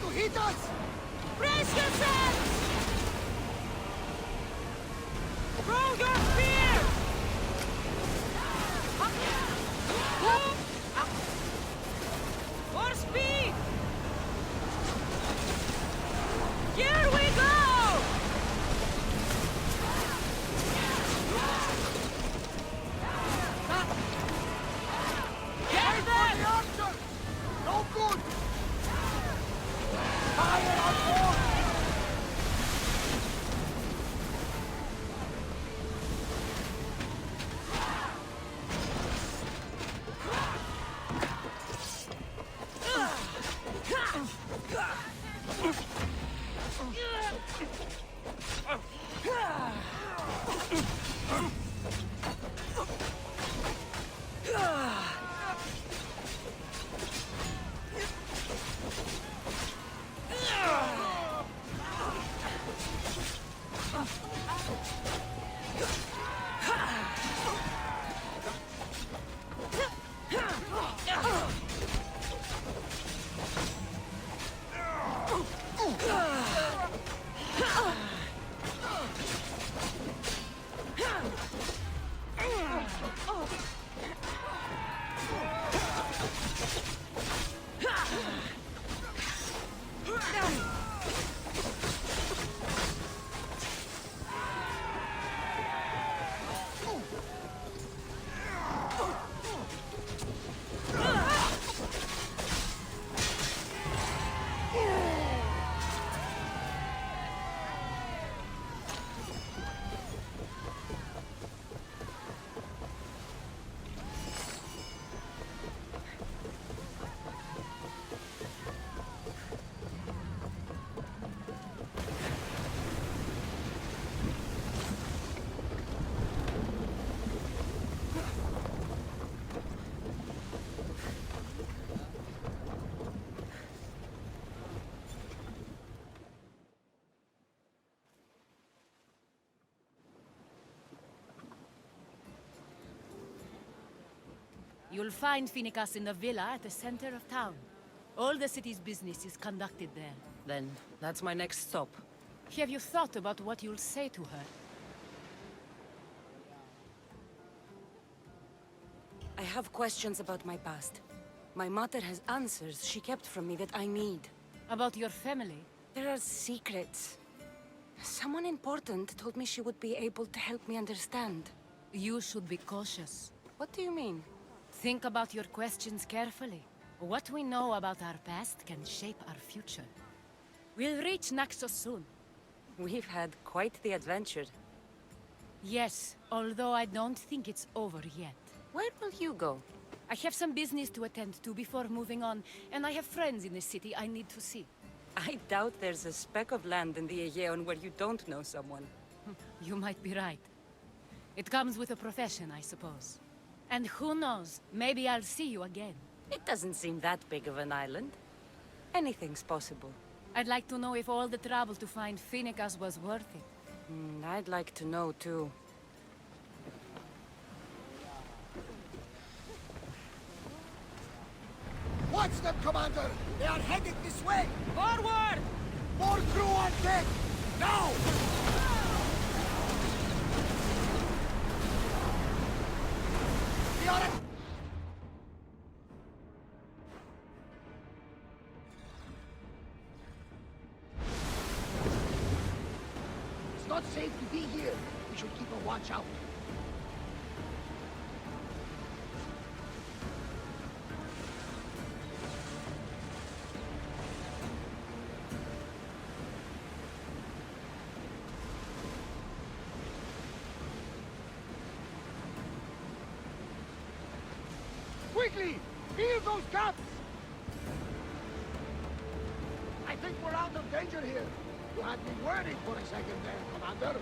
to hit us!
Brace yourselves! Roll your spear! For speed! Here we go! Get them!
No good! Fire on board!
You'll find Finicas in the villa at the center of town. All the city's business is conducted there.
Then, that's my next stop.
Have you thought about what you'll say to her?
I have questions about my past. My mother has answers she kept from me that I need.
About your family?
There are secrets. Someone important told me she would be able to help me understand.
You should be cautious.
What do you mean?
Think about your questions carefully. What we know about our past can shape our future. We'll reach Naxos soon.
We've had quite the adventure.
Yes, although I don't think it's over yet.
Where will you go?
I have some business to attend to before moving on, and I have friends in the city I need to see.
I doubt there's a speck of land in the Aegean where you don't know someone.
You might be right. It comes with a profession, I suppose. And who knows, maybe I'll see you again.
It doesn't seem that big of an island. Anything's possible.
I'd like to know if all the trouble to find Finicas was worth it.
I'd like to know, too.
Watch them, Commander! They are headed this way!
Forward!
More crew on deck! Now! We are at... It's not safe to be here. We should keep a watch out. Quickly! Heal those caps! I think we're out of danger here. You had me worried for a second there, Commander.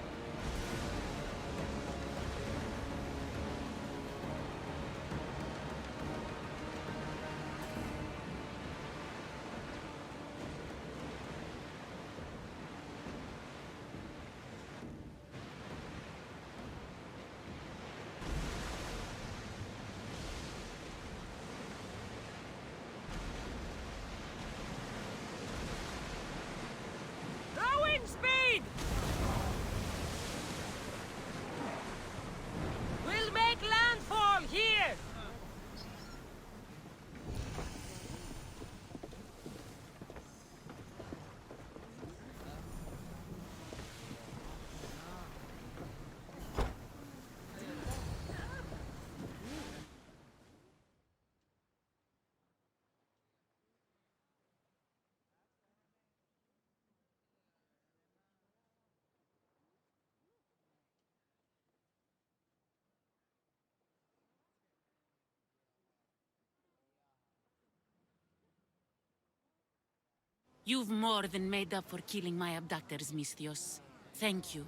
You've more than made up for killing my abductors, Misthios. Thank you.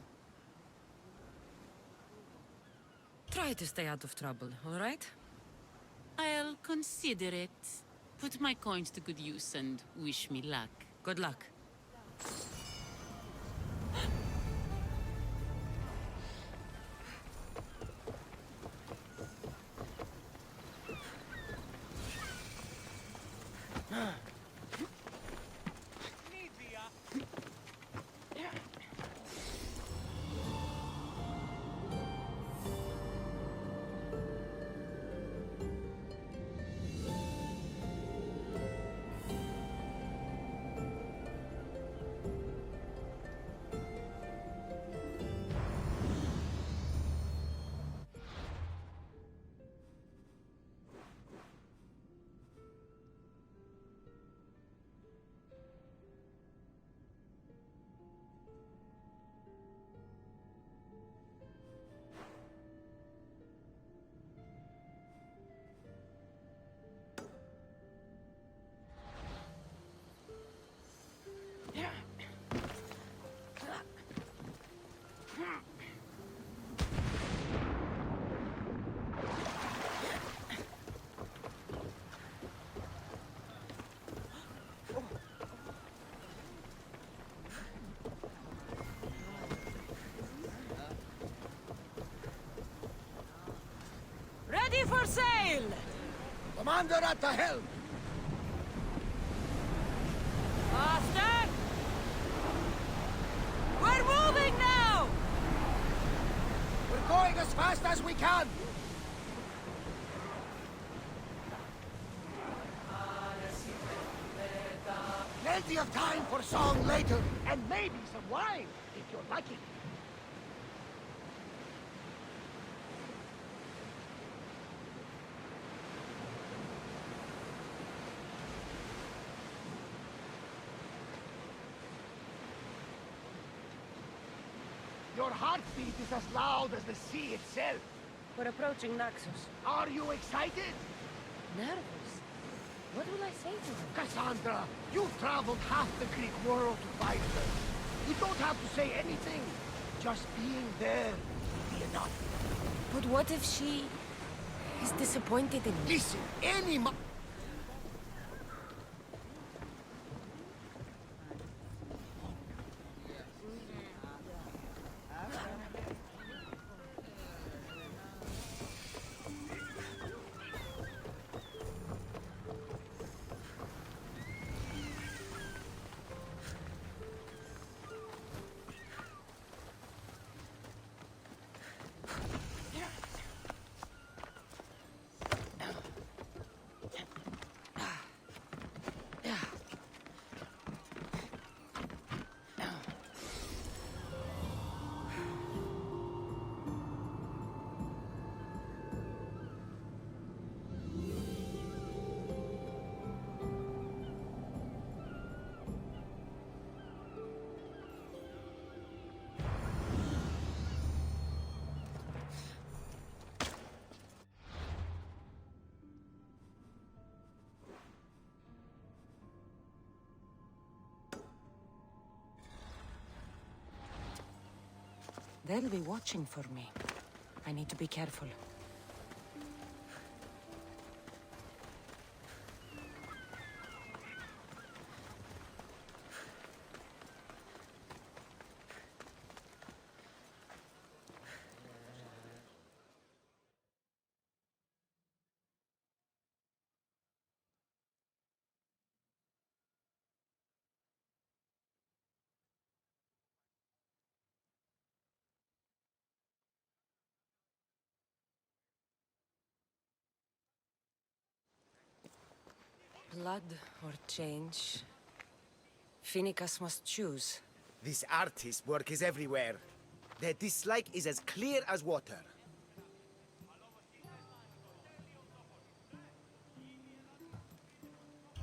Try to stay out of trouble, all right?
I'll consider it. Put my coins to good use and wish me luck.
Good luck. Ready for sail!
Commander at the helm!
Faster! We're moving now!
We're going as fast as we can! Plenty of time for song later, and maybe some wine, if you're lucky. Your heartbeat is as loud as the sea itself.
We're approaching Naxos.
Are you excited?
Nervous? What will I say to him?
Cassandra, you've traveled half the Greek world to find her. You don't have to say anything. Just being there will be enough.
But what if she is disappointed in me?
Listen, any
They'll be watching for me. I need to be careful. Blood or change? Phoenicus must choose.
This artist's work is everywhere. Their dislike is as clear as water.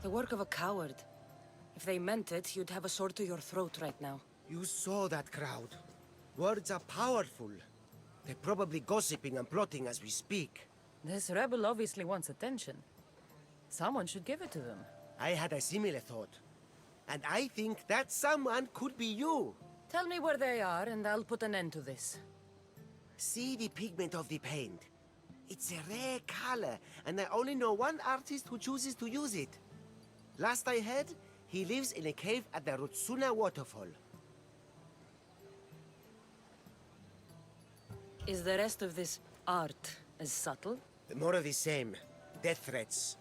The work of a coward. If they meant it, you'd have a sword to your throat right now.
You saw that crowd. Words are powerful. They're probably gossiping and plotting as we speak.
This rebel obviously wants attention. Someone should give it to them.
I had a similar thought. And I think that someone could be you.
Tell me where they are, and I'll put an end to this.
See the pigment of the paint. It's a rare color, and I only know one artist who chooses to use it. Last I heard, he lives in a cave at the Rutsuna waterfall.
Is the rest of this art as subtle?
More of the same. Death threats.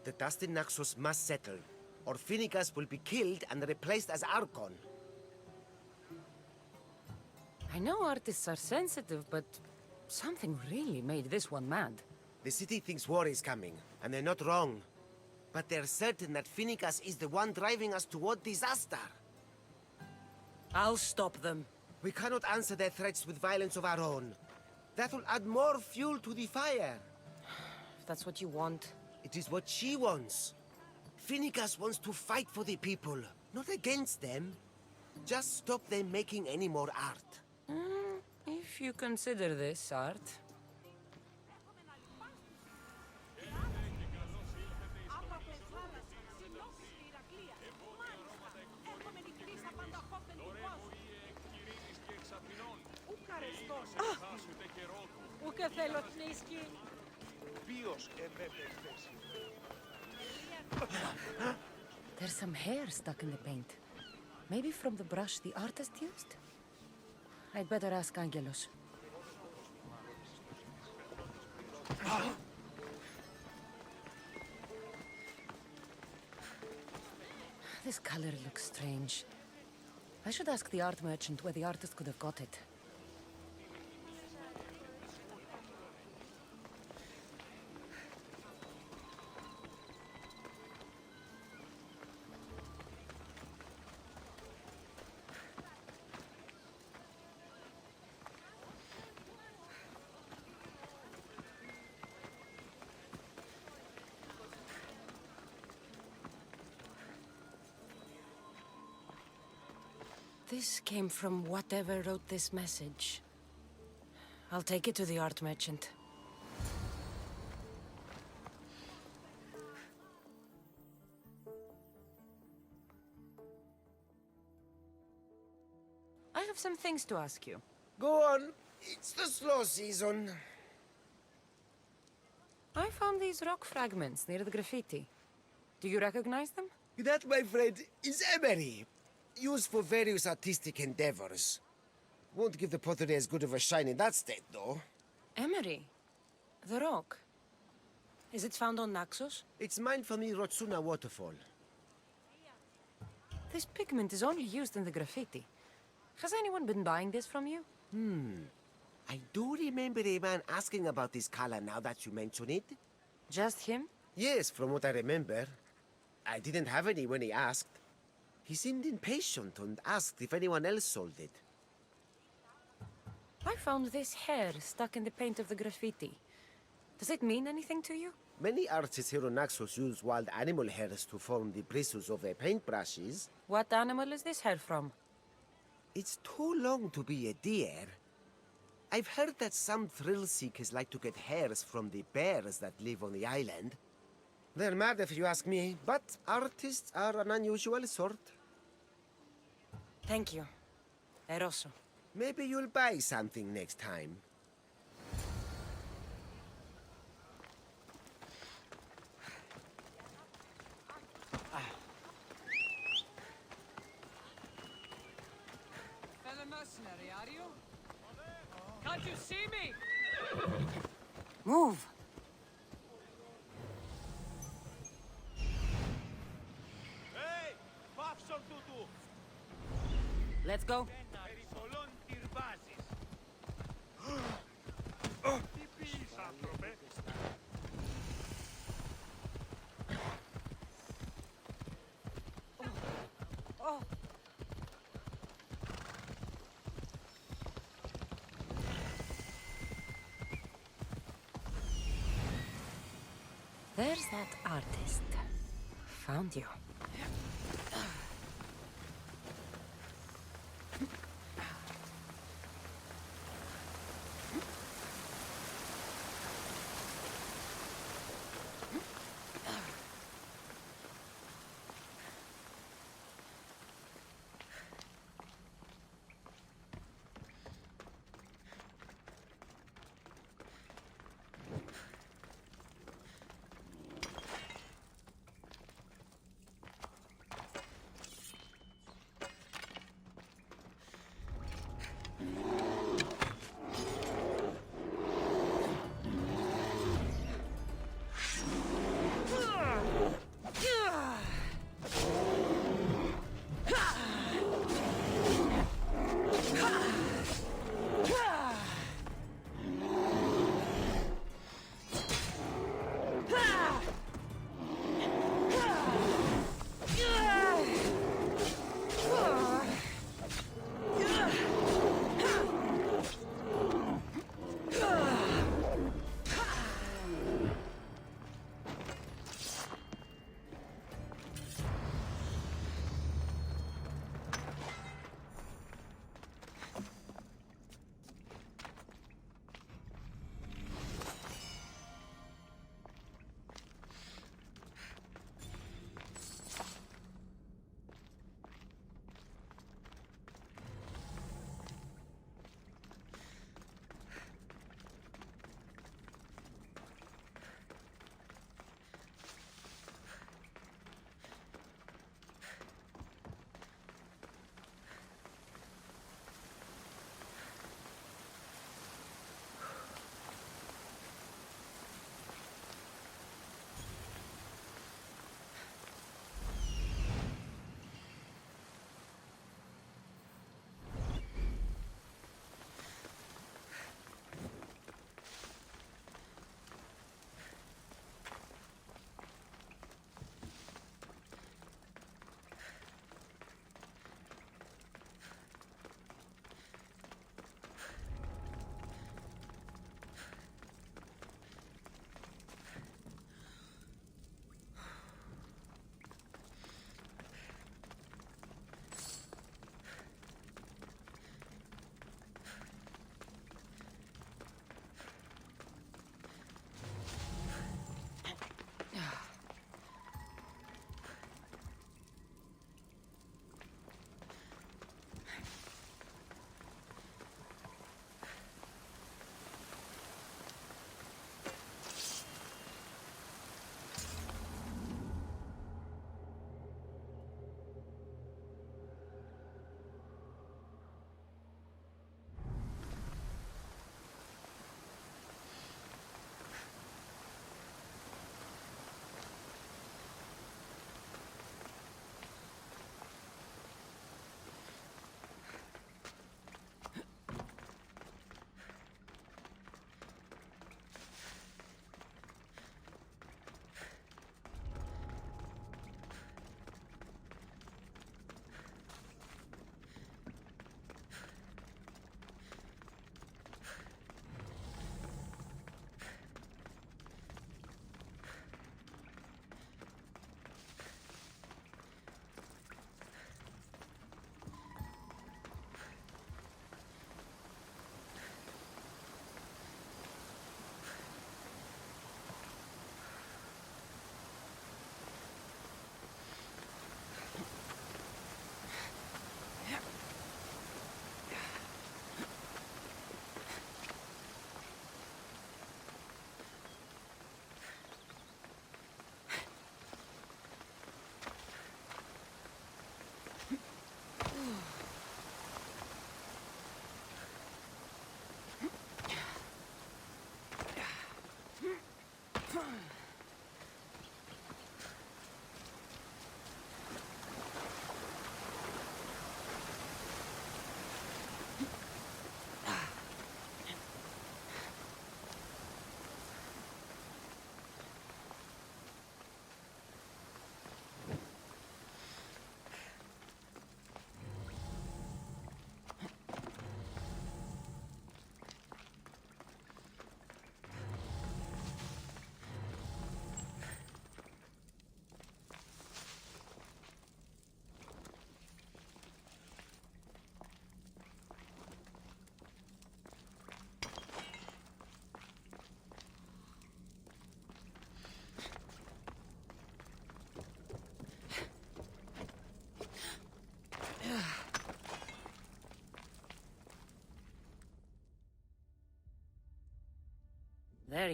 The dust in Naxos must settle, or Finnegas will be killed and replaced as Archon.
I know artists are sensitive, but something really made this one mad.
The city thinks war is coming, and they're not wrong. But they're certain that Finnegas is the one driving us toward disaster.
I'll stop them.
We cannot answer their threats with violence of our own. That will add more fuel to the fire.
If that's what you want.
It is what she wants. Finnegas wants to fight for the people, not against them. Just stop them making any more art.
If you consider this art.
Ούτε θέλω θνίσκει.
Ποιος επέπεφτες.
There's some hair stuck in the paint. Maybe from the brush the artist used? I'd better ask Angelos. This color looks strange. I should ask the art merchant where the artist could have got it. This came from whatever wrote this message. I'll take it to the art merchant. I have some things to ask you.
Go on. It's the slow season.
I found these rock fragments near the graffiti. Do you recognize them?
That, my friend, is emery. Used for various artistic endeavors. Won't give the pottery as good of a shine in that state, though.
Emery? The rock? Is it found on Naxos?
It's mined from the Rotsuna waterfall.
This pigment is only used in the graffiti. Has anyone been buying this from you?
I do remember a man asking about this color now that you mention it.
Just him?
Yes, from what I remember. I didn't have any when he asked. He seemed impatient and asked if anyone else sold it.
I found this hair stuck in the paint of the graffiti. Does it mean anything to you?
Many artists here on Naxos use wild animal hairs to form the bristles of their paintbrushes.
What animal is this hair from?
It's too long to be a deer. I've heard that some thrill seekers like to get hairs from the bears that live on the island. They're mad if you ask me, but artists are an unusual sort.
Thank you. Eroso.
Maybe you'll buy something next time.
Fellow mercenary, are you? Can't you see me?
Move!
Hey! Πάψον τούτου!
Let's go.
Περιπολών τυρβάζεις. Τι πεις, άνθρωπε?
There's that artist. Found you.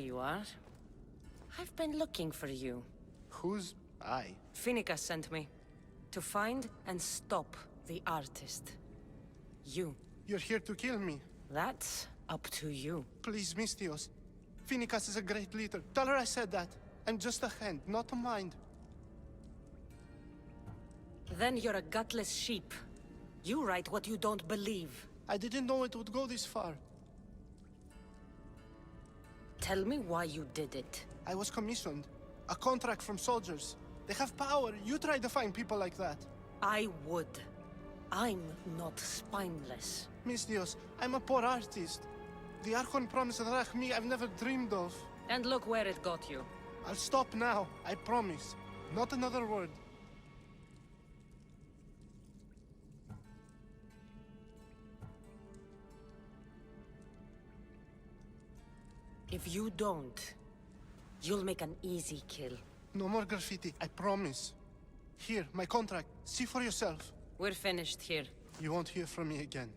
you are. I've been looking for you.
Who's I?
Finica sent me. To find and stop the artist. You.
You're here to kill me.
That's up to you.
Please, Mistios. Finicas is a great leader. Tell her I said that. I'm just a hand, not a mind.
Then you're a gutless sheep. You write what you don't believe.
I didn't know it would go this far.
Tell me why you did it.
I was commissioned. A contract from soldiers. They have power. You try to find people like that.
I would. I'm not spineless.
Mistios, I'm a poor artist. The Archon promised Rachmi I've never dreamed of.
And look where it got you.
I'll stop now, I promise. Not another word.
If you don't, you'll make an easy kill.
No more graffiti, I promise. Here, my contract. See for yourself.
We're finished here.
You won't hear from me again.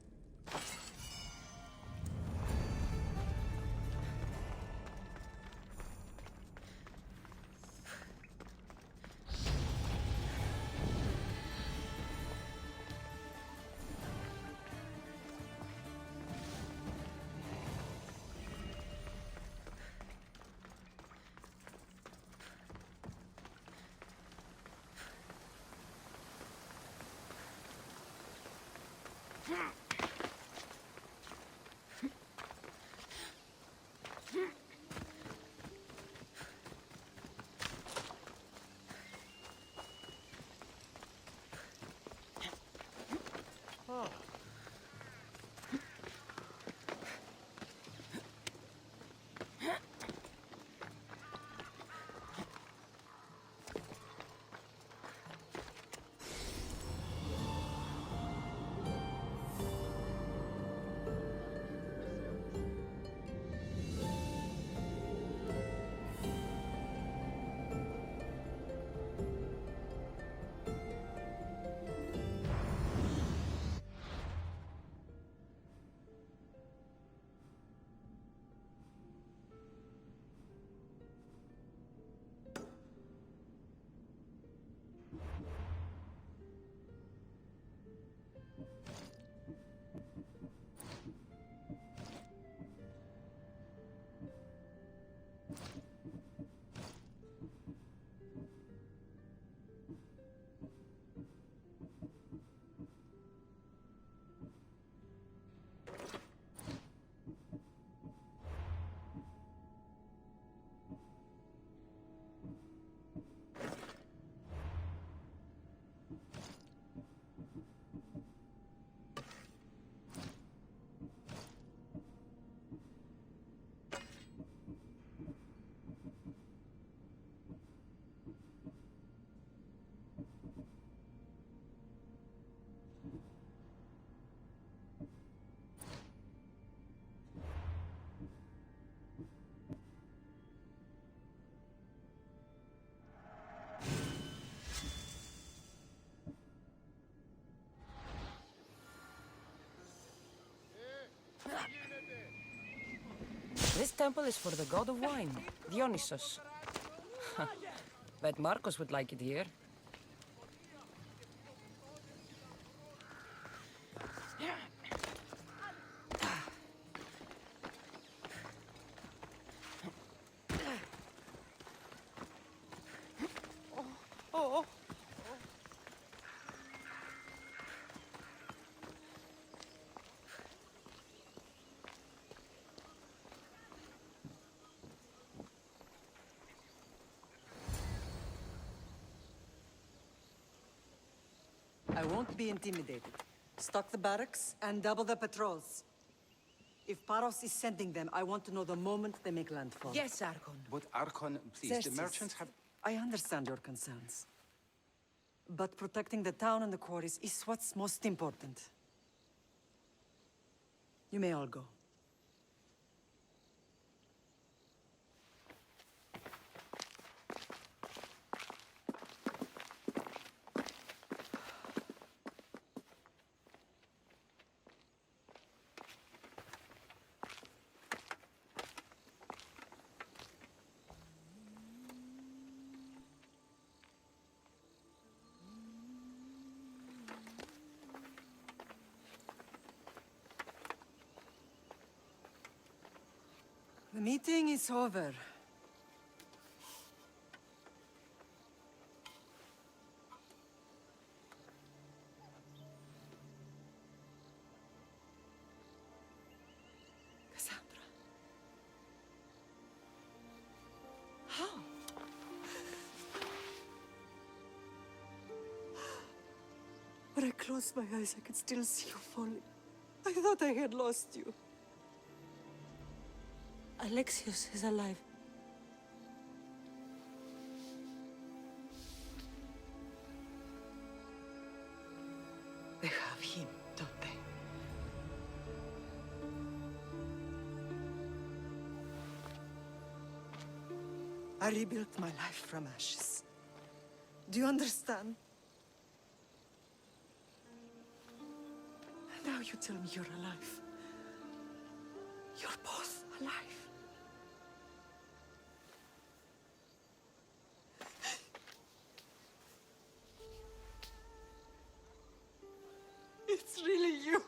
This temple is for the god of wine, Dionysus. Bet Marcos would like it here.
I won't be intimidated. Stock the barracks and double the patrols. If Paros is sending them, I want to know the moment they make landfall.
Yes, Archon.
But Archon, please,
Xerxes,
the merchants have...
I understand your concerns. But protecting the town and the quarries is what's most important. You may all go. meeting is over. Cassandra. How? When I closed my eyes, I could still see you falling. I thought I had lost you.
Alexios is alive.
They have him, don't they? I rebuilt my life from ashes. Do you understand? Now you tell me you're alive. You're both alive. It's really you.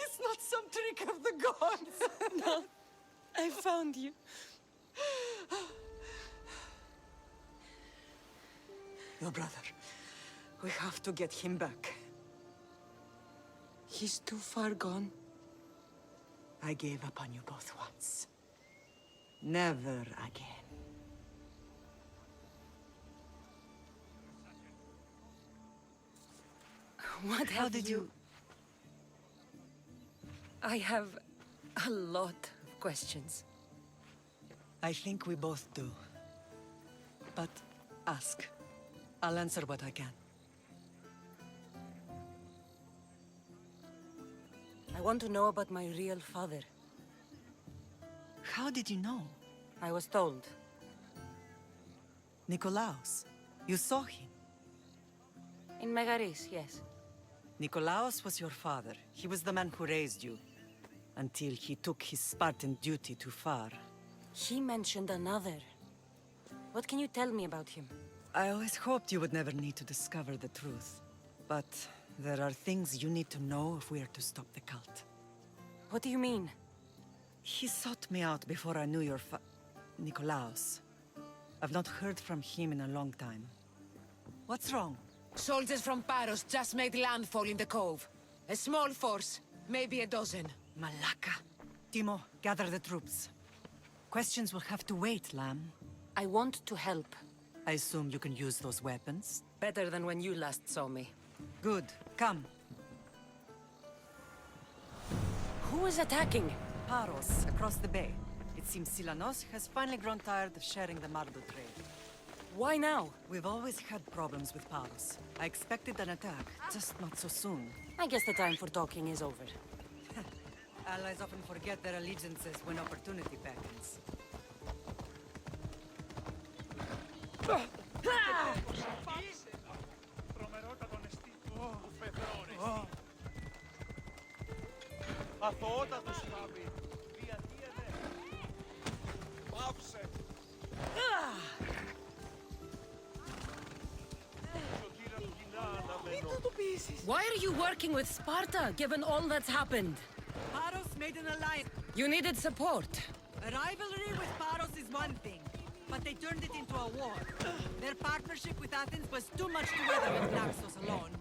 It's not some trick of the gods.
No, I found you.
Your brother. We have to get him back.
He's too far gone.
I gave up on you both once. Never again.
What
How
have
did you...
I have a lot of questions.
I think we both do. But ask. I'll answer what I can.
I want to know about my real father.
How did you know?
I was told.
Nikolaos. You saw him.
In Megaris, yes.
Nikolaos was your father. He was the man who raised you. Until he took his Spartan duty too far.
He mentioned another. What can you tell me about him?
I always hoped you would never need to discover the truth. But there are things you need to know if we are to stop the cult.
What do you mean?
He sought me out before I knew your Nikolaos. I've not heard from him in a long time. What's wrong?
Soldiers from Paros just made landfall in the cove. A small force, maybe a dozen.
Malaka. Timo, gather the troops. Questions will have to wait, Lamb.
I want to help.
I assume you can use those weapons?
Better than when you last saw me.
Good. Come.
Who is attacking?
Paros, across the bay. It seems Silanos has finally grown tired of sharing the Mardu trade.
Why now?
We've always had problems with Paros. I expected an attack, just not so soon.
I guess the time for talking is over.
Allies often forget their allegiances when opportunity beckons.
Αθωότατος χάμι. Διατίενε. Πάυσε.
Why are you working with Sparta, given all that's happened?
Paros made an alliance.
You needed support.
A rivalry with Paros is one thing, but they turned it into a war. Their partnership with Athens was too much to weather with Naxos alone.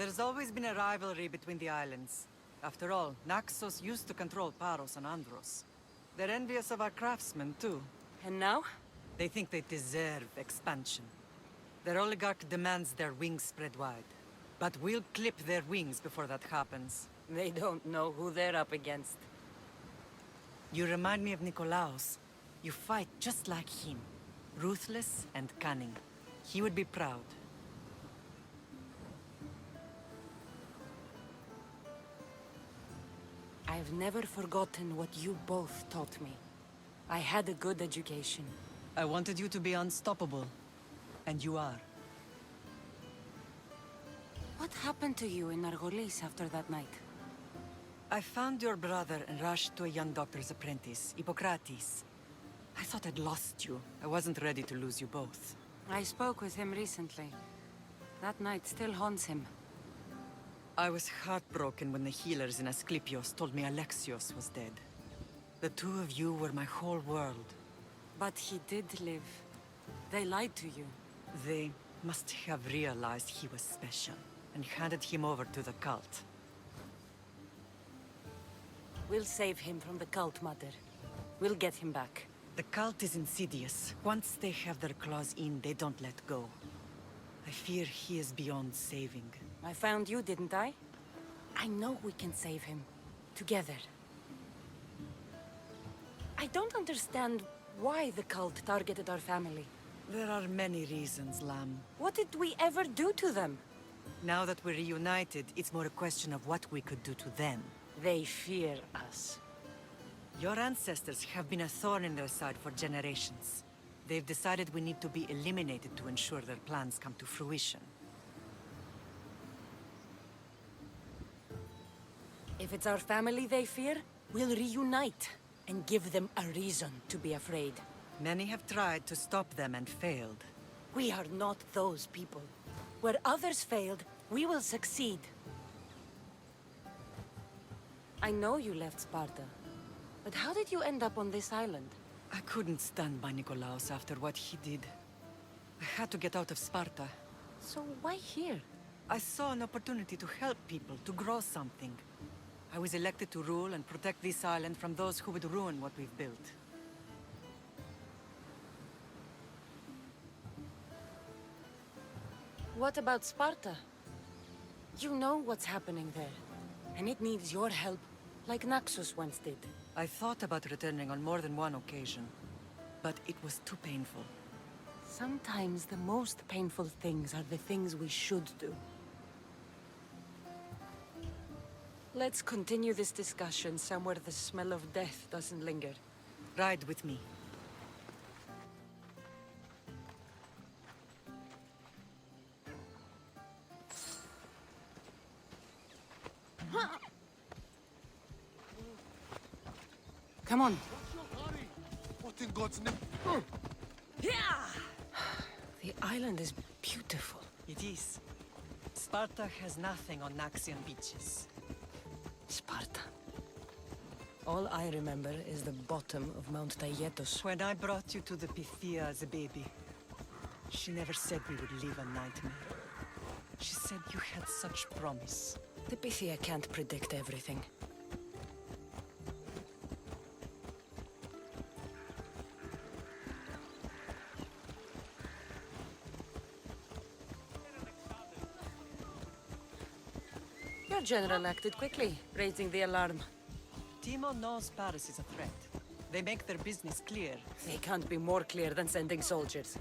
There's always been a rivalry between the islands. After all, Naxos used to control Paros and Andros. They're envious of our craftsmen, too.
And now?
They think they deserve expansion. Their oligarch demands their wings spread wide. But we'll clip their wings before that happens.
They don't know who they're up against.
You remind me of Nikolaos. You fight just like him. Ruthless and cunning. He would be proud.
I've never forgotten what you both taught me. I had a good education.
I wanted you to be unstoppable. And you are.
What happened to you in Argolis after that night?
I found your brother and rushed to a young doctor's apprentice, Hippocrates. I thought I'd lost you. I wasn't ready to lose you both.
I spoke with him recently. That night still haunts him.
I was heartbroken when the healers in Asclepios told me Alexios was dead. The two of you were my whole world.
But he did live. They lied to you.
They must have realized he was special and handed him over to the cult.
We'll save him from the cult, Mother. We'll get him back.
The cult is insidious. Once they have their claws in, they don't let go. I fear he is beyond saving.
I found you, didn't I? I know we can save him. Together. I don't understand why the cult targeted our family.
There are many reasons, Lamb.
What did we ever do to them?
Now that we're reunited, it's more a question of what we could do to them.
They fear us.
Your ancestors have been a thorn in their side for generations. They've decided we need to be eliminated to ensure their plans come to fruition.
If it's our family they fear, we'll reunite and give them a reason to be afraid.
Many have tried to stop them and failed.
We are not those people. Where others failed, we will succeed. I know you left Sparta, but how did you end up on this island?
I couldn't stand by Nikolaos after what he did. I had to get out of Sparta.
So why here?
I saw an opportunity to help people, to grow something. I was elected to rule and protect this island from those who would ruin what we've built.
What about Sparta? You know what's happening there, and it needs your help, like Naxos once did.
I thought about returning on more than one occasion, but it was too painful.
Sometimes the most painful things are the things we should do. Let's continue this discussion somewhere the smell of death doesn't linger.
Ride with me.
Come on.
What in God's name?
Yeah! The island is beautiful.
It is. Sparta has nothing on Naxian beaches.
Sparta. All I remember is the bottom of Mount Taygetos.
When I brought you to the Pythia as a baby, she never said we would live a nightmare. She said you had such promise.
The Pythia can't predict everything. Your general acted quickly, raising the alarm.
Timo knows Paris is a threat. They make their business clear.
They can't be more clear than sending soldiers.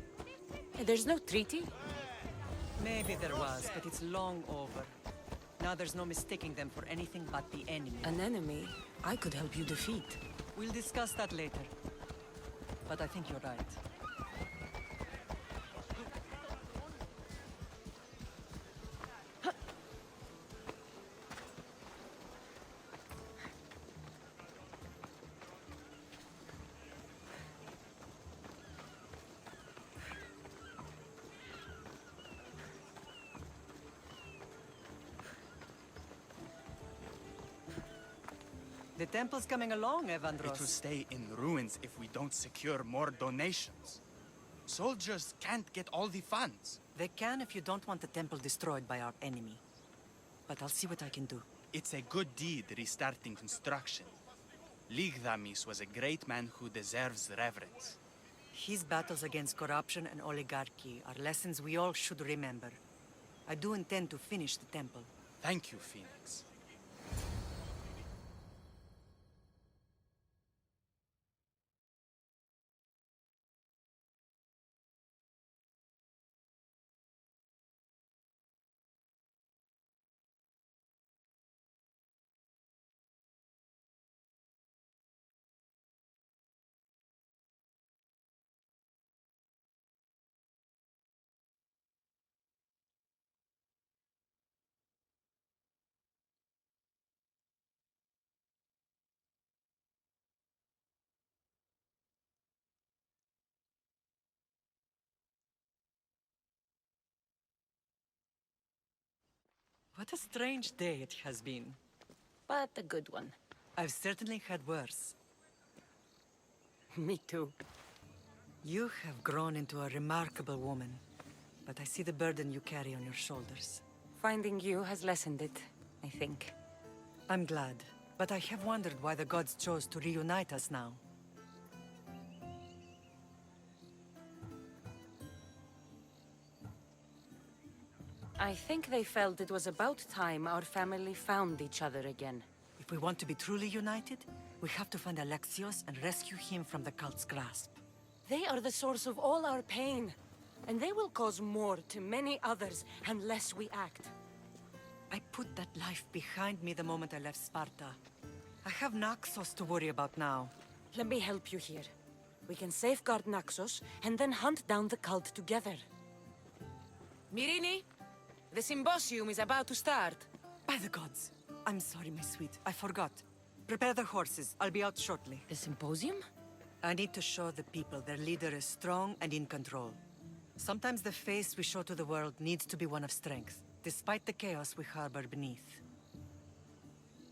There's no treaty?
Maybe there was, but it's long over. Now there's no mistaking them for anything but the enemy.
An enemy I could help you defeat.
We'll discuss that later. But I think you're right. The temple's coming along, Evandros.
It will stay in ruins if we don't secure more donations. Soldiers can't get all the funds.
They can if you don't want the temple destroyed by our enemy. but I'll see what I can do.
It's a good deed restarting construction. Ligdamis was a great man who deserves reverence.
His battles against corruption and oligarchy are lessons we all should remember. I do intend to finish the temple.
Thank you, Phoenix.
What a strange day it has been.
But a good one.
I've certainly had worse.
Me too.
You have grown into a remarkable woman, but I see the burden you carry on your shoulders.
Finding you has lessened it, I think.
I'm glad, but I have wondered why the gods chose to reunite us now.
I think they felt it was about time our family found each other again.
If we want to be truly united, we have to find Alexios and rescue him from the cult's grasp.
They are the source of all our pain, and they will cause more to many others unless we act.
I put that life behind me the moment I left Sparta. I have Naxos to worry about now.
Let me help you here. We can safeguard Naxos and then hunt down the cult together. Myrini, the symposium is about to start.
By the gods! I'm sorry, my sweet. I forgot. Prepare the horses. I'll be out shortly.
The symposium?
I need to show the people their leader is strong and in control. Sometimes the face we show to the world needs to be one of strength, despite the chaos we harbor beneath.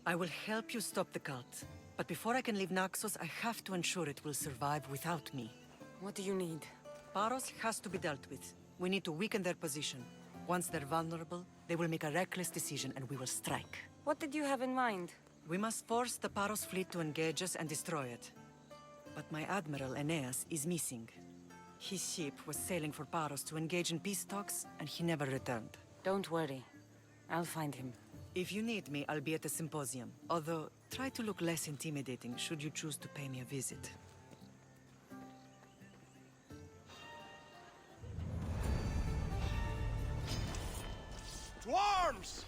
I will help you stop the cult, but before I can leave Naxos, I have to ensure it will survive without me.
What do you need?
Paros has to be dealt with. We need to weaken their position. Once they're vulnerable, they will make a reckless decision and we will strike.
What did you have in mind?
We must force the Paros fleet to engage us and destroy it. But my admiral, Aeneas, is missing. His ship was sailing for Paros to engage in peace talks, and he never returned.
Don't worry. I'll find him.
If you need me, I'll be at the symposium. Although, try to look less intimidating should you choose to pay me a visit.
To arms!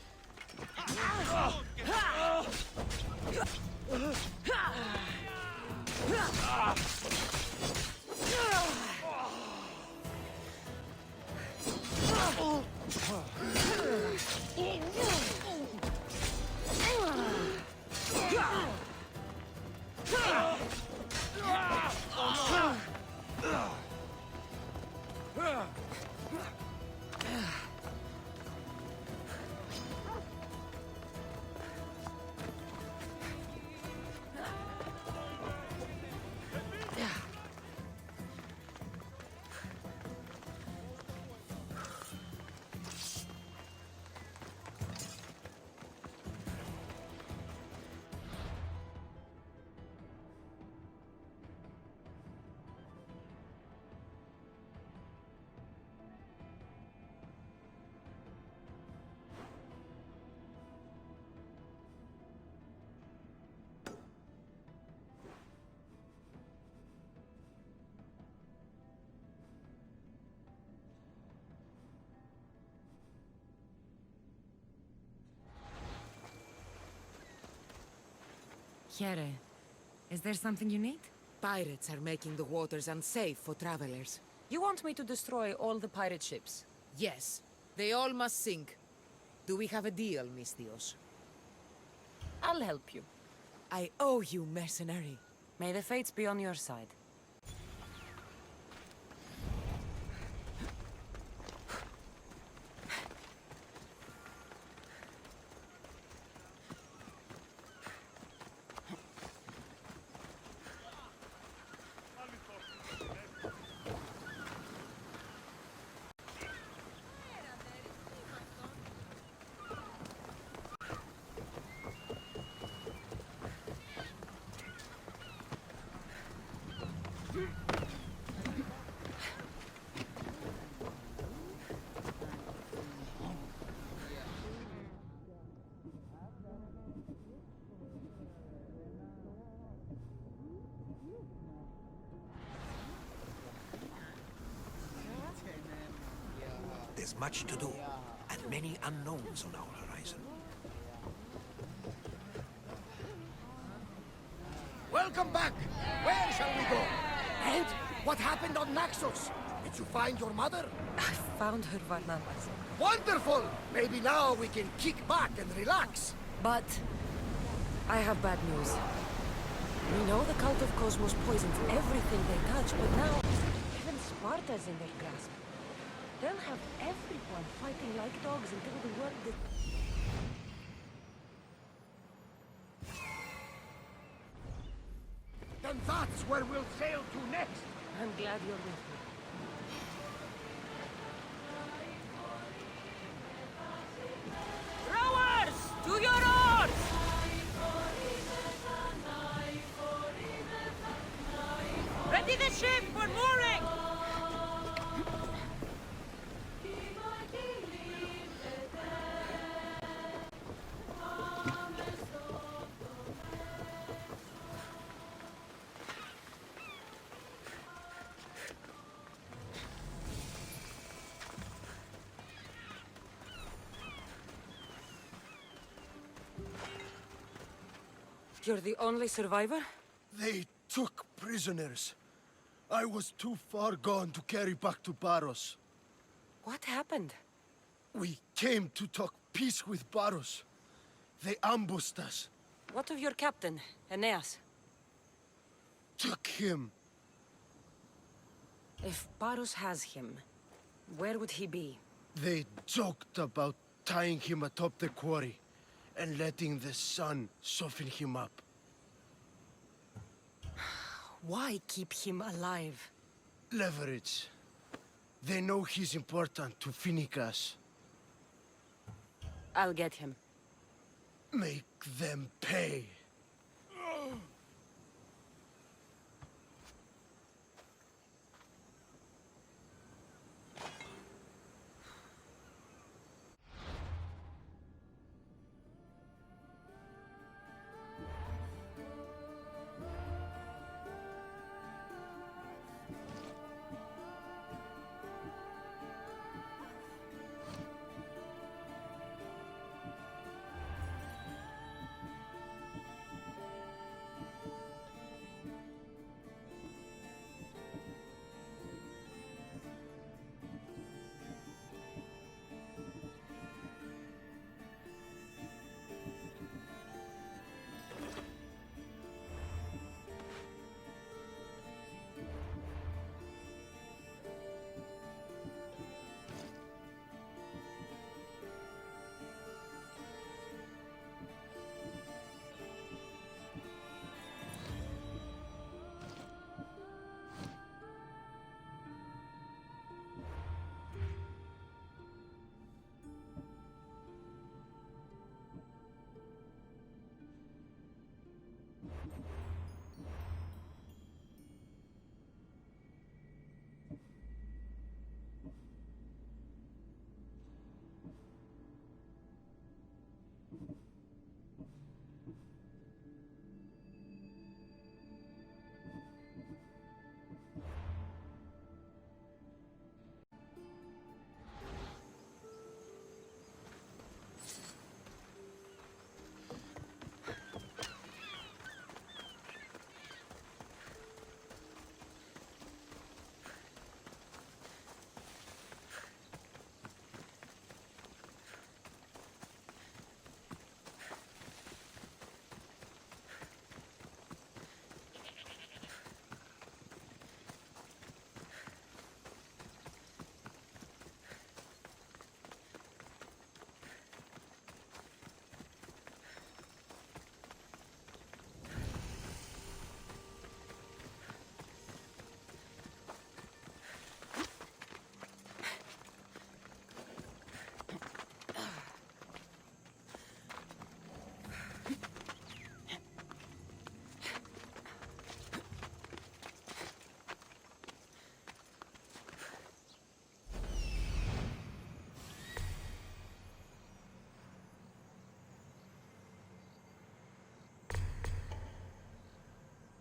Here, is there something you need? Pirates are making the waters unsafe for travelers.
You want me to destroy all the pirate ships?
Yes, they all must sink. Do we have a deal, Misthios?
I'll help you.
I owe you, mercenary.
May the fates be on your side.
There's much to do, and many unknowns on our horizon.
Welcome back! Where shall we go? And what happened on Naxos? Did you find your mother?
I found her, Barnabas.
Wonderful! Maybe now we can kick back and relax.
But I have bad news. We know the cult of Cosmos poisons everything they touch, but now even Sparta's in their grasp. They'll have everyone fighting like dogs until the world is...
Then that's where we'll sail to next.
I'm glad you're with me. Rowers! To your oars! Ready the ship for mooring! You're the only survivor?
They took prisoners. I was too far gone to carry back to Baros.
What happened?
We came to talk peace with Baros. They ambushed us.
What of your captain, Aeneas?
Took him.
If Baros has him, where would he be?
They joked about tying him atop the quarry and letting the sun soften him up.
Why keep him alive?
Leverage. They know he's important to Phoenicus.
I'll get him.
Make them pay.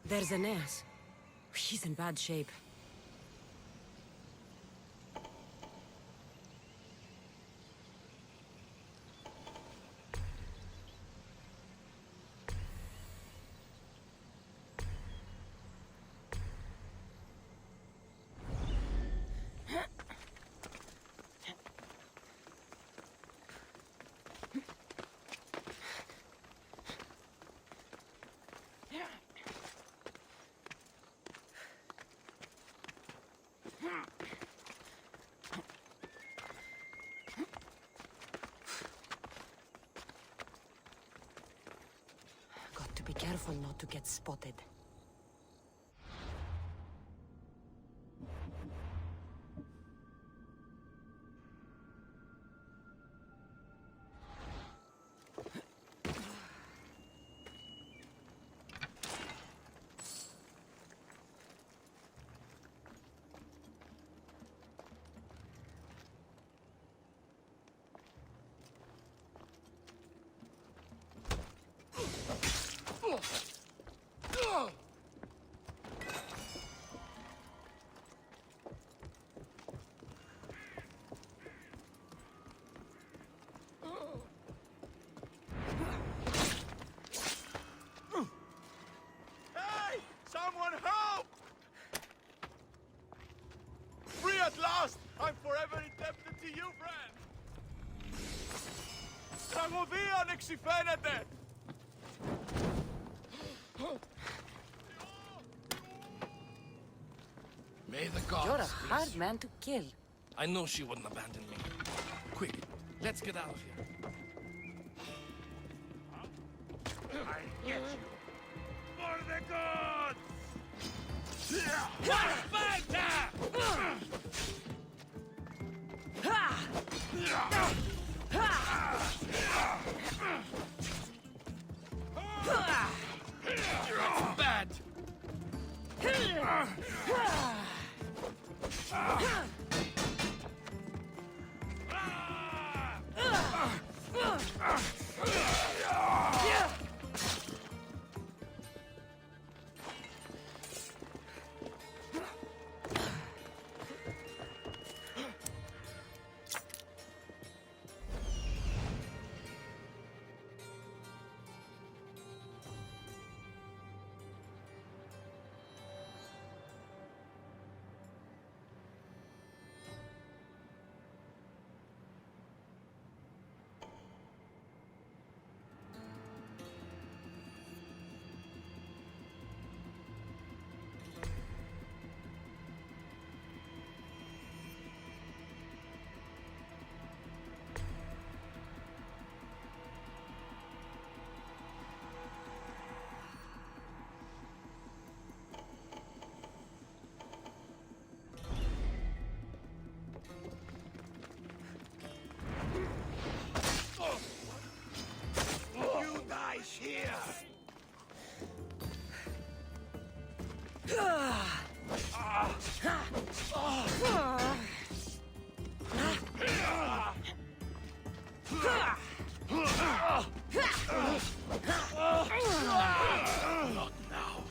There's Aeneas. He's in bad shape. careful not to get spotted.
Hey! Someone help! Free at last! I'm forever indebted to you, friend! Τραγωδία εξηφαίνεται!
May the gods
You're a
bless
hard
you.
man to kill.
I know she wouldn't abandon me. Quick, let's get out of here.
I'll get you! For the gods!
You're bad!
You die here!
Not now.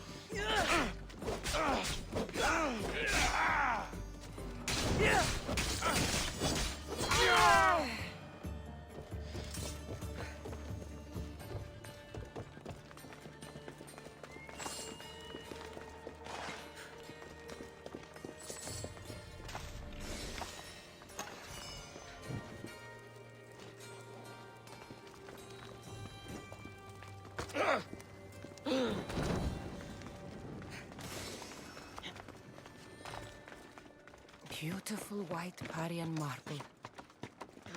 Beautiful white Parian marble.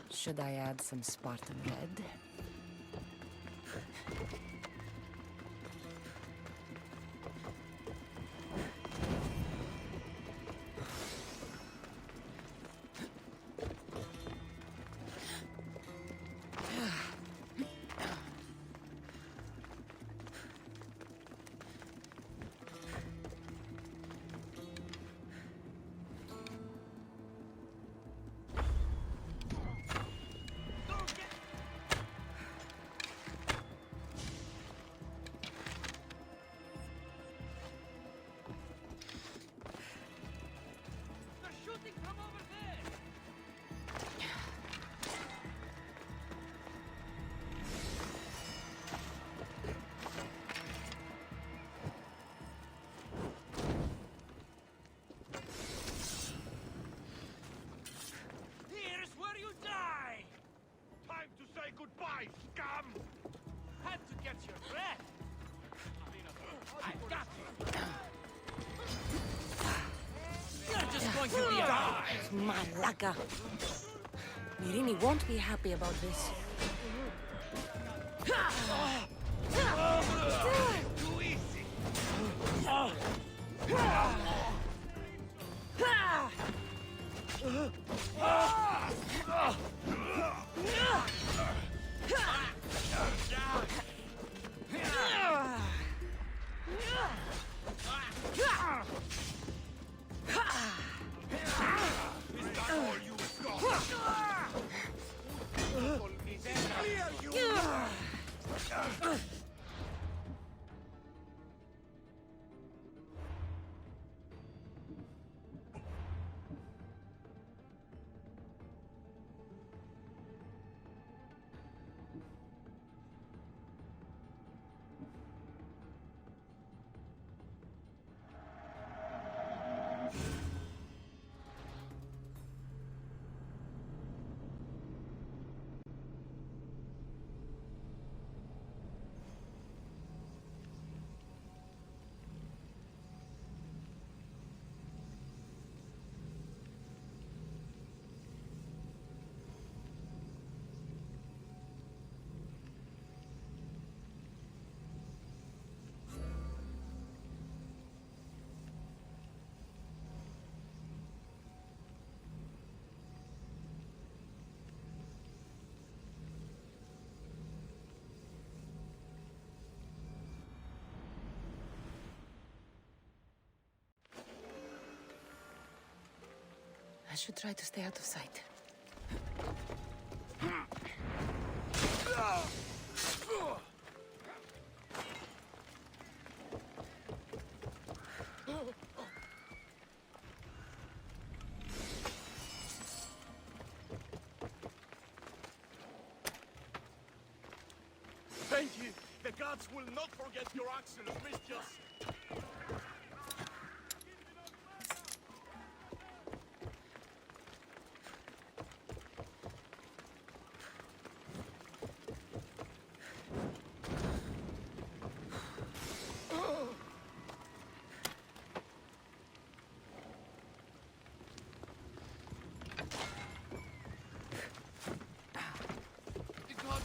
Should I add some Spartan red?
Here's where you die! Time to say goodbye, scum! Had to get your breath! I got you! You're just going to be alive!
Malaga! Mirini won't be happy about this.
You
I should try to stay out of sight.
Thank you. The gods will not forget your action of mischief.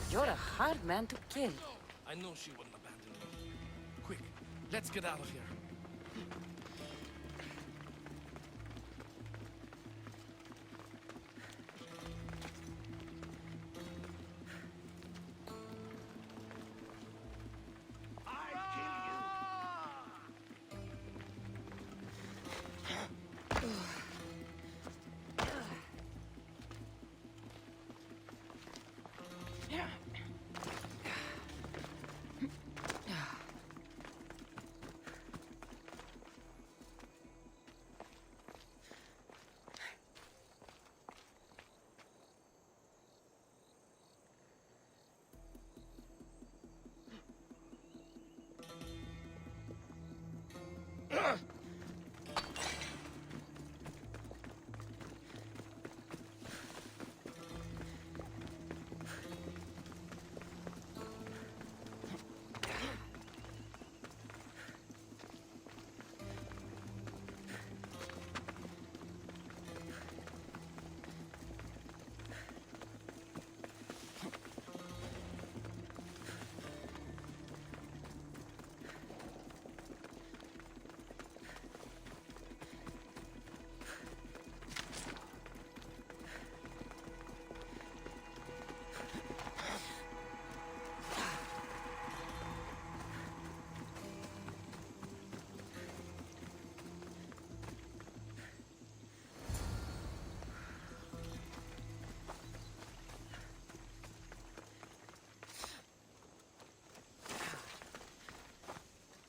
You're a hard man to kill.
I know she wouldn't abandon me. Quick, let's get out of here.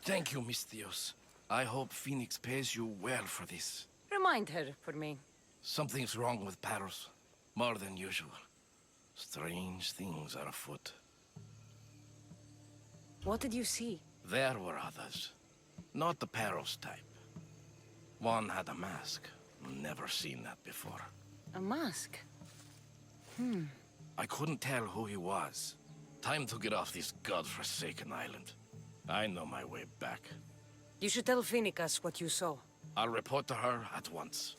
Thank you, Misthios. I hope Phoenix pays you well for this.
Remind her for me.
Something's wrong with Paros. More than usual. Strange things are afoot.
What did you see?
There were others. Not the Paros type. One had a mask. Never seen that before.
A mask?
I couldn't tell who he was. Time to get off this godforsaken island. I know my way back.
You should tell Phoenix what you saw.
I'll report to her at once.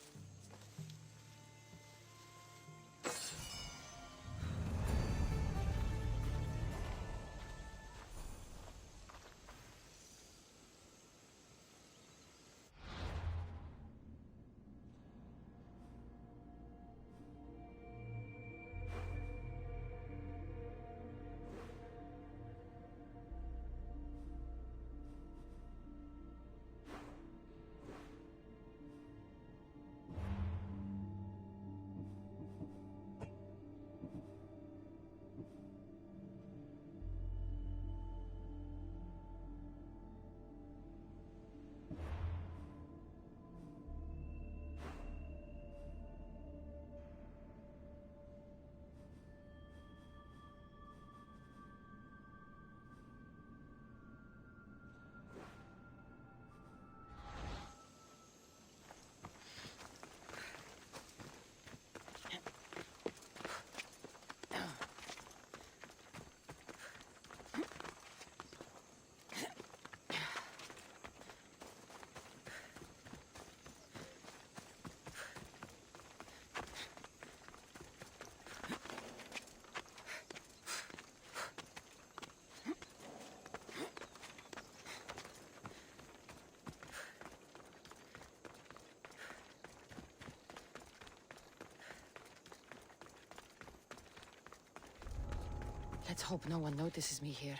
Let's hope no one notices me here.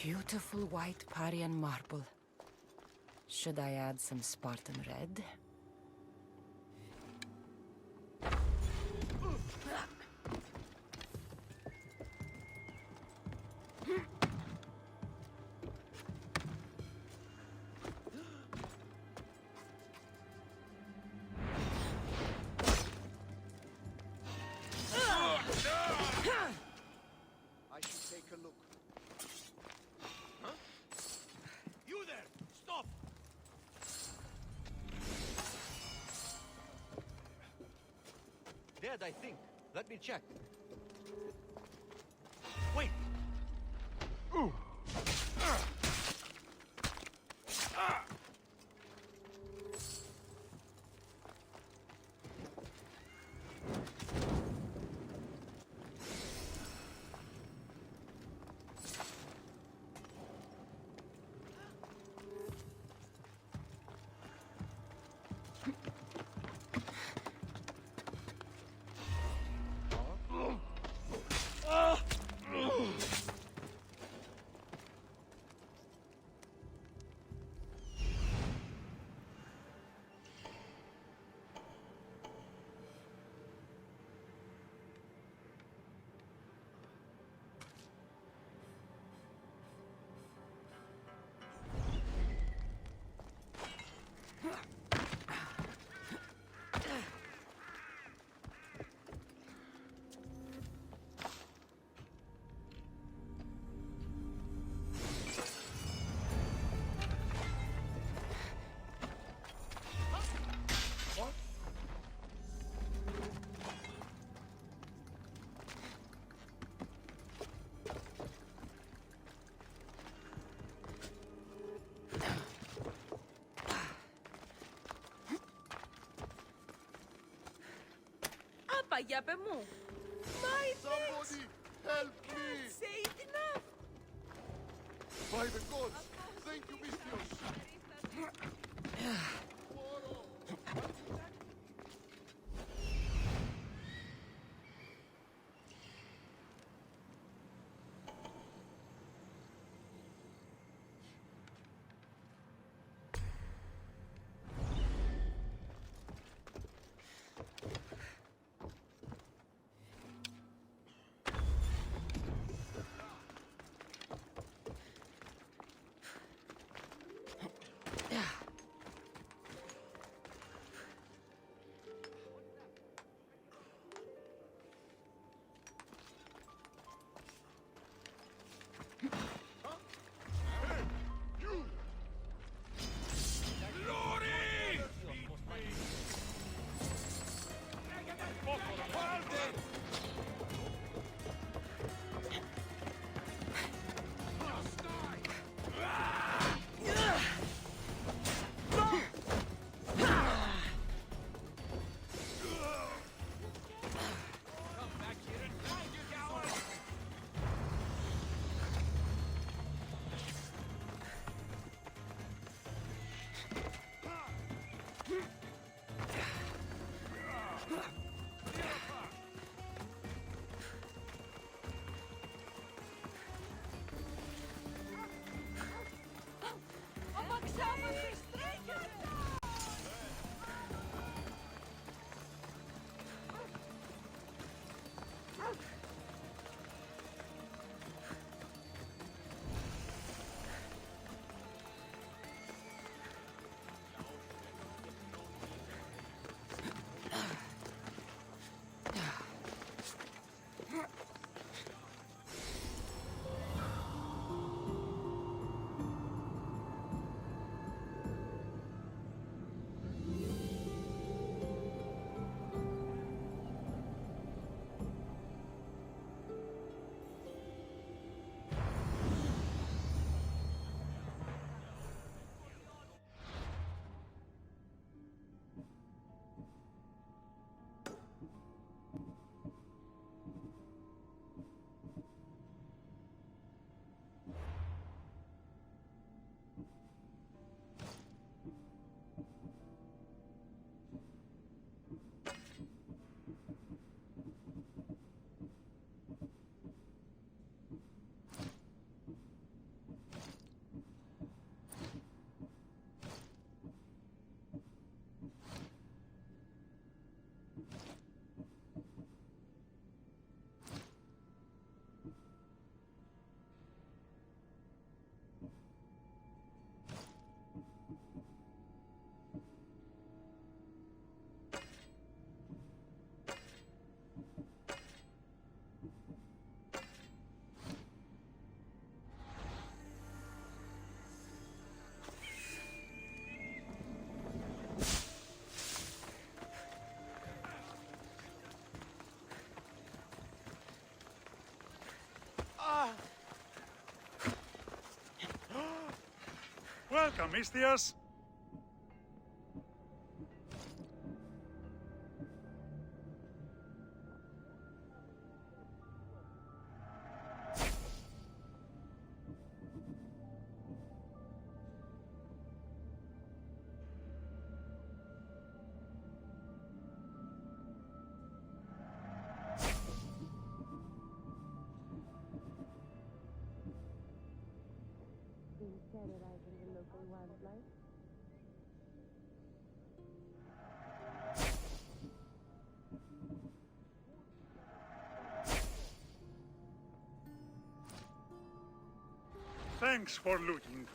Beautiful white Parian marble. Should I add some Spartan red?
I should take a look.
You there! Stop!
Dead, I think. Let me check.
Wait!
Παγιάπε μου.
Somebody help me!
Say it enough.
By the gods! Thank you, Mistios!
Welcome, Mistias.
Terrorizing the local wildlife.
Thanks for looting.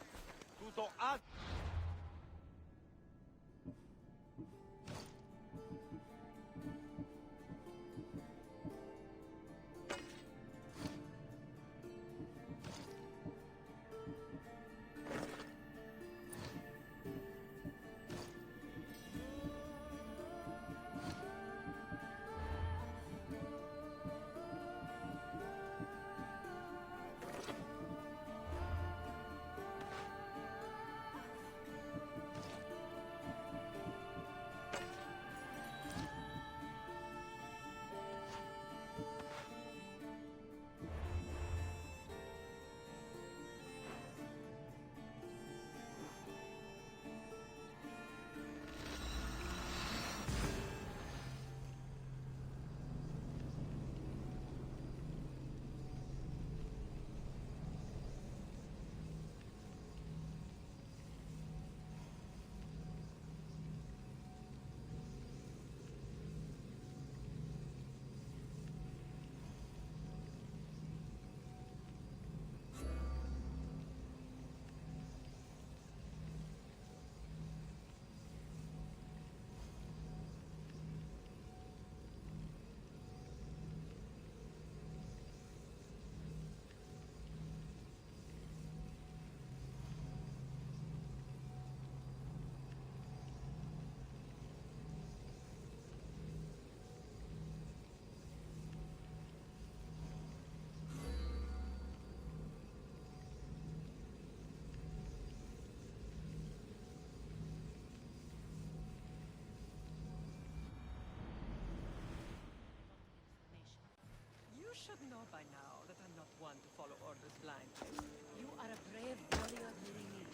You should know by now that I'm not one to follow orders blindly.
You are a brave warrior, Mirini.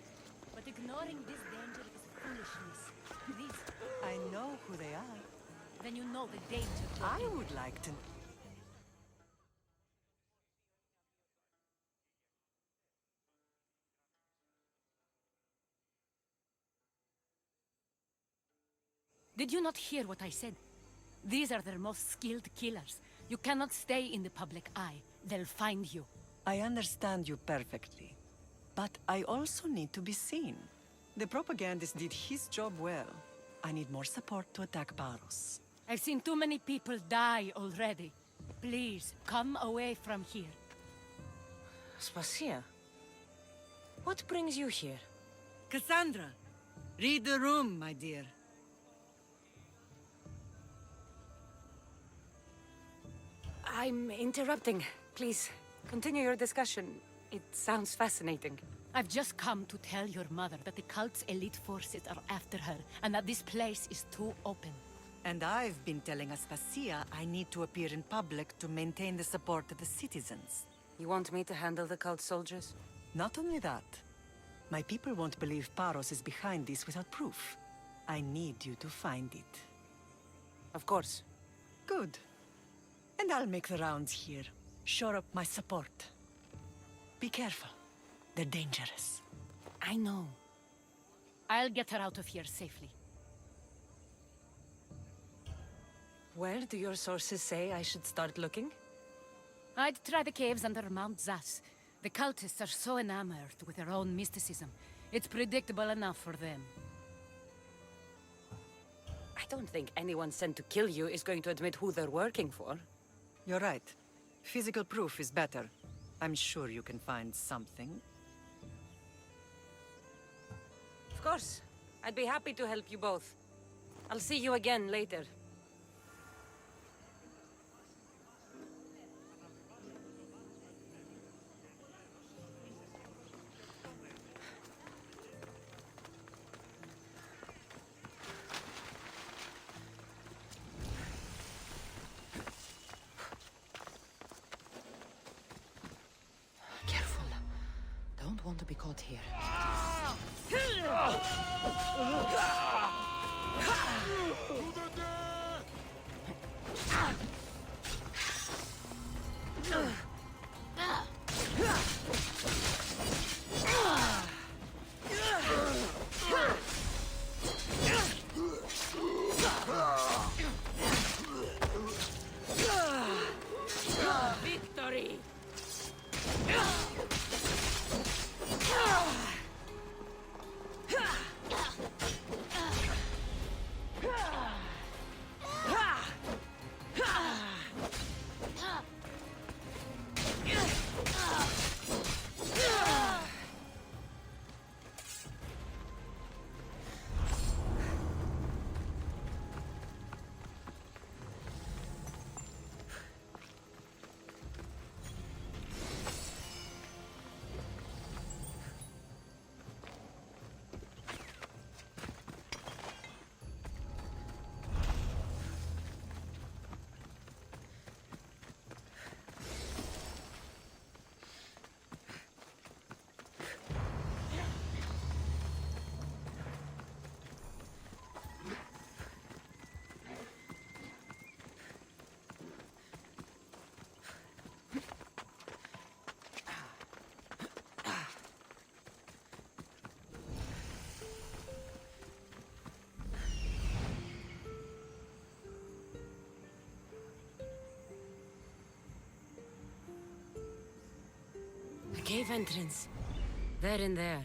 But ignoring this danger is foolishness. Please.
I know who they are.
Then you know the danger.
I would like to...
Did you not hear what I said? These are their most skilled killers. You cannot stay in the public eye. They'll find you.
I understand you perfectly. But I also need to be seen. The propagandist did his job well. I need more support to attack Baros.
I've seen too many people die already. Please, come away from here.
Spacia, what brings you here?
Cassandra, read the room, my dear.
I'm interrupting. Please, continue your discussion. It sounds fascinating.
I've just come to tell your mother that the cult's elite forces are after her, and that this place is too open.
And I've been telling Aspasia I need to appear in public to maintain the support of the citizens.
You want me to handle the cult soldiers?
Not only that. My people won't believe Paros is behind this without proof. I need you to find it.
Of course.
Good. And I'll make the rounds here. Shore up my support. Be careful. They're dangerous.
I know.
I'll get her out of here safely.
Where do your sources say I should start looking?
I'd try the caves under Mount Zas. The cultists are so enamored with their own mysticism. It's predictable enough for them.
I don't think anyone sent to kill you is going to admit who they're working for.
You're right. Physical proof is better. I'm sure you can find something.
Of course. I'd be happy to help you both. I'll see you again later.
be caught here.
Victory! A cave entrance. There and there.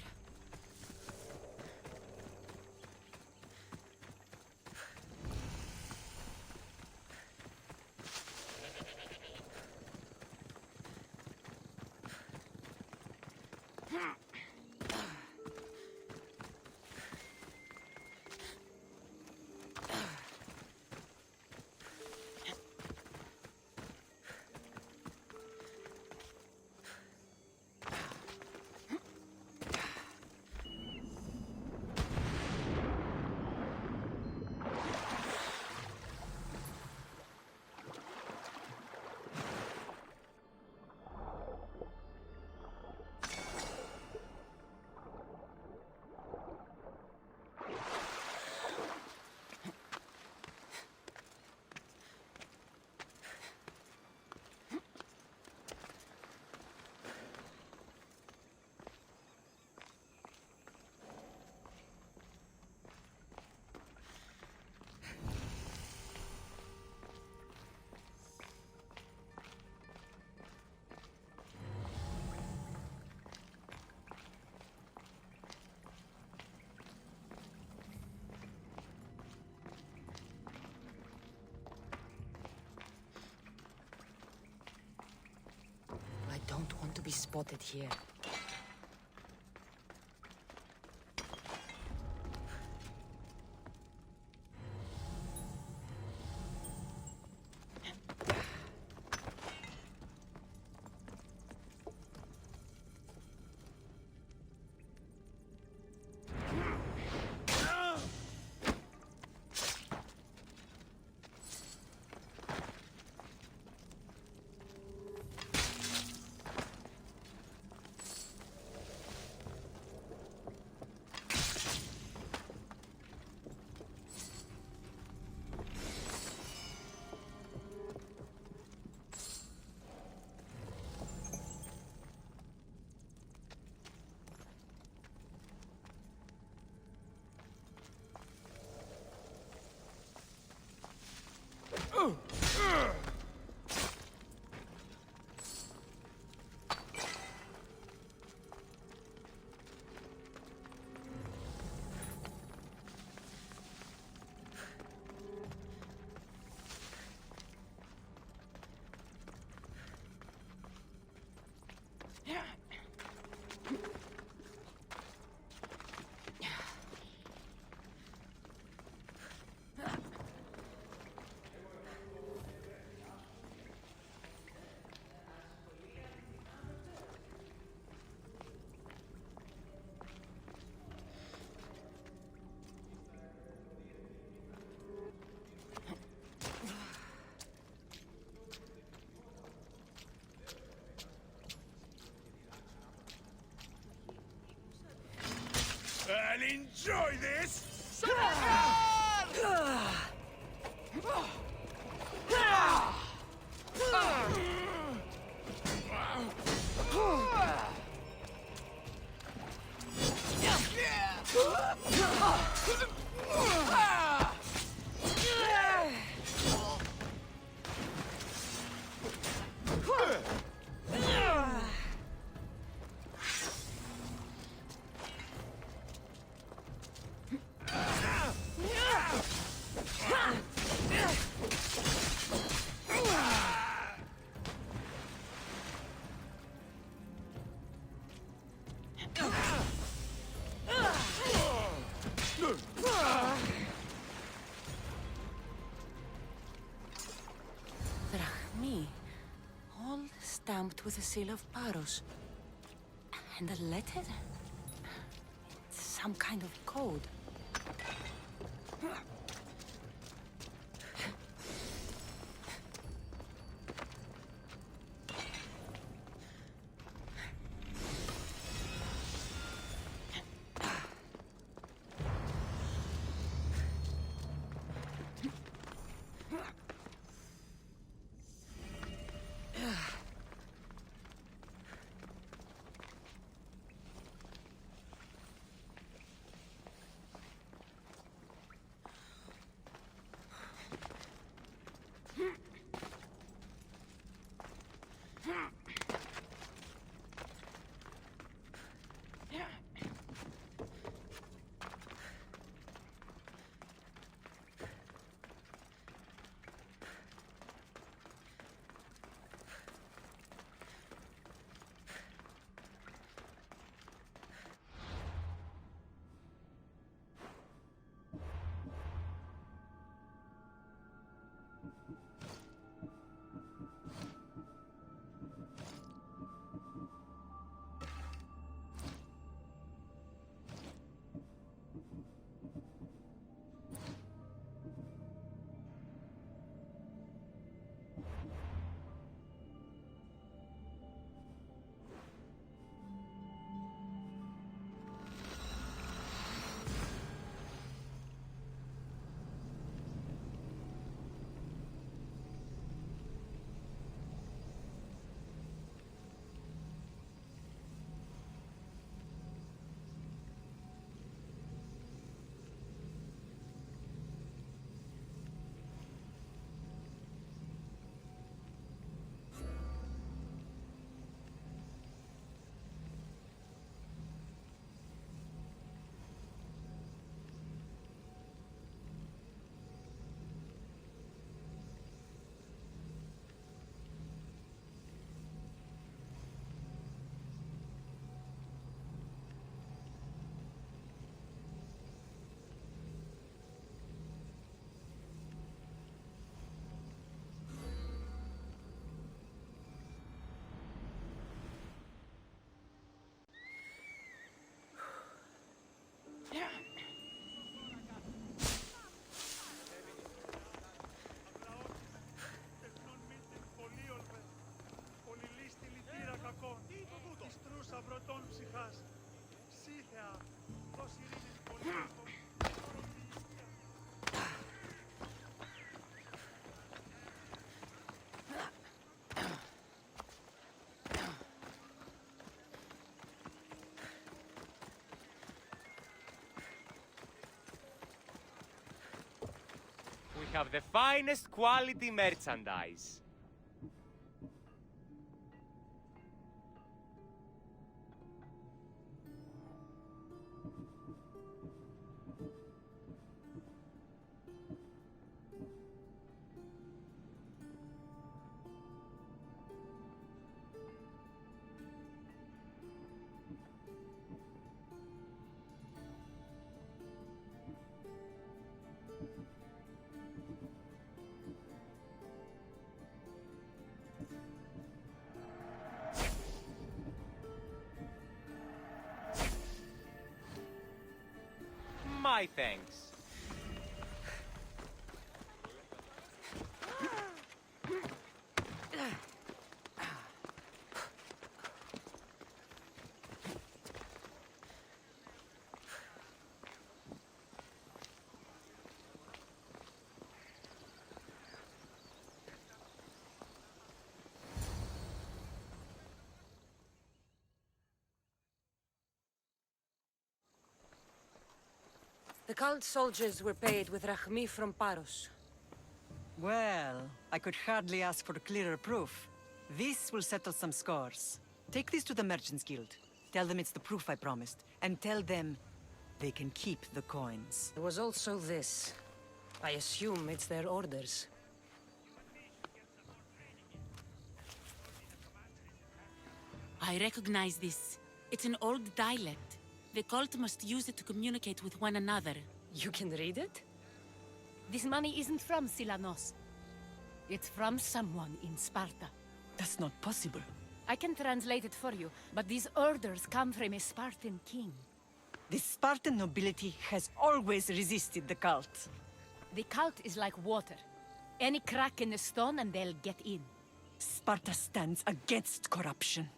I don't want to be spotted here.
enjoy this!
Drachmi, all stamped with the seal of Paros. And a letter? It's some kind of code.
We have the finest quality merchandise. My thanks.
The cult soldiers were paid with Rachmi from Paros.
Well, I could hardly ask for clearer proof. This will settle some scores. Take this to the Merchants Guild. Tell them it's the proof I promised. And tell them they can keep the coins.
There was also this. I assume it's their orders.
I recognize this. It's an old dialect. The cult must use it to communicate with one another.
You can read it?
This money isn't from Silanos. It's from someone in Sparta.
That's not possible.
I can translate it for you, but these orders come from a Spartan king.
The Spartan nobility has always resisted the cult.
The cult is like water. Any crack in the stone and they'll get in.
Sparta stands against corruption.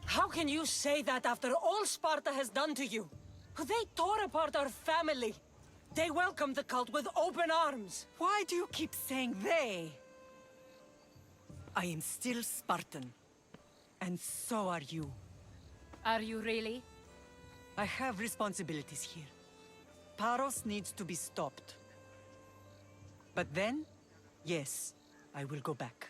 How can you say that after all Sparta has done to you? They tore apart our family. They welcomed the cult with open arms.
Why do you keep saying they? I am still Spartan. And so are you.
Are you really?
I have responsibilities here. Paros needs to be stopped. But then, yes, I will go back.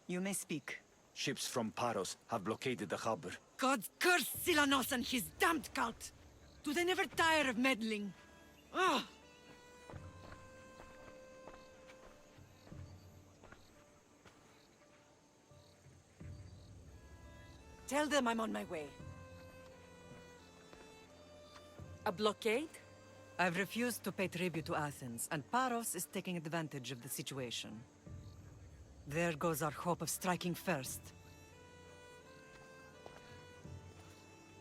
You may speak.
Ships from Paros have blockaded the harbor.
God curse Silanos and his damned cult! Do they never tire of meddling? Ugh! Tell them I'm on my way.
A blockade?
I've refused to pay tribute to Athens, and Paros is taking advantage of the situation. There goes our hope of striking first.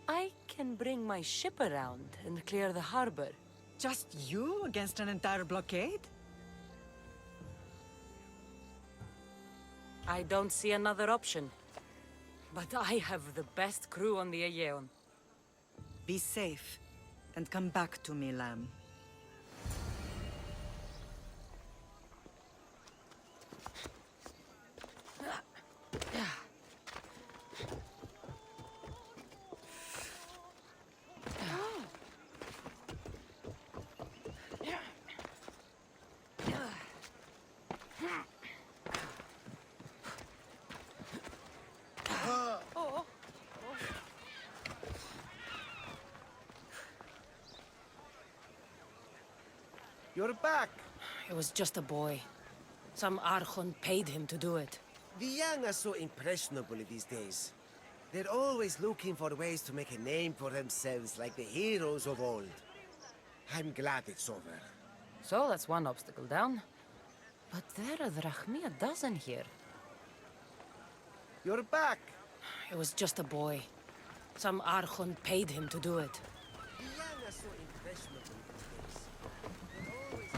I can bring my ship around and clear the harbor.
Just you against an entire blockade?
I don't see another option. But I have the best crew on the Aegean.
Be safe, and come back to me, lamb.
You're back.
He was just a boy. Some Archon paid him to do it.
The young are so impressionable these days. They're always looking for ways to make a name for themselves like the heroes of old. I'm glad it's over.
So that's one obstacle down. But there are Drachmi a dozen here.
You're back.
He was just a boy. Some Archon paid him to do it.
The young are so impressionable these days. They're always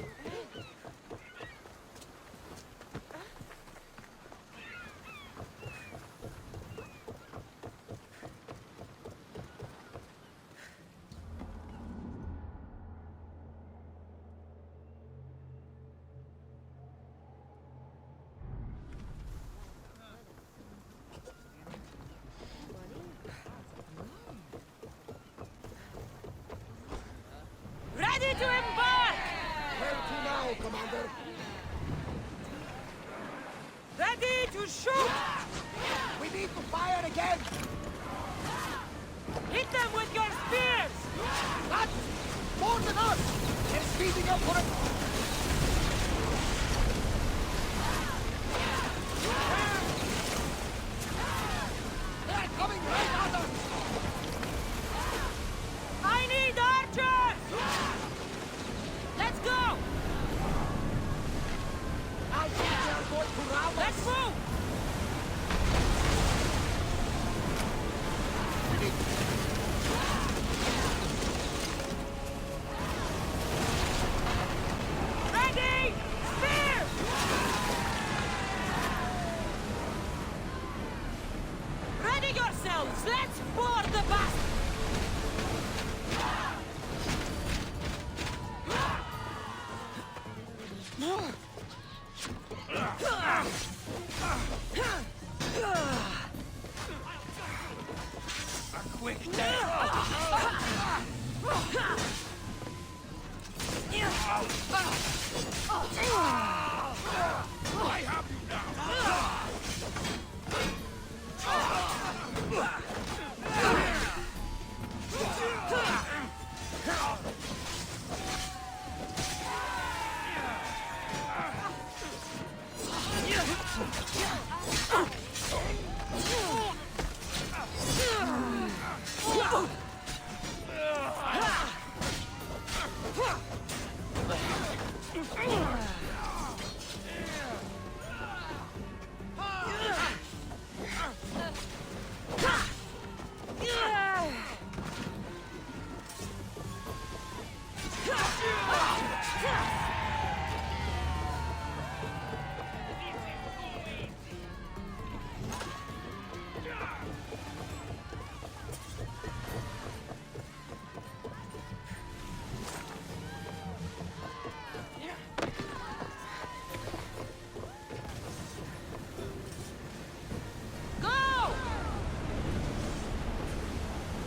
Not enough! They're speeding up for it! They're coming right at us!
I need archers! Let's go!
I think they are going to round us!
Let's move! Ready! Spear! Ready yourselves! Let's board the bus!
A quick death! I have you now!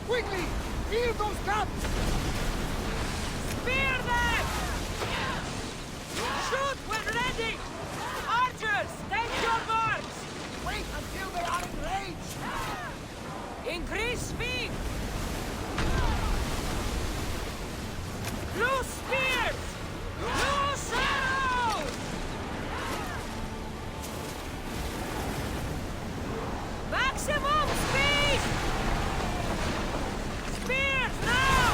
Quickly! Heal those guns!
Spear them! Shoot when ready! Archers, take your marks!
Wait until they are in range!
Increase speed! Loose spears! Loose arrows! Maximum speed! Spears now!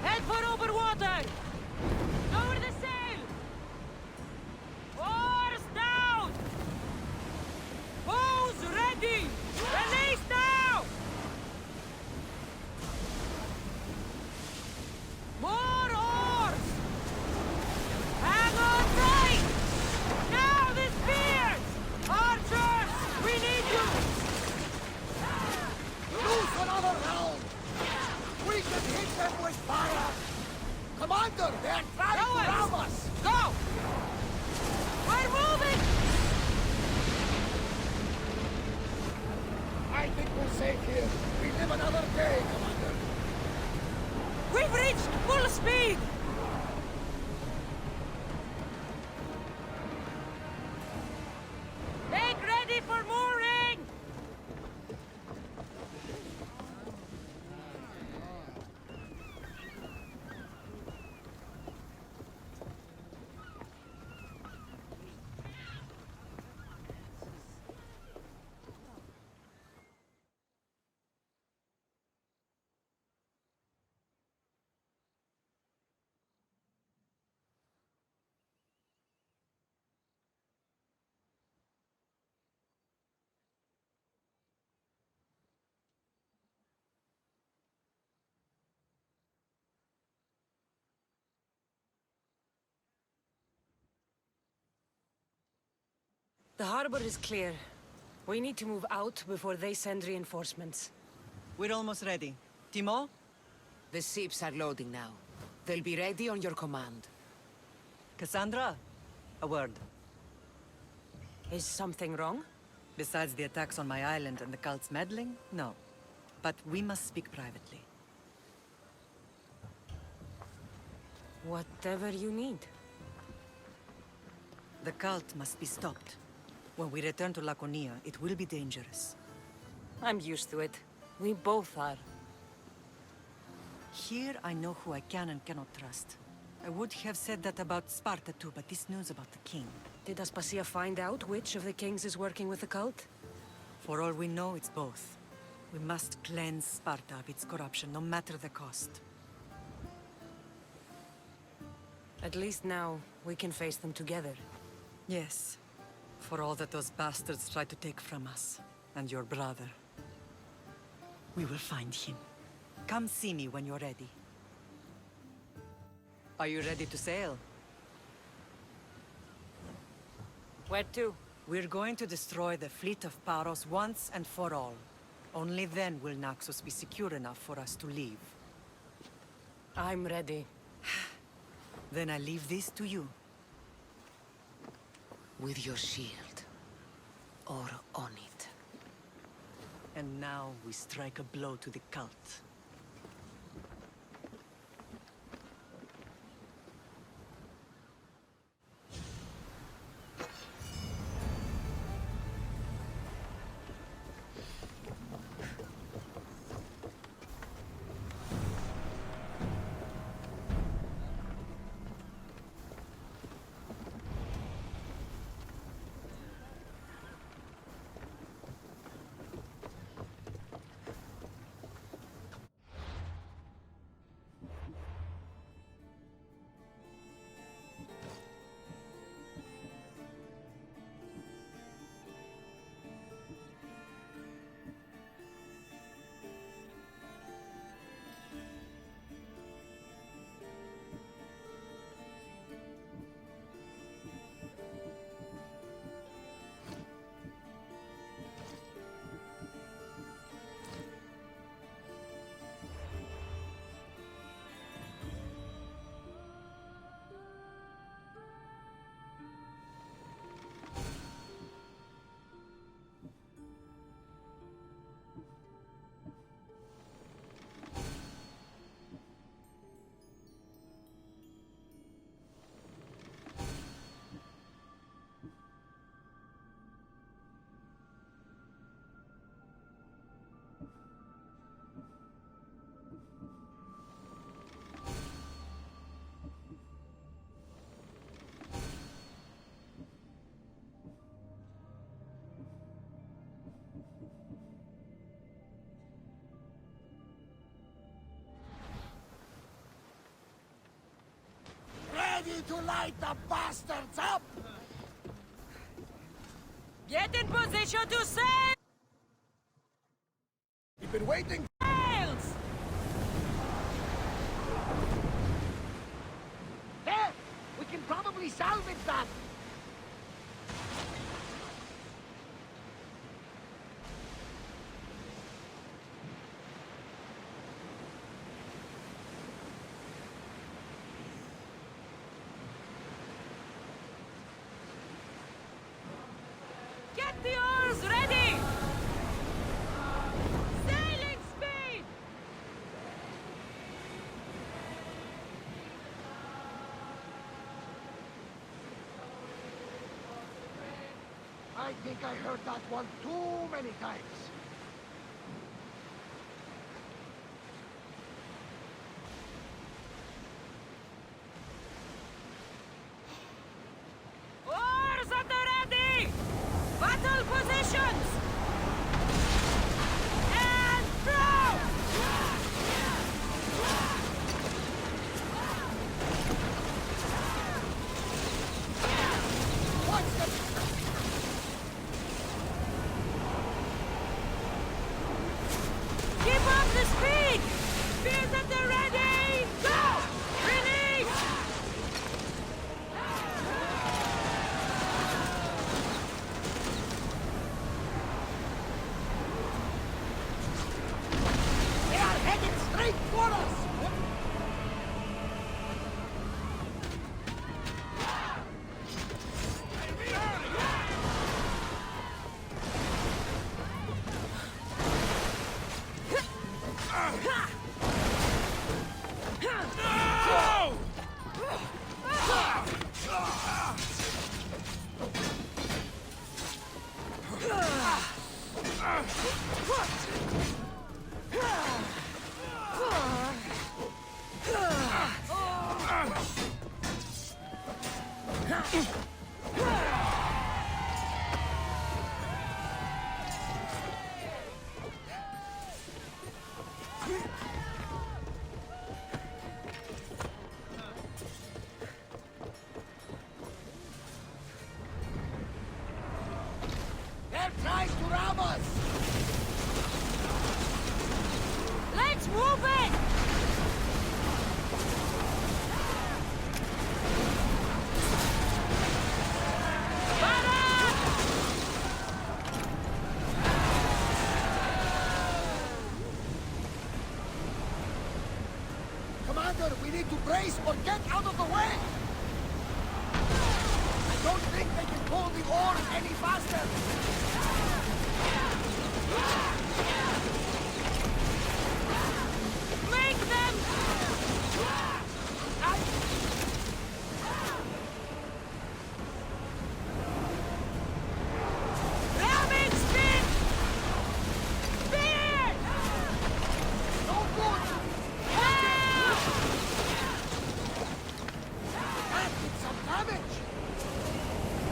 Head for open water! Lower the sail! Oars down! Bows ready! Release now! More oars! Hang on tight! Now the spears! Archers, we need you!
Lose another round! We can hit them with fire! Commander, they are trying to ram us!
Go! We're moving!
I think we're safe here. We live another day, Commander.
We've reached full speed! Make ready for mooring! The harbor is clear. We need to move out before they send reinforcements.
We're almost ready. Timo?
The ships are loading now. They'll be ready on your command.
Cassandra? A word.
Is something wrong?
Besides the attacks on my island and the cult's meddling? No. But we must speak privately.
Whatever you need.
The cult must be stopped. When we return to Laconia, it will be dangerous.
I'm used to it. We both are.
Here I know who I can and cannot trust. I would have said that about Sparta too, but this news about the king.
Did Aspasia find out which of the kings is working with the cult?
For all we know, it's both. We must cleanse Sparta of its corruption, no matter the cost.
At least now, we can face them together.
Yes. For all that those bastards tried to take from us, and your brother. We will find him. Come see me when you're ready. Are you ready to sail?
Where to?
We're going to destroy the fleet of Paros once and for all. Only then will Naxos be secure enough for us to leave.
I'm ready.
Then I leave this to you.
With your shield. Or on it.
And now we strike a blow to the cult.
Ready to light the bastards up!
Get in position to sail!
You've been waiting.
Sails!
There! We can probably salvage that!
Get the oars ready! Sailing speed!
I think I heard that one too many times.
Oars at the ready! Battle positions! And throw!
Watch them!
Keep up the speed! Spears at the ready! Go! Release!
They are headed straight for us! They're trying to rob us!
Let's move it!
Commander, we need to brace or get out of the way! I don't think they can pull the oars any faster!
Make them! Ramming spin! Spear!
No good! That did some damage!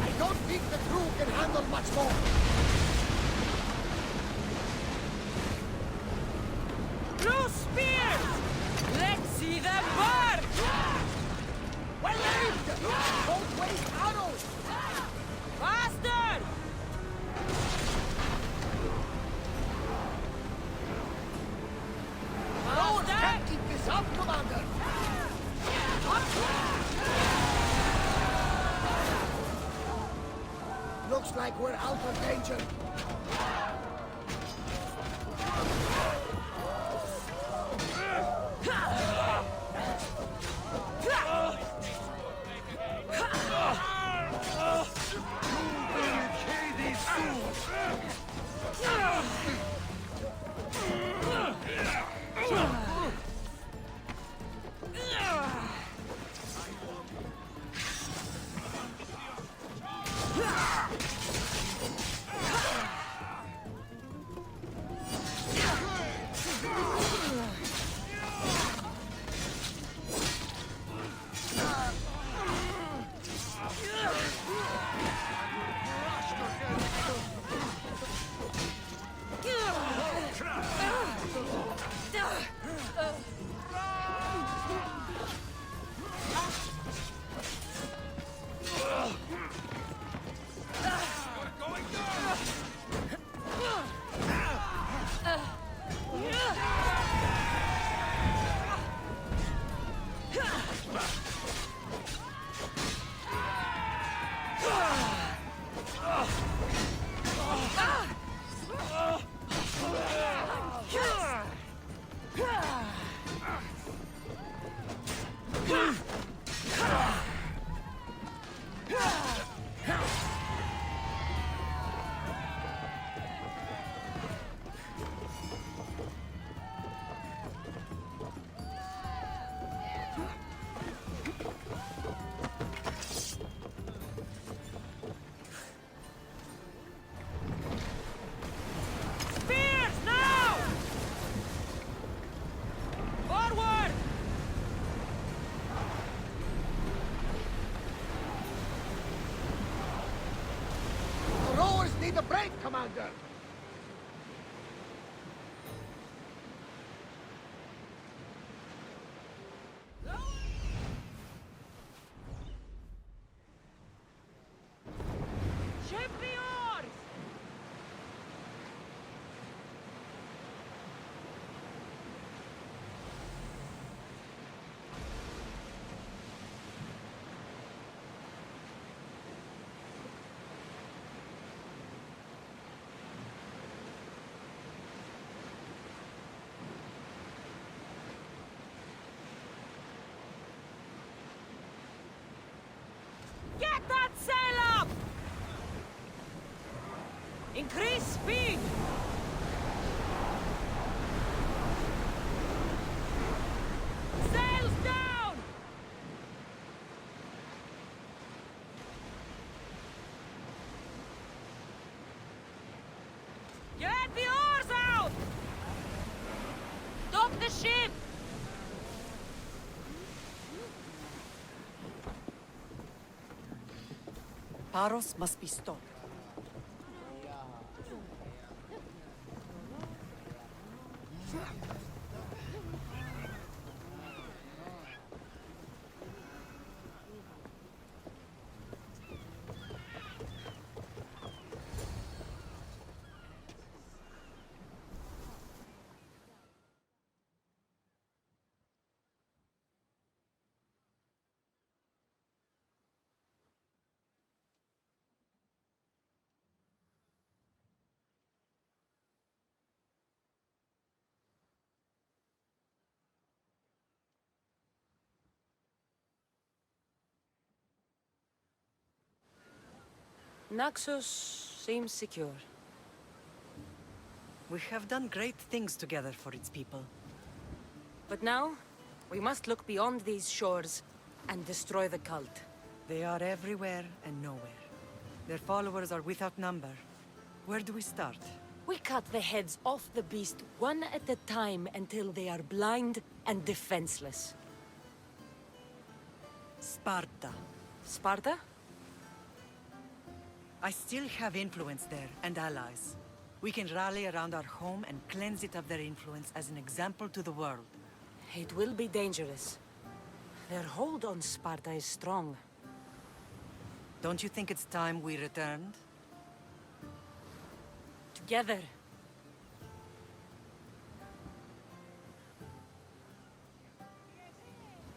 I don't think the crew can handle much more!
Blue spears! Let's see them burn!
Well aimed! Don't waste arrows!
Faster!
No one can keep this up, Commander! Looks like we're out of danger. Need a break, Commander!
Ship the oars! Get that sail up! Increase speed! Sails down! Get the oars out!
Paros must be stopped.
Naxos seems secure.
We have done great things together for its people.
But now, we must look beyond these shores and destroy the cult.
They are everywhere and nowhere. Their followers are without number. Where do we start?
We cut the heads off the beast one at a time until they are blind and defenseless.
Sparta.
Sparta?
I still have influence there, and allies. We can rally around our home and cleanse it of their influence as an example to the world.
It will be dangerous. Their hold on Sparta is strong.
Don't you think it's time we returned?
Together.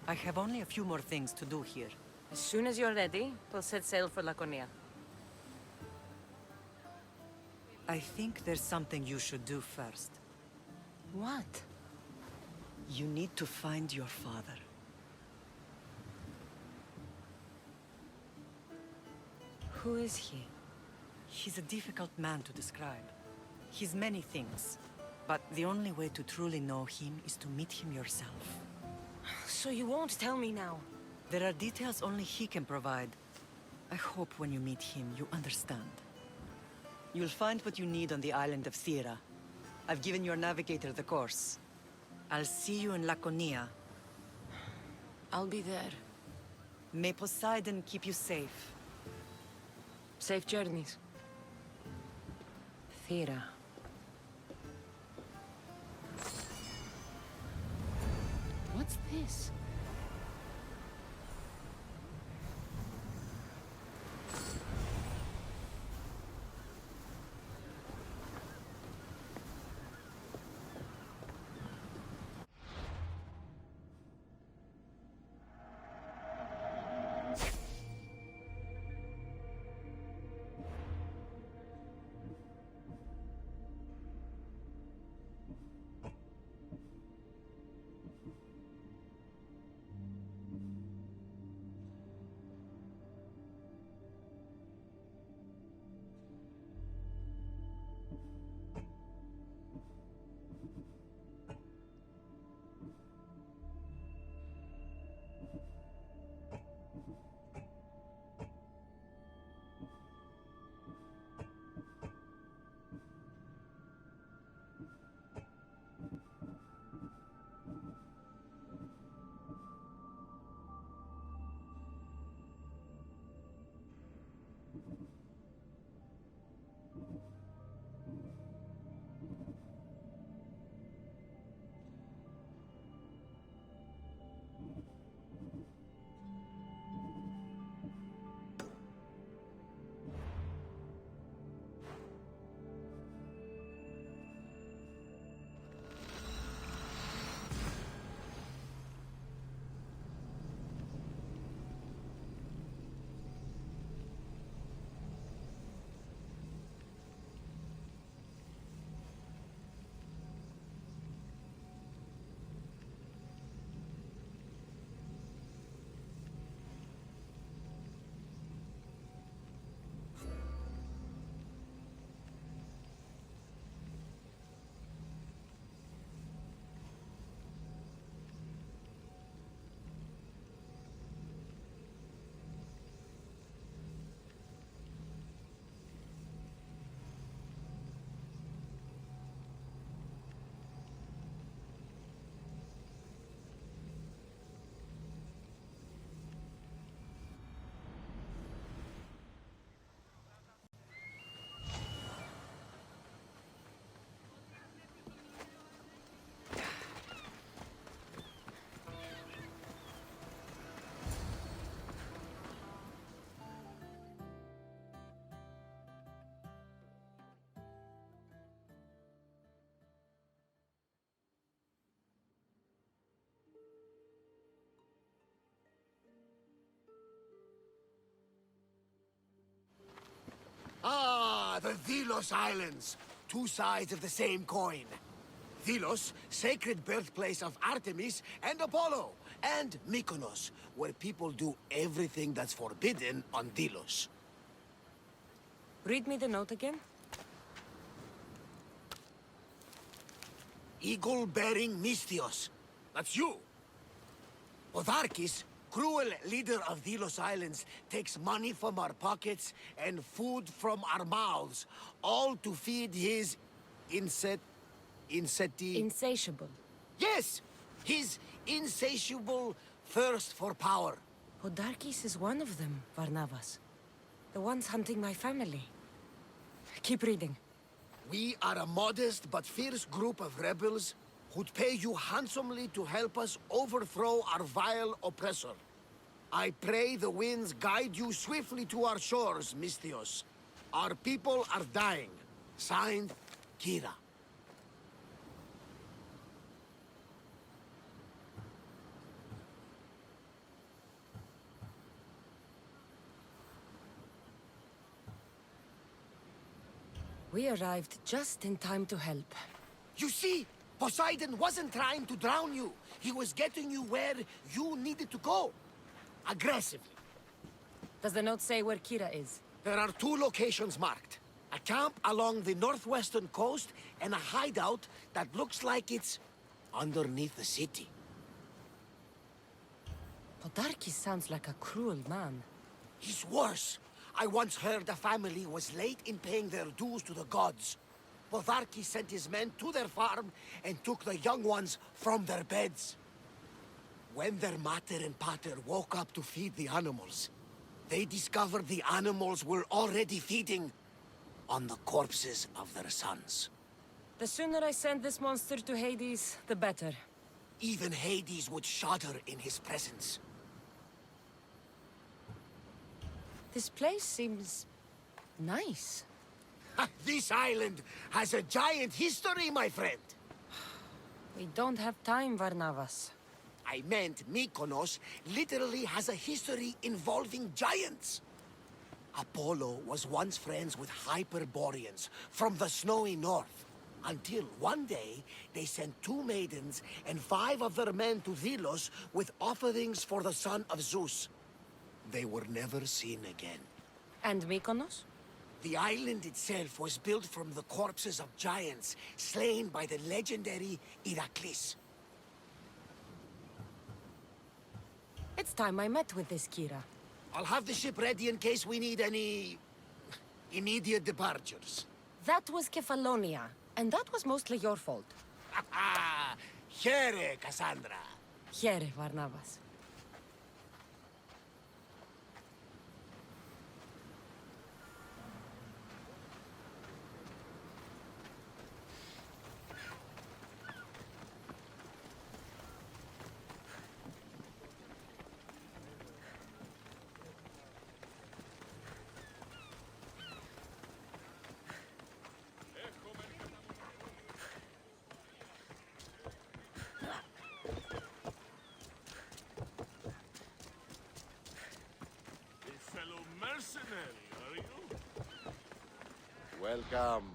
I have only a few more things to do here.
As soon as you're ready, we'll set sail for Laconia.
I think there's something you should do first.
What?
You need to find your father.
Who is he?
He's a difficult man to describe. He's many things, but the only way to truly know him is to meet him yourself.
So you won't tell me now?
There are details only he can provide. I hope when you meet him, you understand. You'll find what you need on the island of Thera. I've given your navigator the course. I'll see you in Laconia.
I'll be there.
May Poseidon keep you safe.
Safe journeys. Thera. What's this?
The Delos Islands. Two sides of the same coin. Delos, sacred birthplace of Artemis and Apollo. And Mykonos, where people do everything that's forbidden on Delos.
Read me the note again.
Eagle-bearing Misthios. That's you. Otharkis, cruel leader of Delos Islands, takes money from our pockets and food from our mouths, all to feed his
Insatiable.
Yes! His insatiable thirst for power.
Odarkis is one of them, Varnavas. The ones hunting my family. Keep reading.
We are a modest but fierce group of rebels who'd pay you handsomely to help us overthrow our vile oppressor. I pray the winds guide you swiftly to our shores, Misthios. Our people are dying. Signed, Kira.
We arrived just in time to help.
You see, Poseidon wasn't trying to drown you. He was getting you where you needed to go. Aggressively.
Does the note say where Kira is?
There are two locations marked. A camp along the northwestern coast and a hideout that looks like it's underneath the city.
Podarkis sounds like a cruel man.
He's worse. I once heard a family was late in paying their dues to the gods. Podarkis sent his men to their farm and took the young ones from their beds. When their mater and pater woke up to feed the animals, they discovered the animals were already feeding on the corpses of their sons.
The sooner I send this monster to Hades, the better.
Even Hades would shudder in his presence.
This place seems nice.
This island has a giant history, my friend.
We don't have time, Varnavas.
I meant Mykonos literally has a history involving giants. Apollo was once friends with Hyperboreans from the snowy north. Until one day, they sent 2 maidens and 5 of their men to Delos with offerings for the son of Zeus. They were never seen again.
And Mykonos?
The island itself was built from the corpses of giants slain by the legendary Iraklis.
It's time I met with this Kira.
I'll have the ship ready in case we need any immediate departures.
That was Kefalonia, and that was mostly your fault.
Here, Cassandra.
Here, Varnavas.
Mercenary, are you?
Welcome.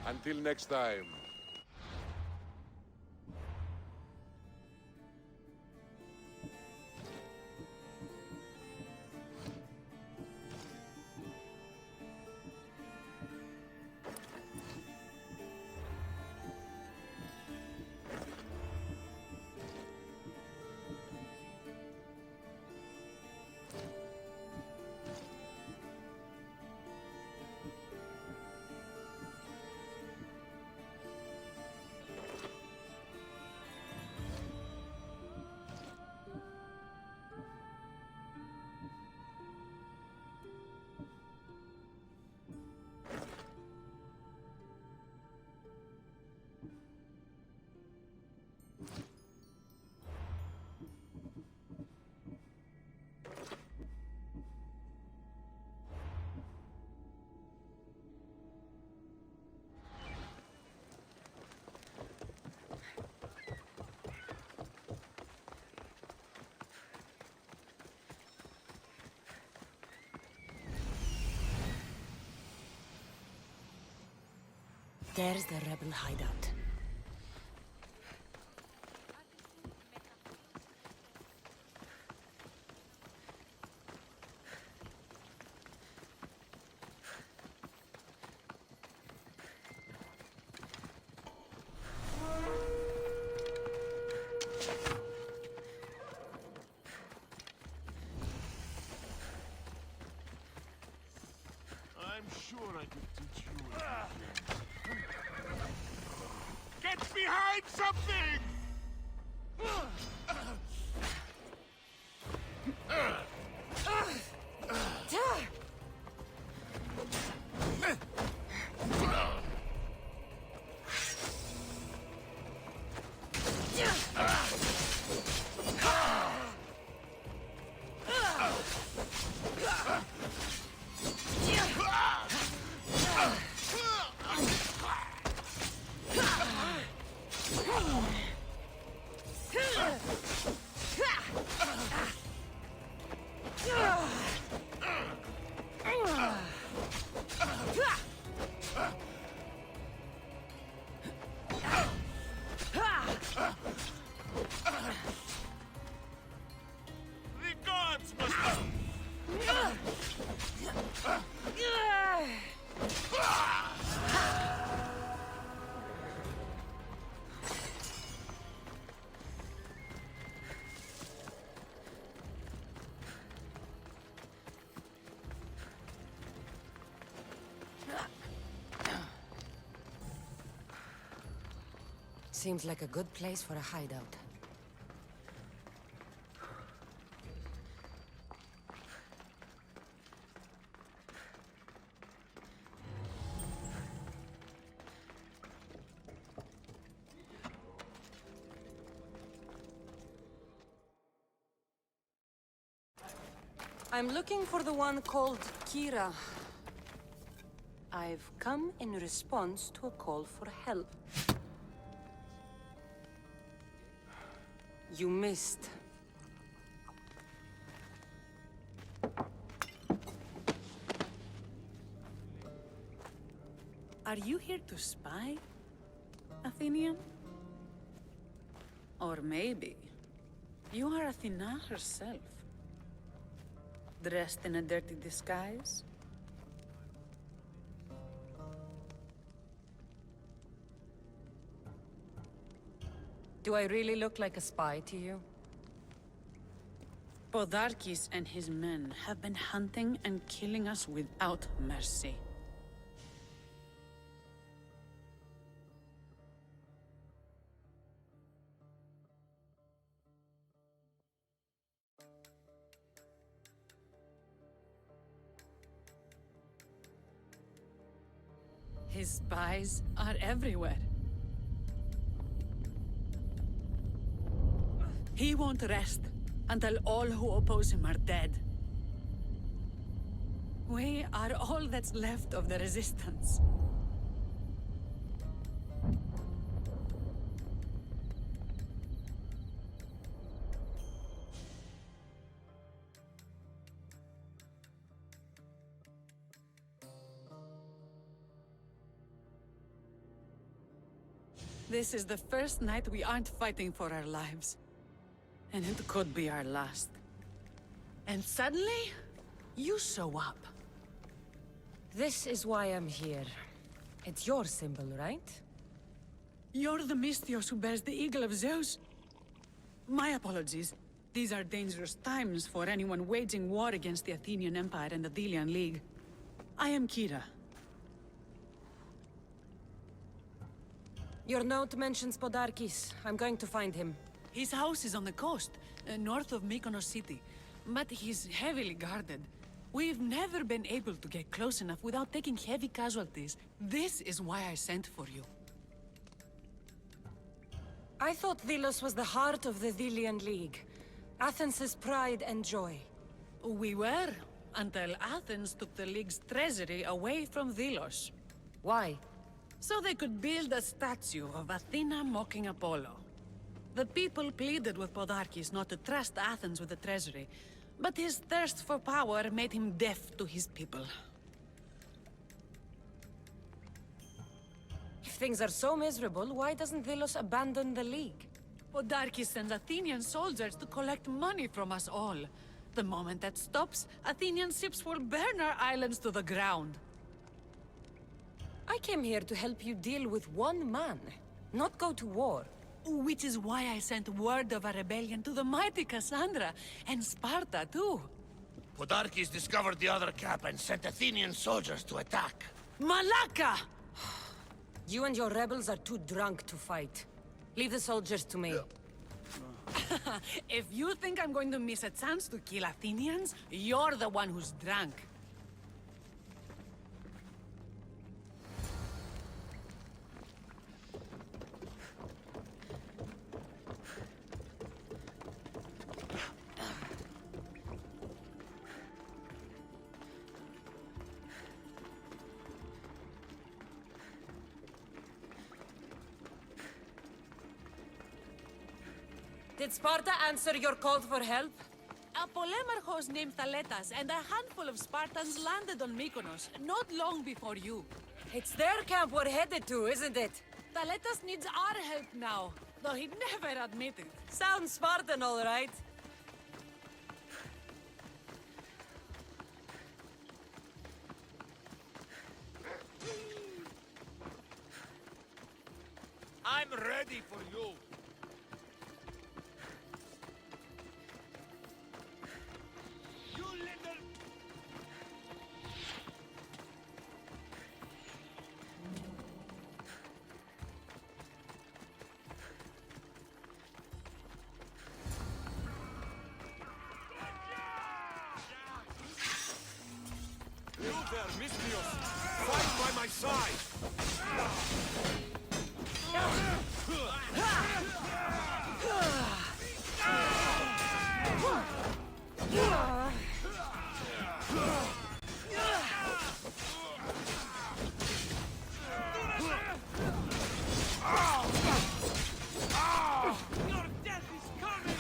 Until next time.
There's the rebel hideout.
I'm sure I could teach you anything. Get behind something! The gods must...
Seems like a good place for a hideout. I'm looking for the one called Kira. I've come in response to a call for help. You missed.
Are you here to spy, Athenian? Or maybe you are Athena herself, dressed in a dirty disguise?
Do I really look like a spy to you?
Podarkis and his men have been hunting and killing us without mercy. His spies are everywhere. He won't rest until all who oppose him are dead. We are all that's left of the resistance. This is the first night we aren't fighting for our lives. And it could be our last. And suddenly, you show up.
This is why I'm here. It's your symbol, right?
You're the Mystios who bears the eagle of Zeus? My apologies. These are dangerous times for anyone waging war against the Athenian Empire and the Delian League. I am Kira.
Your note mentions Podarkis. I'm going to find him.
His house is on the coast, north of Mykonos city. But he's heavily guarded. We've never been able to get close enough without taking heavy casualties. This is why I sent for you.
I thought Delos was the heart of the Delian League. Athens' pride and joy.
We were, until Athens took the League's treasury away from Delos.
Why?
So they could build a statue of Athena mocking Apollo. The people pleaded with Podarkis not to trust Athens with the treasury, but his thirst for power made him deaf to his people.
things are so miserable, why doesn't Delos abandon the League?
Podarkis sends Athenian soldiers to collect money from us all. The moment that stops, Athenian ships will burn our islands to the ground.
I came here to help you deal with one man, not go to war.
Which is why I sent word of a rebellion to the mighty Cassandra, and Sparta too.
Podarkis discovered the other cap and sent Athenian soldiers to attack.
Malaka!
You and your rebels are too drunk to fight. Leave the soldiers to me.
If you think I'm going to miss a chance to kill Athenians, you're the one who's drunk.
Did Sparta answer your call for help?
A polemarchos named Thaletas and a handful of Spartans landed on Mykonos, not long before you.
It's their camp we're headed to, isn't it?
Thaletas needs our help now, though he'd never admit it.
Sounds Spartan, all right.
I'm ready for you. You little...
You there, Misthios! Fight by my side!
Your death is coming!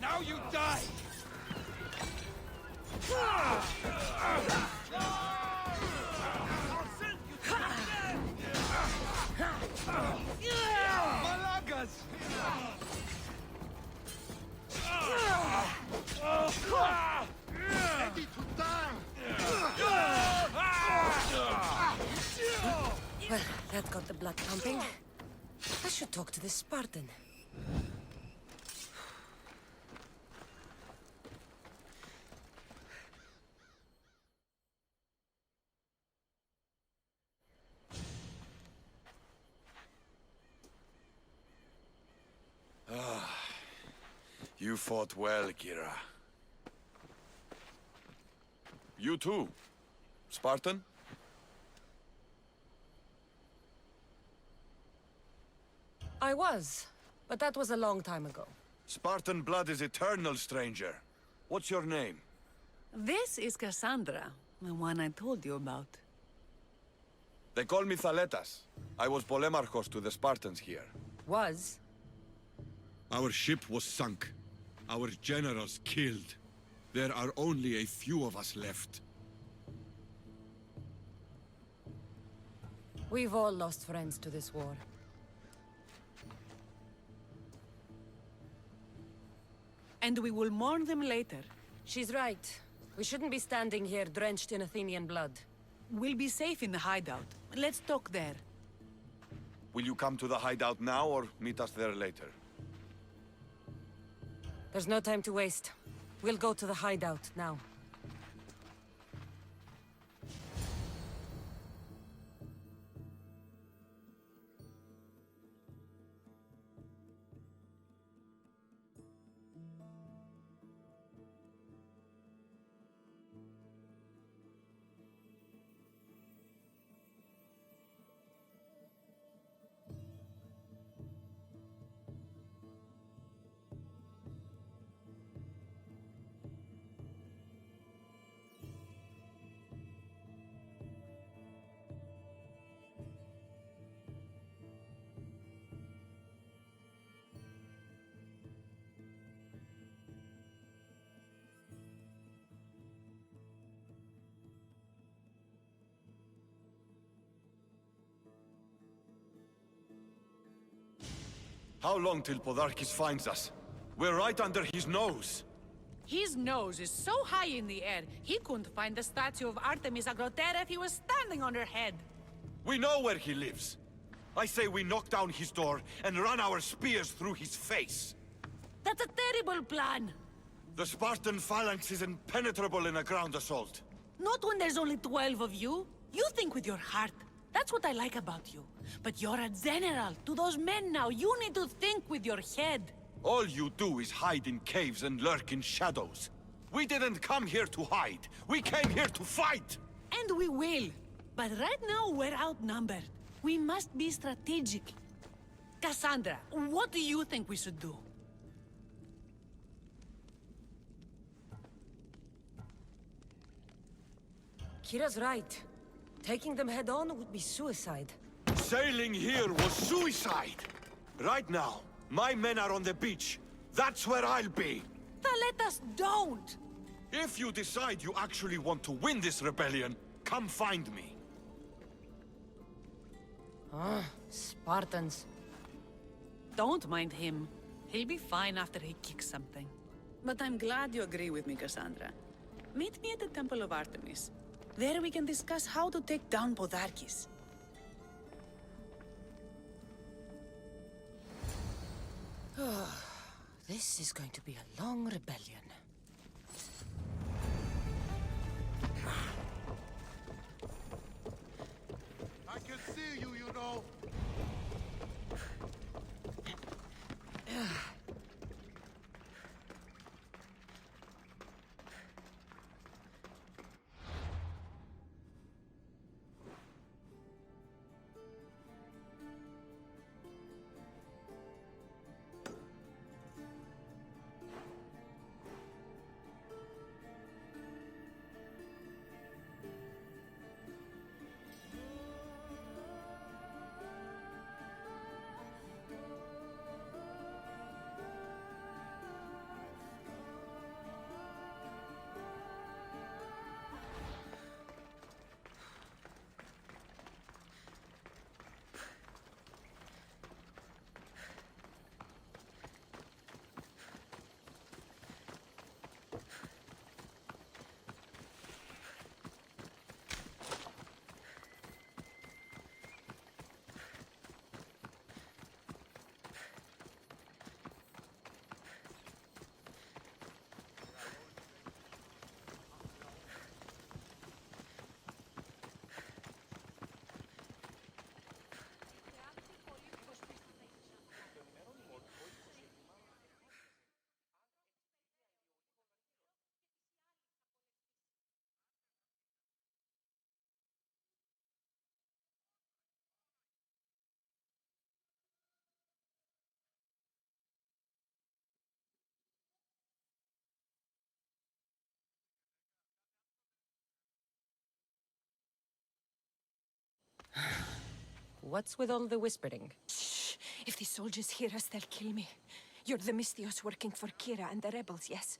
Now you die! I'll send you to death! Malagas! Ready to die!
Well, that got the blood pumping. I should talk to this Spartan.
You fought well, Kira. You too, Spartan?
I was, but that was a long time ago.
Spartan blood is eternal, stranger. What's your name?
This is Cassandra, the one I told you about.
They call me Thaletas. I was polemarchos to the Spartans here.
Was?
Our ship was sunk. Our generals killed. There are only a few of us left.
We've all lost friends to this war.
And we will mourn them later.
She's right. We shouldn't be standing here drenched in Athenian blood.
We'll be safe in the hideout. Let's talk there.
Will you come to the hideout now or meet us there later?
There's no time to waste. We'll go to the hideout now.
How long till Podarkis finds us? We're right under his nose.
His nose is so high in the air, he couldn't find the statue of Artemis Agrotera if he was standing on her head.
We know where he lives. I say we knock down his door and run our spears through his face.
That's a terrible plan.
The Spartan phalanx is impenetrable in a ground assault.
Not when there's only 12 of you. You think with your heart. That's what I like about you. But you're a general. To those men now, you need to think with your head.
All you do is hide in caves and lurk in shadows. We didn't come here to hide. We came here to fight!
And we will. But right now, we're outnumbered. We must be strategic. Cassandra, what do you think we should do?
Kira's right. Taking them head on would be suicide.
Sailing here was suicide! Right now, my men are on the beach. That's where I'll be!
Let us don't!
If you decide you actually want to win this rebellion, come find me.
Ah, Spartans.
Don't mind him. He'll be fine after he kicks something. But I'm glad you agree with me, Cassandra. Meet me at the Temple of Artemis. There we can discuss how to take down Podarkis.
This is going to be a long rebellion.
I can see you, you know.
What's with all the whispering?
Shh! If the soldiers hear us, they'll kill me. You're the Mystios working for Kira and the rebels, yes?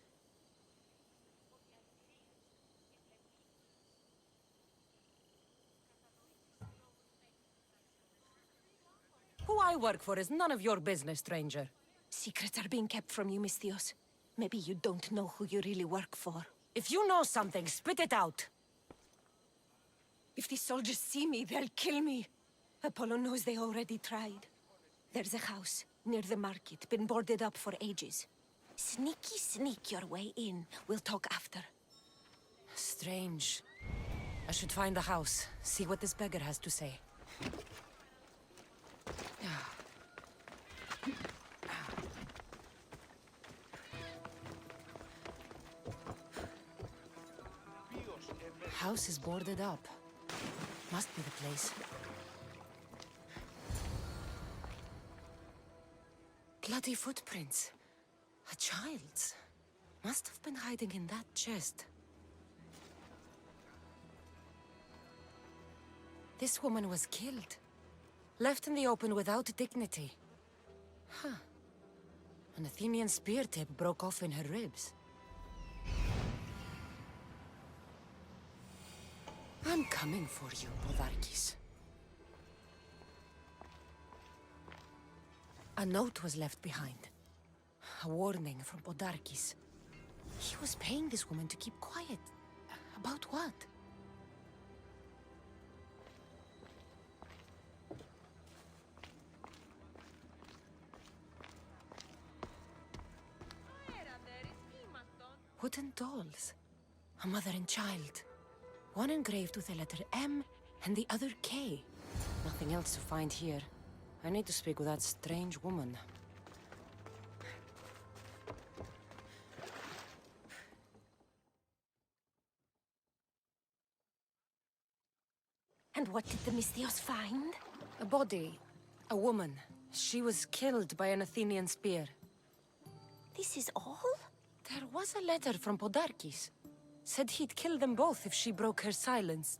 Who I work for is none of your business, stranger.
Secrets are being kept from you, Mystios. Maybe you don't know who you really work for.
If you know something, spit it out.
If the soldiers see me, they'll kill me. Apollo knows they already tried. There's a house near the market, been boarded up for ages. Sneak your way in. We'll talk after.
Strange. I should find the house, see what this beggar has to say. House is boarded up. Must be the place. Bloody footprints. A child's. Must have been hiding in that chest. This woman was killed. Left in the open without dignity. Huh. An Athenian spear tip broke off in her ribs. I'm coming for you, Podarkis. A note was left behind. A warning from Podarkis. He was paying this woman to keep quiet. About what? Wooden dolls. A mother and child. One engraved with the letter M and the other K. Nothing else to find here. I need to speak with that strange woman.
And what did the Misthios find?
A body. A woman. She was killed by an Athenian spear.
This is all?
There was a letter from Podarkis. Said he'd kill them both if she broke her silence.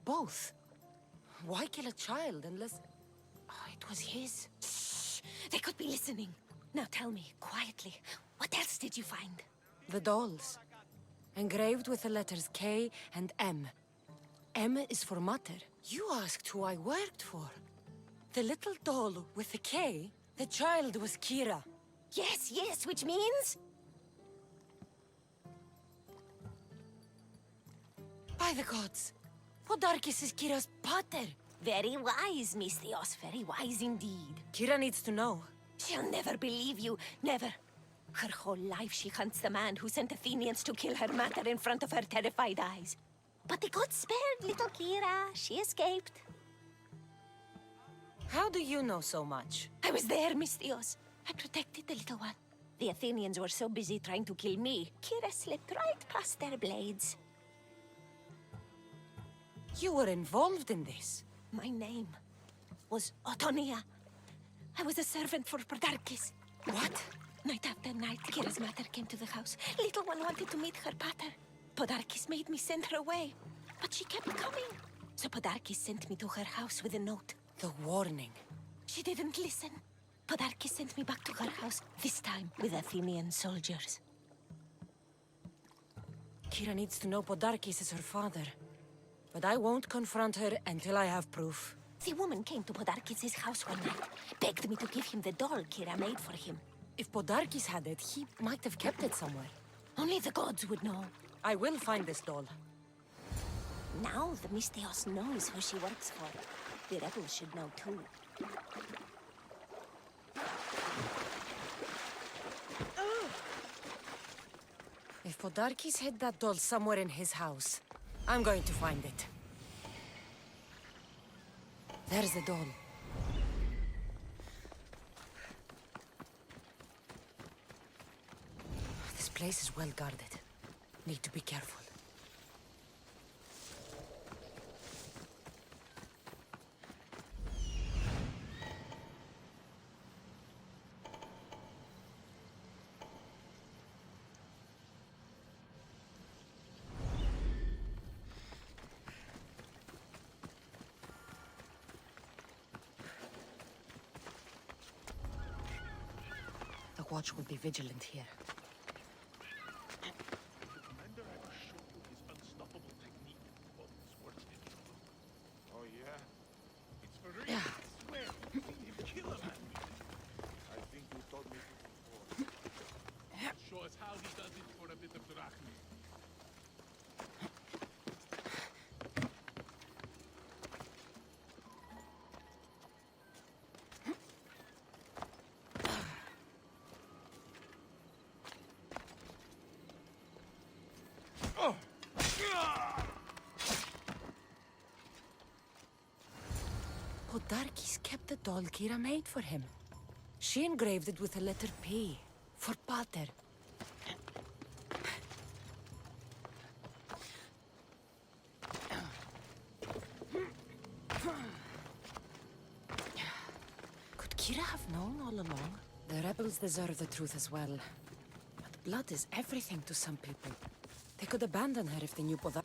Both? Why kill a child unless... Oh, it was his.
Shh! They could be listening. Now tell me, quietly, what else did you find?
The dolls. Engraved with the letters K and M. M is for Mater. You asked who I worked for. The little doll with the K, the child was Kira.
Yes, yes, which means?
By the gods! Podarkis is Kira's pater!
Very wise, Misthios, very wise indeed.
Kira needs to know.
She'll never believe you, never. Her whole life she hunts the man who sent Athenians to kill her mater in front of her terrified eyes. But the gods spared little Kira. She escaped.
How do you know so much?
I was there, Misthios. I protected the little one. The Athenians were so busy trying to kill me, Kira slipped right past their blades.
You were involved in this.
My name was Otonia. I was a servant for Podarkis.
What?
Night after night, Kira's mater came to the house. Little one wanted to meet her pater. Podarkis made me send her away, but she kept coming. So Podarkis sent me to her house with a note.
The warning.
She didn't listen. Podarkis sent me back to her house, this time with Athenian soldiers.
Kira needs to know Podarkis is her father. But I won't confront her until I have proof.
The woman came to Podarkis' house one night, begged me to give him the doll Kira made for him.
If Podarkis had it, he might have kept it somewhere.
Only the gods would know.
I will find this doll.
Now the Misthios knows who she works for. The rebels should know too.
If Podarkis hid that doll somewhere in his house, I'm going to find it. There's the doll. This place is well guarded. Need to be careful. The watch will be vigilant here.
Commander ever show you his unstoppable technique? Well, it's worth it. Oh, yeah? It's for real. I swear, you've seen him kill a man. I think you told me before. Show us how he does it for a bit of drachma.
Podarkis kept the doll Kira made for him. She engraved it with the letter P, for Pater. Could Kira have known all along? The rebels deserve the truth as well. But blood is everything to some people. They could abandon her if they knew Podarkis.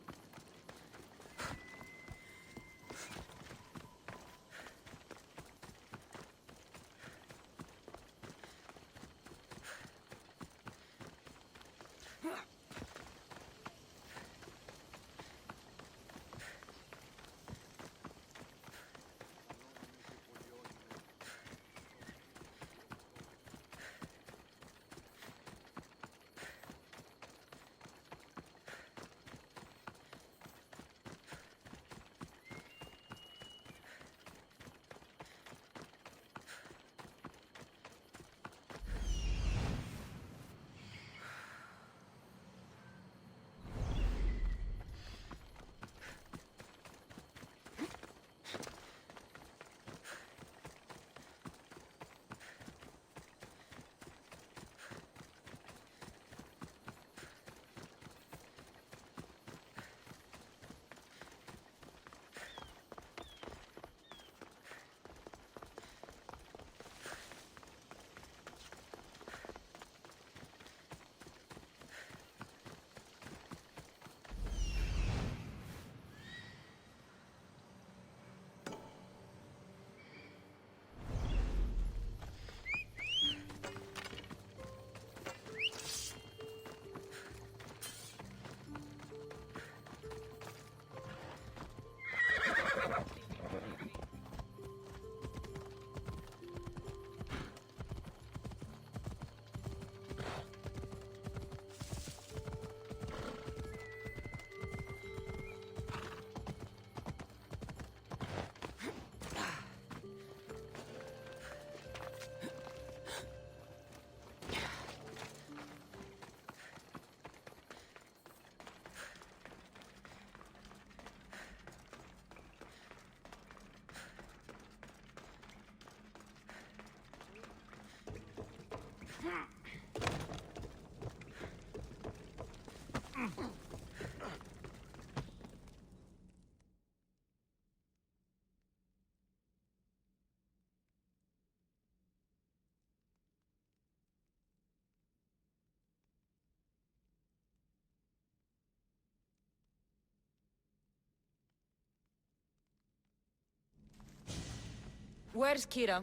Where's Kira?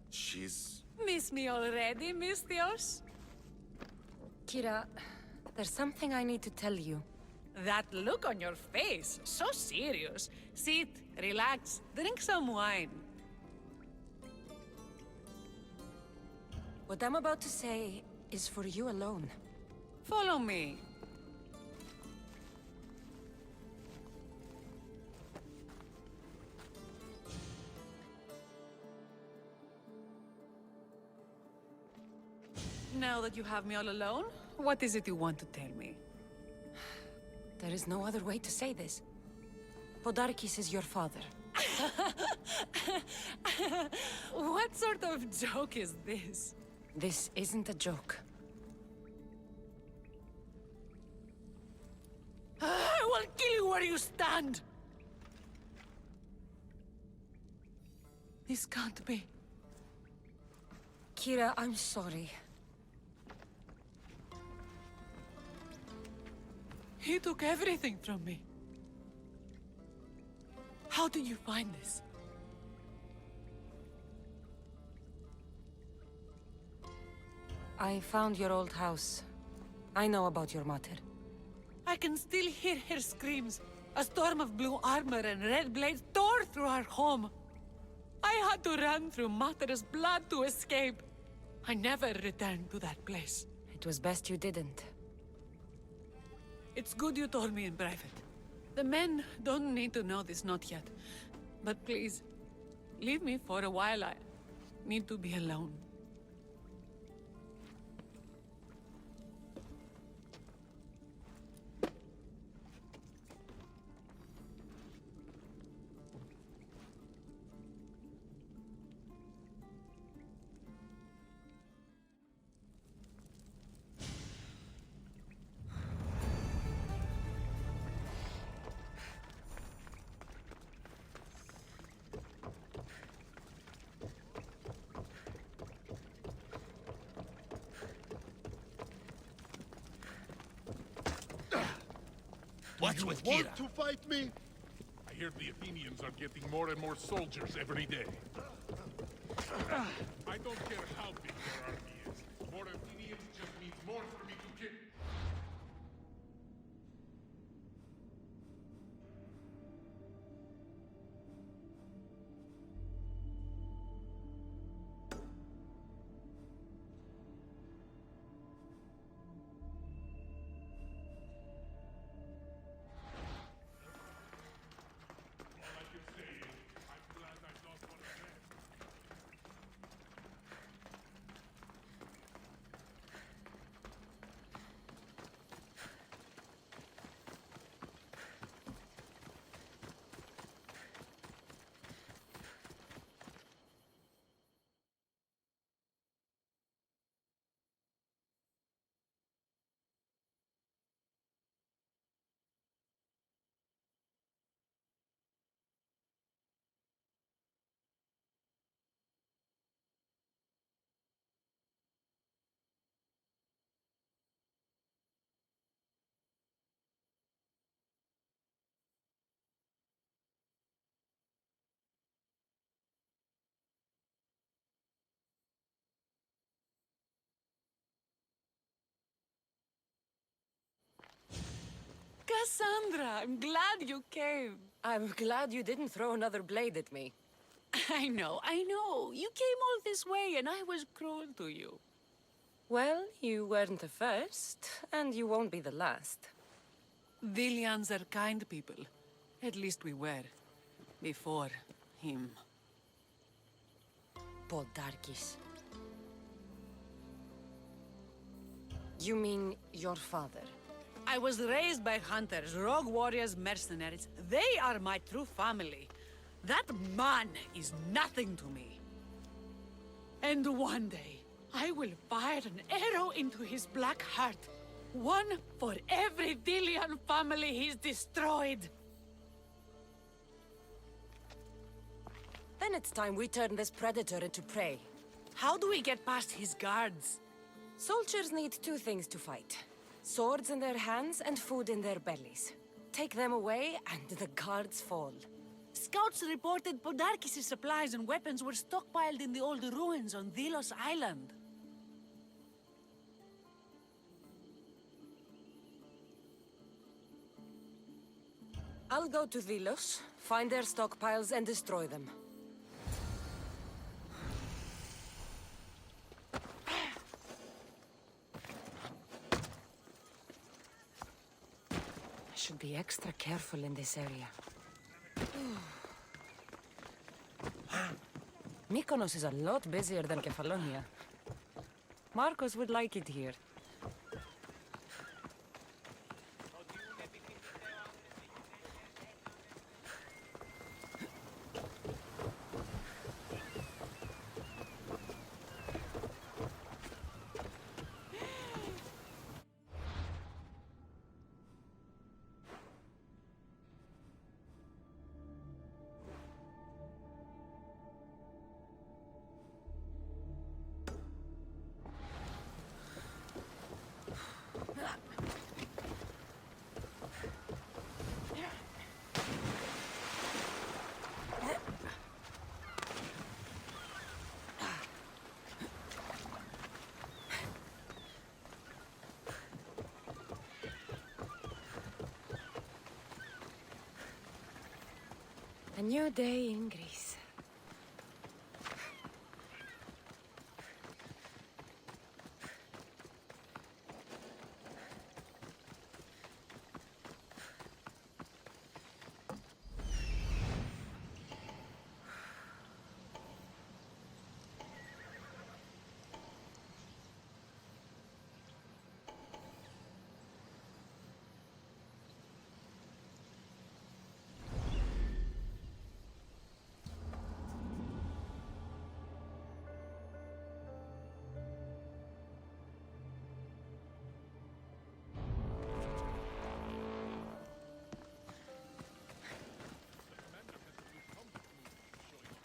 She's...
Miss me already, Mistios?
Kira, there's something I need to tell you.
That look on your face, so serious. Sit, relax, drink some wine.
What I'm about to say is for you alone.
Follow me. Now that you have me all alone, what is it you want to tell me?
There is no other way to say this. Podarkis is your father.
What sort of joke is this?
This isn't a joke.
I will kill you where you stand! This can't be.
Kira, I'm sorry.
He took everything from me. How did you find this?
I found your old house. I know about your mother.
I can still hear her screams. A storm of blue armor and red blades tore through our home. I had to run through Mater's blood to escape. I never returned to that place.
It was best you didn't.
It's good you told me in private. The men don't need to know this, not yet. But please, leave me for a while. I need to be alone.
What's with Kira? Want to fight me? I hear the Athenians are getting more and more soldiers every day. I don't care how big their army is. More Athenians just means more for me to kill.
Cassandra, I'm glad you came.
I'm glad you didn't throw another blade at me.
I know. You came all this way and I was cruel to you.
Well, you weren't the first, and you won't be the last.
Dilians are kind people. At least we were. Before him.
Podarkis. You mean your father?
I was raised by hunters, rogue warriors, mercenaries. They are my true family. That man is nothing to me. And one day, I will fire an arrow into his black heart. One for every Dilian family he's destroyed.
Then it's time we turn this predator into prey.
How do we get past his guards?
Soldiers need two things to fight. Swords in their hands and food in their bellies. Take them away and the guards fall.
Scouts reported Podarkis' supplies and weapons were stockpiled in the old ruins on Delos Island.
I'll go to Delos, find their stockpiles, and destroy them. I should be extra careful in this area. Mykonos is a lot busier than Kefalonia. Marcos would like it here. A new day in Greece.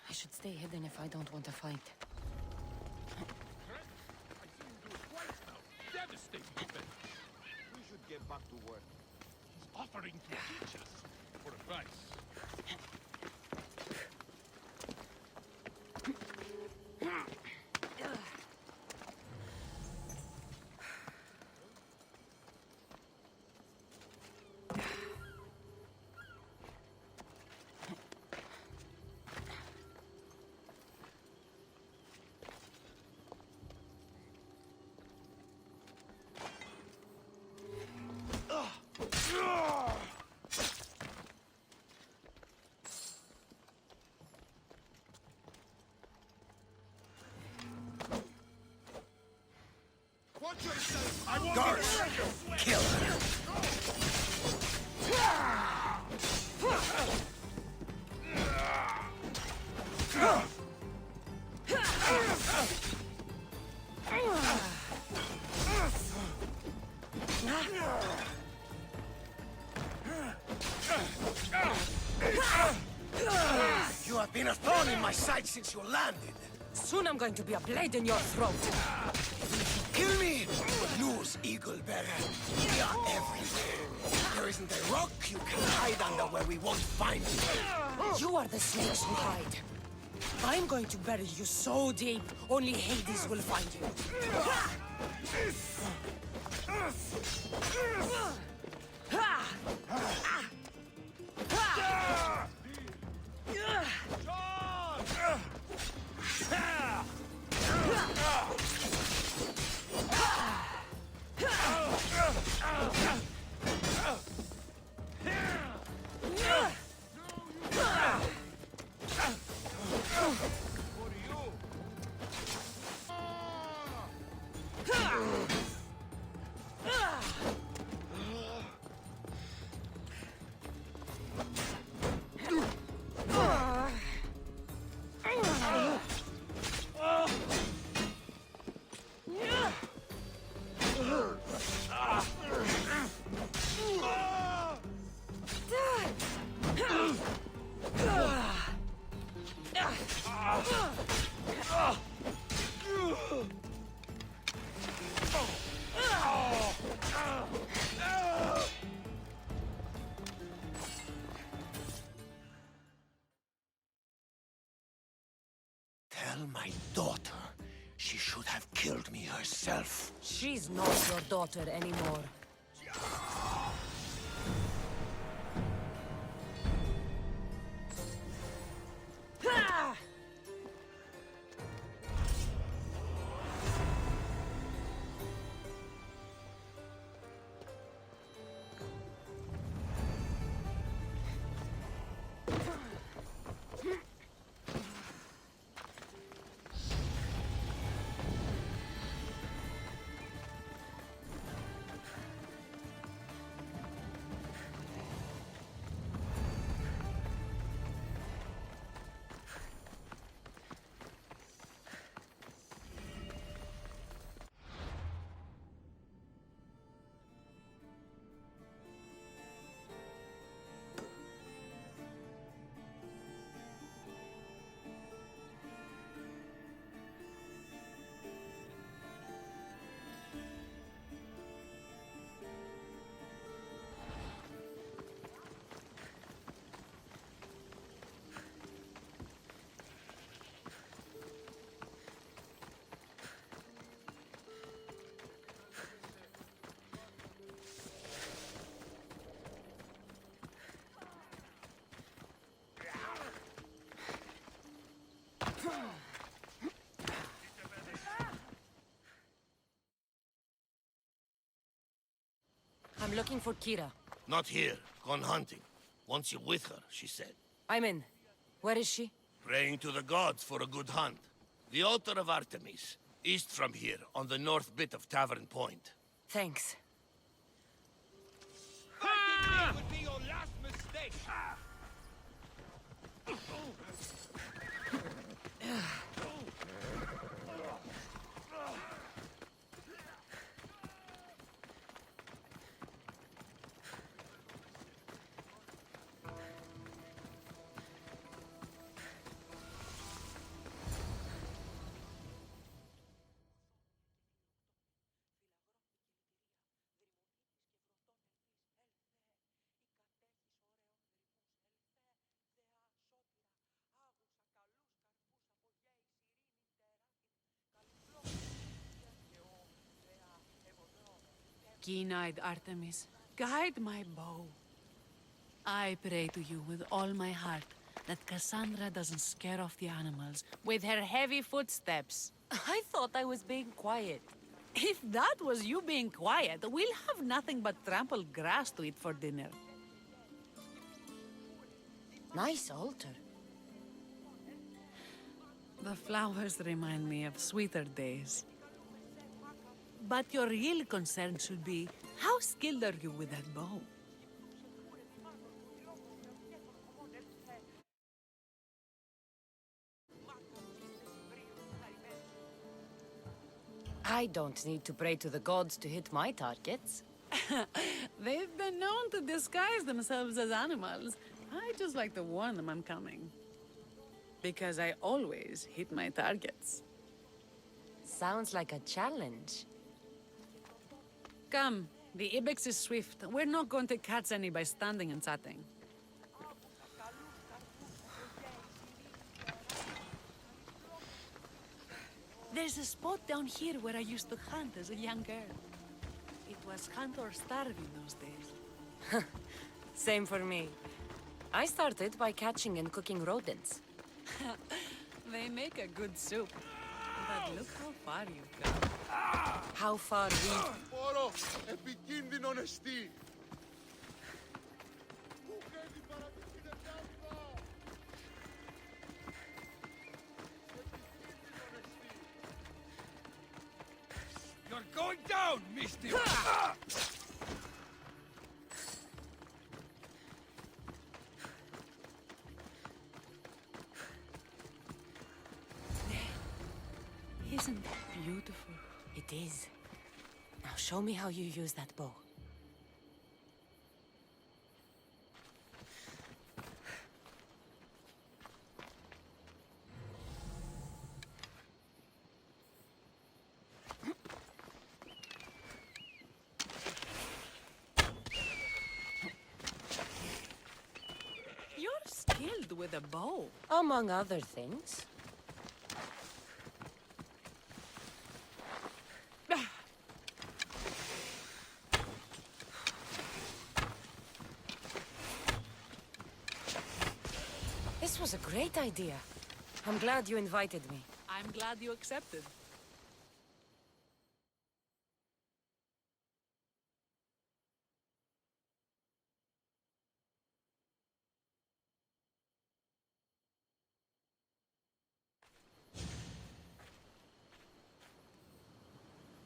I should stay hidden if I don't want to fight.
Devastating event. We should get back to work. He's offering to teach us for advice.
Guards, kill her. You have been a thorn in my side since you landed.
Soon I'm going to be a blade in your throat.
Kill me, or lose Eagle Bearer. We are everywhere. There isn't a rock you can hide under where we won't find you.
You are the snakes who hide. I'm going to bury you so deep, only Hades will find you.
My daughter. She should have killed me herself.
She's not your daughter anymore. I'm looking for Kira.
Not here. Gone hunting. Wants you with her, she said.
I'm in. Where is she?
Praying to the gods for a good hunt. The altar of Artemis. East from here, on the north bit of Tavern Point.
Thanks.
Fighting me would be your last mistake!
Keen-eyed Artemis, guide my bow. I pray to you with all my heart that Cassandra doesn't scare off the animals with her heavy footsteps.
I thought I was being quiet.
If that was you being quiet, we'll have nothing but trampled grass to eat for dinner.
Nice altar.
The flowers remind me of sweeter days. But your real concern should be, how skilled are you with that bow?
I don't need to pray to the gods to hit my targets.
They've been known to disguise themselves as animals. I just like to warn them I'm coming. Because I always hit my targets.
Sounds like a challenge.
Come, the ibex is swift. We're not going to catch any by standing and chatting. There's a spot down here where I used to hunt as a young girl. It was hunt or starve in those days.
Same for me. I started by catching and cooking rodents.
They make a good soup. But look how far you've come.
How far we...
Μωρό, επικίνδυνο νεστή.
You're going down, Misty!
Isn't that beautiful?
It is. Now show me how you use that bow.
You're skilled with a bow.
Among other things. was a great idea. I'm glad you invited me.
I'm glad you accepted.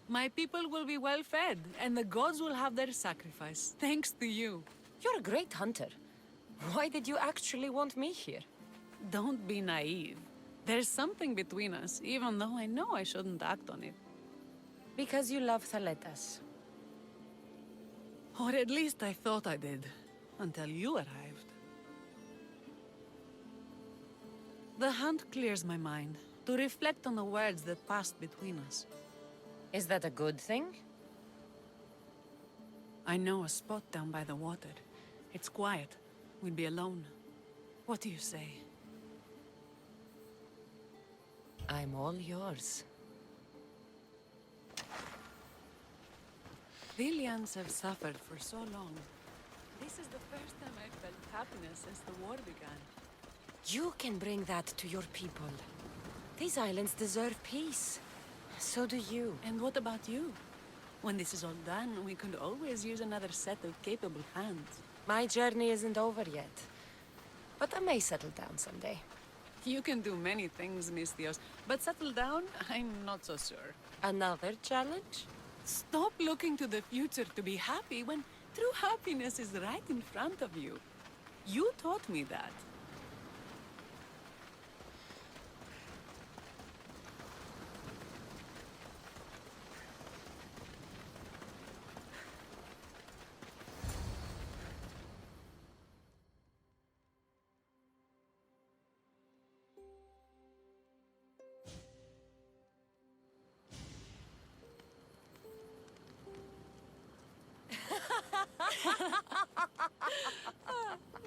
My people will be well fed, and the gods will have their sacrifice, thanks to you.
You're a great hunter. Why did you actually want me here?
Don't be naive. There's something between us, even though I know I shouldn't act on it.
Because you love Thaletas.
Or at least I thought I did, until you arrived. The hunt clears my mind, to reflect on the words that passed between us.
Is that a good thing?
I know a spot down by the water. It's quiet. We'll be alone. What do you say?
I'm all yours.
Villians have suffered for so long. This is the first time I've felt happiness since the war began.
You can bring that to your people. These islands deserve peace. So do you.
And what about you? When this is all done, we could always use another set of capable hands.
My journey isn't over yet. But I may settle down someday.
You can do many things, Misthios, but settle down, I'm not so sure.
Another challenge?
Stop looking to the future to be happy when true happiness is right in front of you. You taught me that.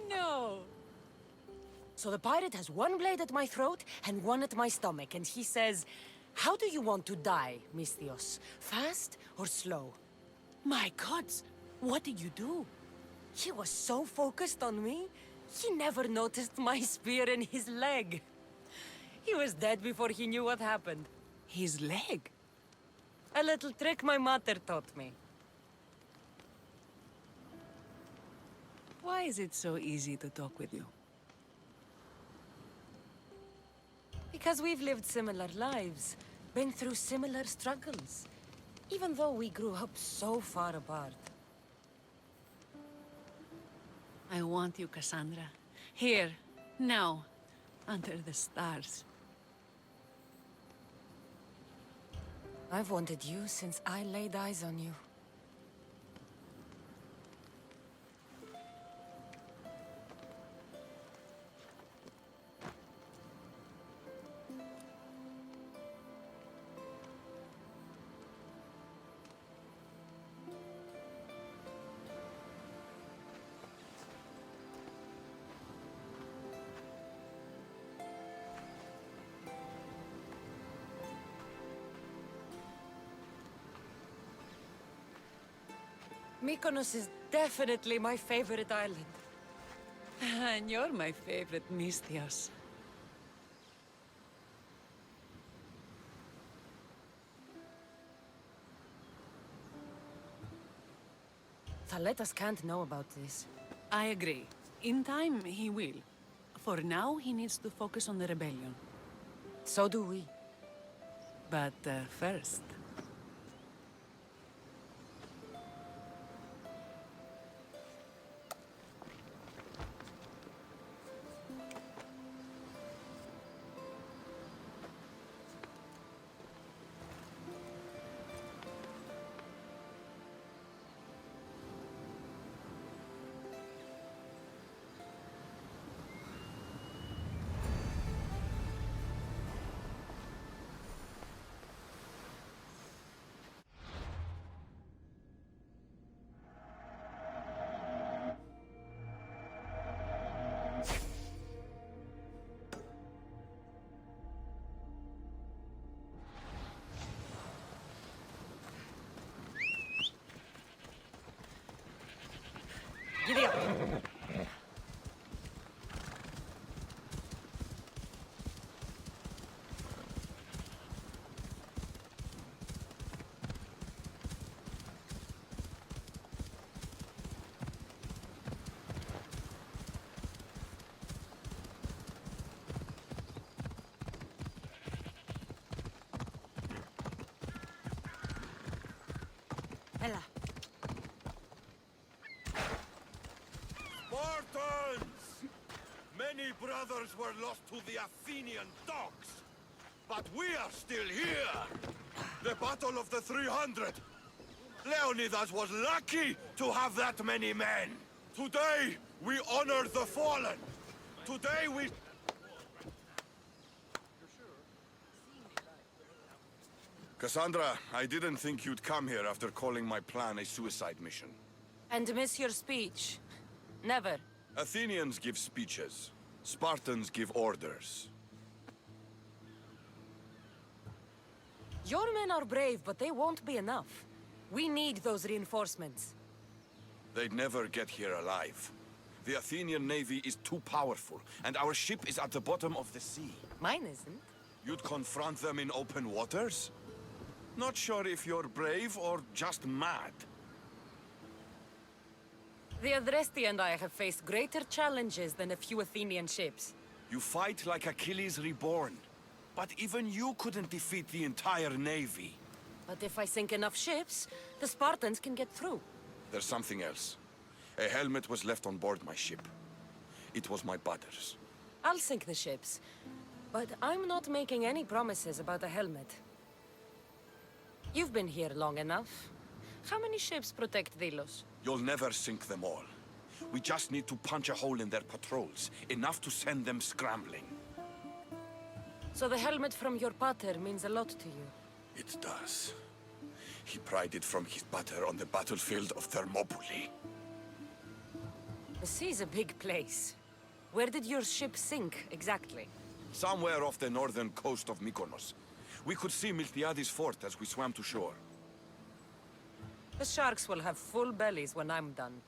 No. So the pirate has one blade at my throat and one at my stomach, and he says, "How do you want to die, Misthios? Fast or slow?"
My gods, what did you do?
He was so focused on me, he never noticed my spear in his leg. He was dead before he knew what happened.
His leg?
A little trick my mother taught me.
Why is it so easy to talk with you?
Because we've lived similar lives, been through similar struggles, even though we grew up so far apart.
I want you, Cassandra. Here, now, under the stars.
I've wanted you since I laid eyes on you. Mykonos is definitely my favorite island.
And you're my favorite, Misthios.
Thaletas can't know about this.
I agree. In time, he will. For now, he needs to focus on the rebellion.
So do we.
But first...
Ella.
Spartans! Many brothers were lost to the Athenian dogs. But we are still here! The Battle of the 300! Leonidas was lucky to have that many men! Today, we honor the fallen! Today we... Cassandra, I didn't think you'd come here after calling my plan a suicide mission.
And miss your speech. Never.
Athenians give speeches. Spartans give orders.
Your men are brave, but they won't be enough. We need those reinforcements.
They'd never get here alive. The Athenian navy is too powerful, and our ship is at the bottom of the sea.
Mine isn't.
You'd confront them in open waters? Not sure if you're brave or just mad.
The Adresti and I have faced greater challenges than a few Athenian ships.
You fight like Achilles reborn. But even you couldn't defeat the entire navy.
But if I sink enough ships, the Spartans can get through.
There's something else. A helmet was left on board my ship. It was my brother's.
I'll sink the ships. But I'm not making any promises about a helmet. You've been here long enough. How many ships protect Delos?
You'll never sink them all. We just need to punch a hole in their patrols, enough to send them scrambling.
So the helmet from your pater means a lot to you?
It does. He pried it from his pater on the battlefield of Thermopylae.
The sea's a big place. Where did your ship sink, exactly?
Somewhere off the northern coast of Mykonos. We could see Miltiades' fort as we swam to shore.
The sharks will have full bellies when I'm done.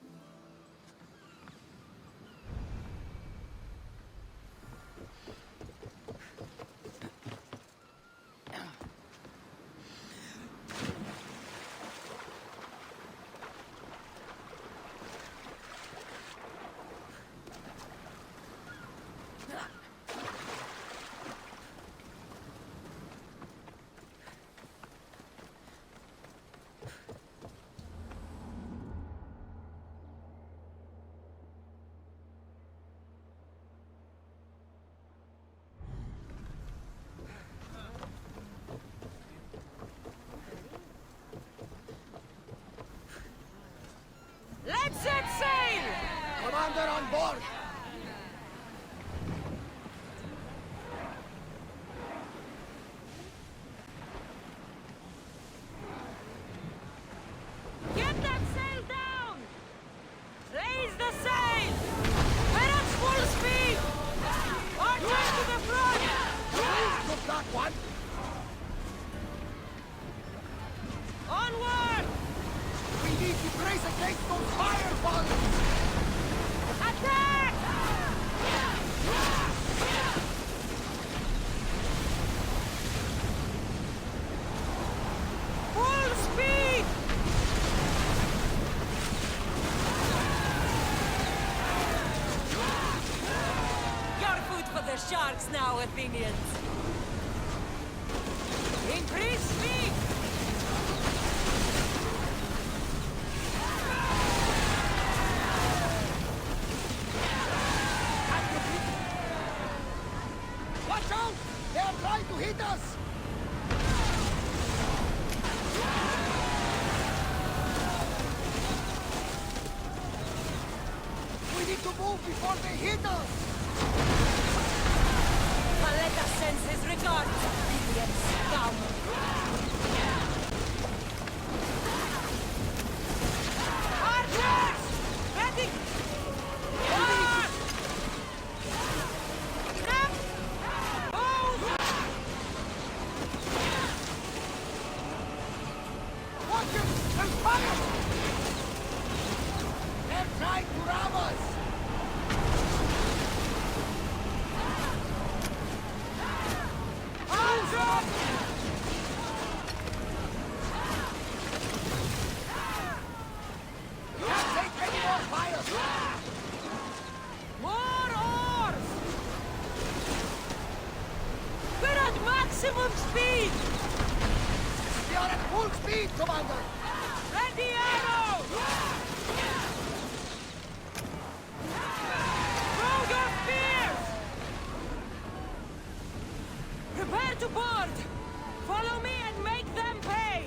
Let's set sail!
Commander on board!
Get that sail down! Raise the sail! We're at full speed! Archers to the front!
Please took that one!
Onward!
We need to brace against those fireballs!
Attack! Full speed! Your food for the sharks now, Athenians! Increase speed!
Watch out! They are trying to hit us! We need to move before they hit us!
Valeta sends his regards, Athenian scum! Archers! Ready! Forward! Step! Move!
Watch them! There's fire! They're trying to rob us!
Arms up!
Can't take any more fire!
More oars! We're at maximum speed!
We are at full speed, Commander!
Ready! Ready arrows! Throw your spears! Prepare to board! Follow me and make them pay!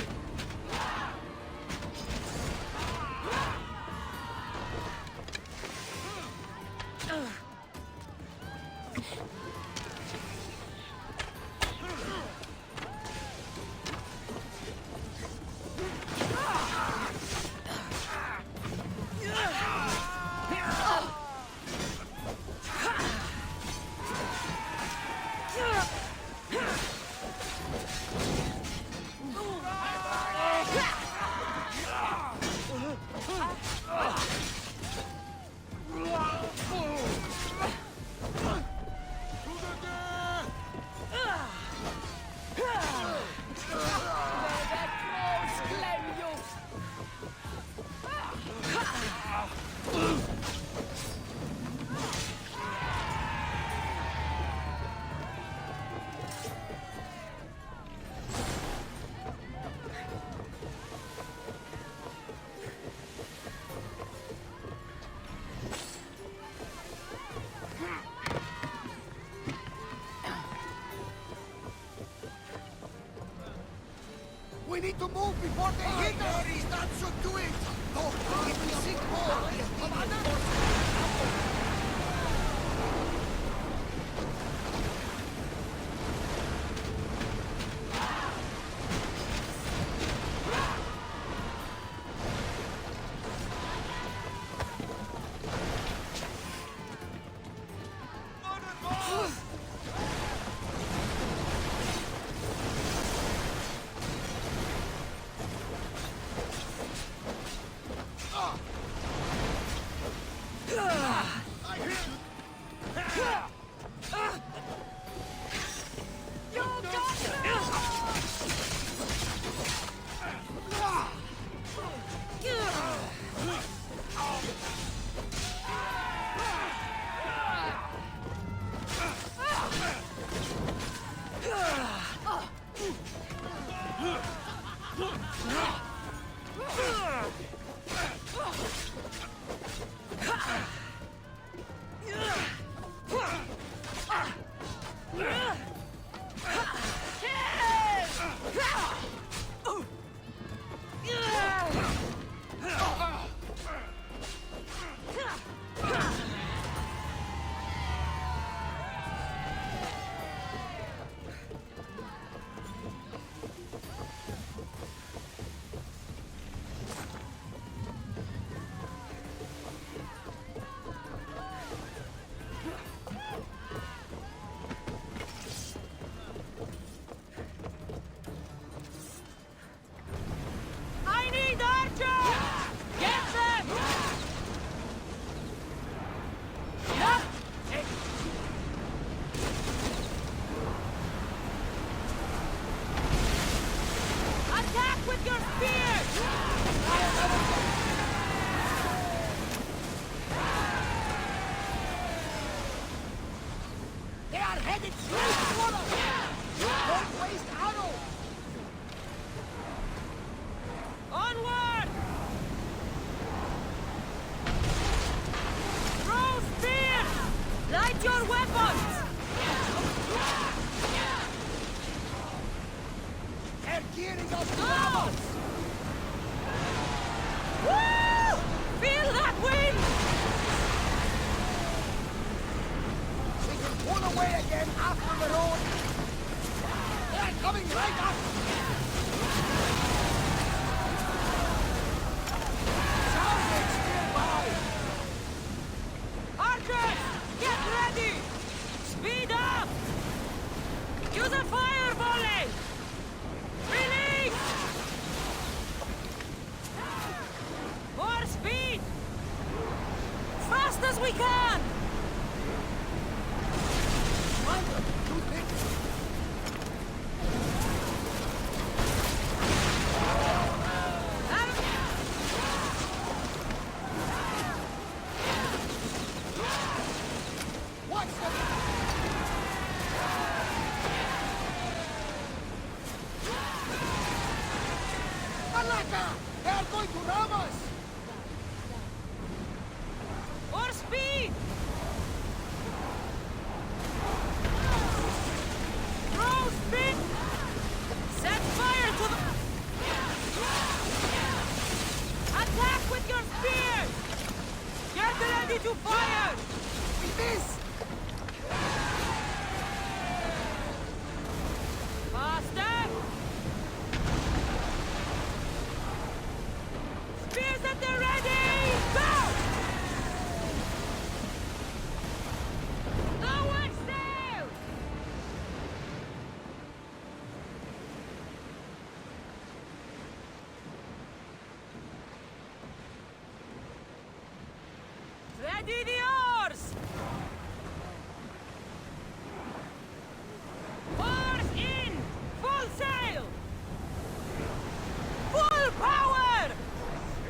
We need to move before they hit us! Ares, that should do it! No, if we sink more, the Athenian forces... They are going to ram us!
More speed! Throw speed! Set fire to the... Attack with your spears! Get ready to fire!
We miss!
Faster! Spears at the ready! Go! Lower sail! Ready the oars! Oars in! Full sail! Full power!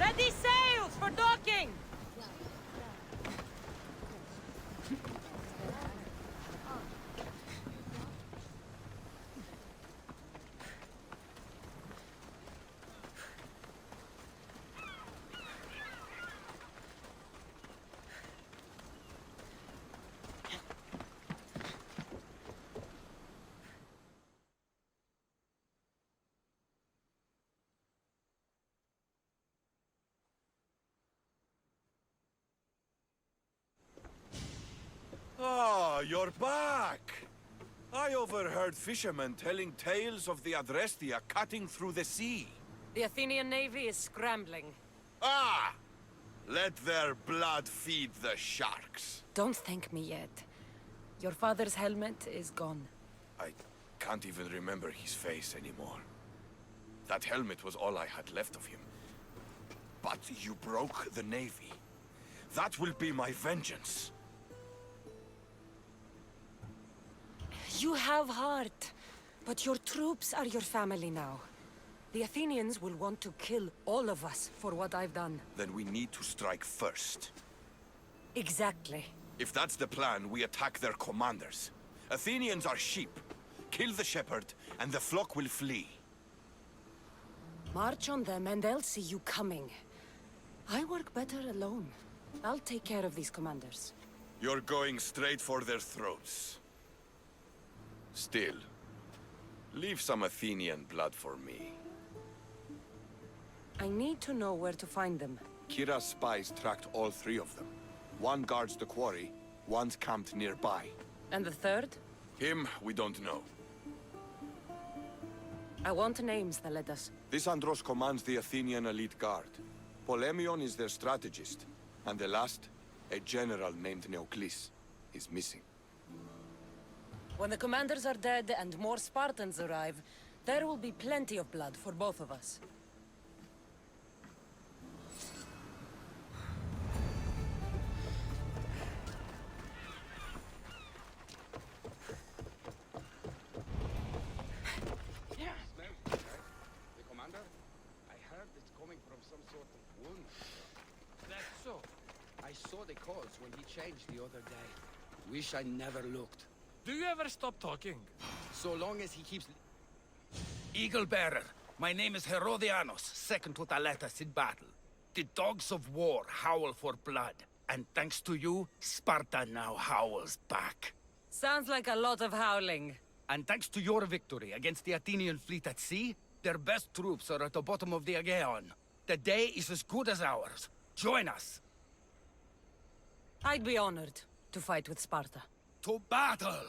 Ready sails for docking!
Ah, you're back! I overheard fishermen telling tales of the Adrestia cutting through the sea.
The Athenian navy is scrambling.
Ah! Let their blood feed the sharks.
Don't thank me yet. Your father's helmet is gone.
I can't even remember his face anymore. That helmet was all I had left of him. But you broke the navy. That will be my vengeance.
You have heart, but your troops are your family now. The Athenians will want to kill all of us for what I've done.
Then we need to strike first.
Exactly.
If that's the plan, we attack their commanders. Athenians are sheep. Kill the shepherd, and the flock will flee.
March on them and they'll see you coming. I work better alone. I'll take care of these commanders.
You're going straight for their throats. Still, leave some Athenian blood for me.
I need to know where to find them.
Kira's spies tracked all three of them. One guards the quarry, one's camped nearby.
And the third?
Him, we don't know.
I want names, Thaletas.
This Andros commands the Athenian elite guard. Polemion is their strategist. And the last, a general named Neoclis, is missing.
When the commanders are dead and more Spartans arrive, there will be plenty of blood for both of us.
The commander? I heard it's coming from some sort of wound.
That's so.
I saw the cause when he changed the other day. Wish I never looked.
Do you ever stop talking?
So long as he keeps...
Eagle Bearer, my name is Herodianos, second to Thaletas in battle. The dogs of war howl for blood, and thanks to you, Sparta now howls back.
Sounds like a lot of howling.
And thanks to your victory against the Athenian fleet at sea, their best troops are at the bottom of the Aegean. The day is as good as ours. Join us.
I'd be honored to fight with Sparta.
To battle!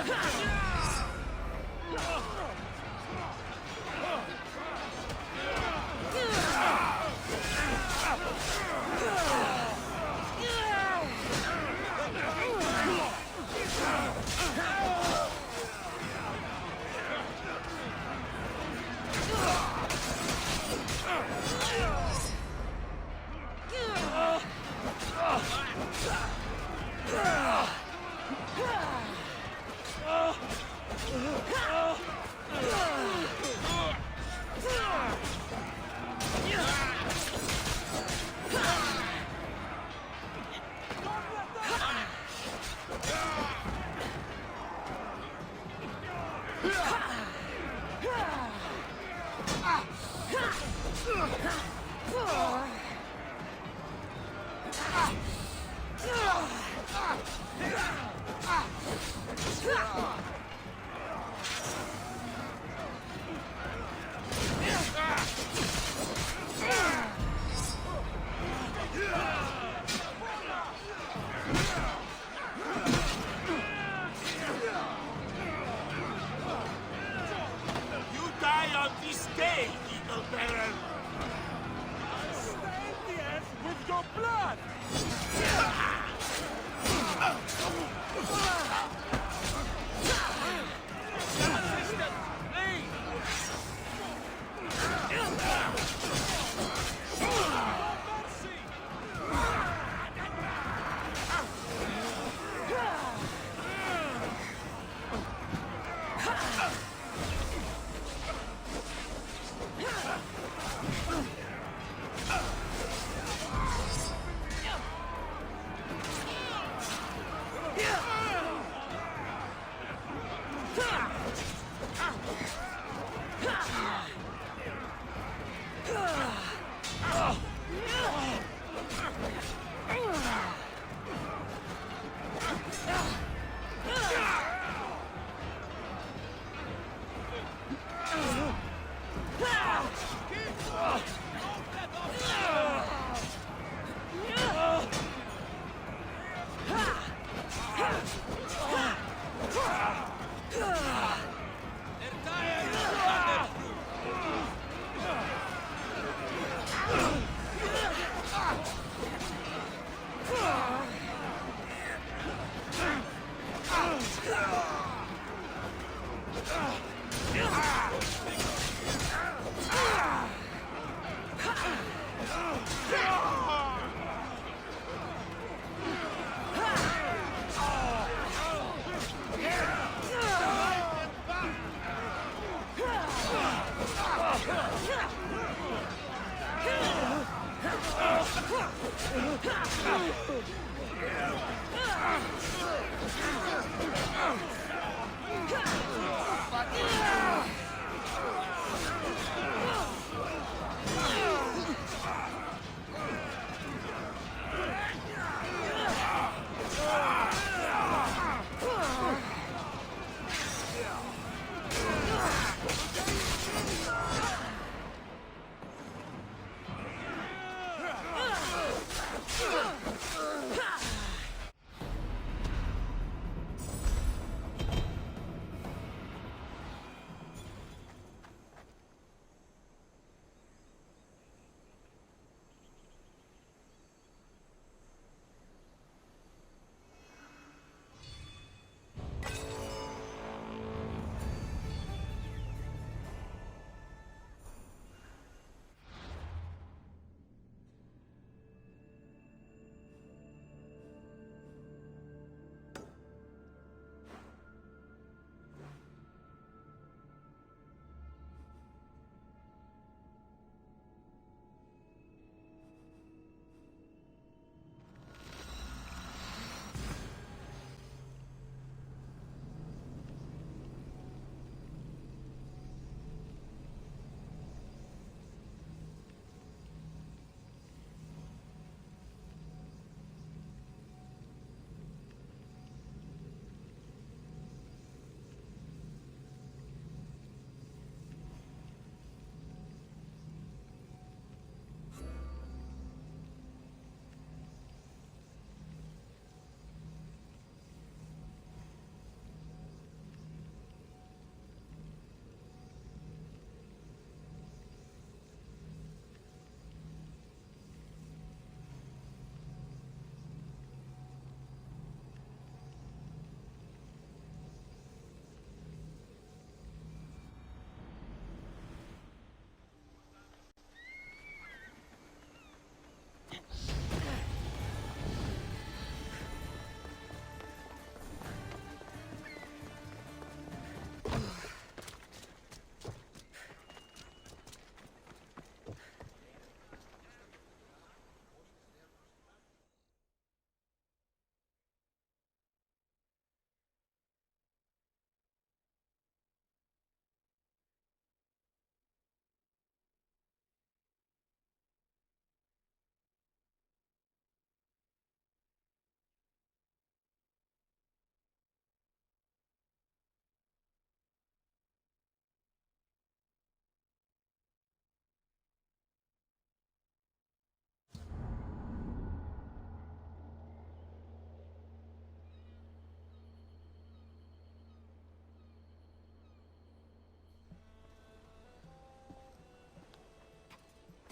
You die on this day, Eagle Bearer! I'll stain the earth with your blood! Assistant, please!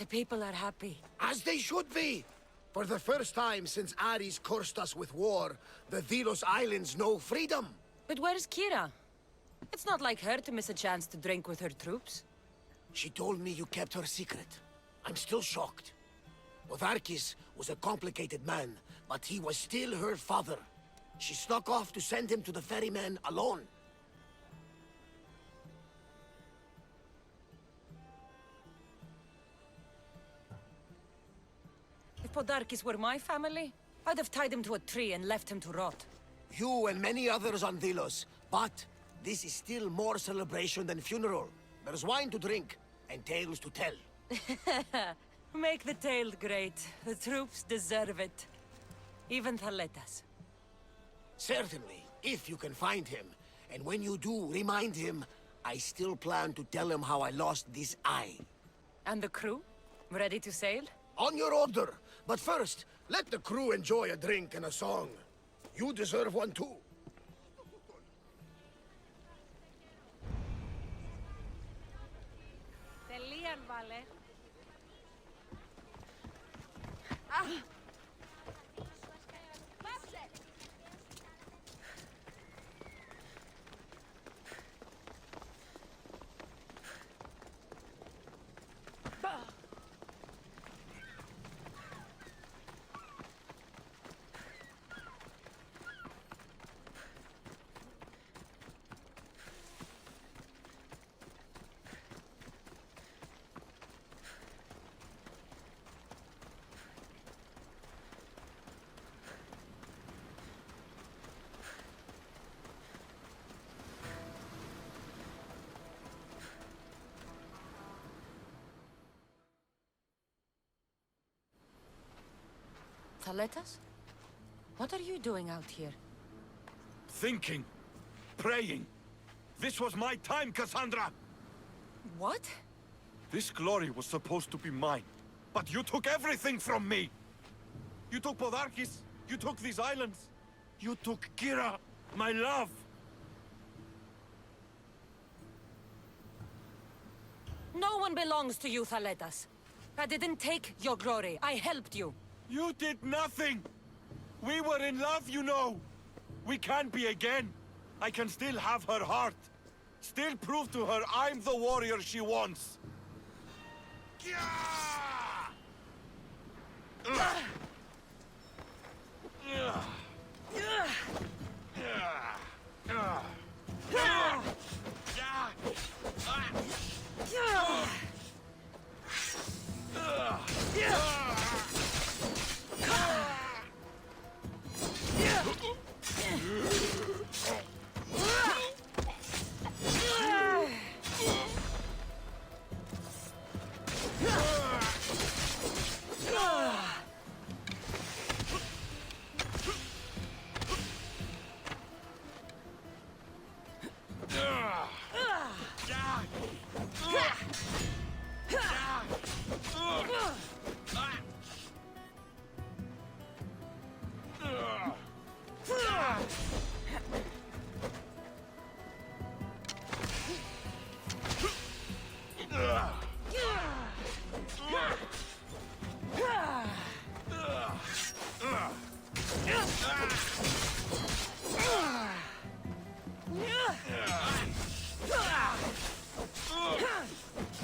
The people are happy.
As they should be! For the first time since Ares cursed us with war, the Delos Islands know freedom!
But where's Kira? It's not like her to miss a chance to drink with her troops.
She told me you kept her secret. I'm still shocked. Otharkis was a complicated man, but he was still her father. She snuck off to send him to the ferryman alone.
If Podarkis were my family, I'd have tied him to a tree and left him to rot.
You and many others on Delos, but this is still more celebration than funeral. There's wine to drink, and tales to tell.
Make the tale great. The troops deserve it. Even Thaletas.
Certainly, if you can find him. And when you do, remind him, I still plan to tell him how I lost this eye.
And the crew? Ready to sail?
On your order. But first, let the crew enjoy a drink and a song. You deserve one too.
Τελείαν, βάλε.
Thaletas? What are you doing out here?
Thinking. Praying. This was my time, Cassandra!
What?
This glory was supposed to be mine. But you took everything from me! You took Podarkis. You took these islands. You took Kira, my love.
No one belongs to you, Thaletas. I didn't take your glory. I helped you.
You did nothing! We were in love, you know! We can be again! I can still have her heart! Still prove to her I'm the warrior she wants!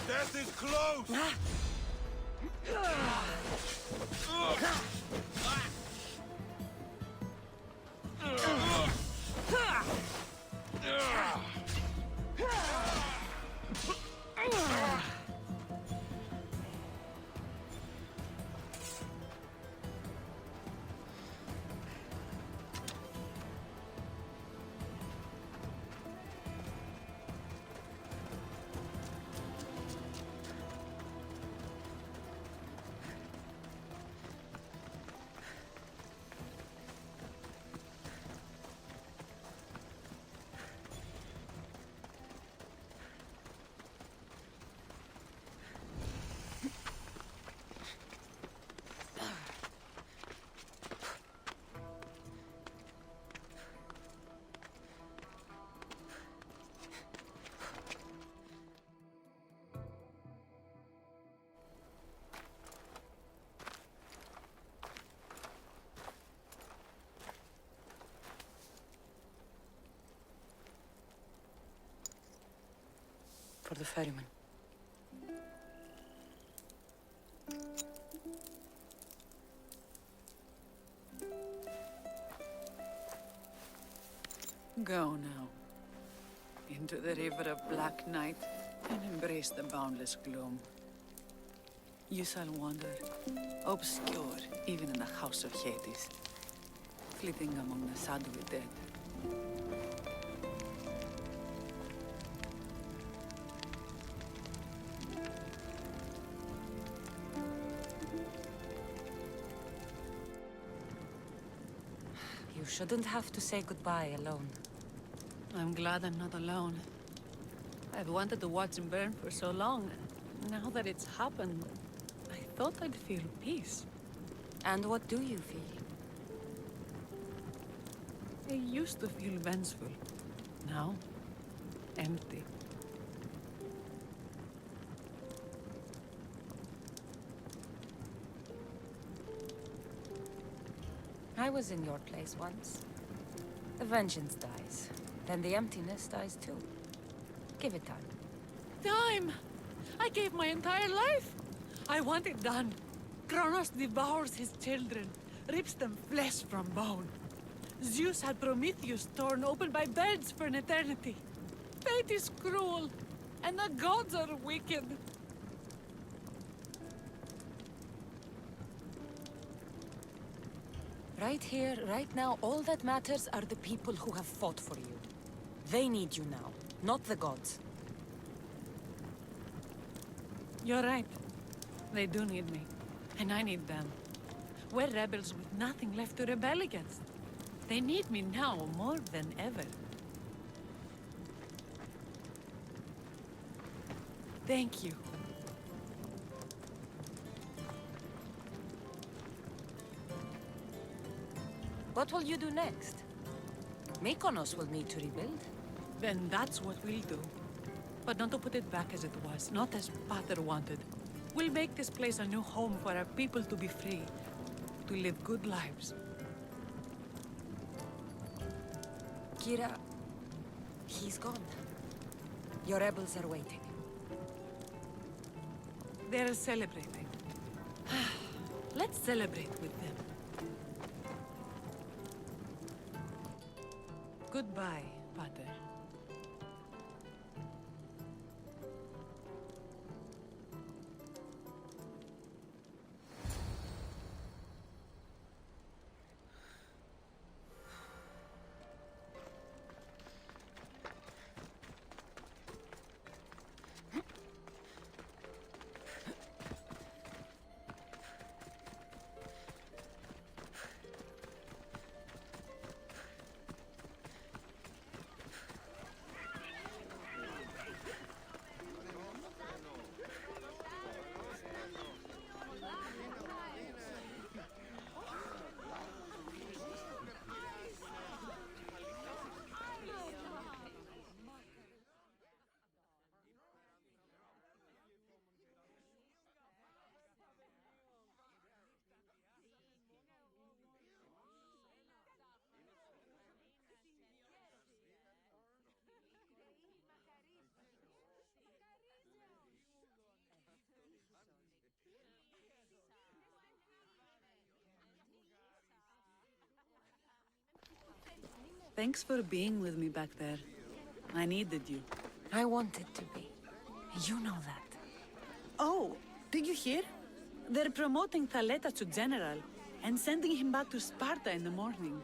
Death is close!
for the ferryman.
Go now. Into the river of black night and embrace the boundless gloom. You shall wander, obscure even in the house of Hades, flitting among the shadowy dead.
You shouldn't have to say goodbye alone.
I'm glad I'm not alone. I've wanted to watch him burn for so long. Now that it's happened, I thought I'd feel peace.
And what do you feel?
I used to feel vengeful. Now, empty.
I was in your place once. The vengeance dies. Then the emptiness dies too. Give it time.
Time! I gave my entire life! I want it done. Kronos devours his children, rips them flesh from bone. Zeus had Prometheus torn open by birds for an eternity. Fate is cruel, and the gods are wicked.
Right here, right now, all that matters are the people who have fought for you. They need you now, not the gods.
You're right. They do need me, and I need them. We're rebels with nothing left to rebel against. They need me now more than ever. Thank you.
What will you do next? Mykonos will need to rebuild.
Then that's what we'll do. But not to put it back as it was, not as Pater wanted. We'll make this place a new home for our people to be free, to live good lives.
Kira, he's gone. Your rebels are waiting.
They're celebrating. Let's celebrate with them. Goodbye, Pater. Thanks for being with me back there. I needed you.
I wanted to be. You know that.
Oh, did you hear? They're promoting Thaleta to general and sending him back to Sparta in the morning.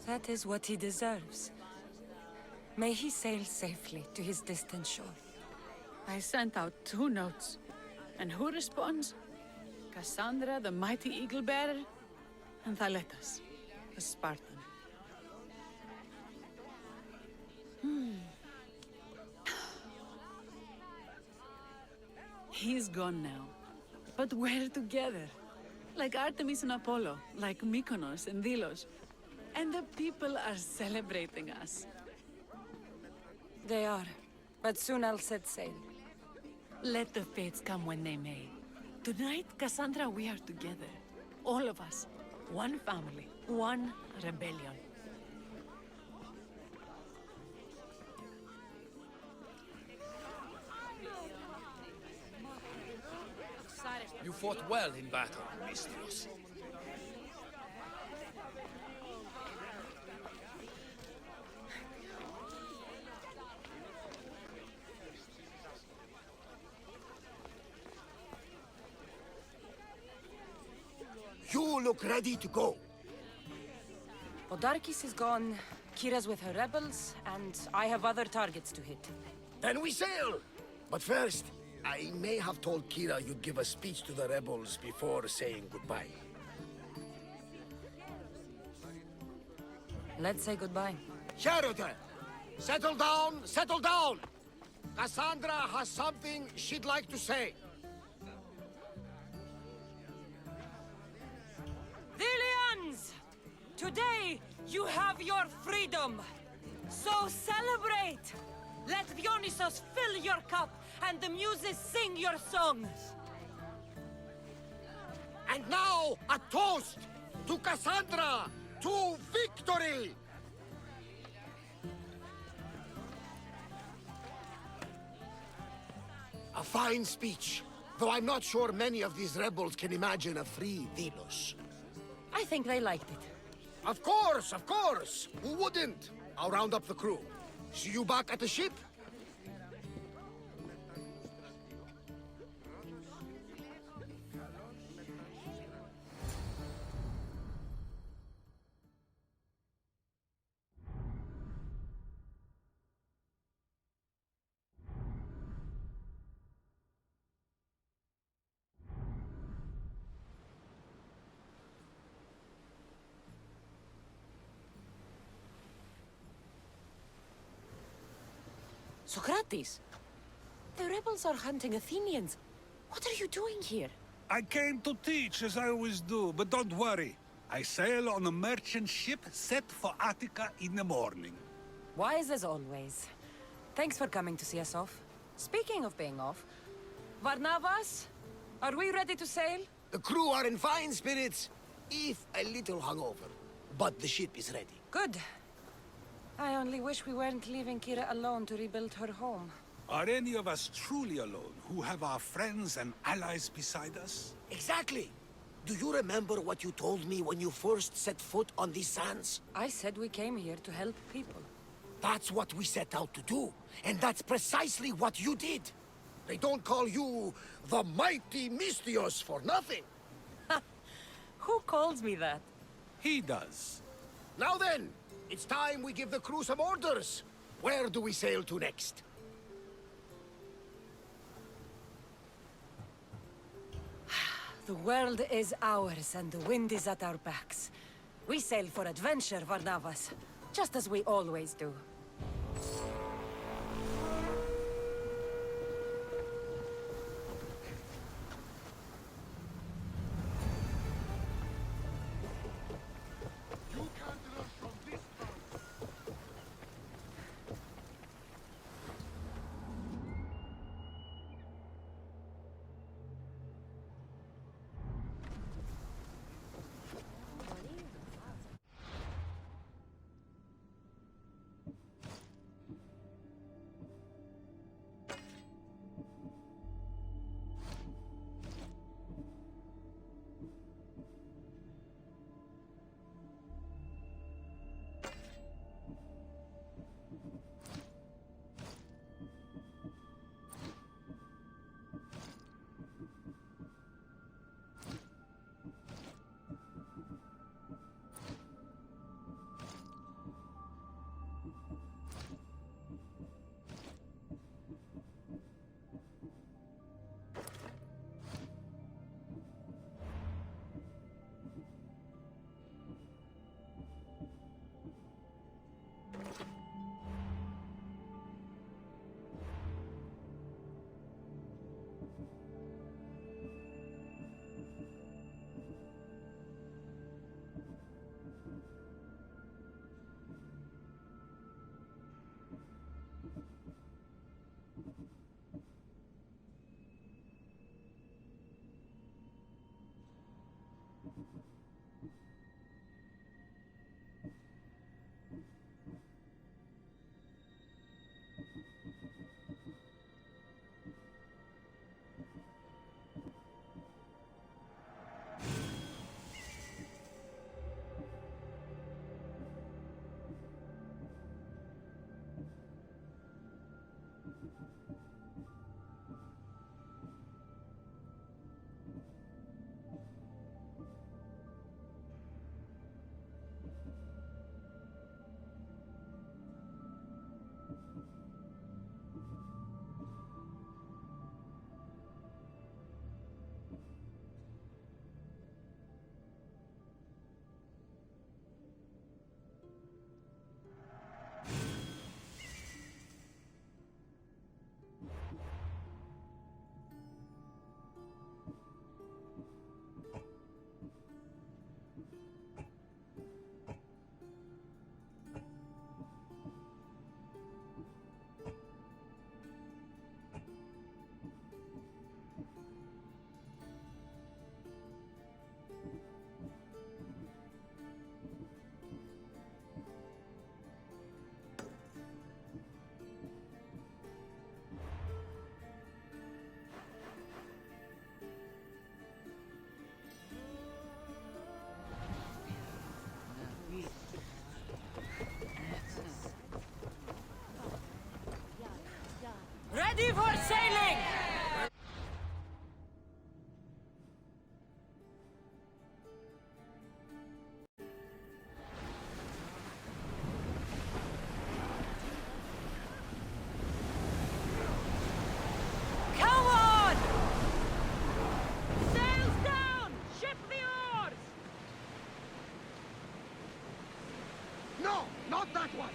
That is what he deserves. May he sail safely to his distant shore.
I sent out 2 notes. And who responds? Cassandra, the mighty eagle bearer, and Thaletas, the Spartan. He's gone now. But we're together. Like Artemis and Apollo, like Mykonos and Delos. And the people are celebrating us.
They are. But soon I'll set sail.
Let the fates come when they may. Tonight, Cassandra, we are together. All of us. One family. One rebellion.
You fought well in battle, Mistress.
You look ready to go.
Odarkis is gone, Kira's with her rebels, and I have other targets to hit.
Then we sail! But first, I may have told Kira you'd give a speech to the rebels before saying goodbye.
Let's say goodbye.
Sheridan! Settle down! Settle down! Cassandra has something she'd like to say.
Dilians! Today, you have your freedom! So celebrate! Let Dionysos fill your cup, and the muses sing your songs!
And now, a toast to Cassandra! To victory! A fine speech, though I'm not sure many of these rebels can imagine a free Delos.
I think they liked it.
Of course, of course! Who wouldn't? I'll round up the crew. See you back at the ship?
Socrates! The rebels are hunting Athenians. What are you doing here?
I came to teach, as I always do, but don't worry. I sail on a merchant ship set for Attica in the morning.
Wise as always. Thanks for coming to see us off. Speaking of being off, Varnavas, are we ready to sail?
The crew are in fine spirits, if a little hungover. But the ship is ready.
Good. I only wish we weren't leaving Kira alone to rebuild her home.
Are any of us truly alone, who have our friends and allies beside us?
Exactly! Do you remember what you told me when you first set foot on these sands?
I said we came here to help people.
That's what we set out to do, and that's precisely what you did. They don't call you the mighty Misthios for nothing.
Who calls me that?
He does.
Now then, it's time we give the crew some orders. Where do we sail to next?
The world is ours and the wind is at our backs. We sail for adventure, Varnavas, just as we always do. Ready for sailing! Come on! Sails down! Ship the oars!
No, not that one!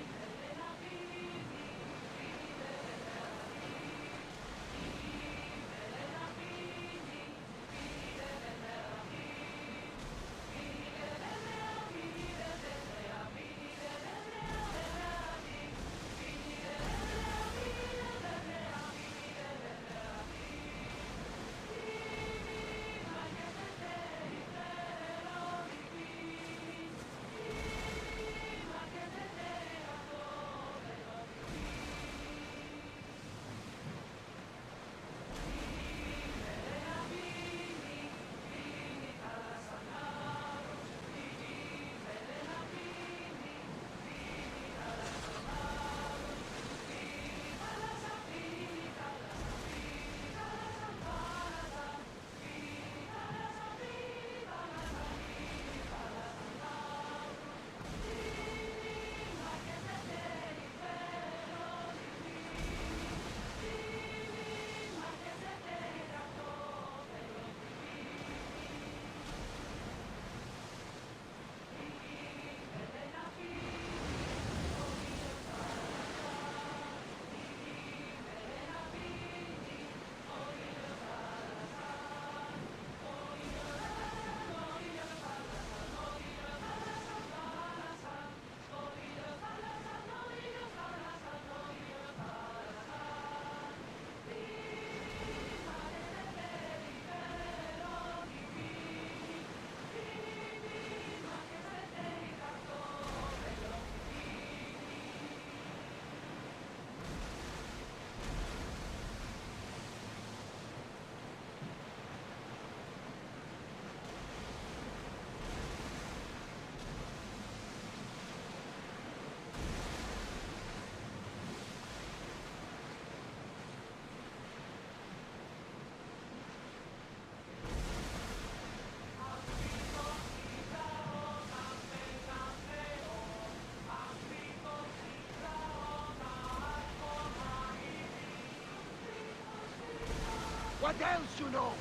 What else you know?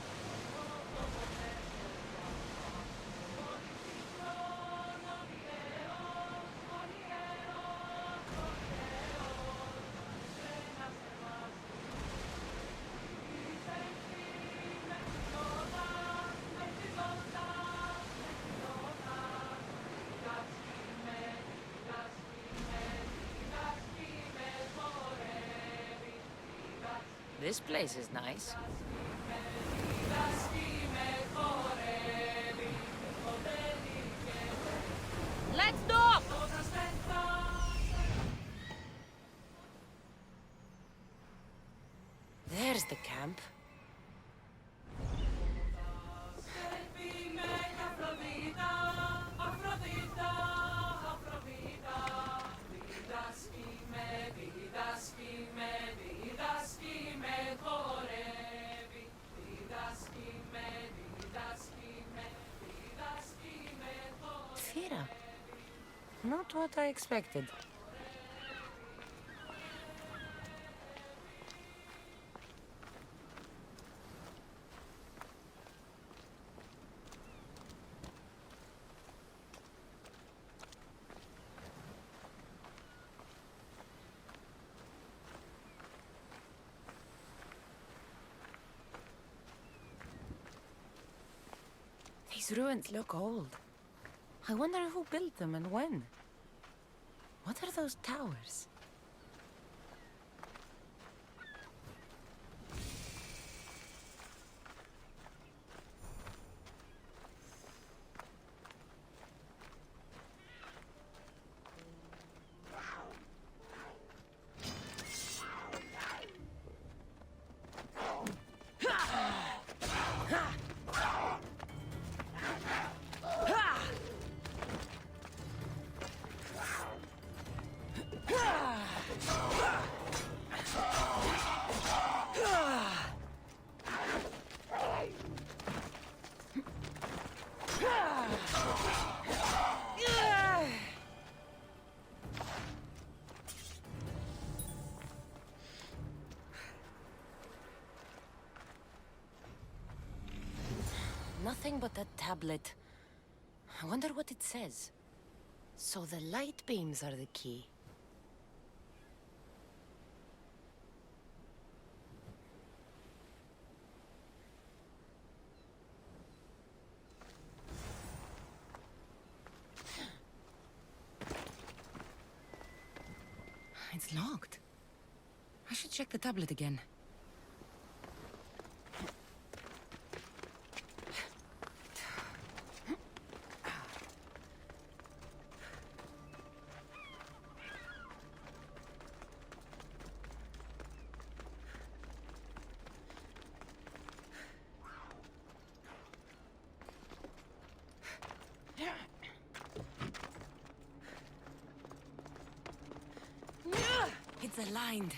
This place is nice. Let's dock! There's the camp. Not what I expected. These ruins look old. I wonder who built them and when. What are those towers? Nothing but that tablet. I wonder what it says. So the light beams are the key. It's locked. I should check the tablet again. It's aligned.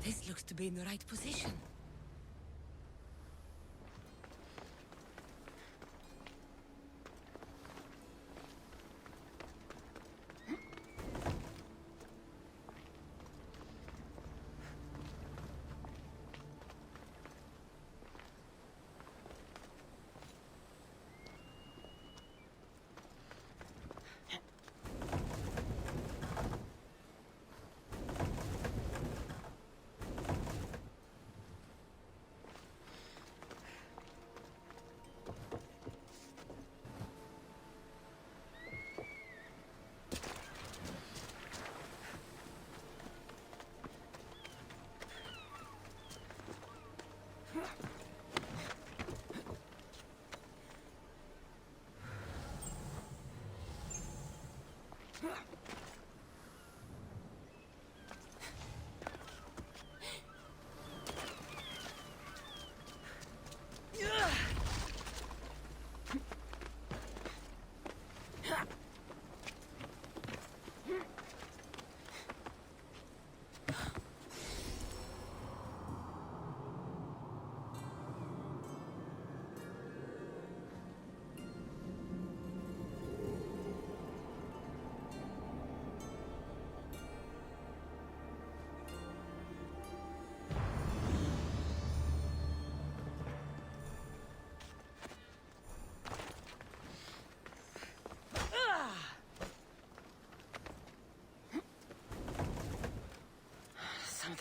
This looks to be in the right position.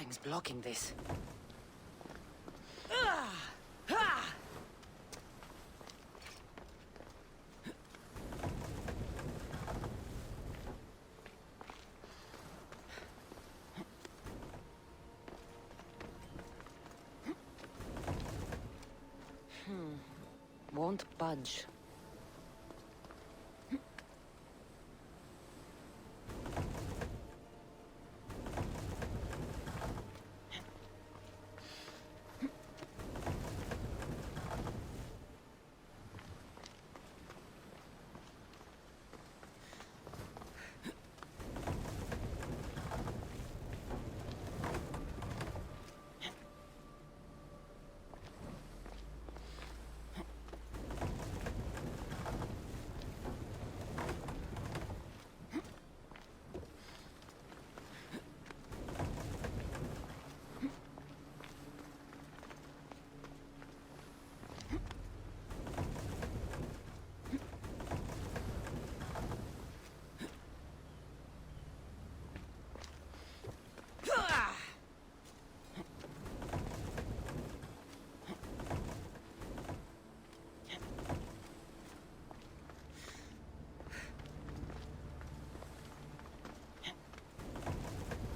Something's blocking this. Won't budge.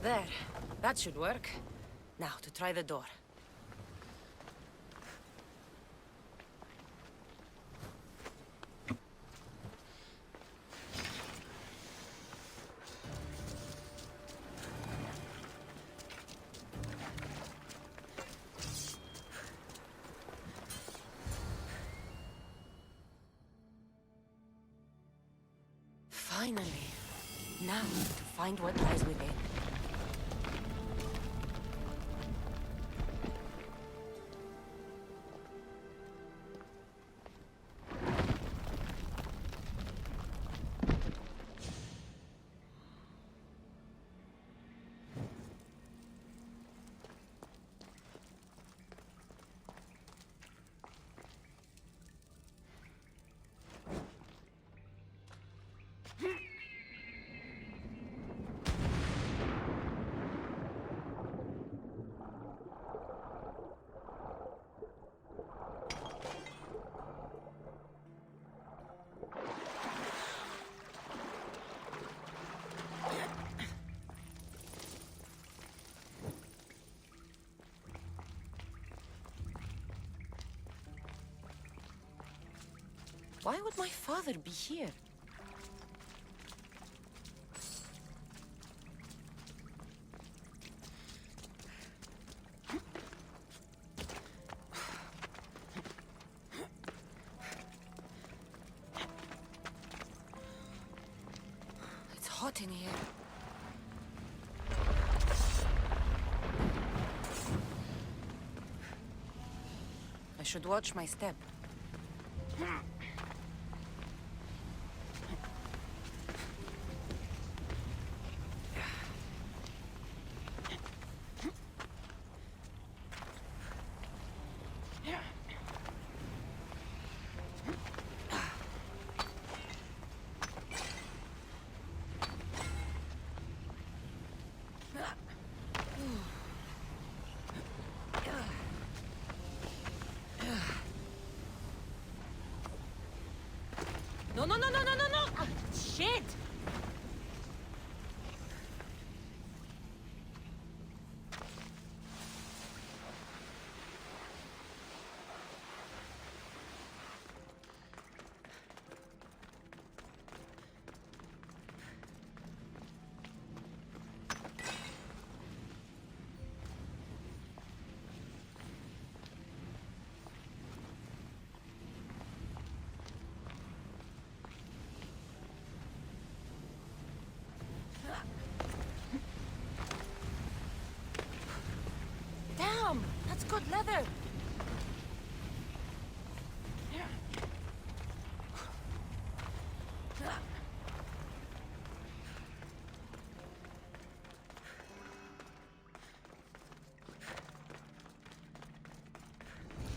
There. That should work. Now, to try the door. Finally. Now, to find what lies within. Why would my father be here? It's hot in here. I should watch my step. No, no, no, no, no, no, no! Ah, shit! Damn! That's good leather!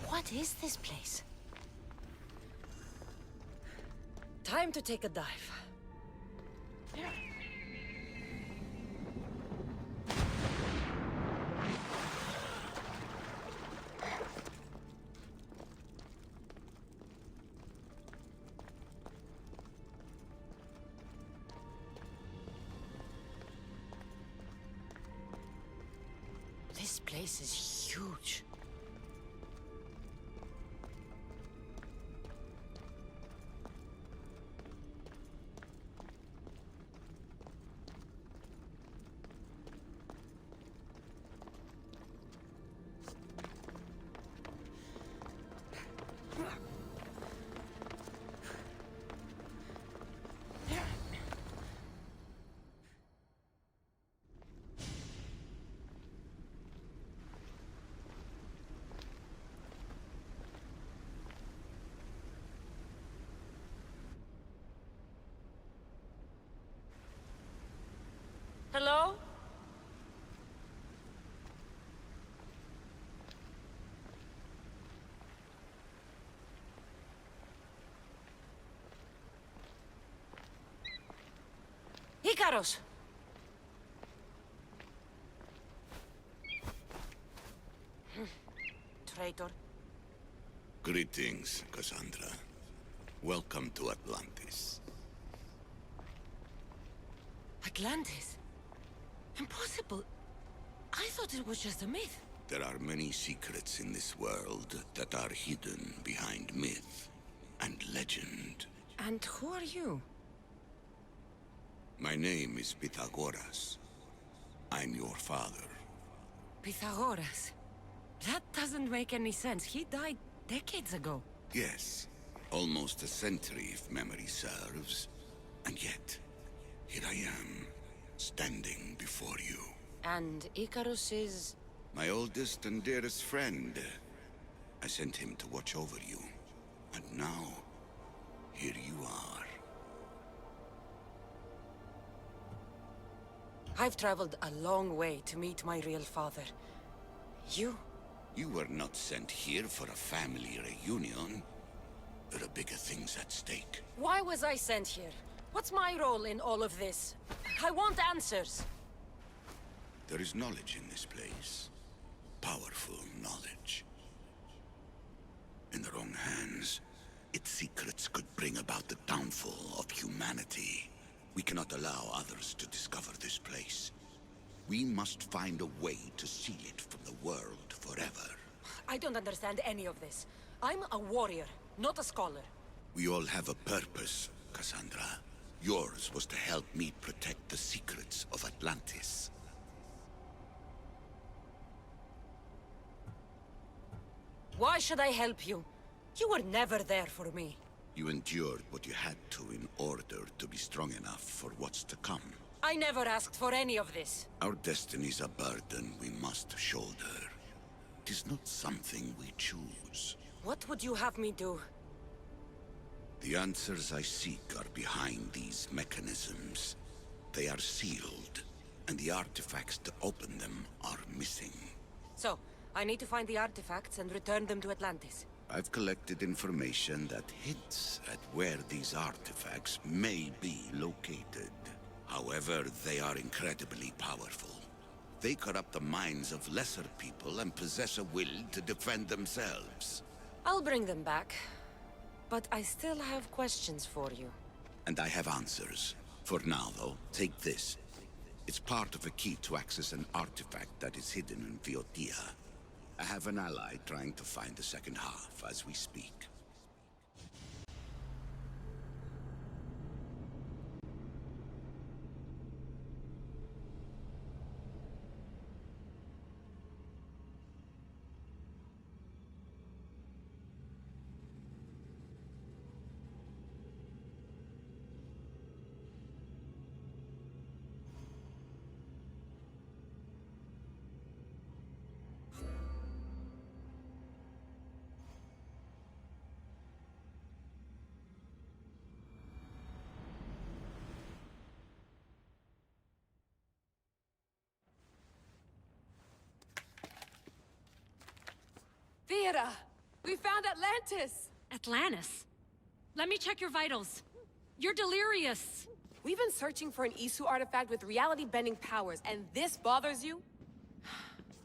What is this place? Time to take a dive. place is huge. Hello? Icaros! Traitor.
Greetings, Cassandra. Welcome to Atlantis.
Atlantis? Impossible. I thought it was just a myth.
There are many secrets in this world that are hidden behind myth and legend.
And who are you?
My name is Pythagoras. I'm your father.
Pythagoras. That doesn't make any sense. He died decades ago.
Yes, almost a century if memory serves. And yet, here I am, standing before you.
And Icarus is...
My oldest and dearest friend. I sent him to watch over you. And now, here you are.
I've traveled a long way to meet my real father. You?
You were not sent here for a family reunion. There are bigger things at stake.
Why was I sent here? What's my role in all of this? I want answers.
There is knowledge in this place. Powerful knowledge. In the wrong hands, its secrets could bring about the downfall of humanity. We cannot allow others to discover this place. We must find a way to seal it from the world forever.
I don't understand any of this. I'm a warrior, not a scholar.
We all have a purpose, Cassandra. Yours was to help me protect the secrets of Atlantis.
Why should I help you? You were never there for me.
You endured what you had to in order to be strong enough for what's to come.
I never asked for any of this.
Our destiny's a burden we must shoulder. It is not something we choose.
What would you have me do?
The answers I seek are behind these mechanisms. They are sealed, and the artifacts to open them are missing.
So, I need to find the artifacts and return them to Atlantis.
I've collected information that hints at where these artifacts may be located. However, they are incredibly powerful. They corrupt the minds of lesser people and possess a will to defend themselves.
I'll bring them back. But I still have questions for you.
And I have answers. For now, though, take this. It's part of a key to access an artifact that is hidden in Viotia. I have an ally trying to find the second half as we speak.
Theata! We found Atlantis!
Atlantis? Let me check your vitals. You're delirious.
We've been searching for an Isu artifact with reality-bending powers, and this bothers you?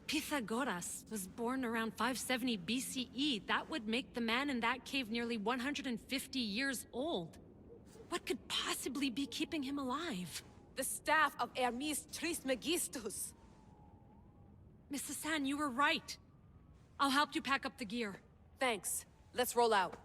Pythagoras was born around 570 BCE. That would make the man in that cave nearly 150 years old. What could possibly be keeping him alive?
The staff of Hermes Trismegistus.
Mrs. San, you were right. I'll help you pack up the gear.
Thanks. Let's roll out.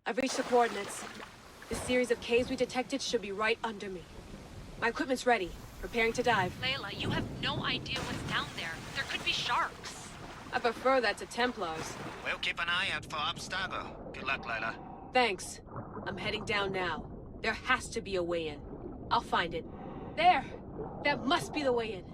I've reached the coordinates. The series of caves we detected should be right under me. My equipment's ready. Preparing to dive.
Layla, you have no idea what's down there. There could be sharks.
I prefer that to Templars.
We'll keep an eye out for Abstergo. Good luck, Layla.
Thanks. I'm heading down now. There has to be a way in. I'll find it. There! That must be the way in.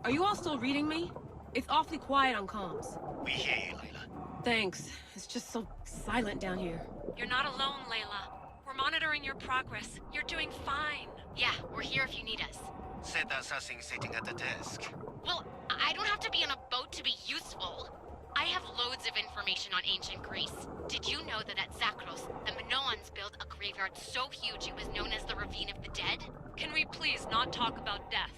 Are you all still reading me? It's awfully quiet on comms.
We hear you, Layla.
Thanks. It's just so silent down here.
You're not alone, Layla. We're monitoring your progress. You're doing fine.
Yeah, we're here if you need us.
Said the assassin sitting at the desk.
Well, I don't have to be on a boat to be useful. I have loads of information on ancient Greece. Did you know that at Zakros, the Minoans built a graveyard so huge it was known as the Ravine of the Dead?
Can we please not talk about death?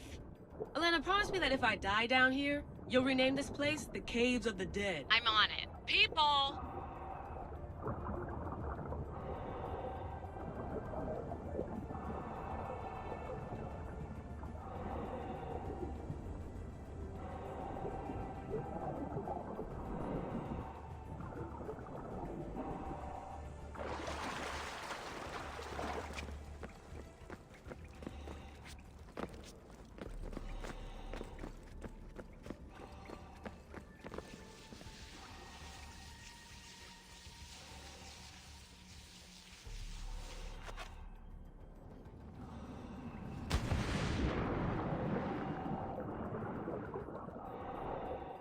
Elena, promise me that if I die down here, you'll rename this place the Caves of the Dead.
I'm on it.
People!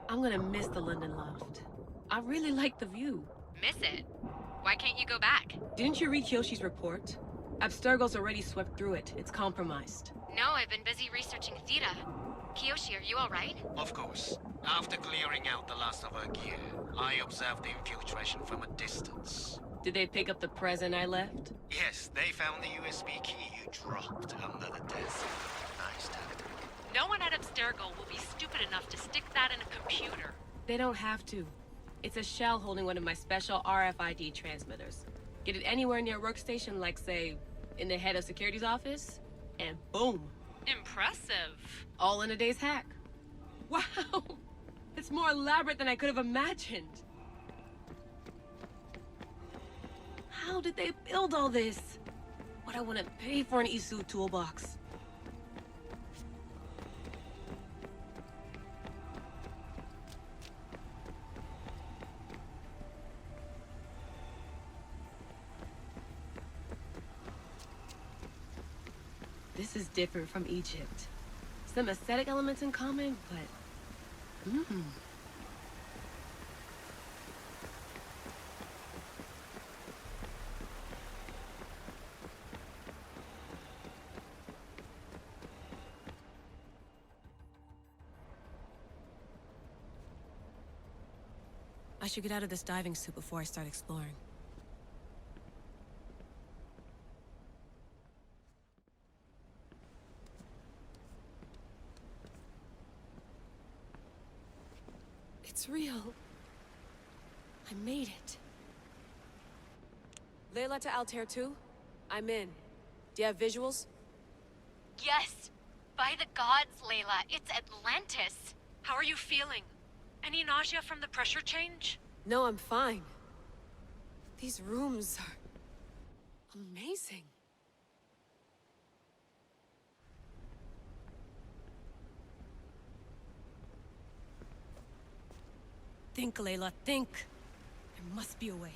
I'm gonna miss the London Loft. I really like the view.
Miss it? Why can't you go back?
Didn't you read Kyoshi's report? Abstergo's already swept through it. It's compromised.
No, I've been busy researching Theta. Kiyoshi, are you alright?
Of course. After clearing out the last of her gear, I observed the infiltration from a distance.
Did they pick up the present I left?
Yes, they found the USB key you dropped under the desk. Nice tactic.
No one at Abstergo will be stupid enough to stick that in a computer.
They don't have to. It's a shell holding one of my special RFID transmitters. Get it anywhere near a workstation, like, say, in the head of security's office, and boom.
Impressive.
All in a day's hack. Wow! It's more elaborate than I could have imagined. How did they build all this? What I want to pay for an Isu toolbox. This is different from Egypt. Some aesthetic elements in common, but... I should get out of this diving suit before I start exploring. It's real. I made it. Layla to Altair 2. I'm in. Do you have visuals?
Yes! By the gods, Layla, it's Atlantis!
How are you feeling? Any nausea from the pressure change?
No, I'm fine. These rooms are amazing. Think, Layla, think. There must be a way.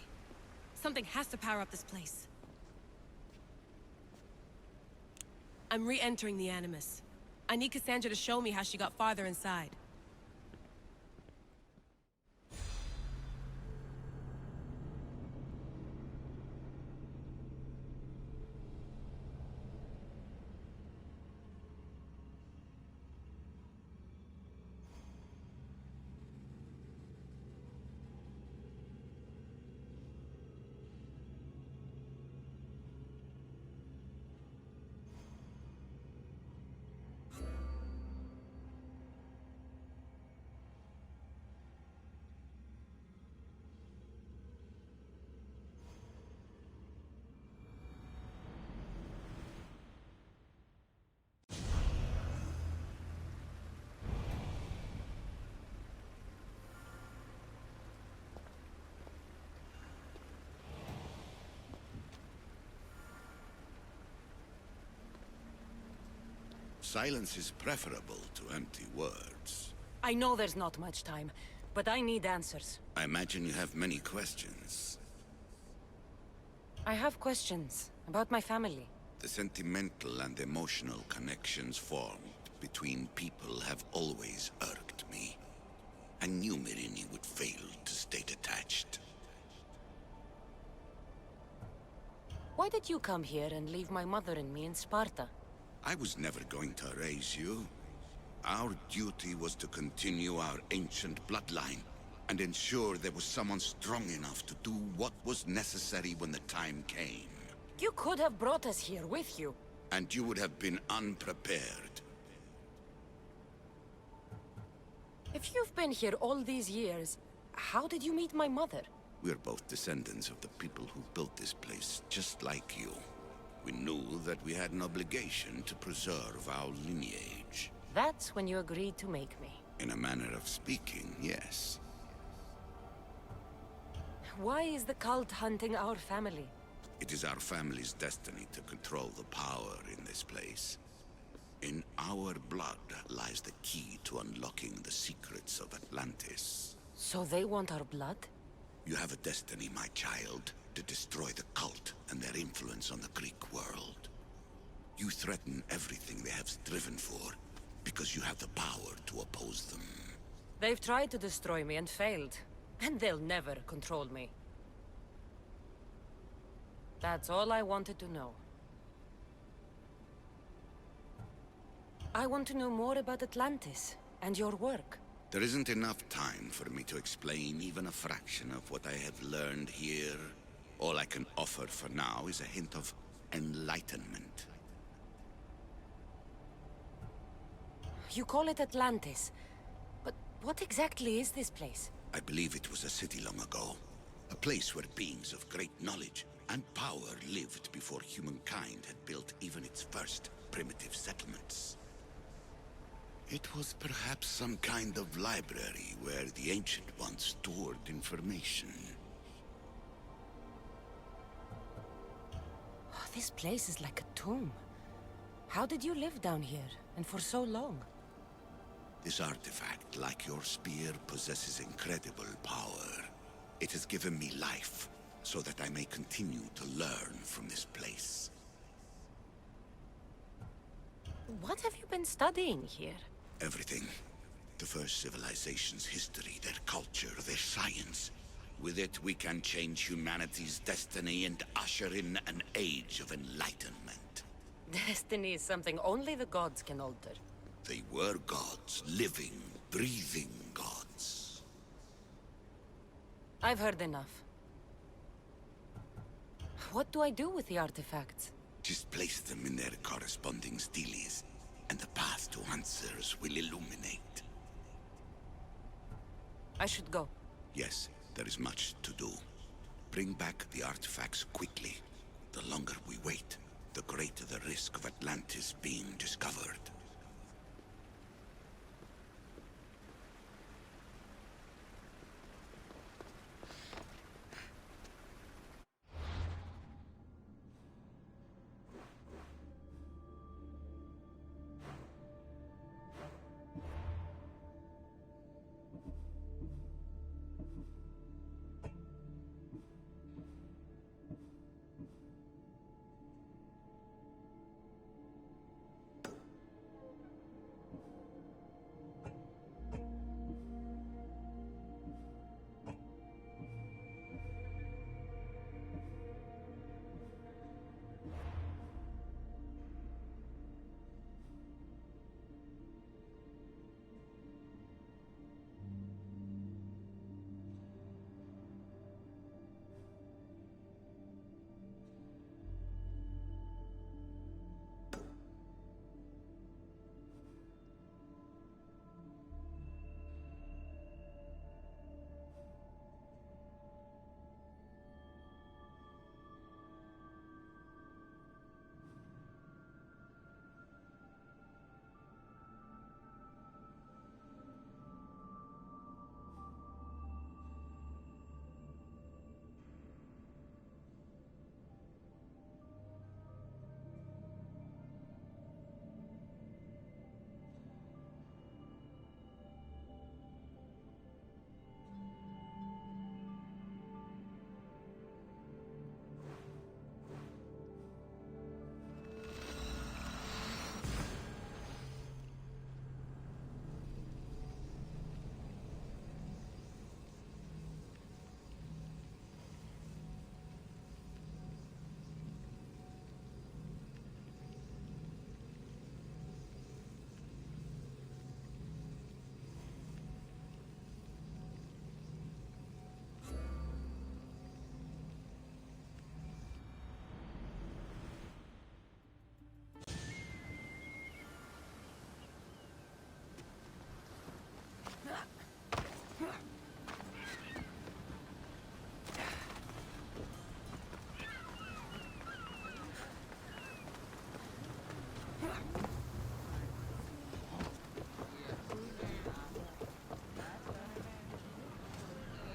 Something has to power up this place. I'm re-entering the Animus. I need Cassandra to show me how she got farther inside.
Silence is preferable to empty words.
I know there's not much time, but I need answers.
I imagine you have many questions.
I have questions about my family.
The sentimental and emotional connections formed between people have always irked me. I knew Myrini would fail to stay detached.
Why did you come here and leave my mother and me in Sparta?
I was never going to erase you. Our duty was to continue our ancient bloodline and ensure there was someone strong enough to do what was necessary when the time came.
You could have brought us here with you.
And you would have been unprepared.
If you've been here all these years, how did you meet my mother?
We're both descendants of the people who built this place, just like you. We knew that we had an obligation to preserve our lineage.
That's when you agreed to make me.
In a manner of speaking, yes.
Why is the cult hunting our family?
It is our family's destiny to control the power in this place. In our blood lies the key to unlocking the secrets of Atlantis.
So they want our blood?
You have a destiny, my child, to destroy the cult and their influence on the Greek world. You threaten everything they have striven for, because you have the power to oppose them.
They've tried to destroy me and failed, and they'll never control me. That's all I wanted to know. I want to know more about Atlantis, and your work.
There isn't enough time for me to explain even a fraction of what I have learned here. All I can offer for now is a hint of enlightenment.
You call it Atlantis, but what exactly is this place?
I believe it was a city long ago. A place where beings of great knowledge and power lived before humankind had built even its first primitive settlements. It was perhaps some kind of library where the Ancient Ones stored information.
Oh, this place is like a tomb. How did you live down here, and for so long?
This artifact, like your spear, possesses incredible power. It has given me life, so that I may continue to learn from this place.
What have you been studying here?
Everything. The first civilization's history, their culture, their science. With it, we can change humanity's destiny and usher in an age of enlightenment.
Destiny is something only the gods can alter.
They were gods, living, breathing gods.
I've heard enough. What do I do with the artifacts?
Just place them in their corresponding steles, and the path to answers will illuminate.
I should go.
Yes, there is much to do. Bring back the artifacts quickly. The longer we wait, the greater the risk of Atlantis being discovered.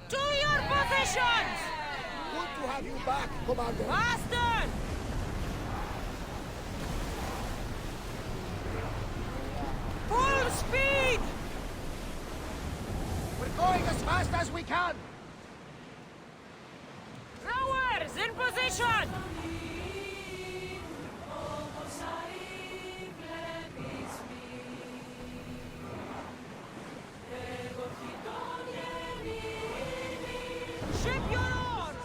To your positions!
Good to have you back, Commander.
Faster! Full speed!
We're going as fast as we can.
Rowers, in position! Ship your oars!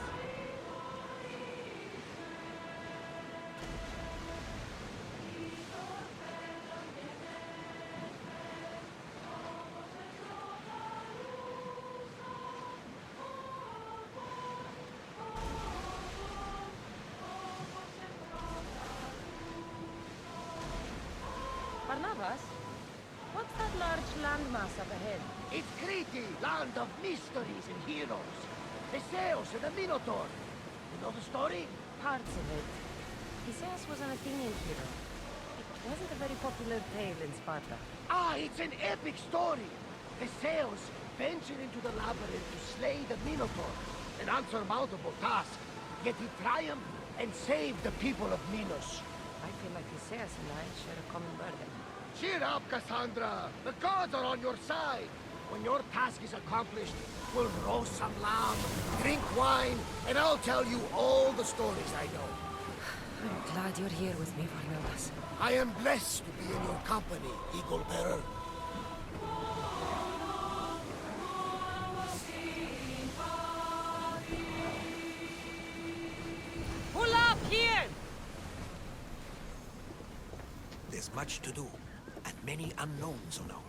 Barnabas, what's that large landmass up ahead?
It's Crete, land of mysteries and heroes. The Zeus and the Minotaur. You know the story?
Parts of it. Theseus was an Athenian hero. It wasn't a very popular tale in Sparta.
Ah, it's an epic story. Theseus ventured into the labyrinth to slay the Minotaur, an unsurmountable task. Yet he triumphed and saved the people of Minos.
I feel like Theseus and I share a common burden.
Cheer up, Cassandra! The gods are on your side! When your task is accomplished, we'll roast some lamb, drink wine, and I'll tell you all the stories I know.
I'm glad you're here with me, Barnabas.
I am blessed to be in your company, Eagle Bearer.
Pull up here!
There's much to do, and many unknowns, you know.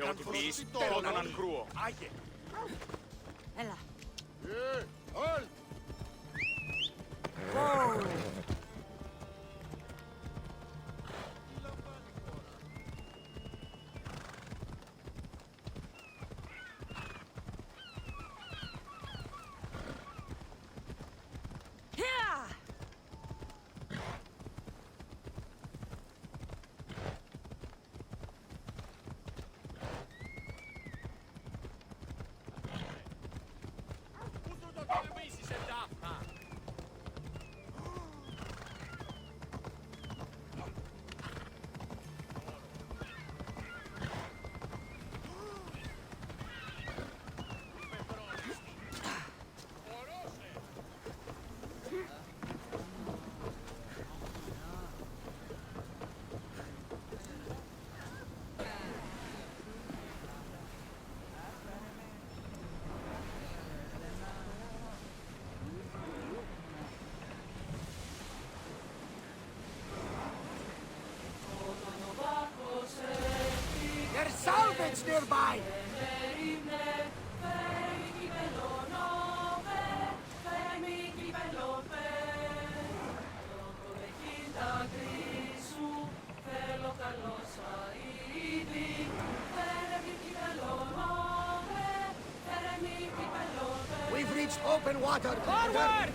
Σε ό,τι πεις, εγώ τον ανκρούω.
Άγιε.
Έλα.
All!
Whoa.
There's salvage nearby! We've reached open water.
Forward!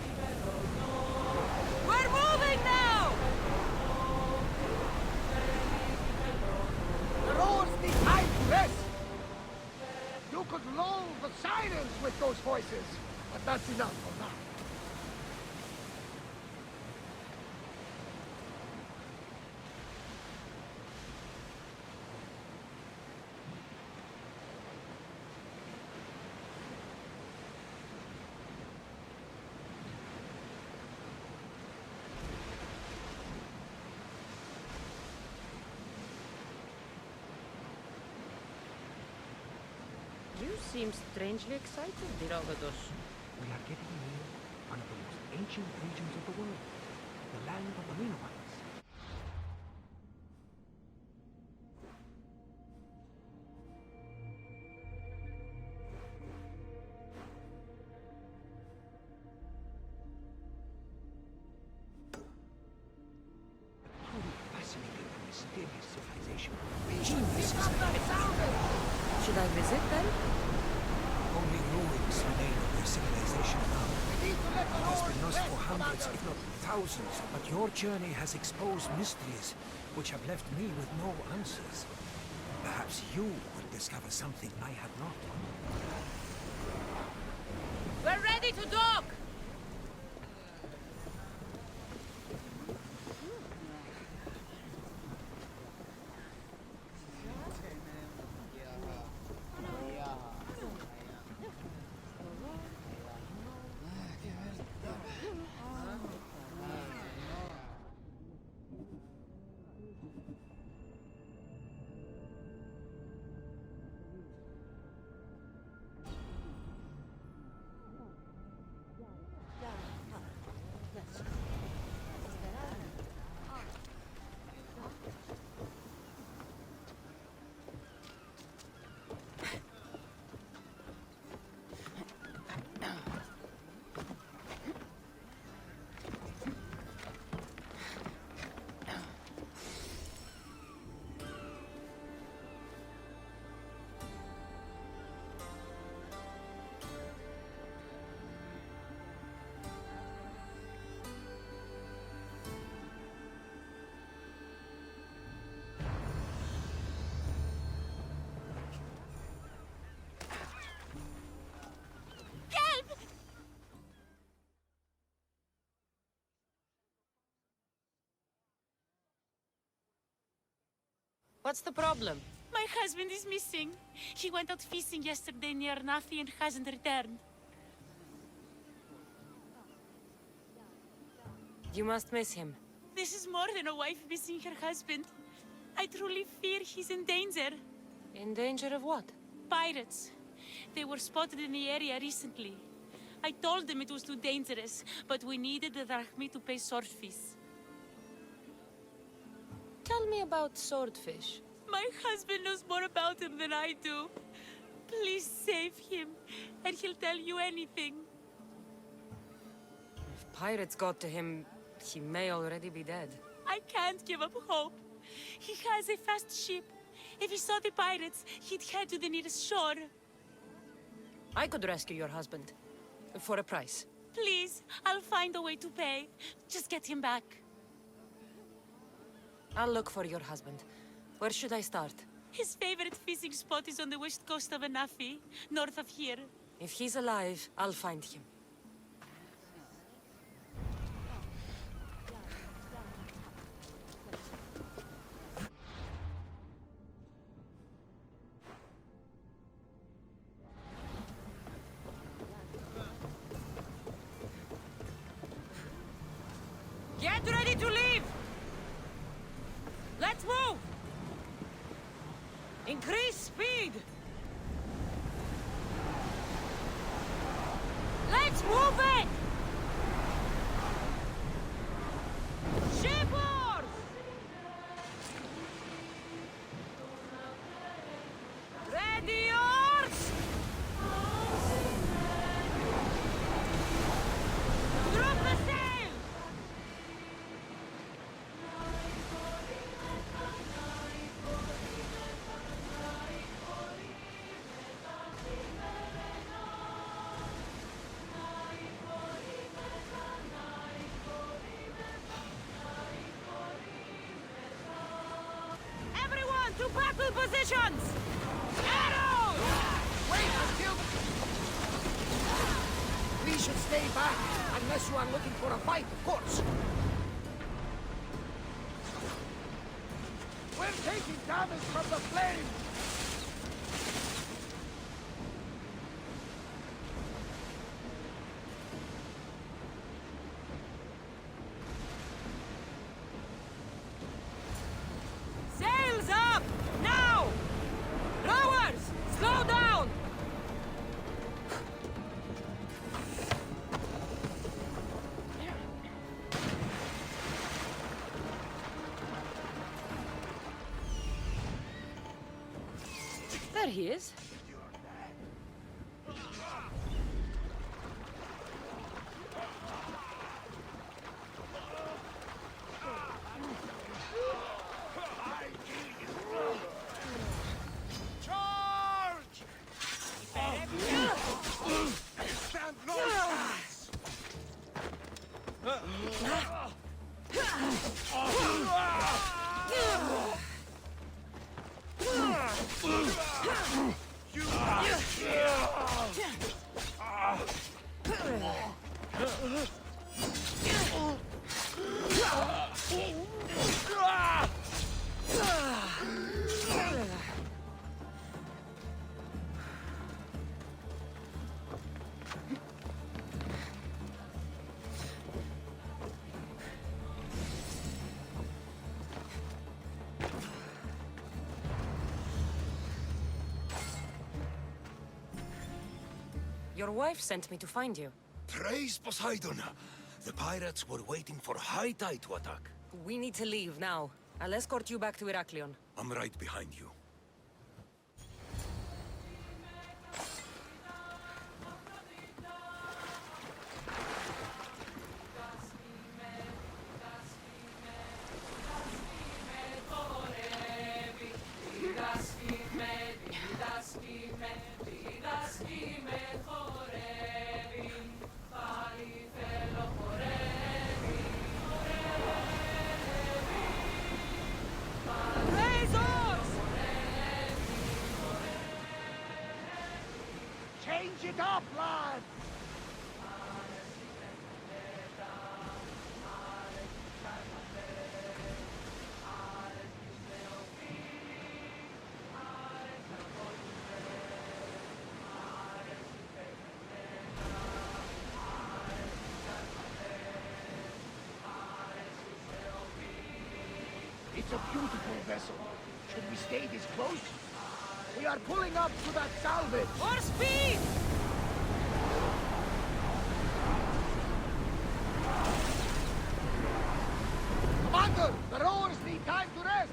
We're moving now!
The roars behind this! You could lull the sirens with those voices, but that's enough for now.
You seem strangely excited, Diragodos.
We are getting near one of the most ancient regions of the world, the land of the Minoans. Truly fascinating and mysterious civilization. Genius is
Should I visit then?
only ruins remain of their civilization now. It has been lost for hundreds, if not thousands, but your journey has exposed mysteries which have left me with no answers. Perhaps you would discover something I have not.
We're ready to dock!
What's the problem?
My husband is missing. He went out fishing yesterday near Nafi and hasn't returned.
You must miss him.
This is more than a wife missing her husband. I truly fear he's in danger.
In danger of what?
Pirates. They were spotted in the area recently. I told them it was too dangerous, but we needed the drachmi to pay swordfish.
Tell me about swordfish.
My husband knows more about him than I do. Please save him, and he'll tell you anything.
If pirates got to him, he may already be dead.
I can't give up hope. He has a fast ship. If he saw the pirates, he'd head to the nearest shore.
I could rescue your husband. For a price.
Please, I'll find a way to pay. Just get him back.
I'll look for your husband. Where should I start?
His favorite fishing spot is on the west coast of Anafi, north of here.
If he's alive, I'll find him. Get ready to leave! Let's move! Increase speed! Let's move it! Shipboard! Ready yours! Drop the sail! Everyone to battle positions! Arrows!
Wait until... We should stay back, unless you are looking for a fight, of course. We're taking damage from the flames!
Sails up! Now! Rowers! Slow down! There he is.
Charge! Stand no chance!
Your wife sent me to find you.
Praise Poseidon! The pirates were waiting for high tide to attack.
We need to leave now. I'll escort you back to Heraklion.
I'm right behind you.
Change it up, lad! It's a beautiful vessel. Should we stay this close? We are pulling up to that salvage!
More speed!
Commander, the rowers need time to rest!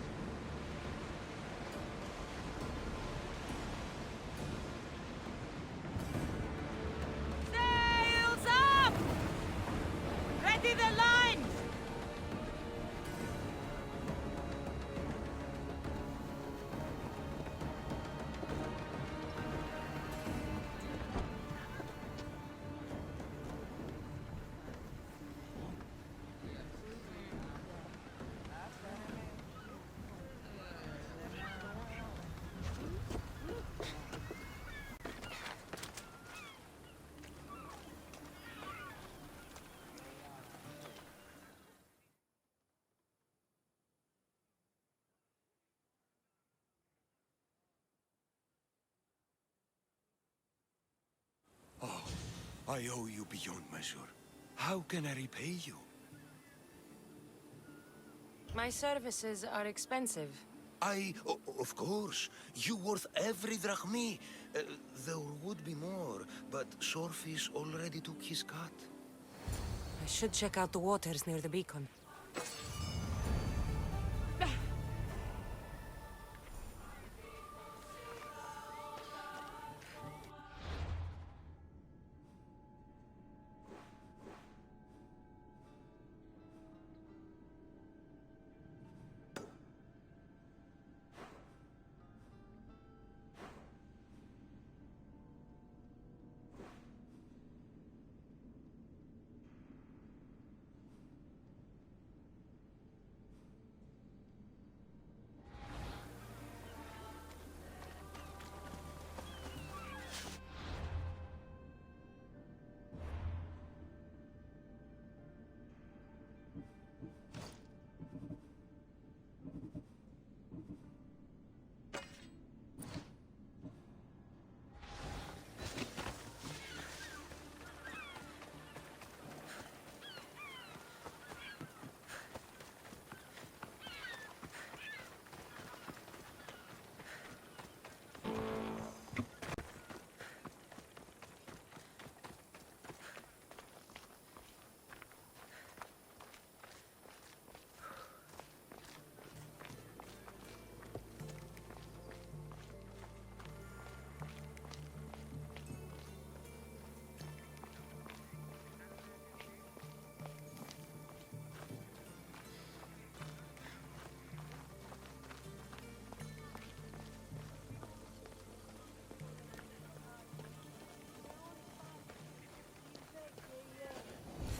I owe you beyond measure. How can I repay you?
My services are expensive.
Of course. You worth every drachmi. There would be more, but Swordfish already took his cut.
I should check out the waters near the beacon.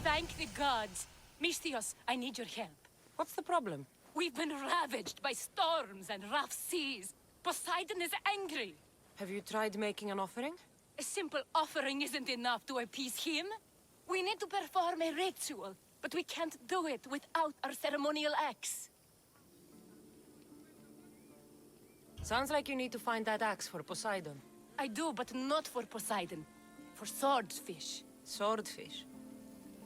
Thank the gods. Misthios, I need your help.
What's the problem?
We've been ravaged by storms and rough seas. Poseidon is angry.
Have you tried making an offering?
A simple offering isn't enough to appease him. We need to perform a ritual, but we can't do it without our ceremonial axe.
Sounds like you need to find that axe for Poseidon.
I do, but not for Poseidon. For Swordfish.
Swordfish?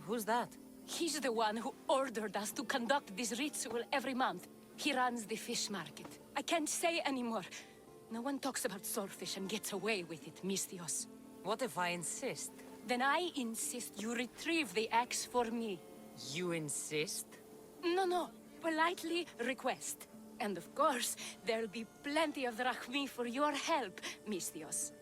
Who's that?
He's the one who ordered us to conduct this ritual every month. He runs the fish market. I can't say anymore. No one talks about swordfish and gets away with it, Misthios.
What if I insist?
Then I insist you retrieve the axe for me.
You insist?
No. Politely request. And of course, there'll be plenty of drachmi for your help, Misthios.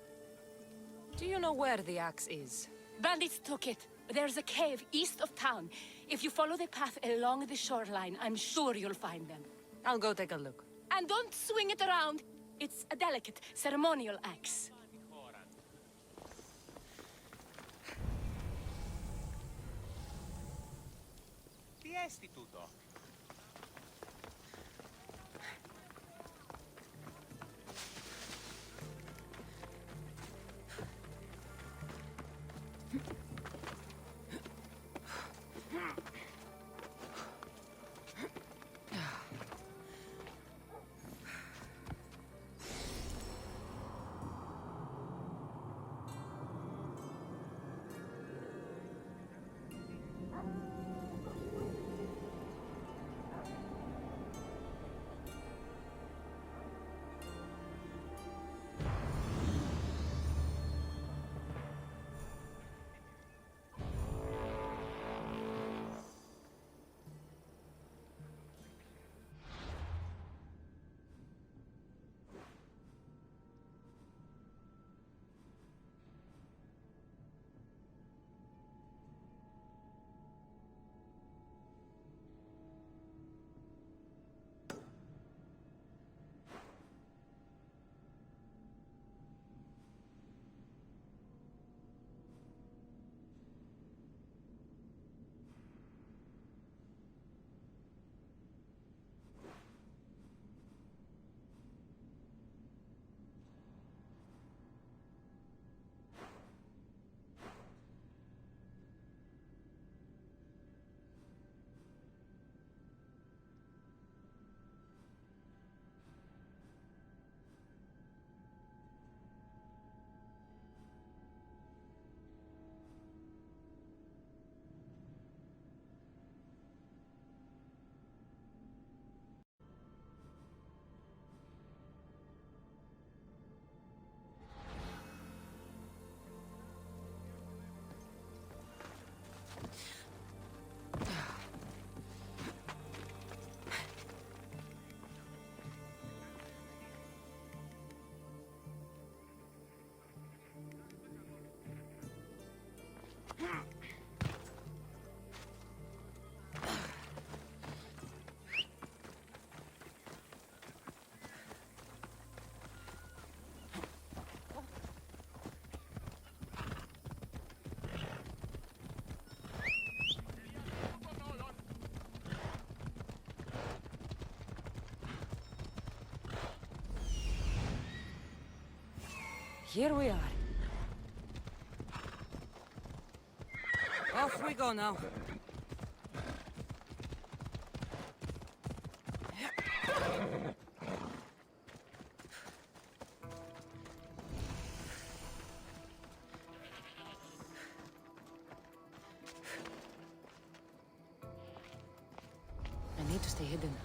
Do you know where the axe is?
Bandits took it. There's a cave east of town. If you follow the path along the shoreline, I'm sure you'll find them.
I'll go take a look.
And don't swing it around. It's a delicate, ceremonial axe.
Τι έστι τούτο?
here we are. Off we go now. I need to stay hidden.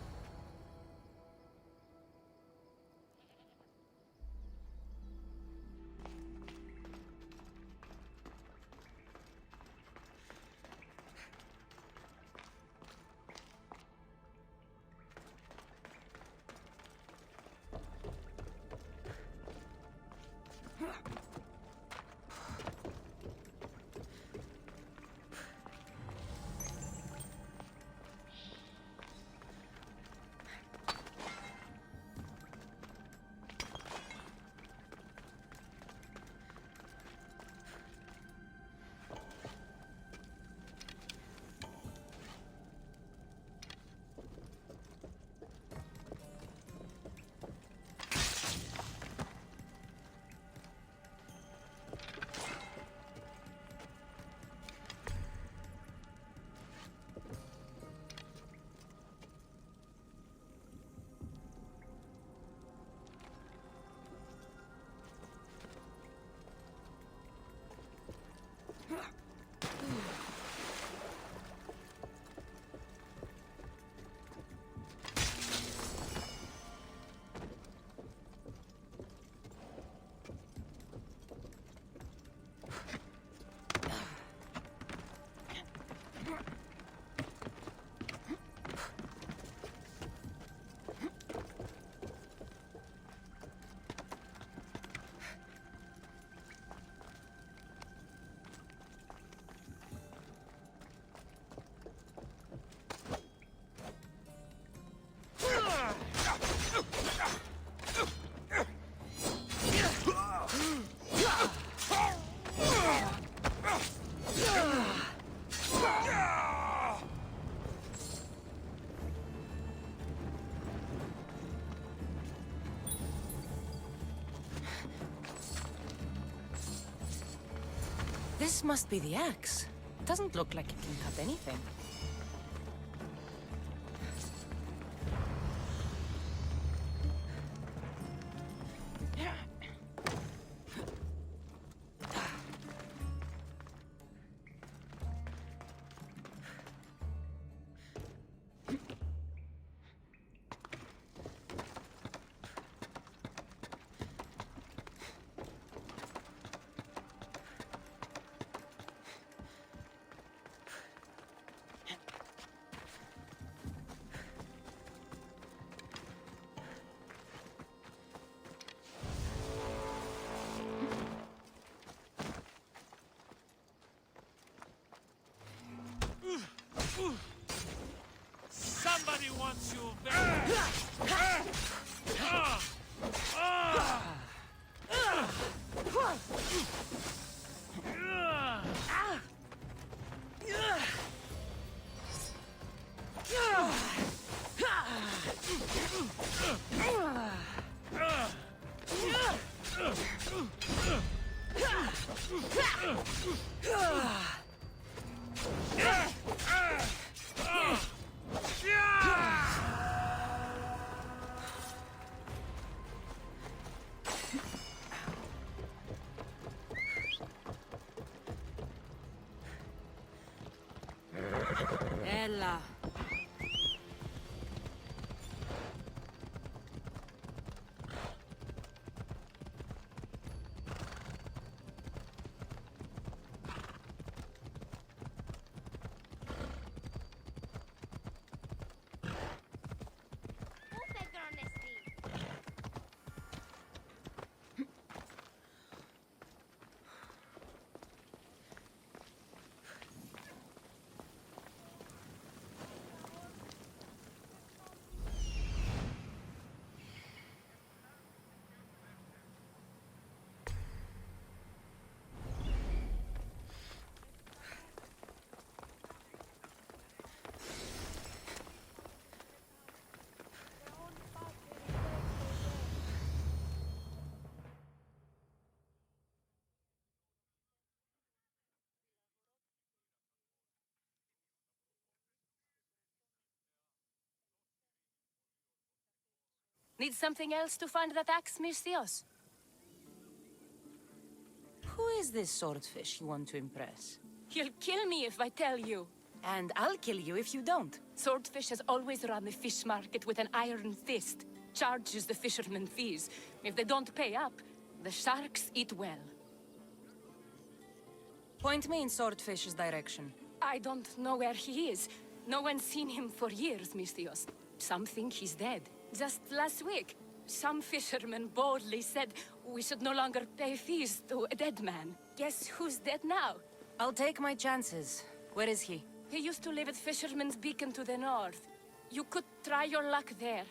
This must be the axe. It doesn't look like it can cut anything.
Somebody wants you back.
Ella.
Need something else to find that axe, Misthios?
Who is this swordfish you want to impress?
You'll kill me if I tell you.
And I'll kill you if you don't.
Swordfish has always run the fish market with an iron fist. Charges the fishermen fees. If they don't pay up, the sharks eat well.
Point me in Swordfish's direction.
I don't know where he is. No one's seen him for years, Misthios. Some think he's dead. Just last week, some fishermen boldly said we should no longer pay fees to a dead man. Guess who's dead now?
I'll take my chances. Where is he?
He used to live at Fisherman's Beacon to the north. You could try your luck there.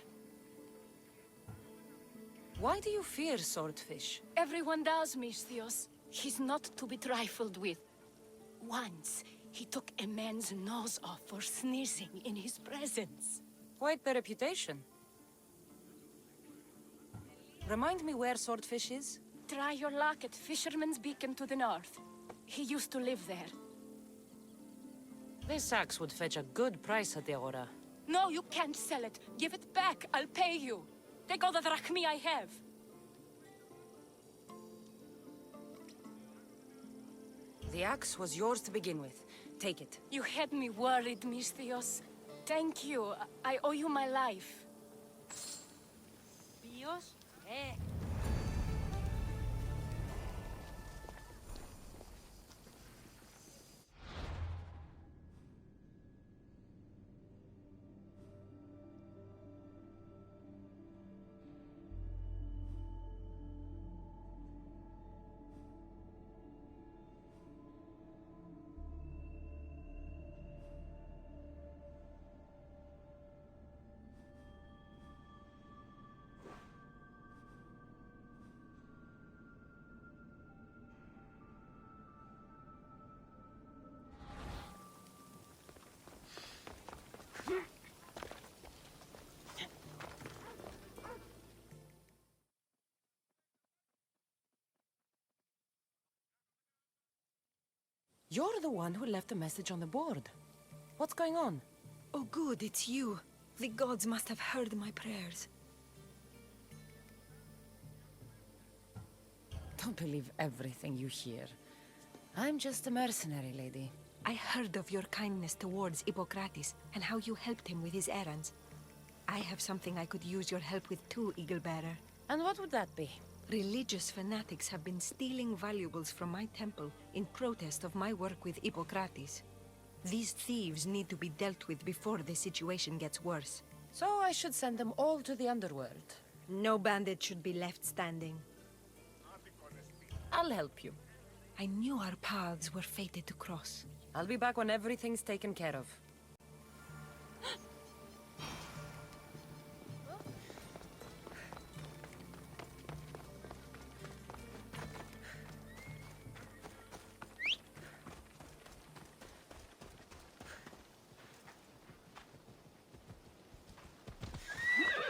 Why do you fear Swordfish?
Everyone does, Misthios. He's not to be trifled with. Once, he took a man's nose off for sneezing in his presence.
Quite the reputation. Remind me where Swordfish is?
Try your luck at Fisherman's Beacon to the north. He used to live there.
This axe would fetch a good price at the Aura.
No, you can't sell it. Give it back. I'll pay you. Take all the drachmi I have.
The axe was yours to begin with. Take it.
You had me worried, Misthios. Thank you. I owe you my life.
Bios? You're the one who left a message on the board. What's going on?
Oh good, it's you. The gods must have heard my prayers.
Don't believe everything you hear. I'm just a mercenary, lady.
I heard of your kindness towards Hippocrates and how you helped him with his errands. I have something I could use your help with too, Eaglebearer.
And what would that be?
Religious fanatics have been stealing valuables from my temple in protest of my work with Hippocrates. These thieves need to be dealt with before the situation gets worse.
So I should send them all to the underworld.
No bandit should be left standing.
I'll help you.
I knew our paths were fated to cross.
I'll be back when everything's taken care of.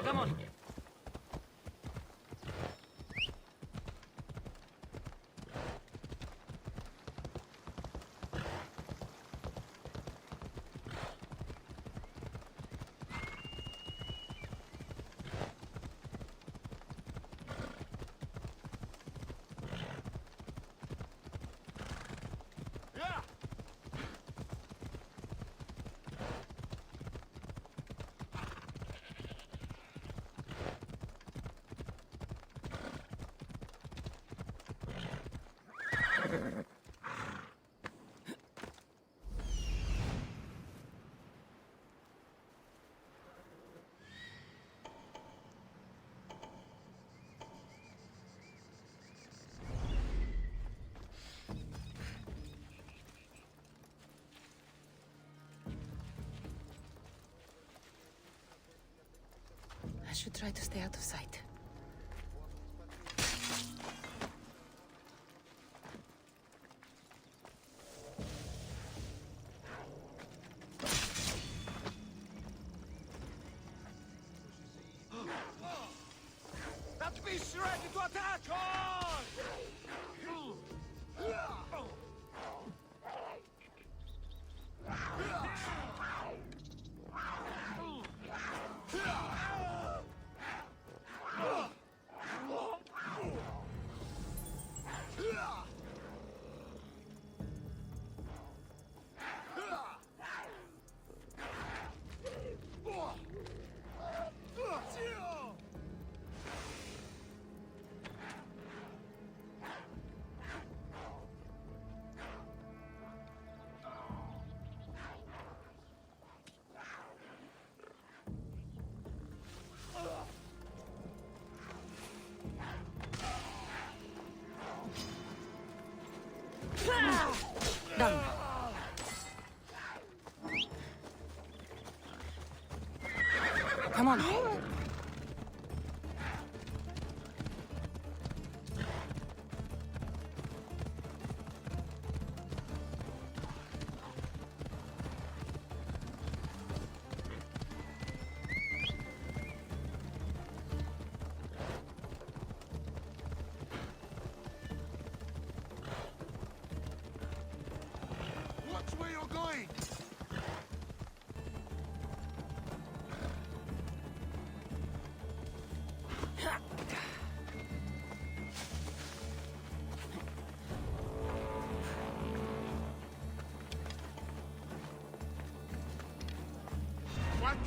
Come on. I should try to stay out of sight.
That beast's ready to attack! On!
Come on.
Watch where you're going! What?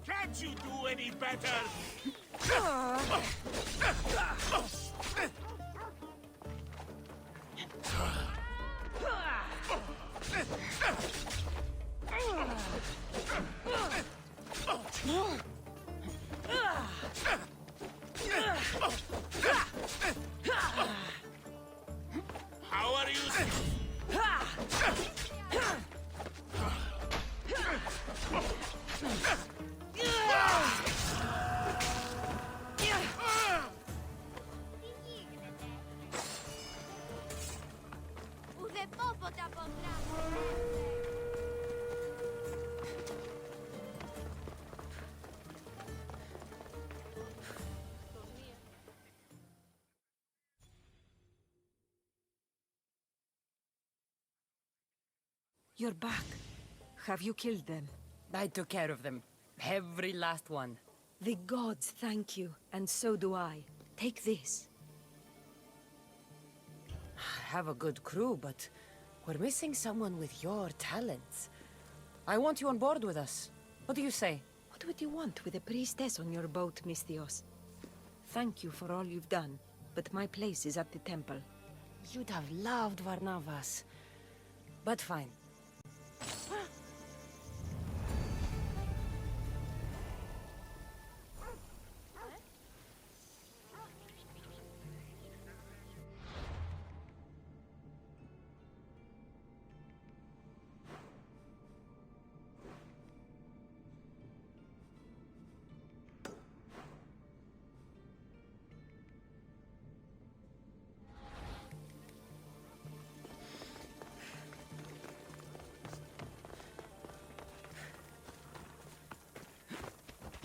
Can't you do any better? How are you?
You're back. Have you killed them?
I took care of them. Every last one.
The gods thank you, and so do I. Take this.
Have a good crew, but we're missing someone with your talents. I want you on board with us. What do you say?
What would you want with a priestess on your boat, Misthios? Thank you for all you've done, but my place is at the temple.
You'd have loved Varnavas. But fine.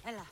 Ella.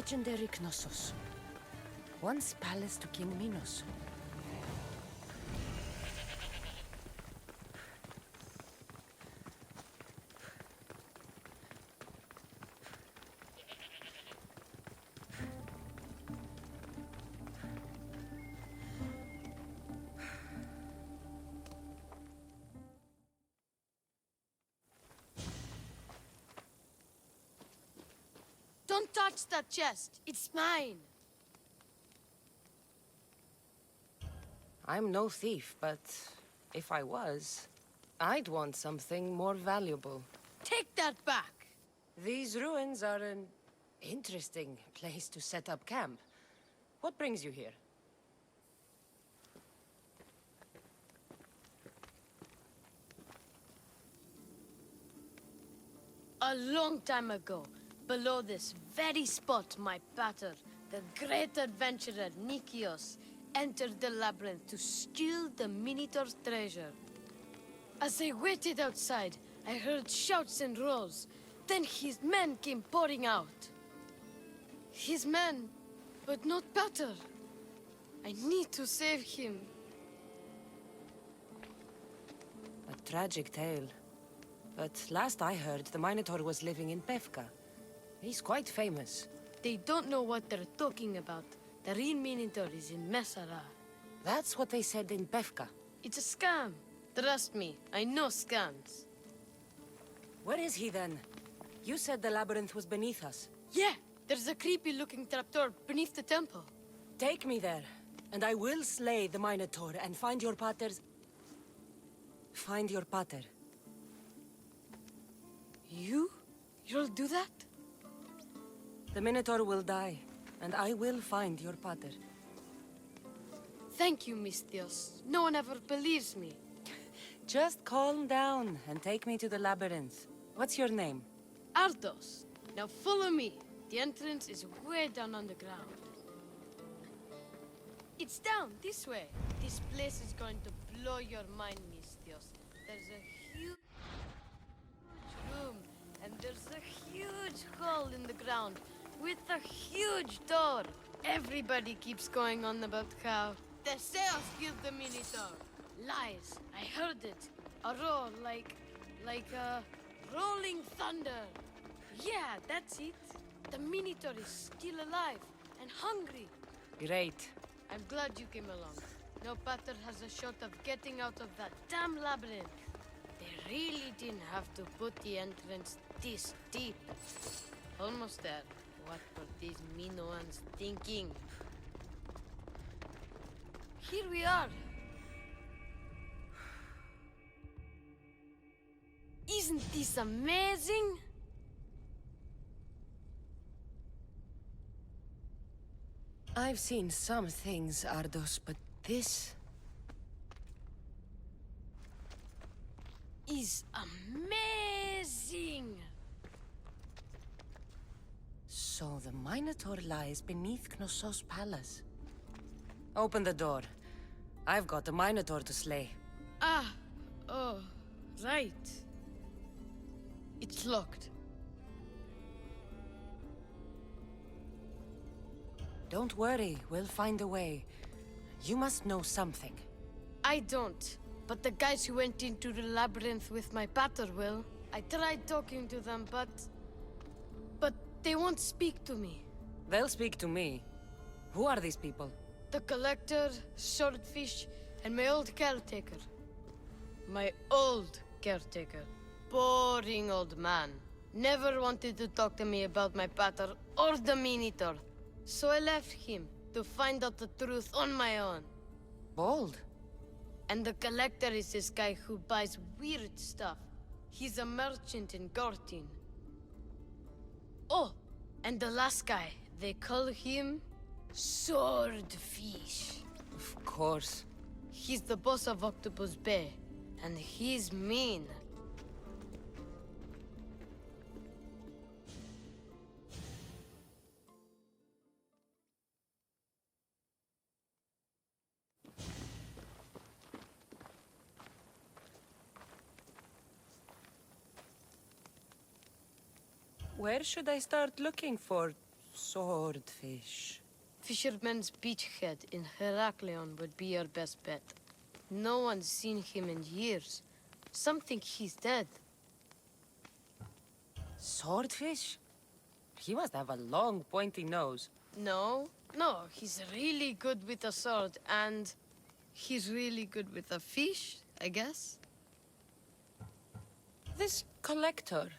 legendary Knossos. Once palace to King Minos.
Don't touch that chest. It's mine.
I'm no thief, but if I was, I'd want something more valuable.
Take that back.
These ruins are an interesting place to set up camp. What brings you here?
A long time ago, below this very spot, my pater, the great adventurer Nikios, entered the labyrinth to steal the Minotaur's treasure. As I waited outside, I heard shouts and roars. Then his men came pouring out. His men, but not pater. I need to save him.
A tragic tale. But last I heard, the Minotaur was living in Pevka. He's quite famous.
They don't know what they're talking about. The real Minotaur is in Messara.
That's what they said in Pevka.
It's a scam. Trust me, I know scams.
Where is he then? You said the labyrinth was beneath us.
Yeah, there's a creepy-looking trapdoor beneath the temple.
Take me there, and I will slay the Minotaur and find your pater's... Find your pater.
You'll do that?
The Minotaur will die, and I will find your pater.
Thank you, Mistios. No one ever believes me.
Just calm down and take me to the labyrinth. What's your name?
Ardos. Now follow me. The entrance is way down underground. It's down this way. This place is going to blow your mind, Mistios. There's a huge room, and there's a huge hole in the ground with a huge door. Everybody keeps going on about how Theseus killed the Minotaur. Lies. I heard it. A roar like a rolling thunder. Yeah, that's it. The Minotaur is still alive and hungry.
Great.
I'm glad you came along. No pater has a shot of getting out of that damn labyrinth. They really didn't have to put the entrance this deep. Almost there. What were these Minoans thinking? Here we are. Isn't this amazing?
I've seen some things, Ardos, but this...
is amazing!
So the Minotaur lies beneath Knossos' palace. Open the door. I've got a Minotaur to slay.
Oh, right. It's locked.
Don't worry, we'll find a way. You must know something.
I don't, but the guys who went into the labyrinth with my pater will. I tried talking to them, but they won't speak to me.
They'll speak to me. Who are these people?
The Collector, Swordfish, and my old caretaker. My old caretaker. Boring old man. Never wanted to talk to me about my pater or the Minotaur. So I left him to find out the truth on my own.
Bold.
And the Collector is this guy who buys weird stuff. He's a merchant in Gortin. Oh, and the last guy, they call him Swordfish.
Of course.
He's the boss of Octopus Bay, and he's mean.
Where should I start looking for Swordfish.
Fisherman's beachhead in Heraklion would be your best bet. No one's seen him in years. Some think he's dead.
Swordfish? He must have a long, pointy nose.
No, he's really good with a sword, and he's really good with a fish, I guess.
This collector,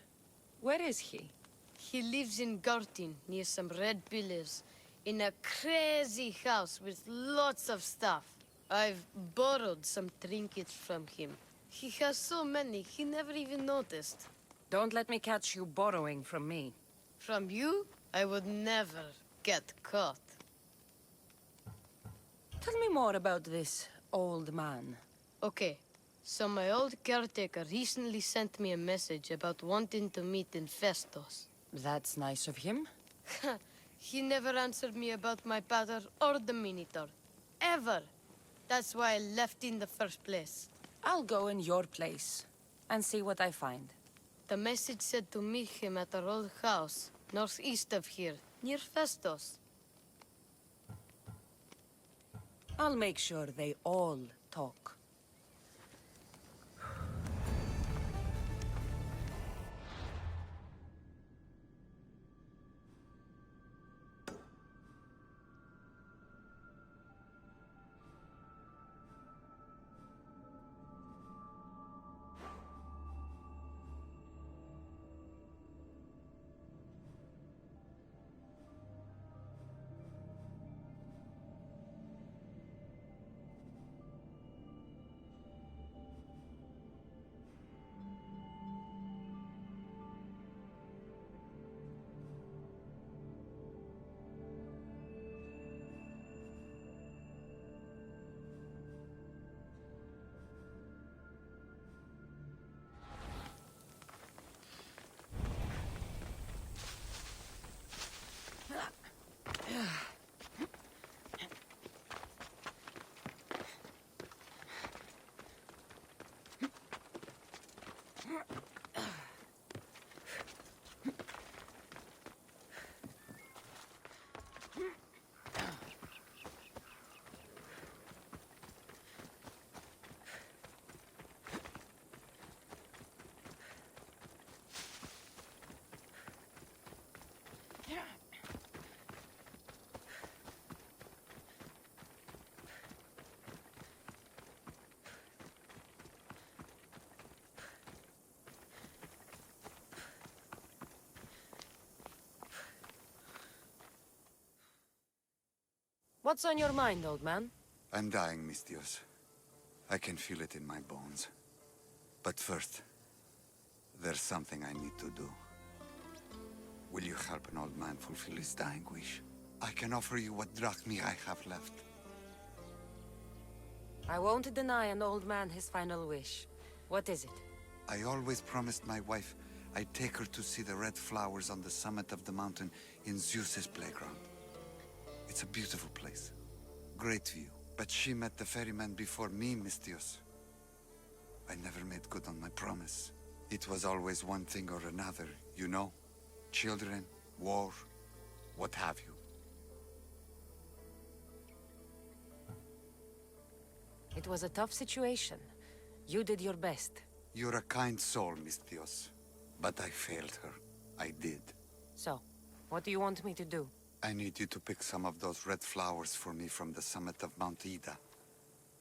where is he?
He lives in Gartin, near some red pillars, in a crazy house with lots of stuff. I've borrowed some trinkets from him. He has so many, he never even noticed.
Don't let me catch you borrowing from me.
From you? I would never get caught.
Tell me more about this old man.
Okay, so my old caretaker recently sent me a message about wanting to meet in Festos.
That's nice of him.
He never answered me about my pater or the Minotaur. Ever. That's why I left in the first place.
I'll go in your place and see what I find.
The message said to meet him at our old house, northeast of here, near Festos.
I'll make sure they all talk. What's on your mind, old man?
I'm dying, Mistios. I can feel it in my bones. But first, there's something I need to do. Will you help an old man fulfill his dying wish? I can offer you what drachmi I have left.
I won't deny an old man his final wish. What is it?
I always promised my wife I'd take her to see the red flowers on the summit of the mountain in Zeus's playground. It's a beautiful place. Great view. But she met the ferryman before me, Mistios. I never made good on my promise. It was always one thing or another, you know? Children, war, what have you.
It was a tough situation. You did your best.
You're a kind soul, Mistios. But I failed her. I did.
So, what do you want me to do?
I need you to pick some of those red flowers for me from the summit of Mount Ida,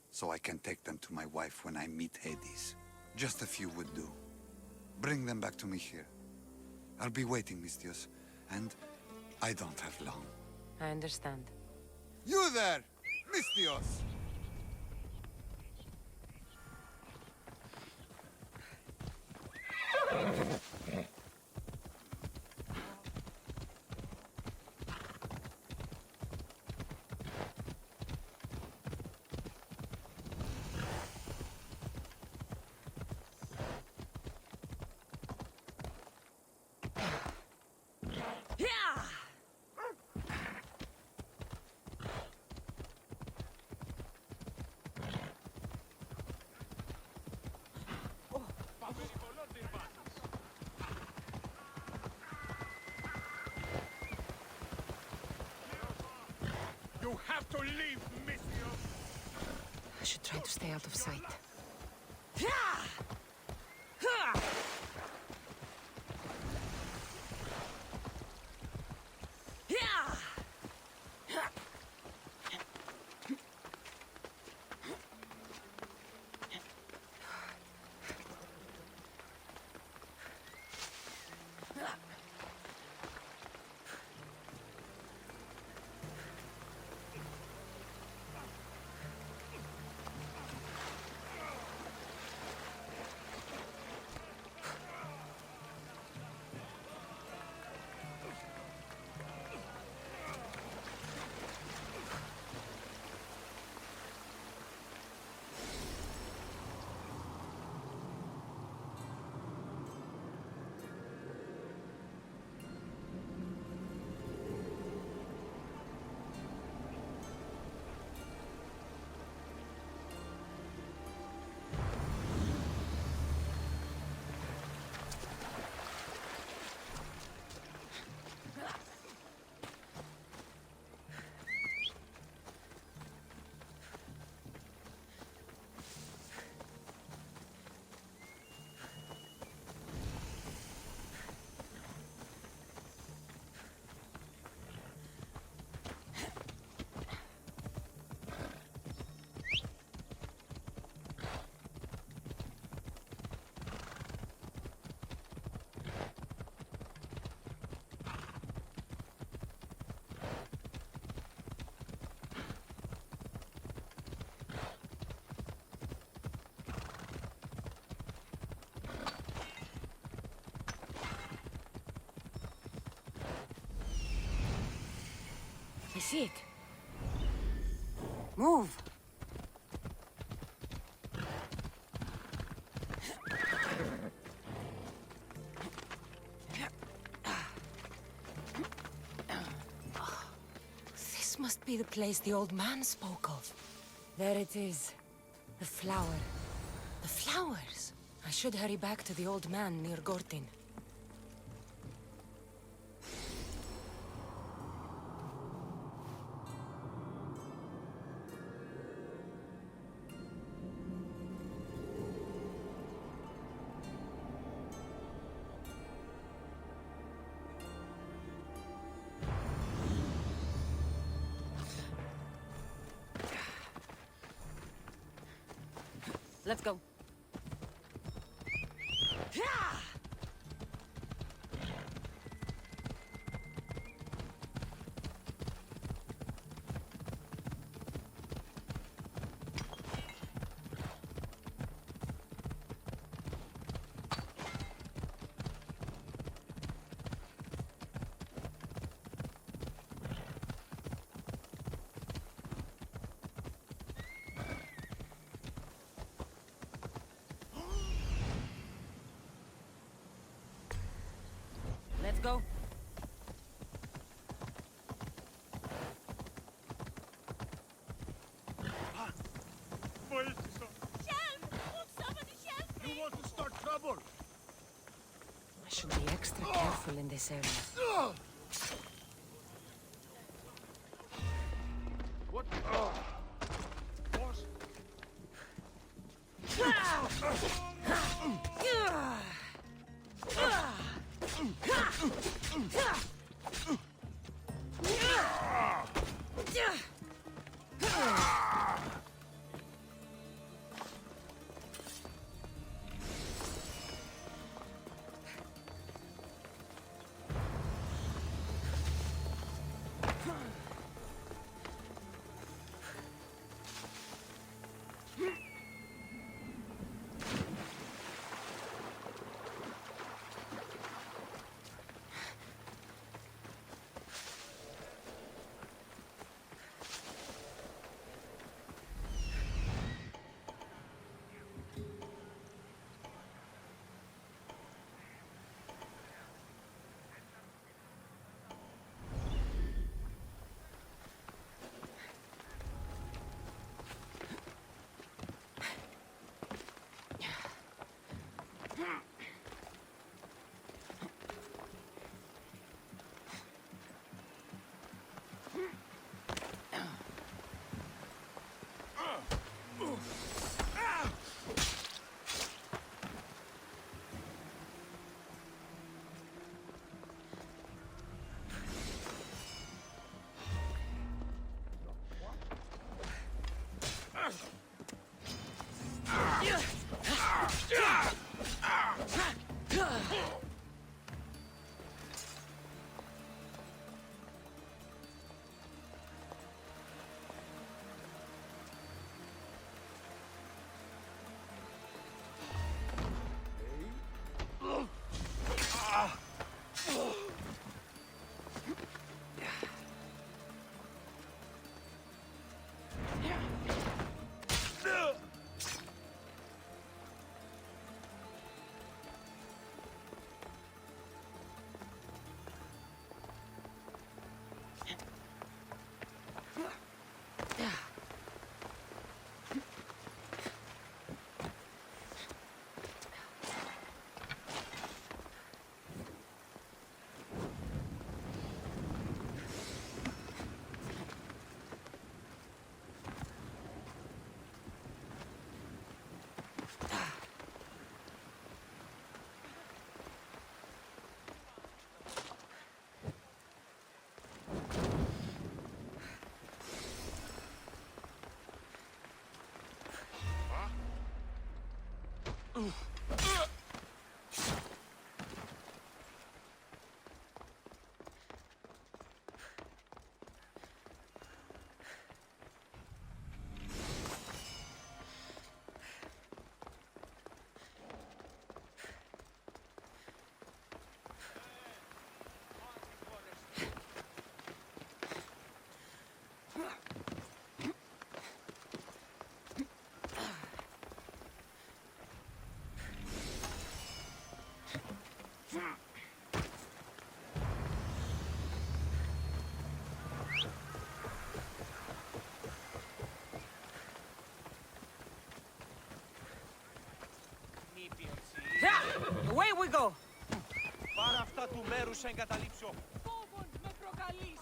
so I can take them to my wife when I meet Hades. Just a few would do. Bring them back to me here. I'll be waiting, Mistios, and I don't have long.
I understand.
You there, Mistios!
to leave, Misthios!
I should try to stay out of sight. I see it. Move. This must be the place the old man spoke of. There it is. The flower. The flowers. I should hurry back to the old man near Gortin. Let's go. Let's go.
You want to start trouble?
I should be extra careful in this area.
What? Boss?
we go!
Πάρ' αυτά του μέρους σε εγκαταλείψω.
Φόβον με προκαλείς.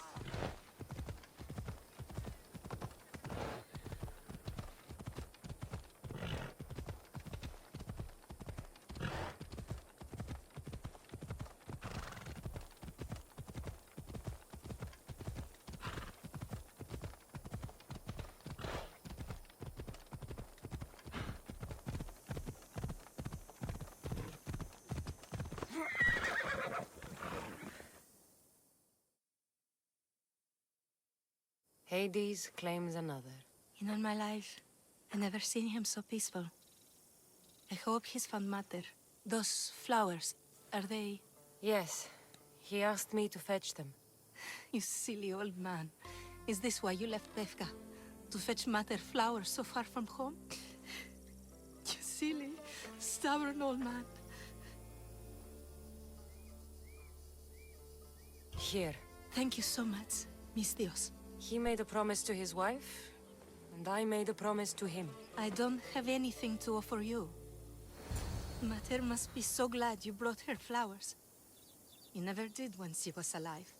Hades claims another.
In all my life, I never seen him so peaceful. I hope he's found matter. Those flowers, are they...
Yes, he asked me to fetch them.
You silly old man. Is this why you left Pefka? To fetch matter flowers so far from home? You silly, stubborn old man.
Here.
Thank you so much, Mistios.
He made a promise to his wife, and I made a promise to him.
I don't have anything to offer you. Mater must be so glad you brought her flowers. You never did when she was alive.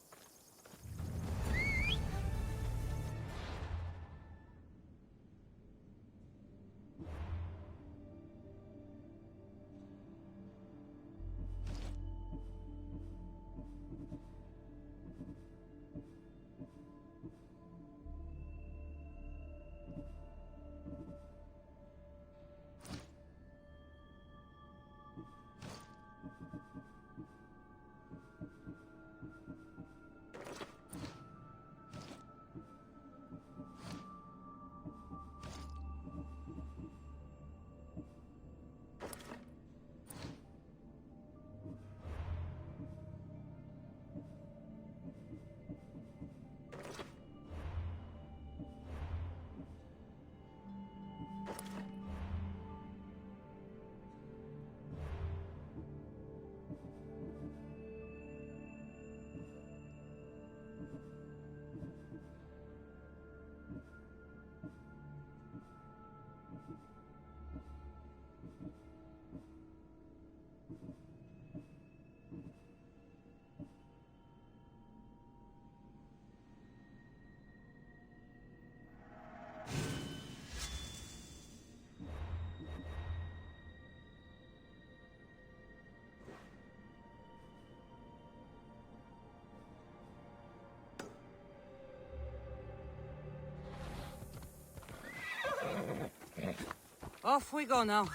Off we go now.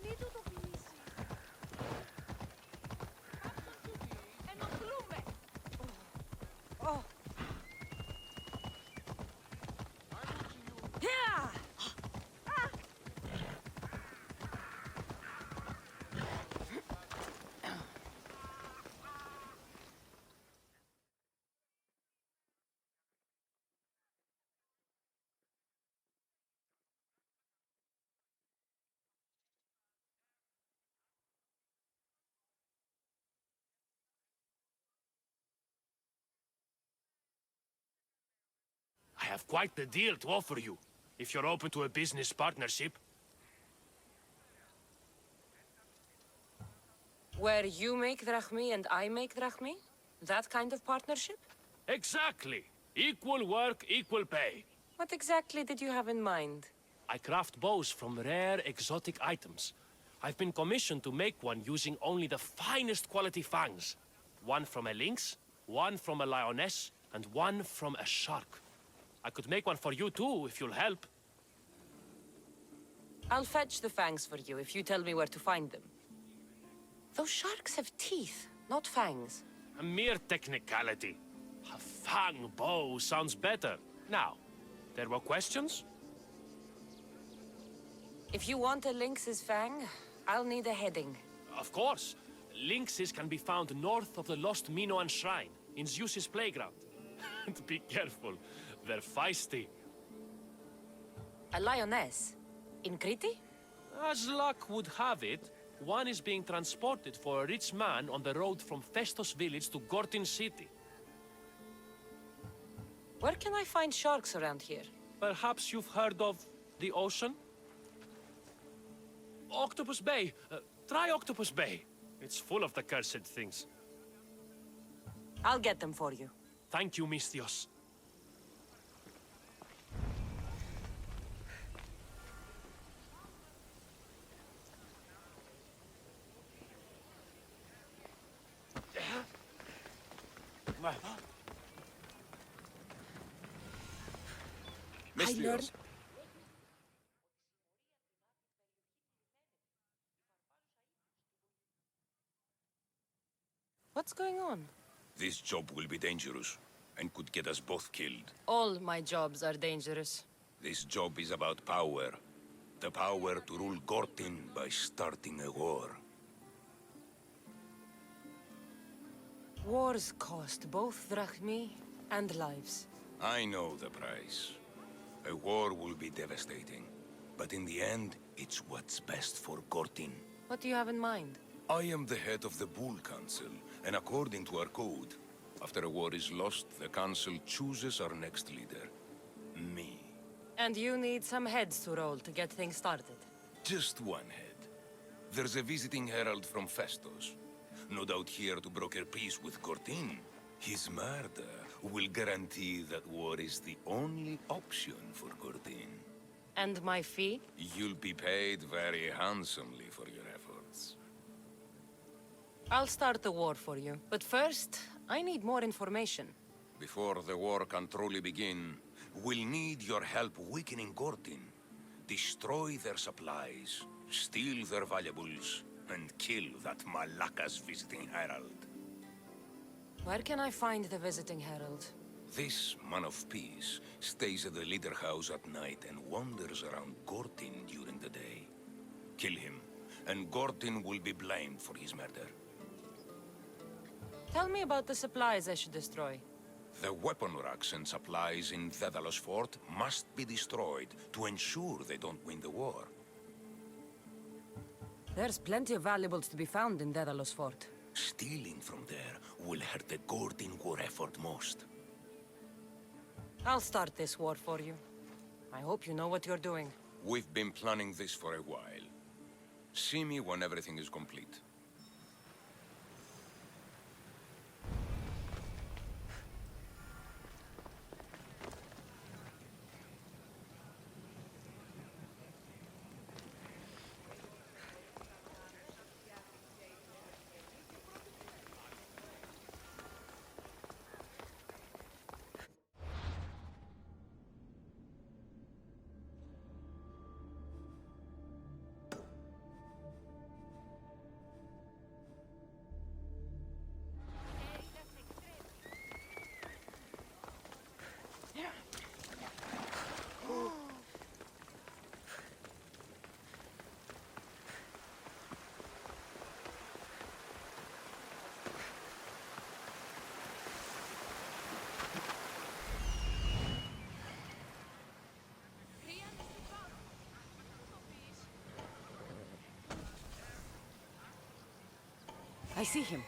Μην του το κλείσει. Ενοχλούμε.
Oh.
I have quite the deal to offer you, if you're open to a business partnership.
Where you make drachmi and I make drachmi? That kind of partnership?
Exactly. Equal work, equal pay.
What exactly did you have in mind?
I craft bows from rare, exotic items. I've been commissioned to make one using only the finest quality fangs. One from a lynx, one from a lioness, and one from a shark. I could make one for you too, if you'll help.
I'll fetch the fangs for you if you tell me where to find them. Those sharks have teeth, not fangs.
A mere technicality. A fang bow sounds better. Now, there were questions?
If you want a lynx's fang, I'll need a heading.
Of course. Lynxes can be found north of the lost Minoan shrine, in Zeus's playground. And be careful, they're feisty.
A lioness? In Crete?
As luck would have it, one is being transported for a rich man on the road from Festos village to Gortin city.
Where can I find sharks around here?
Perhaps you've heard of the ocean? Octopus Bay. Try Octopus Bay. It's full of the cursed things.
I'll get them for you.
Thank you, Misthios.
Misthios. What's going on?
This job will be dangerous, and could get us both killed.
All my jobs are dangerous.
This job is about power. The power to rule Gortin by starting a war.
Wars cost both drachmi and lives.
I know the price. A war will be devastating. But in the end, it's what's best for Gortin.
What do you have in mind?
I am the head of the Bull Council, and according to our code, after a war is lost, the Council chooses our next leader. Me.
And you need some heads to roll to get things started.
Just one head. There's a visiting herald from Festos. No doubt here to broker peace with Gortin. His murder will guarantee that war is the only option for Gortin.
And my fee?
You'll be paid very handsomely for your efforts.
I'll start the war for you. But first, I need more information.
Before the war can truly begin, we'll need your help weakening Gortin. Destroy their supplies, steal their valuables, and kill that Malaka's visiting herald.
Where can I find the visiting herald?
This man of peace stays at the leader house at night and wanders around Gortin during the day. Kill him, and Gortin will be blamed for his murder.
Tell me about the supplies I should destroy.
The weapon racks and supplies in Daedalus Fort must be destroyed to ensure they don't win the war.
There's plenty of valuables to be found in Daedalus Fort.
Stealing from there will hurt the Gortin war effort most.
I'll start this war for you. I hope you know what you're doing.
We've been planning this for a while. See me when everything is complete.
I see him.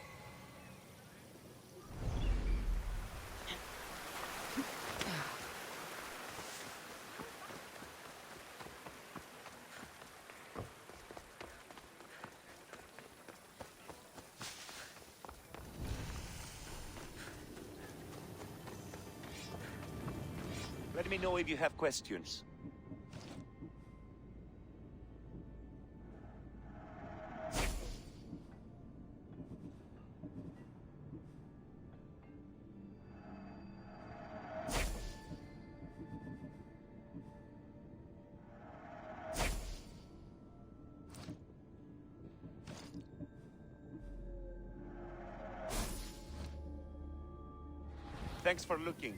Let me know if you have questions. Thanks for looking.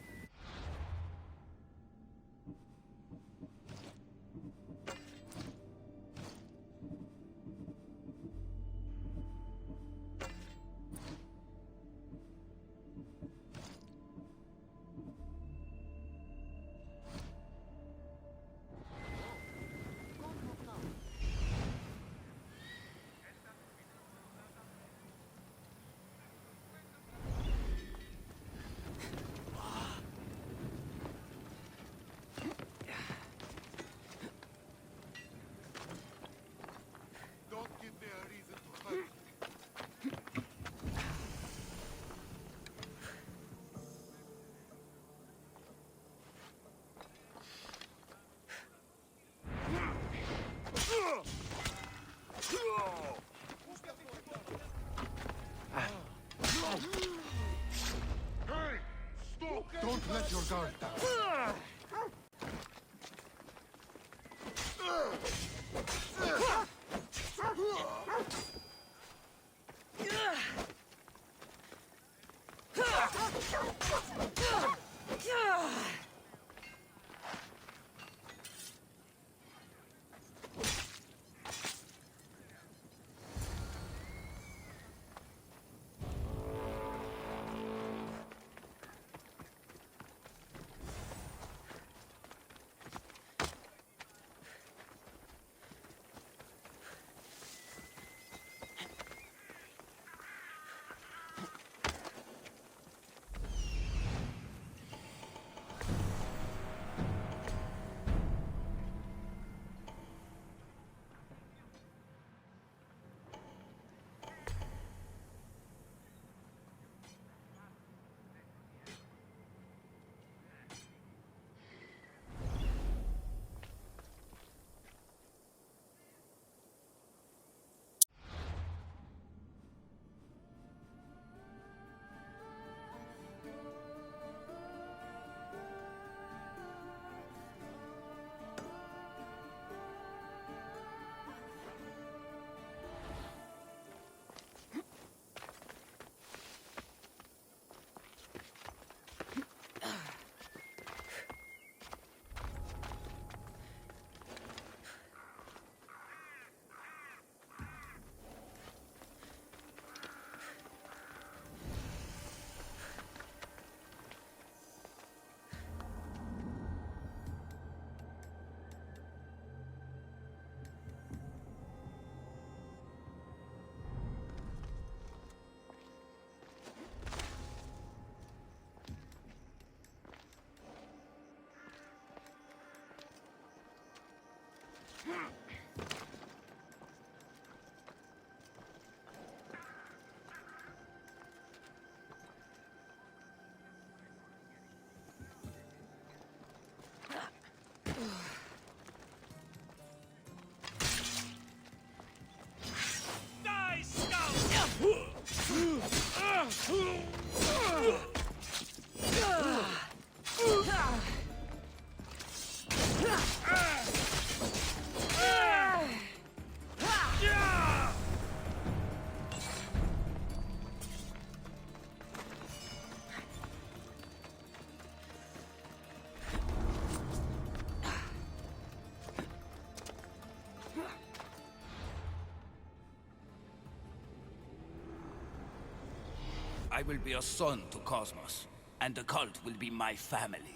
I will be a son to Cosmos, and the cult will be my family.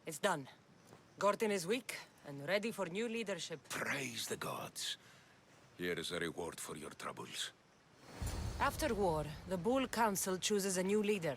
It's done. Gortin is weak and ready for new leadership.
Praise the gods. Here is a reward for your troubles.
After war, the Bull Council chooses a new leader.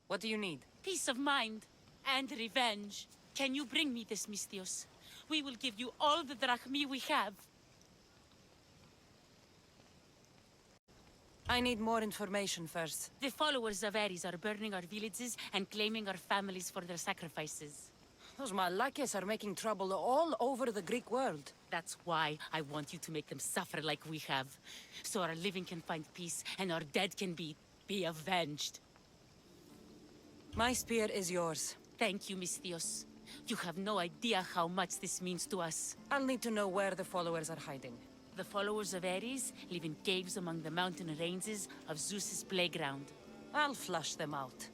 What do you need?
Peace of mind and revenge. Can you bring me this, Misthios? We will give you all the drachmi we have.
I need more information first.
The followers of Ares are burning our villages and claiming our families for their sacrifices.
Those Malakes are making trouble all over the Greek world.
That's why I want you to make them suffer like we have. So our living can find peace and our dead can be avenged.
My spear is yours.
Thank you, Misthios. You have no idea how much this means to us.
I'll need to know where the followers are hiding.
The followers of Ares live in caves among the mountain ranges of Zeus's playground.
I'll flush them out.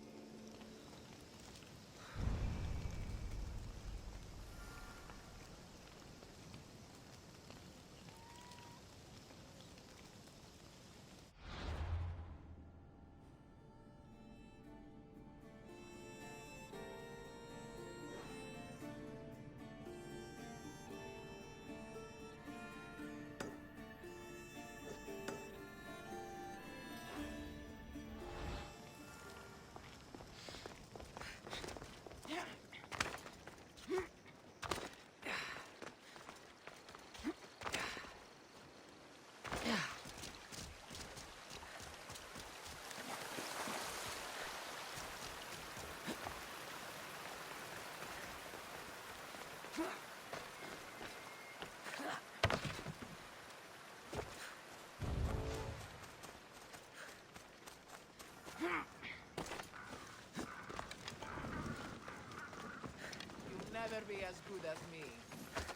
Never be as good as me.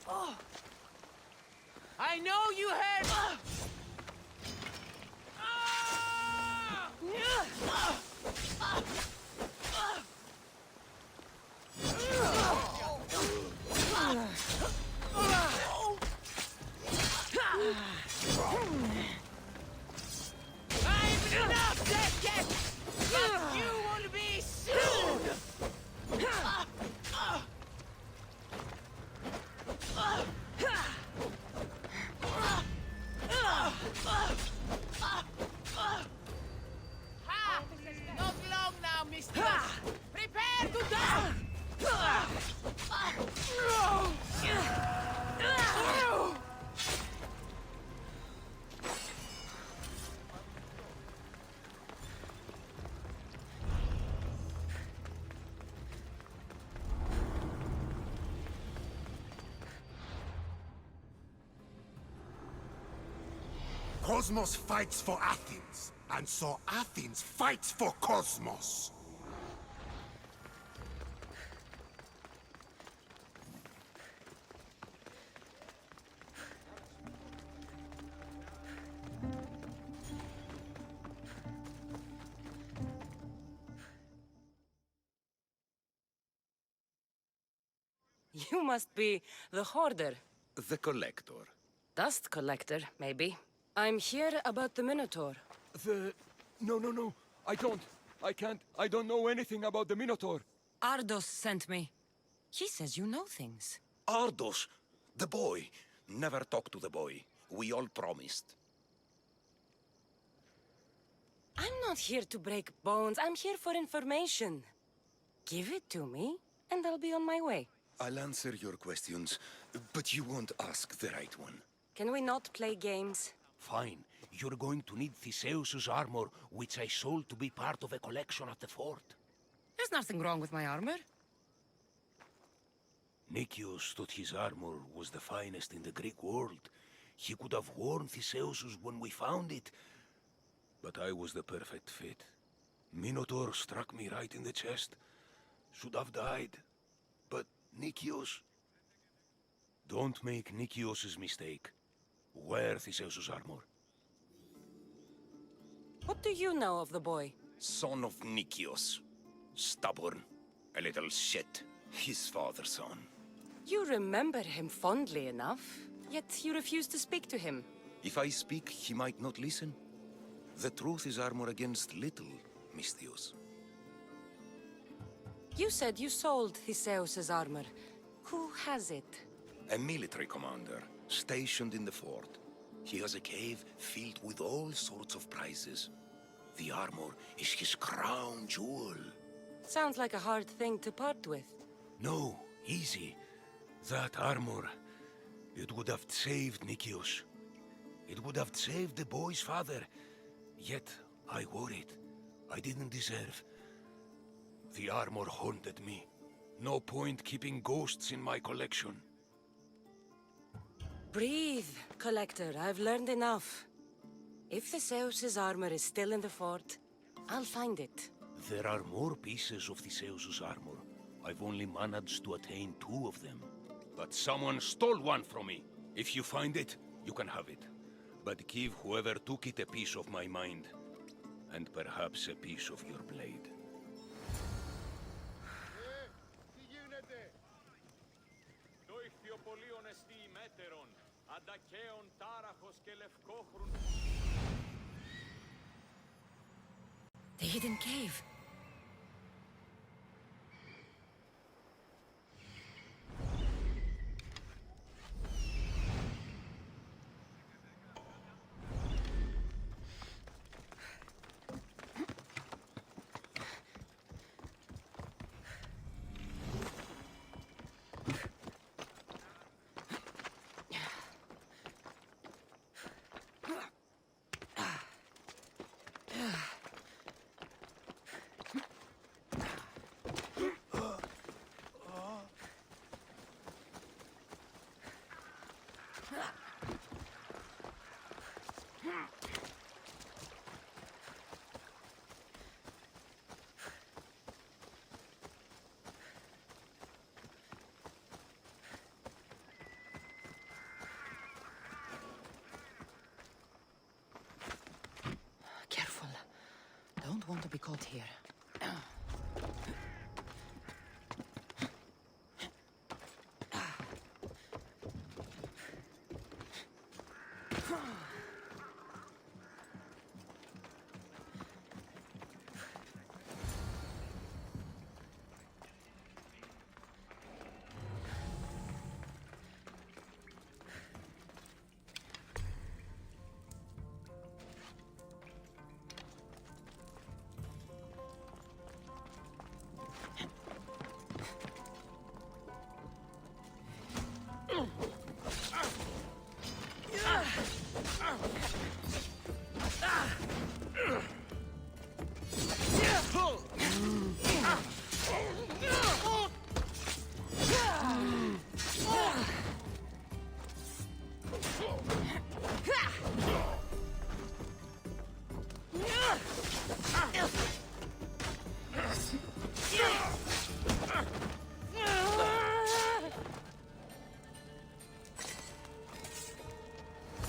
Oh! I know you heard! I'm enough, dead cat! But you will be soon! Not long now, mister! Prepare to die!
Cosmos fights for Athens, and so Athens fights for Cosmos.
You must be the Hoarder.
The Collector.
Dust collector, maybe. I'm here about the Minotaur.
The
No, no, no. I don't. I can't. I don't know anything about the Minotaur.
Ardos sent me. He says you know things.
Ardos, the boy. Never talk to the boy. We all promised.
I'm not here to break bones. I'm here for information. Give it to me, and I'll be on my way.
I'll answer your questions, but you won't ask the right one.
Can we not play games?
Fine. You're going to need Theseus's armor, which I sold to be part of a collection at the fort.
There's nothing wrong with my armor.
Nicias thought his armor was the finest in the Greek world. He could have worn Theseus's when we found it. But I was the perfect fit. Minotaur struck me right in the chest. Should have died. But Nicias... Don't make Nicias's mistake. Wear Theseus's armor.
What do you know of the boy?
Son of Nicias. Stubborn. A little shit. His father's son.
You remember him fondly enough, yet you refuse to speak to him.
If I speak, he might not listen. The truth is armor against little, Misthios.
You said you sold Theseus's armor. Who has it?
A military commander, stationed in the fort. He has a cave filled with all sorts of prizes. The armor is his crown jewel.
Sounds like a hard thing to part with.
No, easy. That armor, it would have saved Nicias. It would have saved the boy's father. Yet, I wore it. I didn't deserve. The armor haunted me. No point keeping ghosts in my collection.
Breathe, Collector. I've learned enough. If Theseus's armor is still in the fort, I'll find it.
There are more pieces of Theseus's armor. I've only managed to attain 2 of them. But someone stole one from me. If you find it, you can have it. But give whoever took it a piece of my mind. And perhaps a piece of your blade.
The hidden cave. Careful. Don't want to be caught here.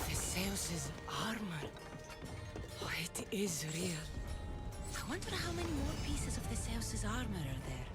Theseus's armor. Oh, it is real. I wonder how many more pieces of Theseus's armor are there.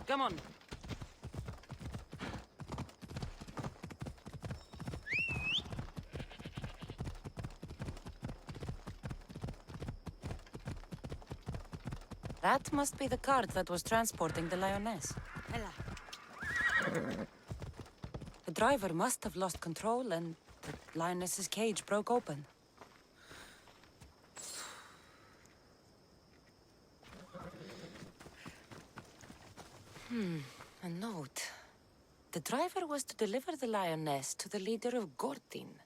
Come on. That must be the cart that was transporting the lioness. The driver must have lost control and the lioness's cage broke open. A note. The driver was to deliver the lioness to the leader of Gortin.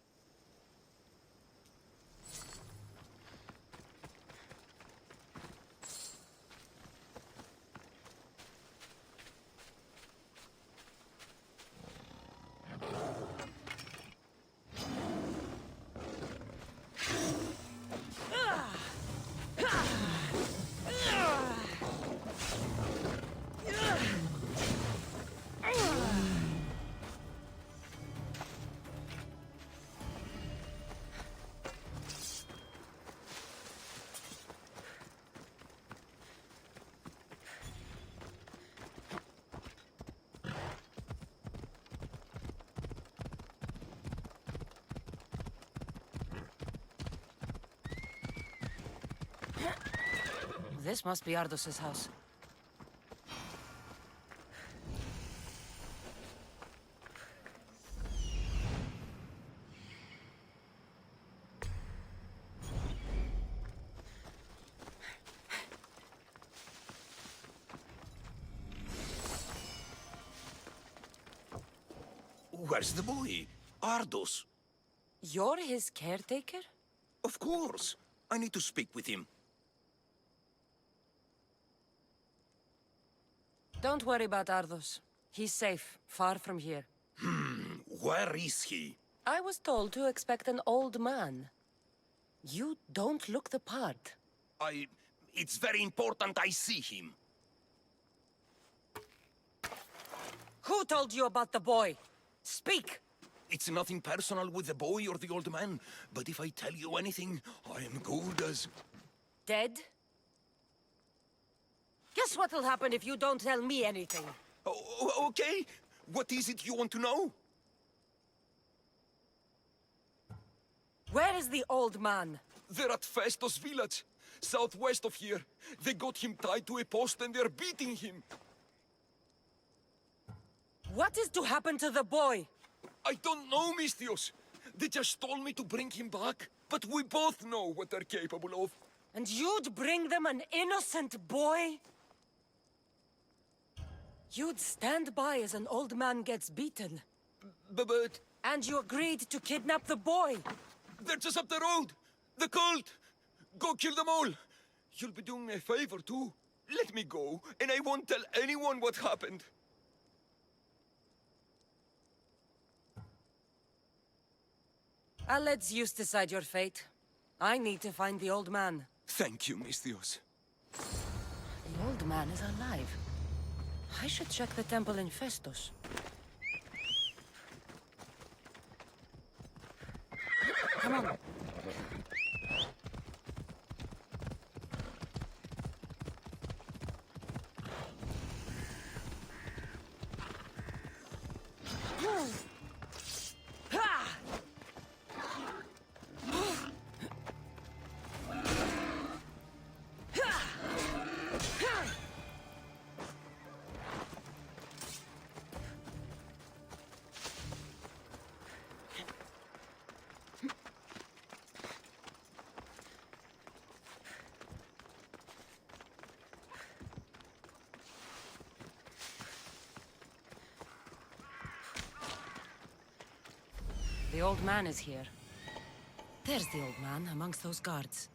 This must be Ardos's house.
Where's the boy? Ardos.
You're his caretaker?
Of course. I need to speak with him.
Don't worry about Ardos. He's safe, far from here.
Where is he?
I was told to expect an old man. You don't look the part.
It's very important I see him.
Who told you about the boy? Speak!
It's nothing personal with the boy or the old man, but if I tell you anything, I am good as...
Dead? Guess what'll happen if you don't tell me anything?
Okay. What is it you want to know?
Where is the old man?
They're at Festos village, southwest of here. They got him tied to a post and they're beating him.
What is to happen to the boy?
I don't know, Mistios. They just told me to bring him back, but we both know what they're capable of.
And you'd bring them an innocent boy? You'd stand by as an old man gets beaten.
But...
And you agreed to kidnap the boy.
They're just up the road. The cult. Go kill them all. You'll be doing me a favor, too. Let me go, and I won't tell anyone what happened.
I'll let Zeus decide your fate. I need to find the old man.
Thank you, Mistios.
The old man is alive. I should check the temple in Festos. Come on. The old man is here. There's the old man amongst those guards.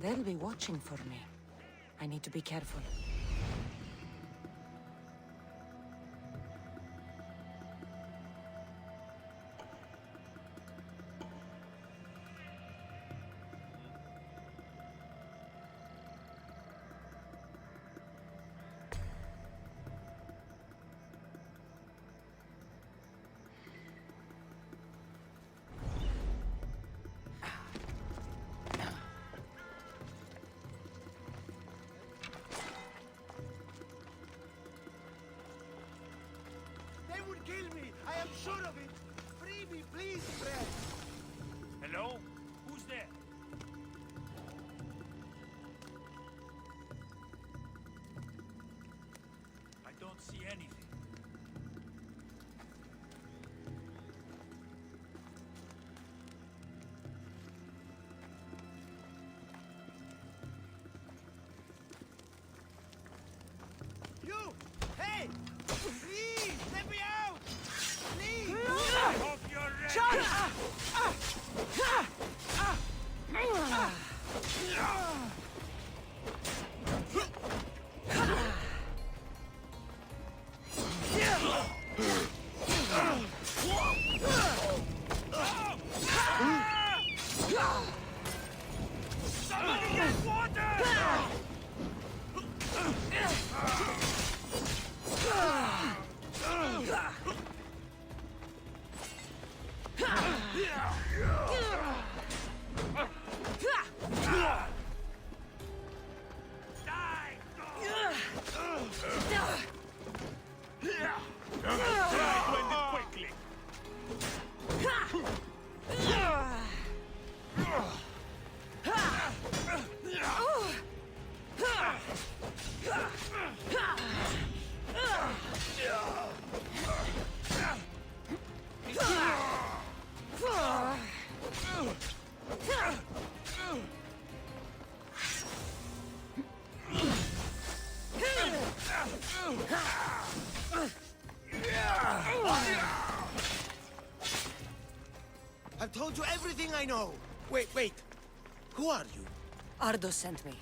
They'll be watching for me. I need to be careful.
kill me! I am sure of it! Free me, please, friend!
Hello? Who's there? I don't see anything.
You! Hey! Please, let me out! Please!
Off your ready!
Somebody get water!
I've told you everything I know. Wait. Who are you?
Ardo sent me.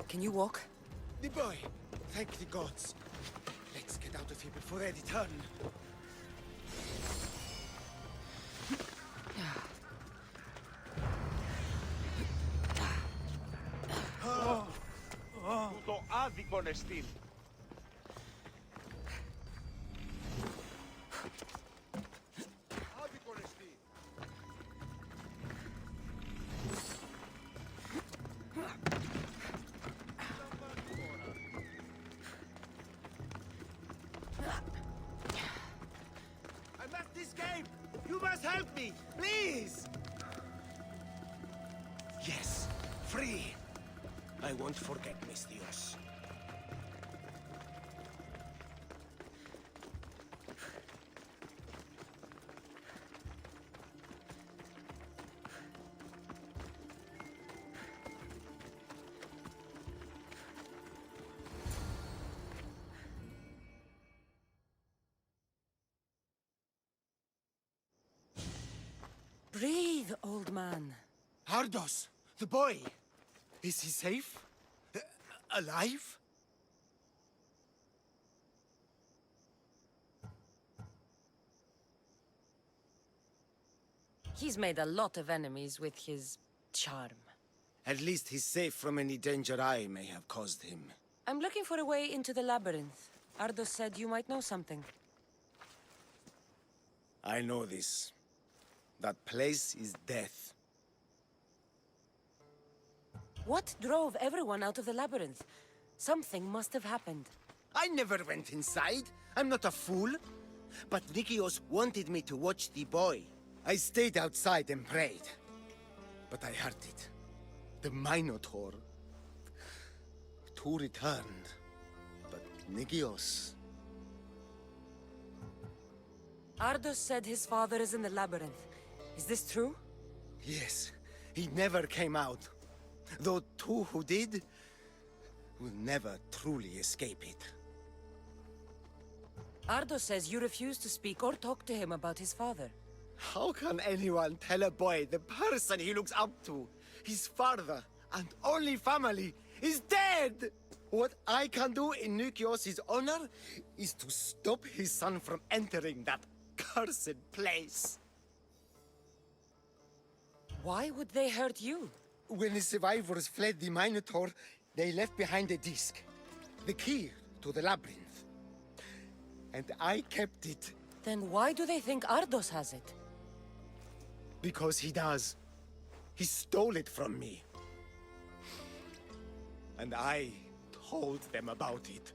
Can you walk?
The boy. Thank the gods. Let's get out of here before they return.
Τούτο άδικον εστίν.
Άδικον εστί.
I must escape! You must help me! Please! Yes, free! I won't forget, Mistios.
Breathe, old man.
Ardos, the boy. Is he safe? Alive?
He's made a lot of enemies with his charm.
At least he's safe from any danger I may have caused him.
I'm looking for a way into the labyrinth. Ardo said you might know something.
I know this. That place is death.
What drove everyone out of the labyrinth? Something must have happened.
I never went inside. I'm not a fool. But Nikios wanted me to watch the boy. I stayed outside and prayed. But I heard it. The Minotaur. Two returned. But Nikios...
Ardos said his father is in the labyrinth. Is this true?
Yes. He never came out. Though two who did... will never truly escape it.
Ardo says you refuse to speak or talk to him about his father.
How can anyone tell a boy the person he looks up to, his father and only family, is dead? What I can do in Nikios' honor is to stop his son from entering that cursed place.
Why would they hurt you?
When the survivors fled the Minotaur, they left behind a disc. The key to the labyrinth. And I kept it.
Then why do they think Ardos has it?
Because he does. He stole it from me. And I told them about it.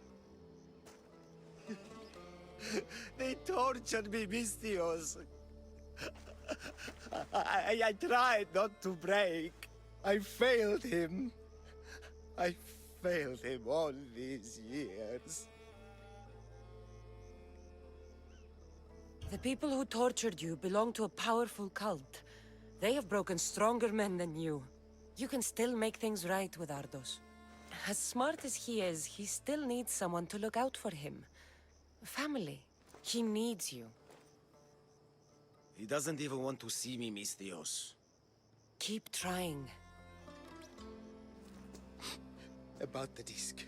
They tortured me, Mistios. I tried not to break. I failed him. I failed him all these years.
The people who tortured you belong to a powerful cult. They have broken stronger men than you. You can still make things right with Ardos. As smart as he is, he still needs someone to look out for him. Family. He needs you.
He doesn't even want to see me, Mistios.
Keep trying.
About the disc.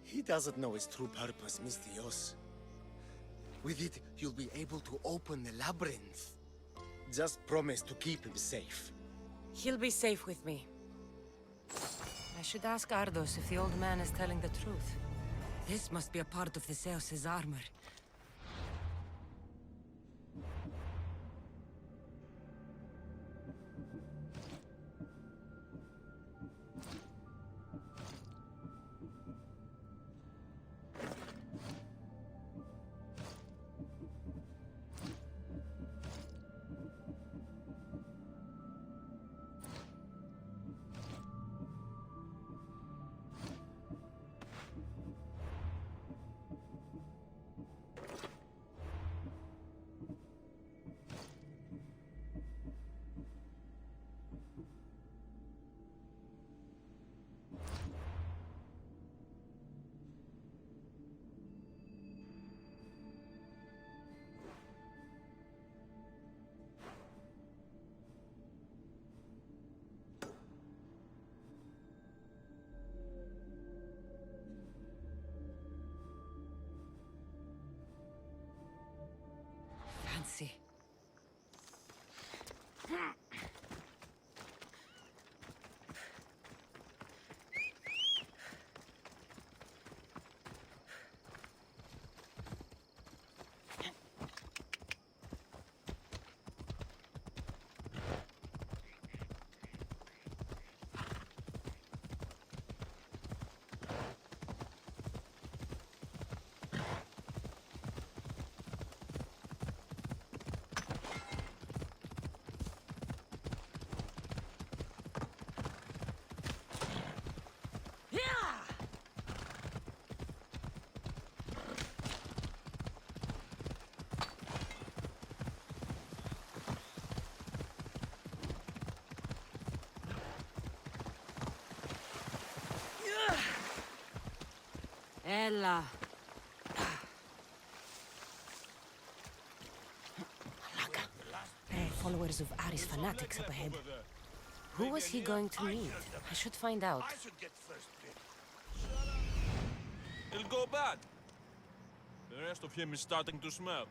He doesn't know its true purpose, Mistios. With it, you'll be able to open the labyrinth. Just promise to keep him safe.
He'll be safe with me. I should ask Ardos if the old man is telling the truth. This must be a part of the Zeus's armor. Fancy. Ella. Alaka. Rare followers of Ares fanatics up ahead. Who was he going to meet? I should find out.
It'll go bad. The rest of him is starting to smell.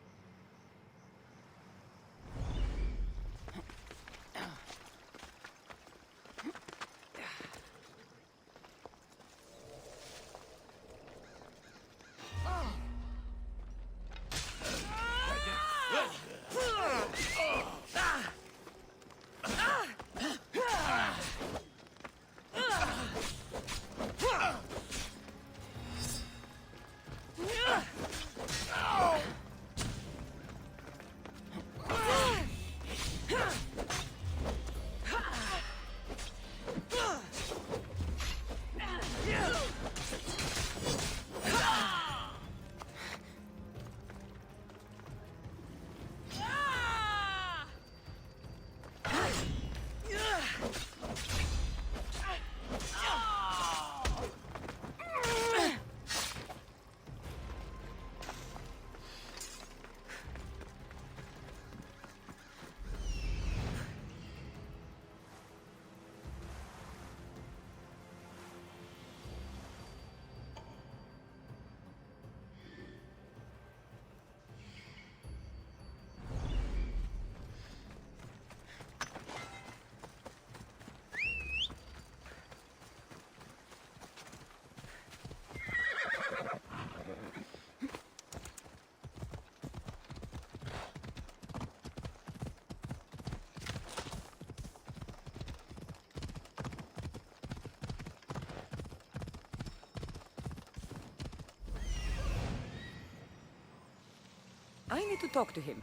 need to talk to him.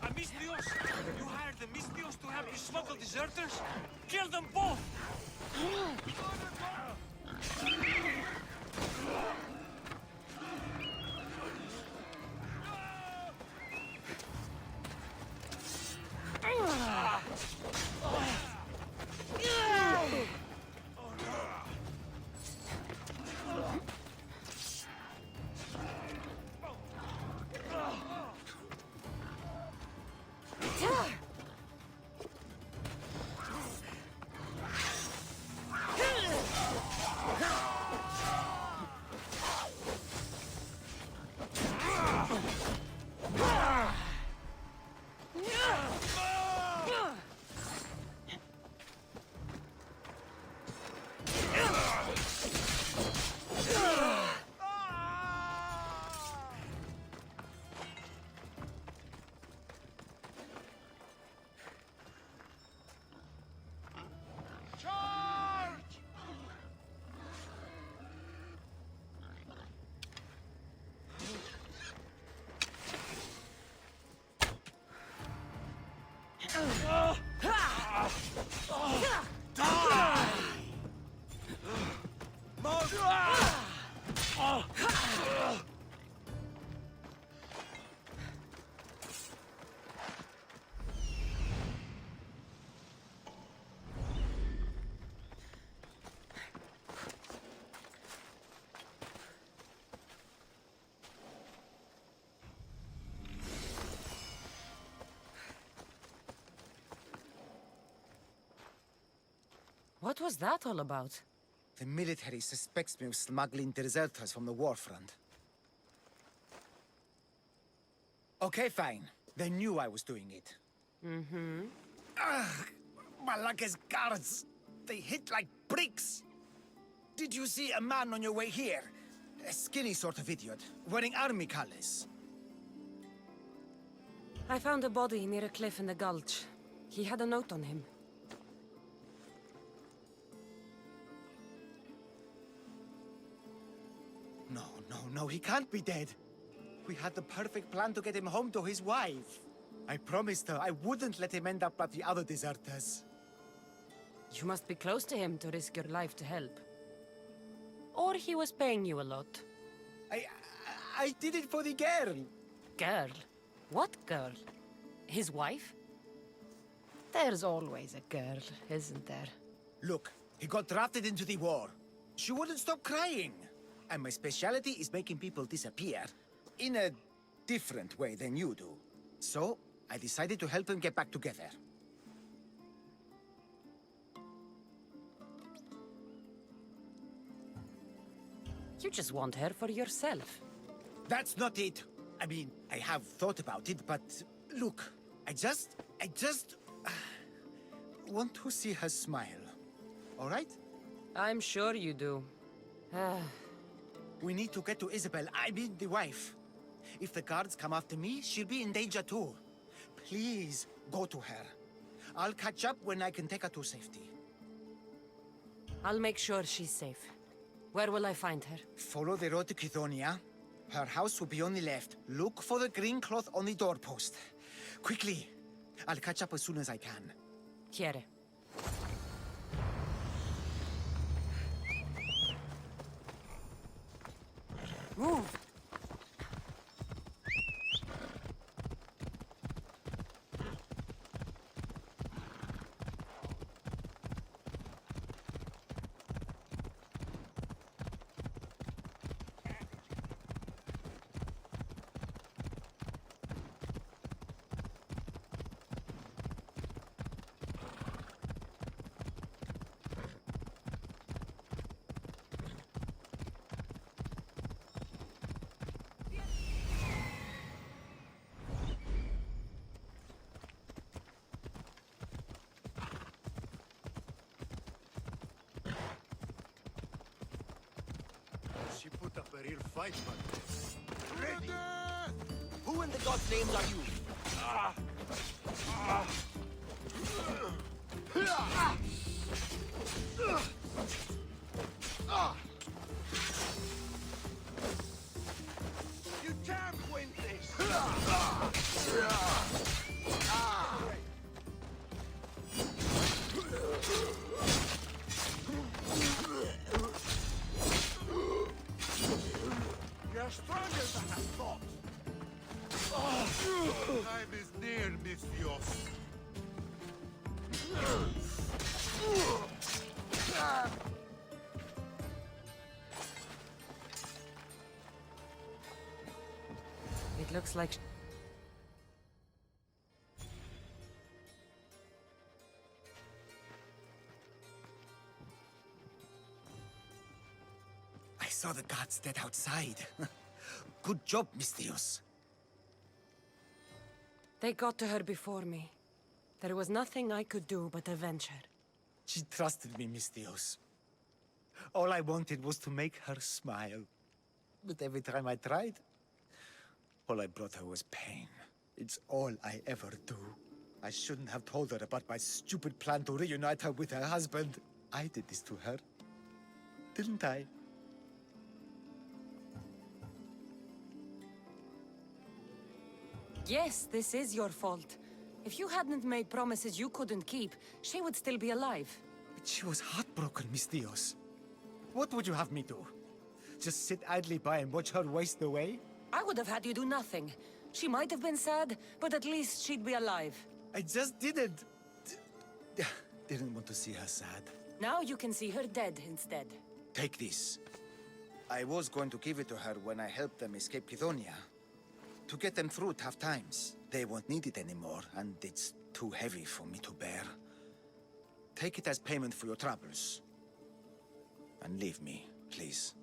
Amistios! You hired the Mistios to help you smuggle deserters? Kill them both!
What was that all about?
The military suspects me of smuggling deserters from the war front. Okay, fine. They knew I was doing it.
Mm-hmm.
Ugh! Malaka's guards! They hit like bricks! Did you see a man on your way here? A skinny sort of idiot, wearing army colors.
I found a body near a cliff in the gulch. He had a note on him.
No, he can't be dead. We had the perfect plan to get him home to his wife. I promised her I wouldn't let him end up like the other deserters.
You must be close to him to risk your life to help. Or he was paying you a lot.
I did it for the girl.
Girl? What girl? His wife? There's always a girl, isn't there?
Look, he got drafted into the war. She wouldn't stop crying. And my specialty is making people disappear. In a different way than you do. So, I decided to help him get back together.
You just want her for yourself.
That's not it. I mean, I have thought about it, but look, I just want to see her smile. All right?
I'm sure you do.
We need to get to Isabel, I mean the wife. If the guards come after me, she'll be in danger too. Please, go to her. I'll catch up when I can take her to safety.
I'll make sure she's safe. Where will I find her?
Follow the road to Kithonia. Her house will be on the left. Look for the green cloth on the doorpost. Quickly. I'll catch up as soon as I can.
Quiere. Move!
She put up a real fight, but...
Who in the gods' names are you?
You can't win this! You're stronger than I thought! Time is near, Misthios.
It looks like...
I saw the gods dead outside. Good job, Misthios.
They got to her before me. There was nothing I could do but avenge her.
She trusted me, Misthios. All I wanted was to make her smile. But every time I tried, all I brought her was pain. It's all I ever do. I shouldn't have told her about my stupid plan to reunite her with her husband. I did this to her, didn't I?
Yes, this is your fault. If you hadn't made promises you couldn't keep, she would still be alive.
But she was heartbroken, Misthios. What would you have me do? Just sit idly by and watch her waste away?
I would have had you do nothing. She might have been sad, but at least she'd be alive.
I just didn't want to see her sad.
Now you can see her dead instead.
Take this. I was going to give it to her when I helped them escape Kithonia. To get them through tough times. They won't need it anymore, and it's too heavy for me to bear. Take it as payment for your troubles. And leave me, please.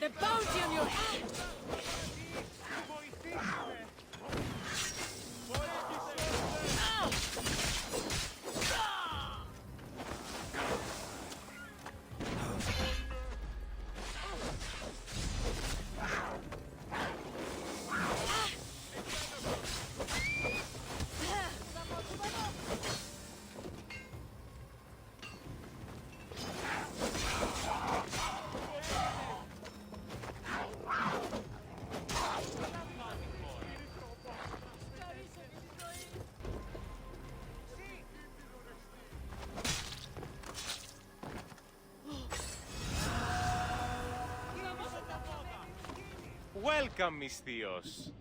The bounty on your head!
Welcome, Misthios.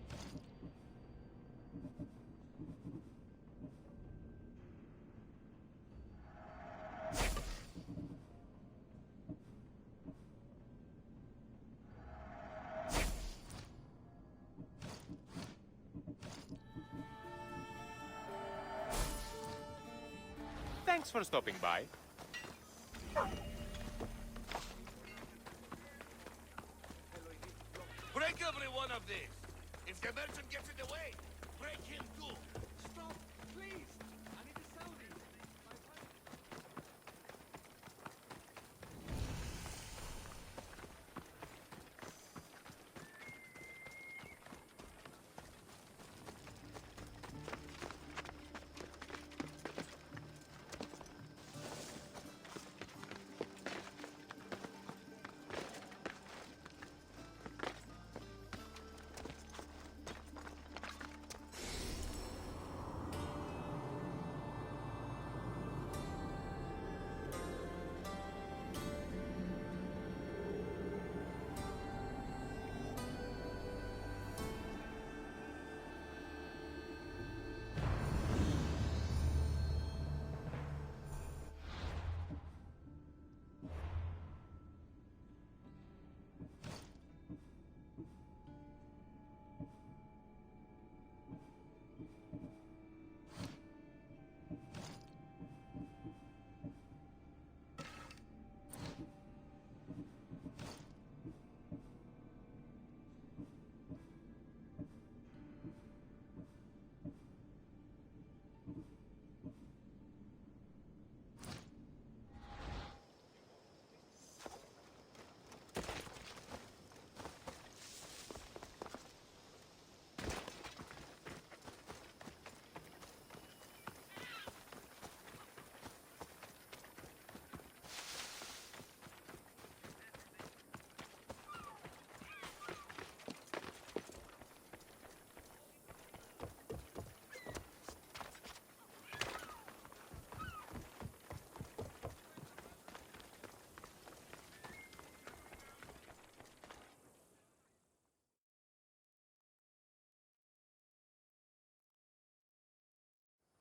Thanks for stopping by.
Break every one of these! If the merchant gets in the way, break him too!
Stop, please! I need to sell these.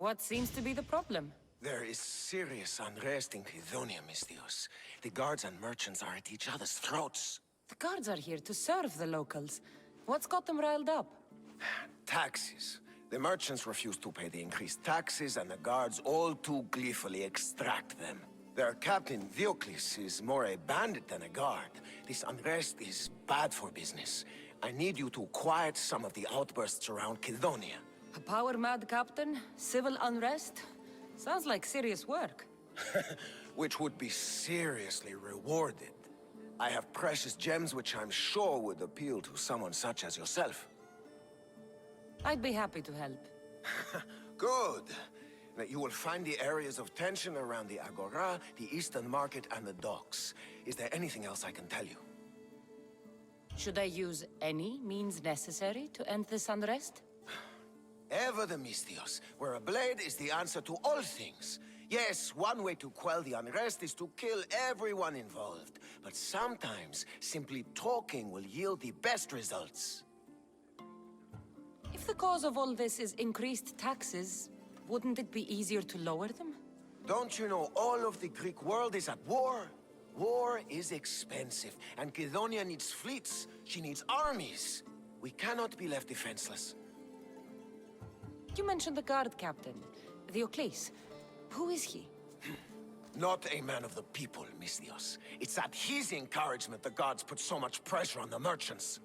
What seems to be the problem?
There is serious unrest in Kydonia, Misthios. The guards and merchants are at each other's throats.
The guards are here to serve the locals. What's got them riled up?
Taxes. The merchants refuse to pay the increased taxes, and the guards all too gleefully extract them. Their captain, Diocles, is more a bandit than a guard. This unrest is bad for business. I need you to quiet some of the outbursts around Kydonia.
A power-mad captain? Civil unrest? Sounds like serious work.
Which would be seriously rewarded. I have precious gems which I'm sure would appeal to someone such as yourself.
I'd be happy to help.
Good. Now, you will find the areas of tension around the Agora, the Eastern Market, and the docks. Is there anything else I can tell you?
Should I use any means necessary to end this unrest?
Ever the Misthios, where a blade is the answer to all things. Yes, one way to quell the unrest is to kill everyone involved. But sometimes, simply talking will yield the best results.
If the cause of all this is increased taxes, wouldn't it be easier to lower them?
Don't you know all of the Greek world is at war? War is expensive, and Kydonia needs fleets. She needs armies. We cannot be left defenseless.
You mentioned the guard captain, Diocles. Who is he?
Not a man of the people, Misthios. It's at his encouragement the guards put so much pressure on the merchants.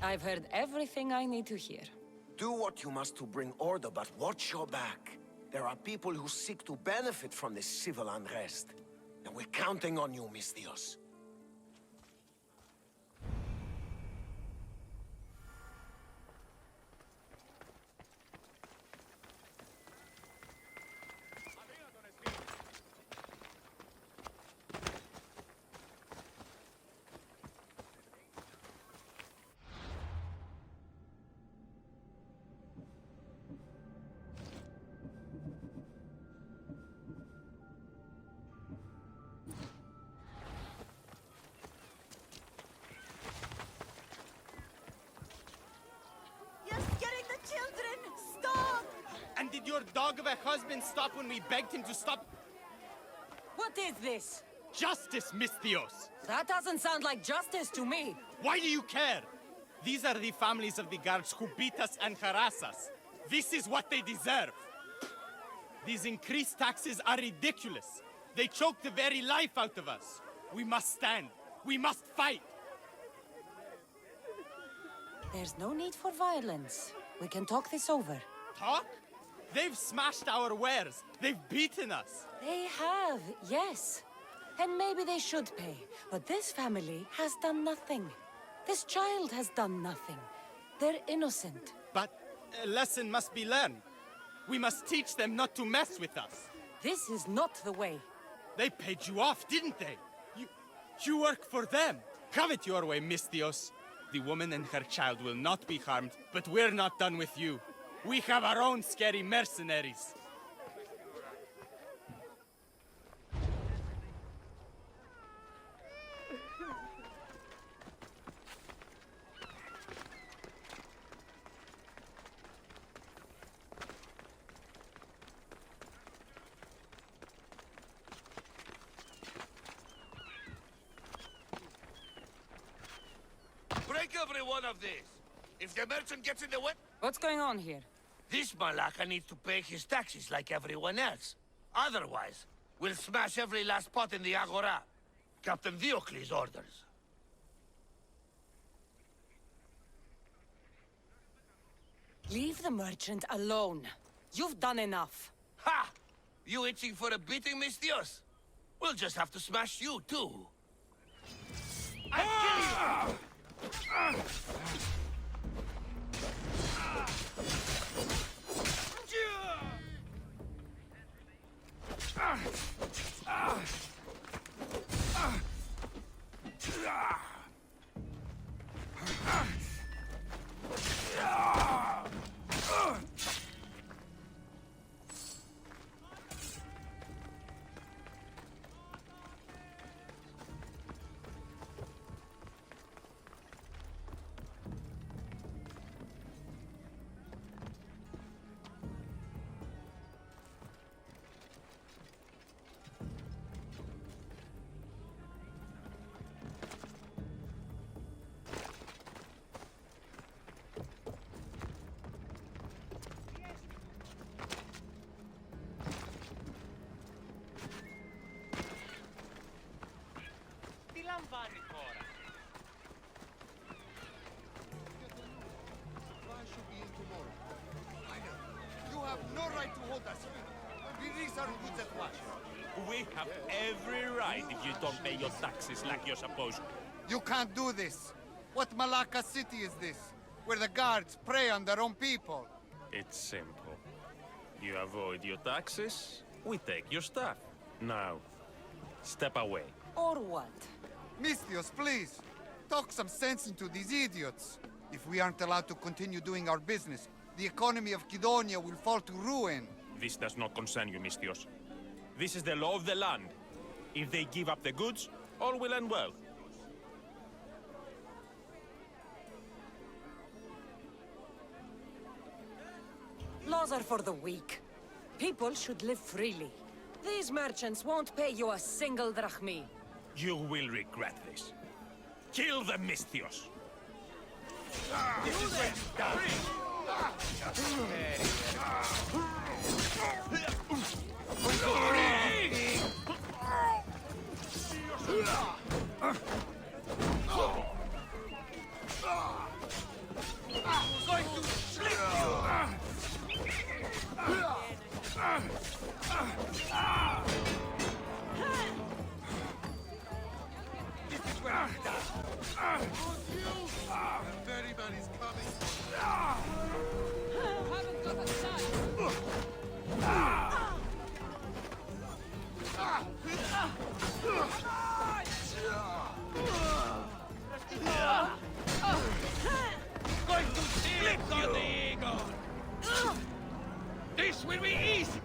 I've heard everything I need to hear.
Do what you must to bring order, but watch your back. There are people who seek to benefit from this civil unrest. And we're counting on you, Misthios.
And did your dog of a husband stop when we begged him to stop?
What is this?
Justice, Misthios!
That doesn't sound like justice to me.
Why do you care? These are the families of the guards who beat us and harass us. This is what they deserve. These increased taxes are ridiculous. They choke the very life out of us. We must stand. We must fight.
There's no need for violence. We can talk this over.
Talk? They've smashed our wares. They've beaten us.
They have, yes. And maybe they should pay. But this family has done nothing. This child has done nothing. They're innocent.
But a lesson must be learned. We must teach them not to mess with us.
This is not the way.
They paid you off, didn't they? You work for them. Have it your way, Misthios. The woman and her child will not be harmed, but we're not done with you. We have our own scary mercenaries.
Break every one of these. If the merchant gets in the way...
What's going on here?
This Malaka needs to pay his taxes like everyone else. Otherwise, we'll smash every last pot in the Agora. Captain Diocles orders.
Leave the merchant alone. You've done enough.
Ha! You itching for a beating, Misthios? We'll just have to smash you, too. I'll kill you!
right to hold us here. Release our goods at once.
We have every right if you don't pay your taxes like you're supposed to.
You can't do this. What Malacca city is this? Where the guards prey on their own people.
It's simple. You avoid your taxes, we take your stuff. Now, step away.
Or what?
Mistios, please. Talk some sense into these idiots. If we aren't allowed to continue doing our business, the economy of Kidonia will fall to ruin.
This does not concern you, Mistios. This is the law of the land. If they give up the goods, all will end well.
Laws are for the weak. People should live freely. These merchants won't pay you a single drachmi.
You will regret this. Kill the Mistios!
This is where you die.
Going to split
This is where you die. The ferryman is coming.
Haven't got a shot. Going to slip on the eagle. This will be easy.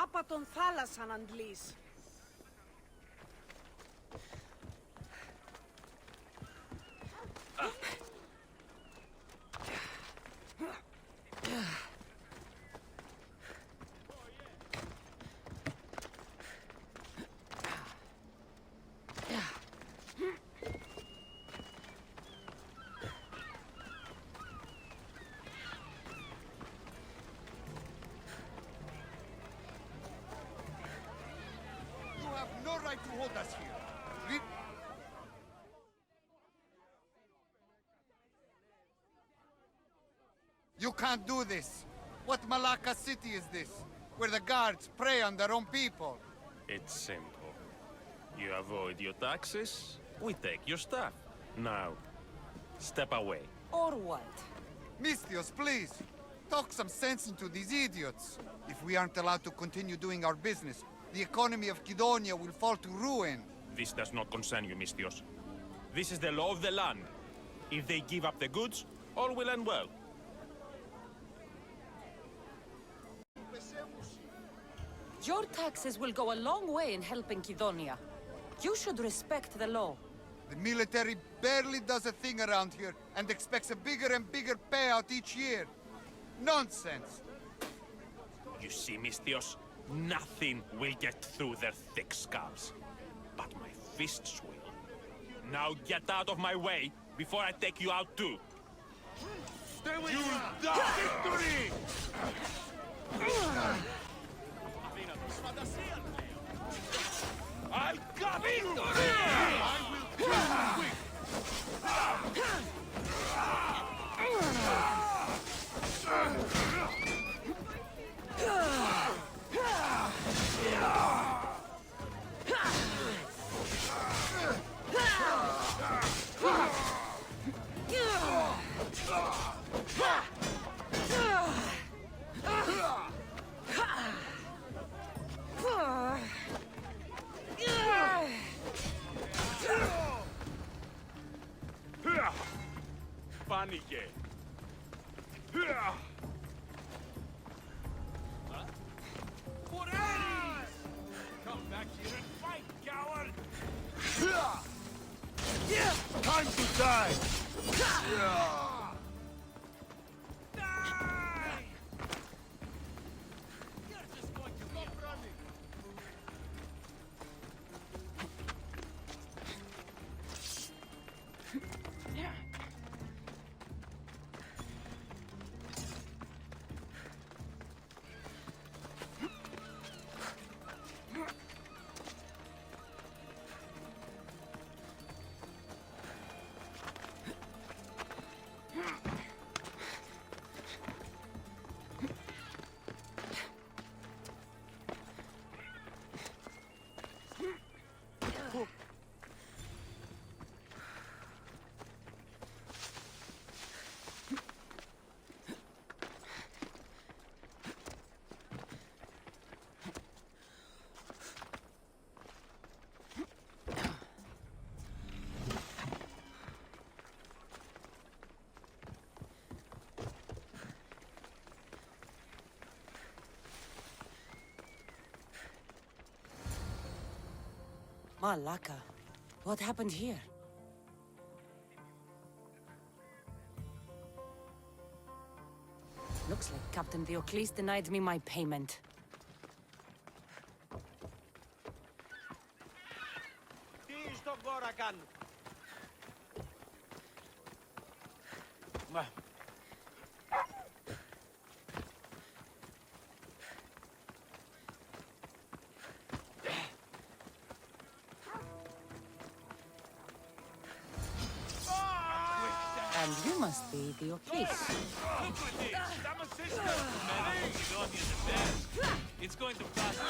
Από τον θάλασσαν αντλείς.
You have no right to hold us here. You can't do this. What Malacca city is this? Where the guards prey on their own people.
It's simple. You avoid your taxes, we take your stuff. Now, step away.
Or what?
Mistios, please. Talk some sense into these idiots. If we aren't allowed to continue doing our business, the economy of Kidonia will fall to ruin.
This does not concern you, Mistios. This is the law of the land. If they give up the goods, all will end well.
Your taxes will go a long way in helping Kidonia. You should respect the law.
The military barely does a thing around here and expects a bigger and bigger payout each year. Nonsense!
You see, Mistios, nothing will get through their thick skulls. But my fists will. Now get out of my way before I take you out too.
Stay with you! Die! Victory!
I got you!
I will kill you quick!
again.
For Ares!
Come back here and fight, coward!
Time to die!
Malaka, what happened here? Looks like Captain Diocles denied me my payment.
Τι στον κόρα κάνουν.
And you must be Diocles.
Look at this! I'm a sister! Man, on you the desk. It's going to cost.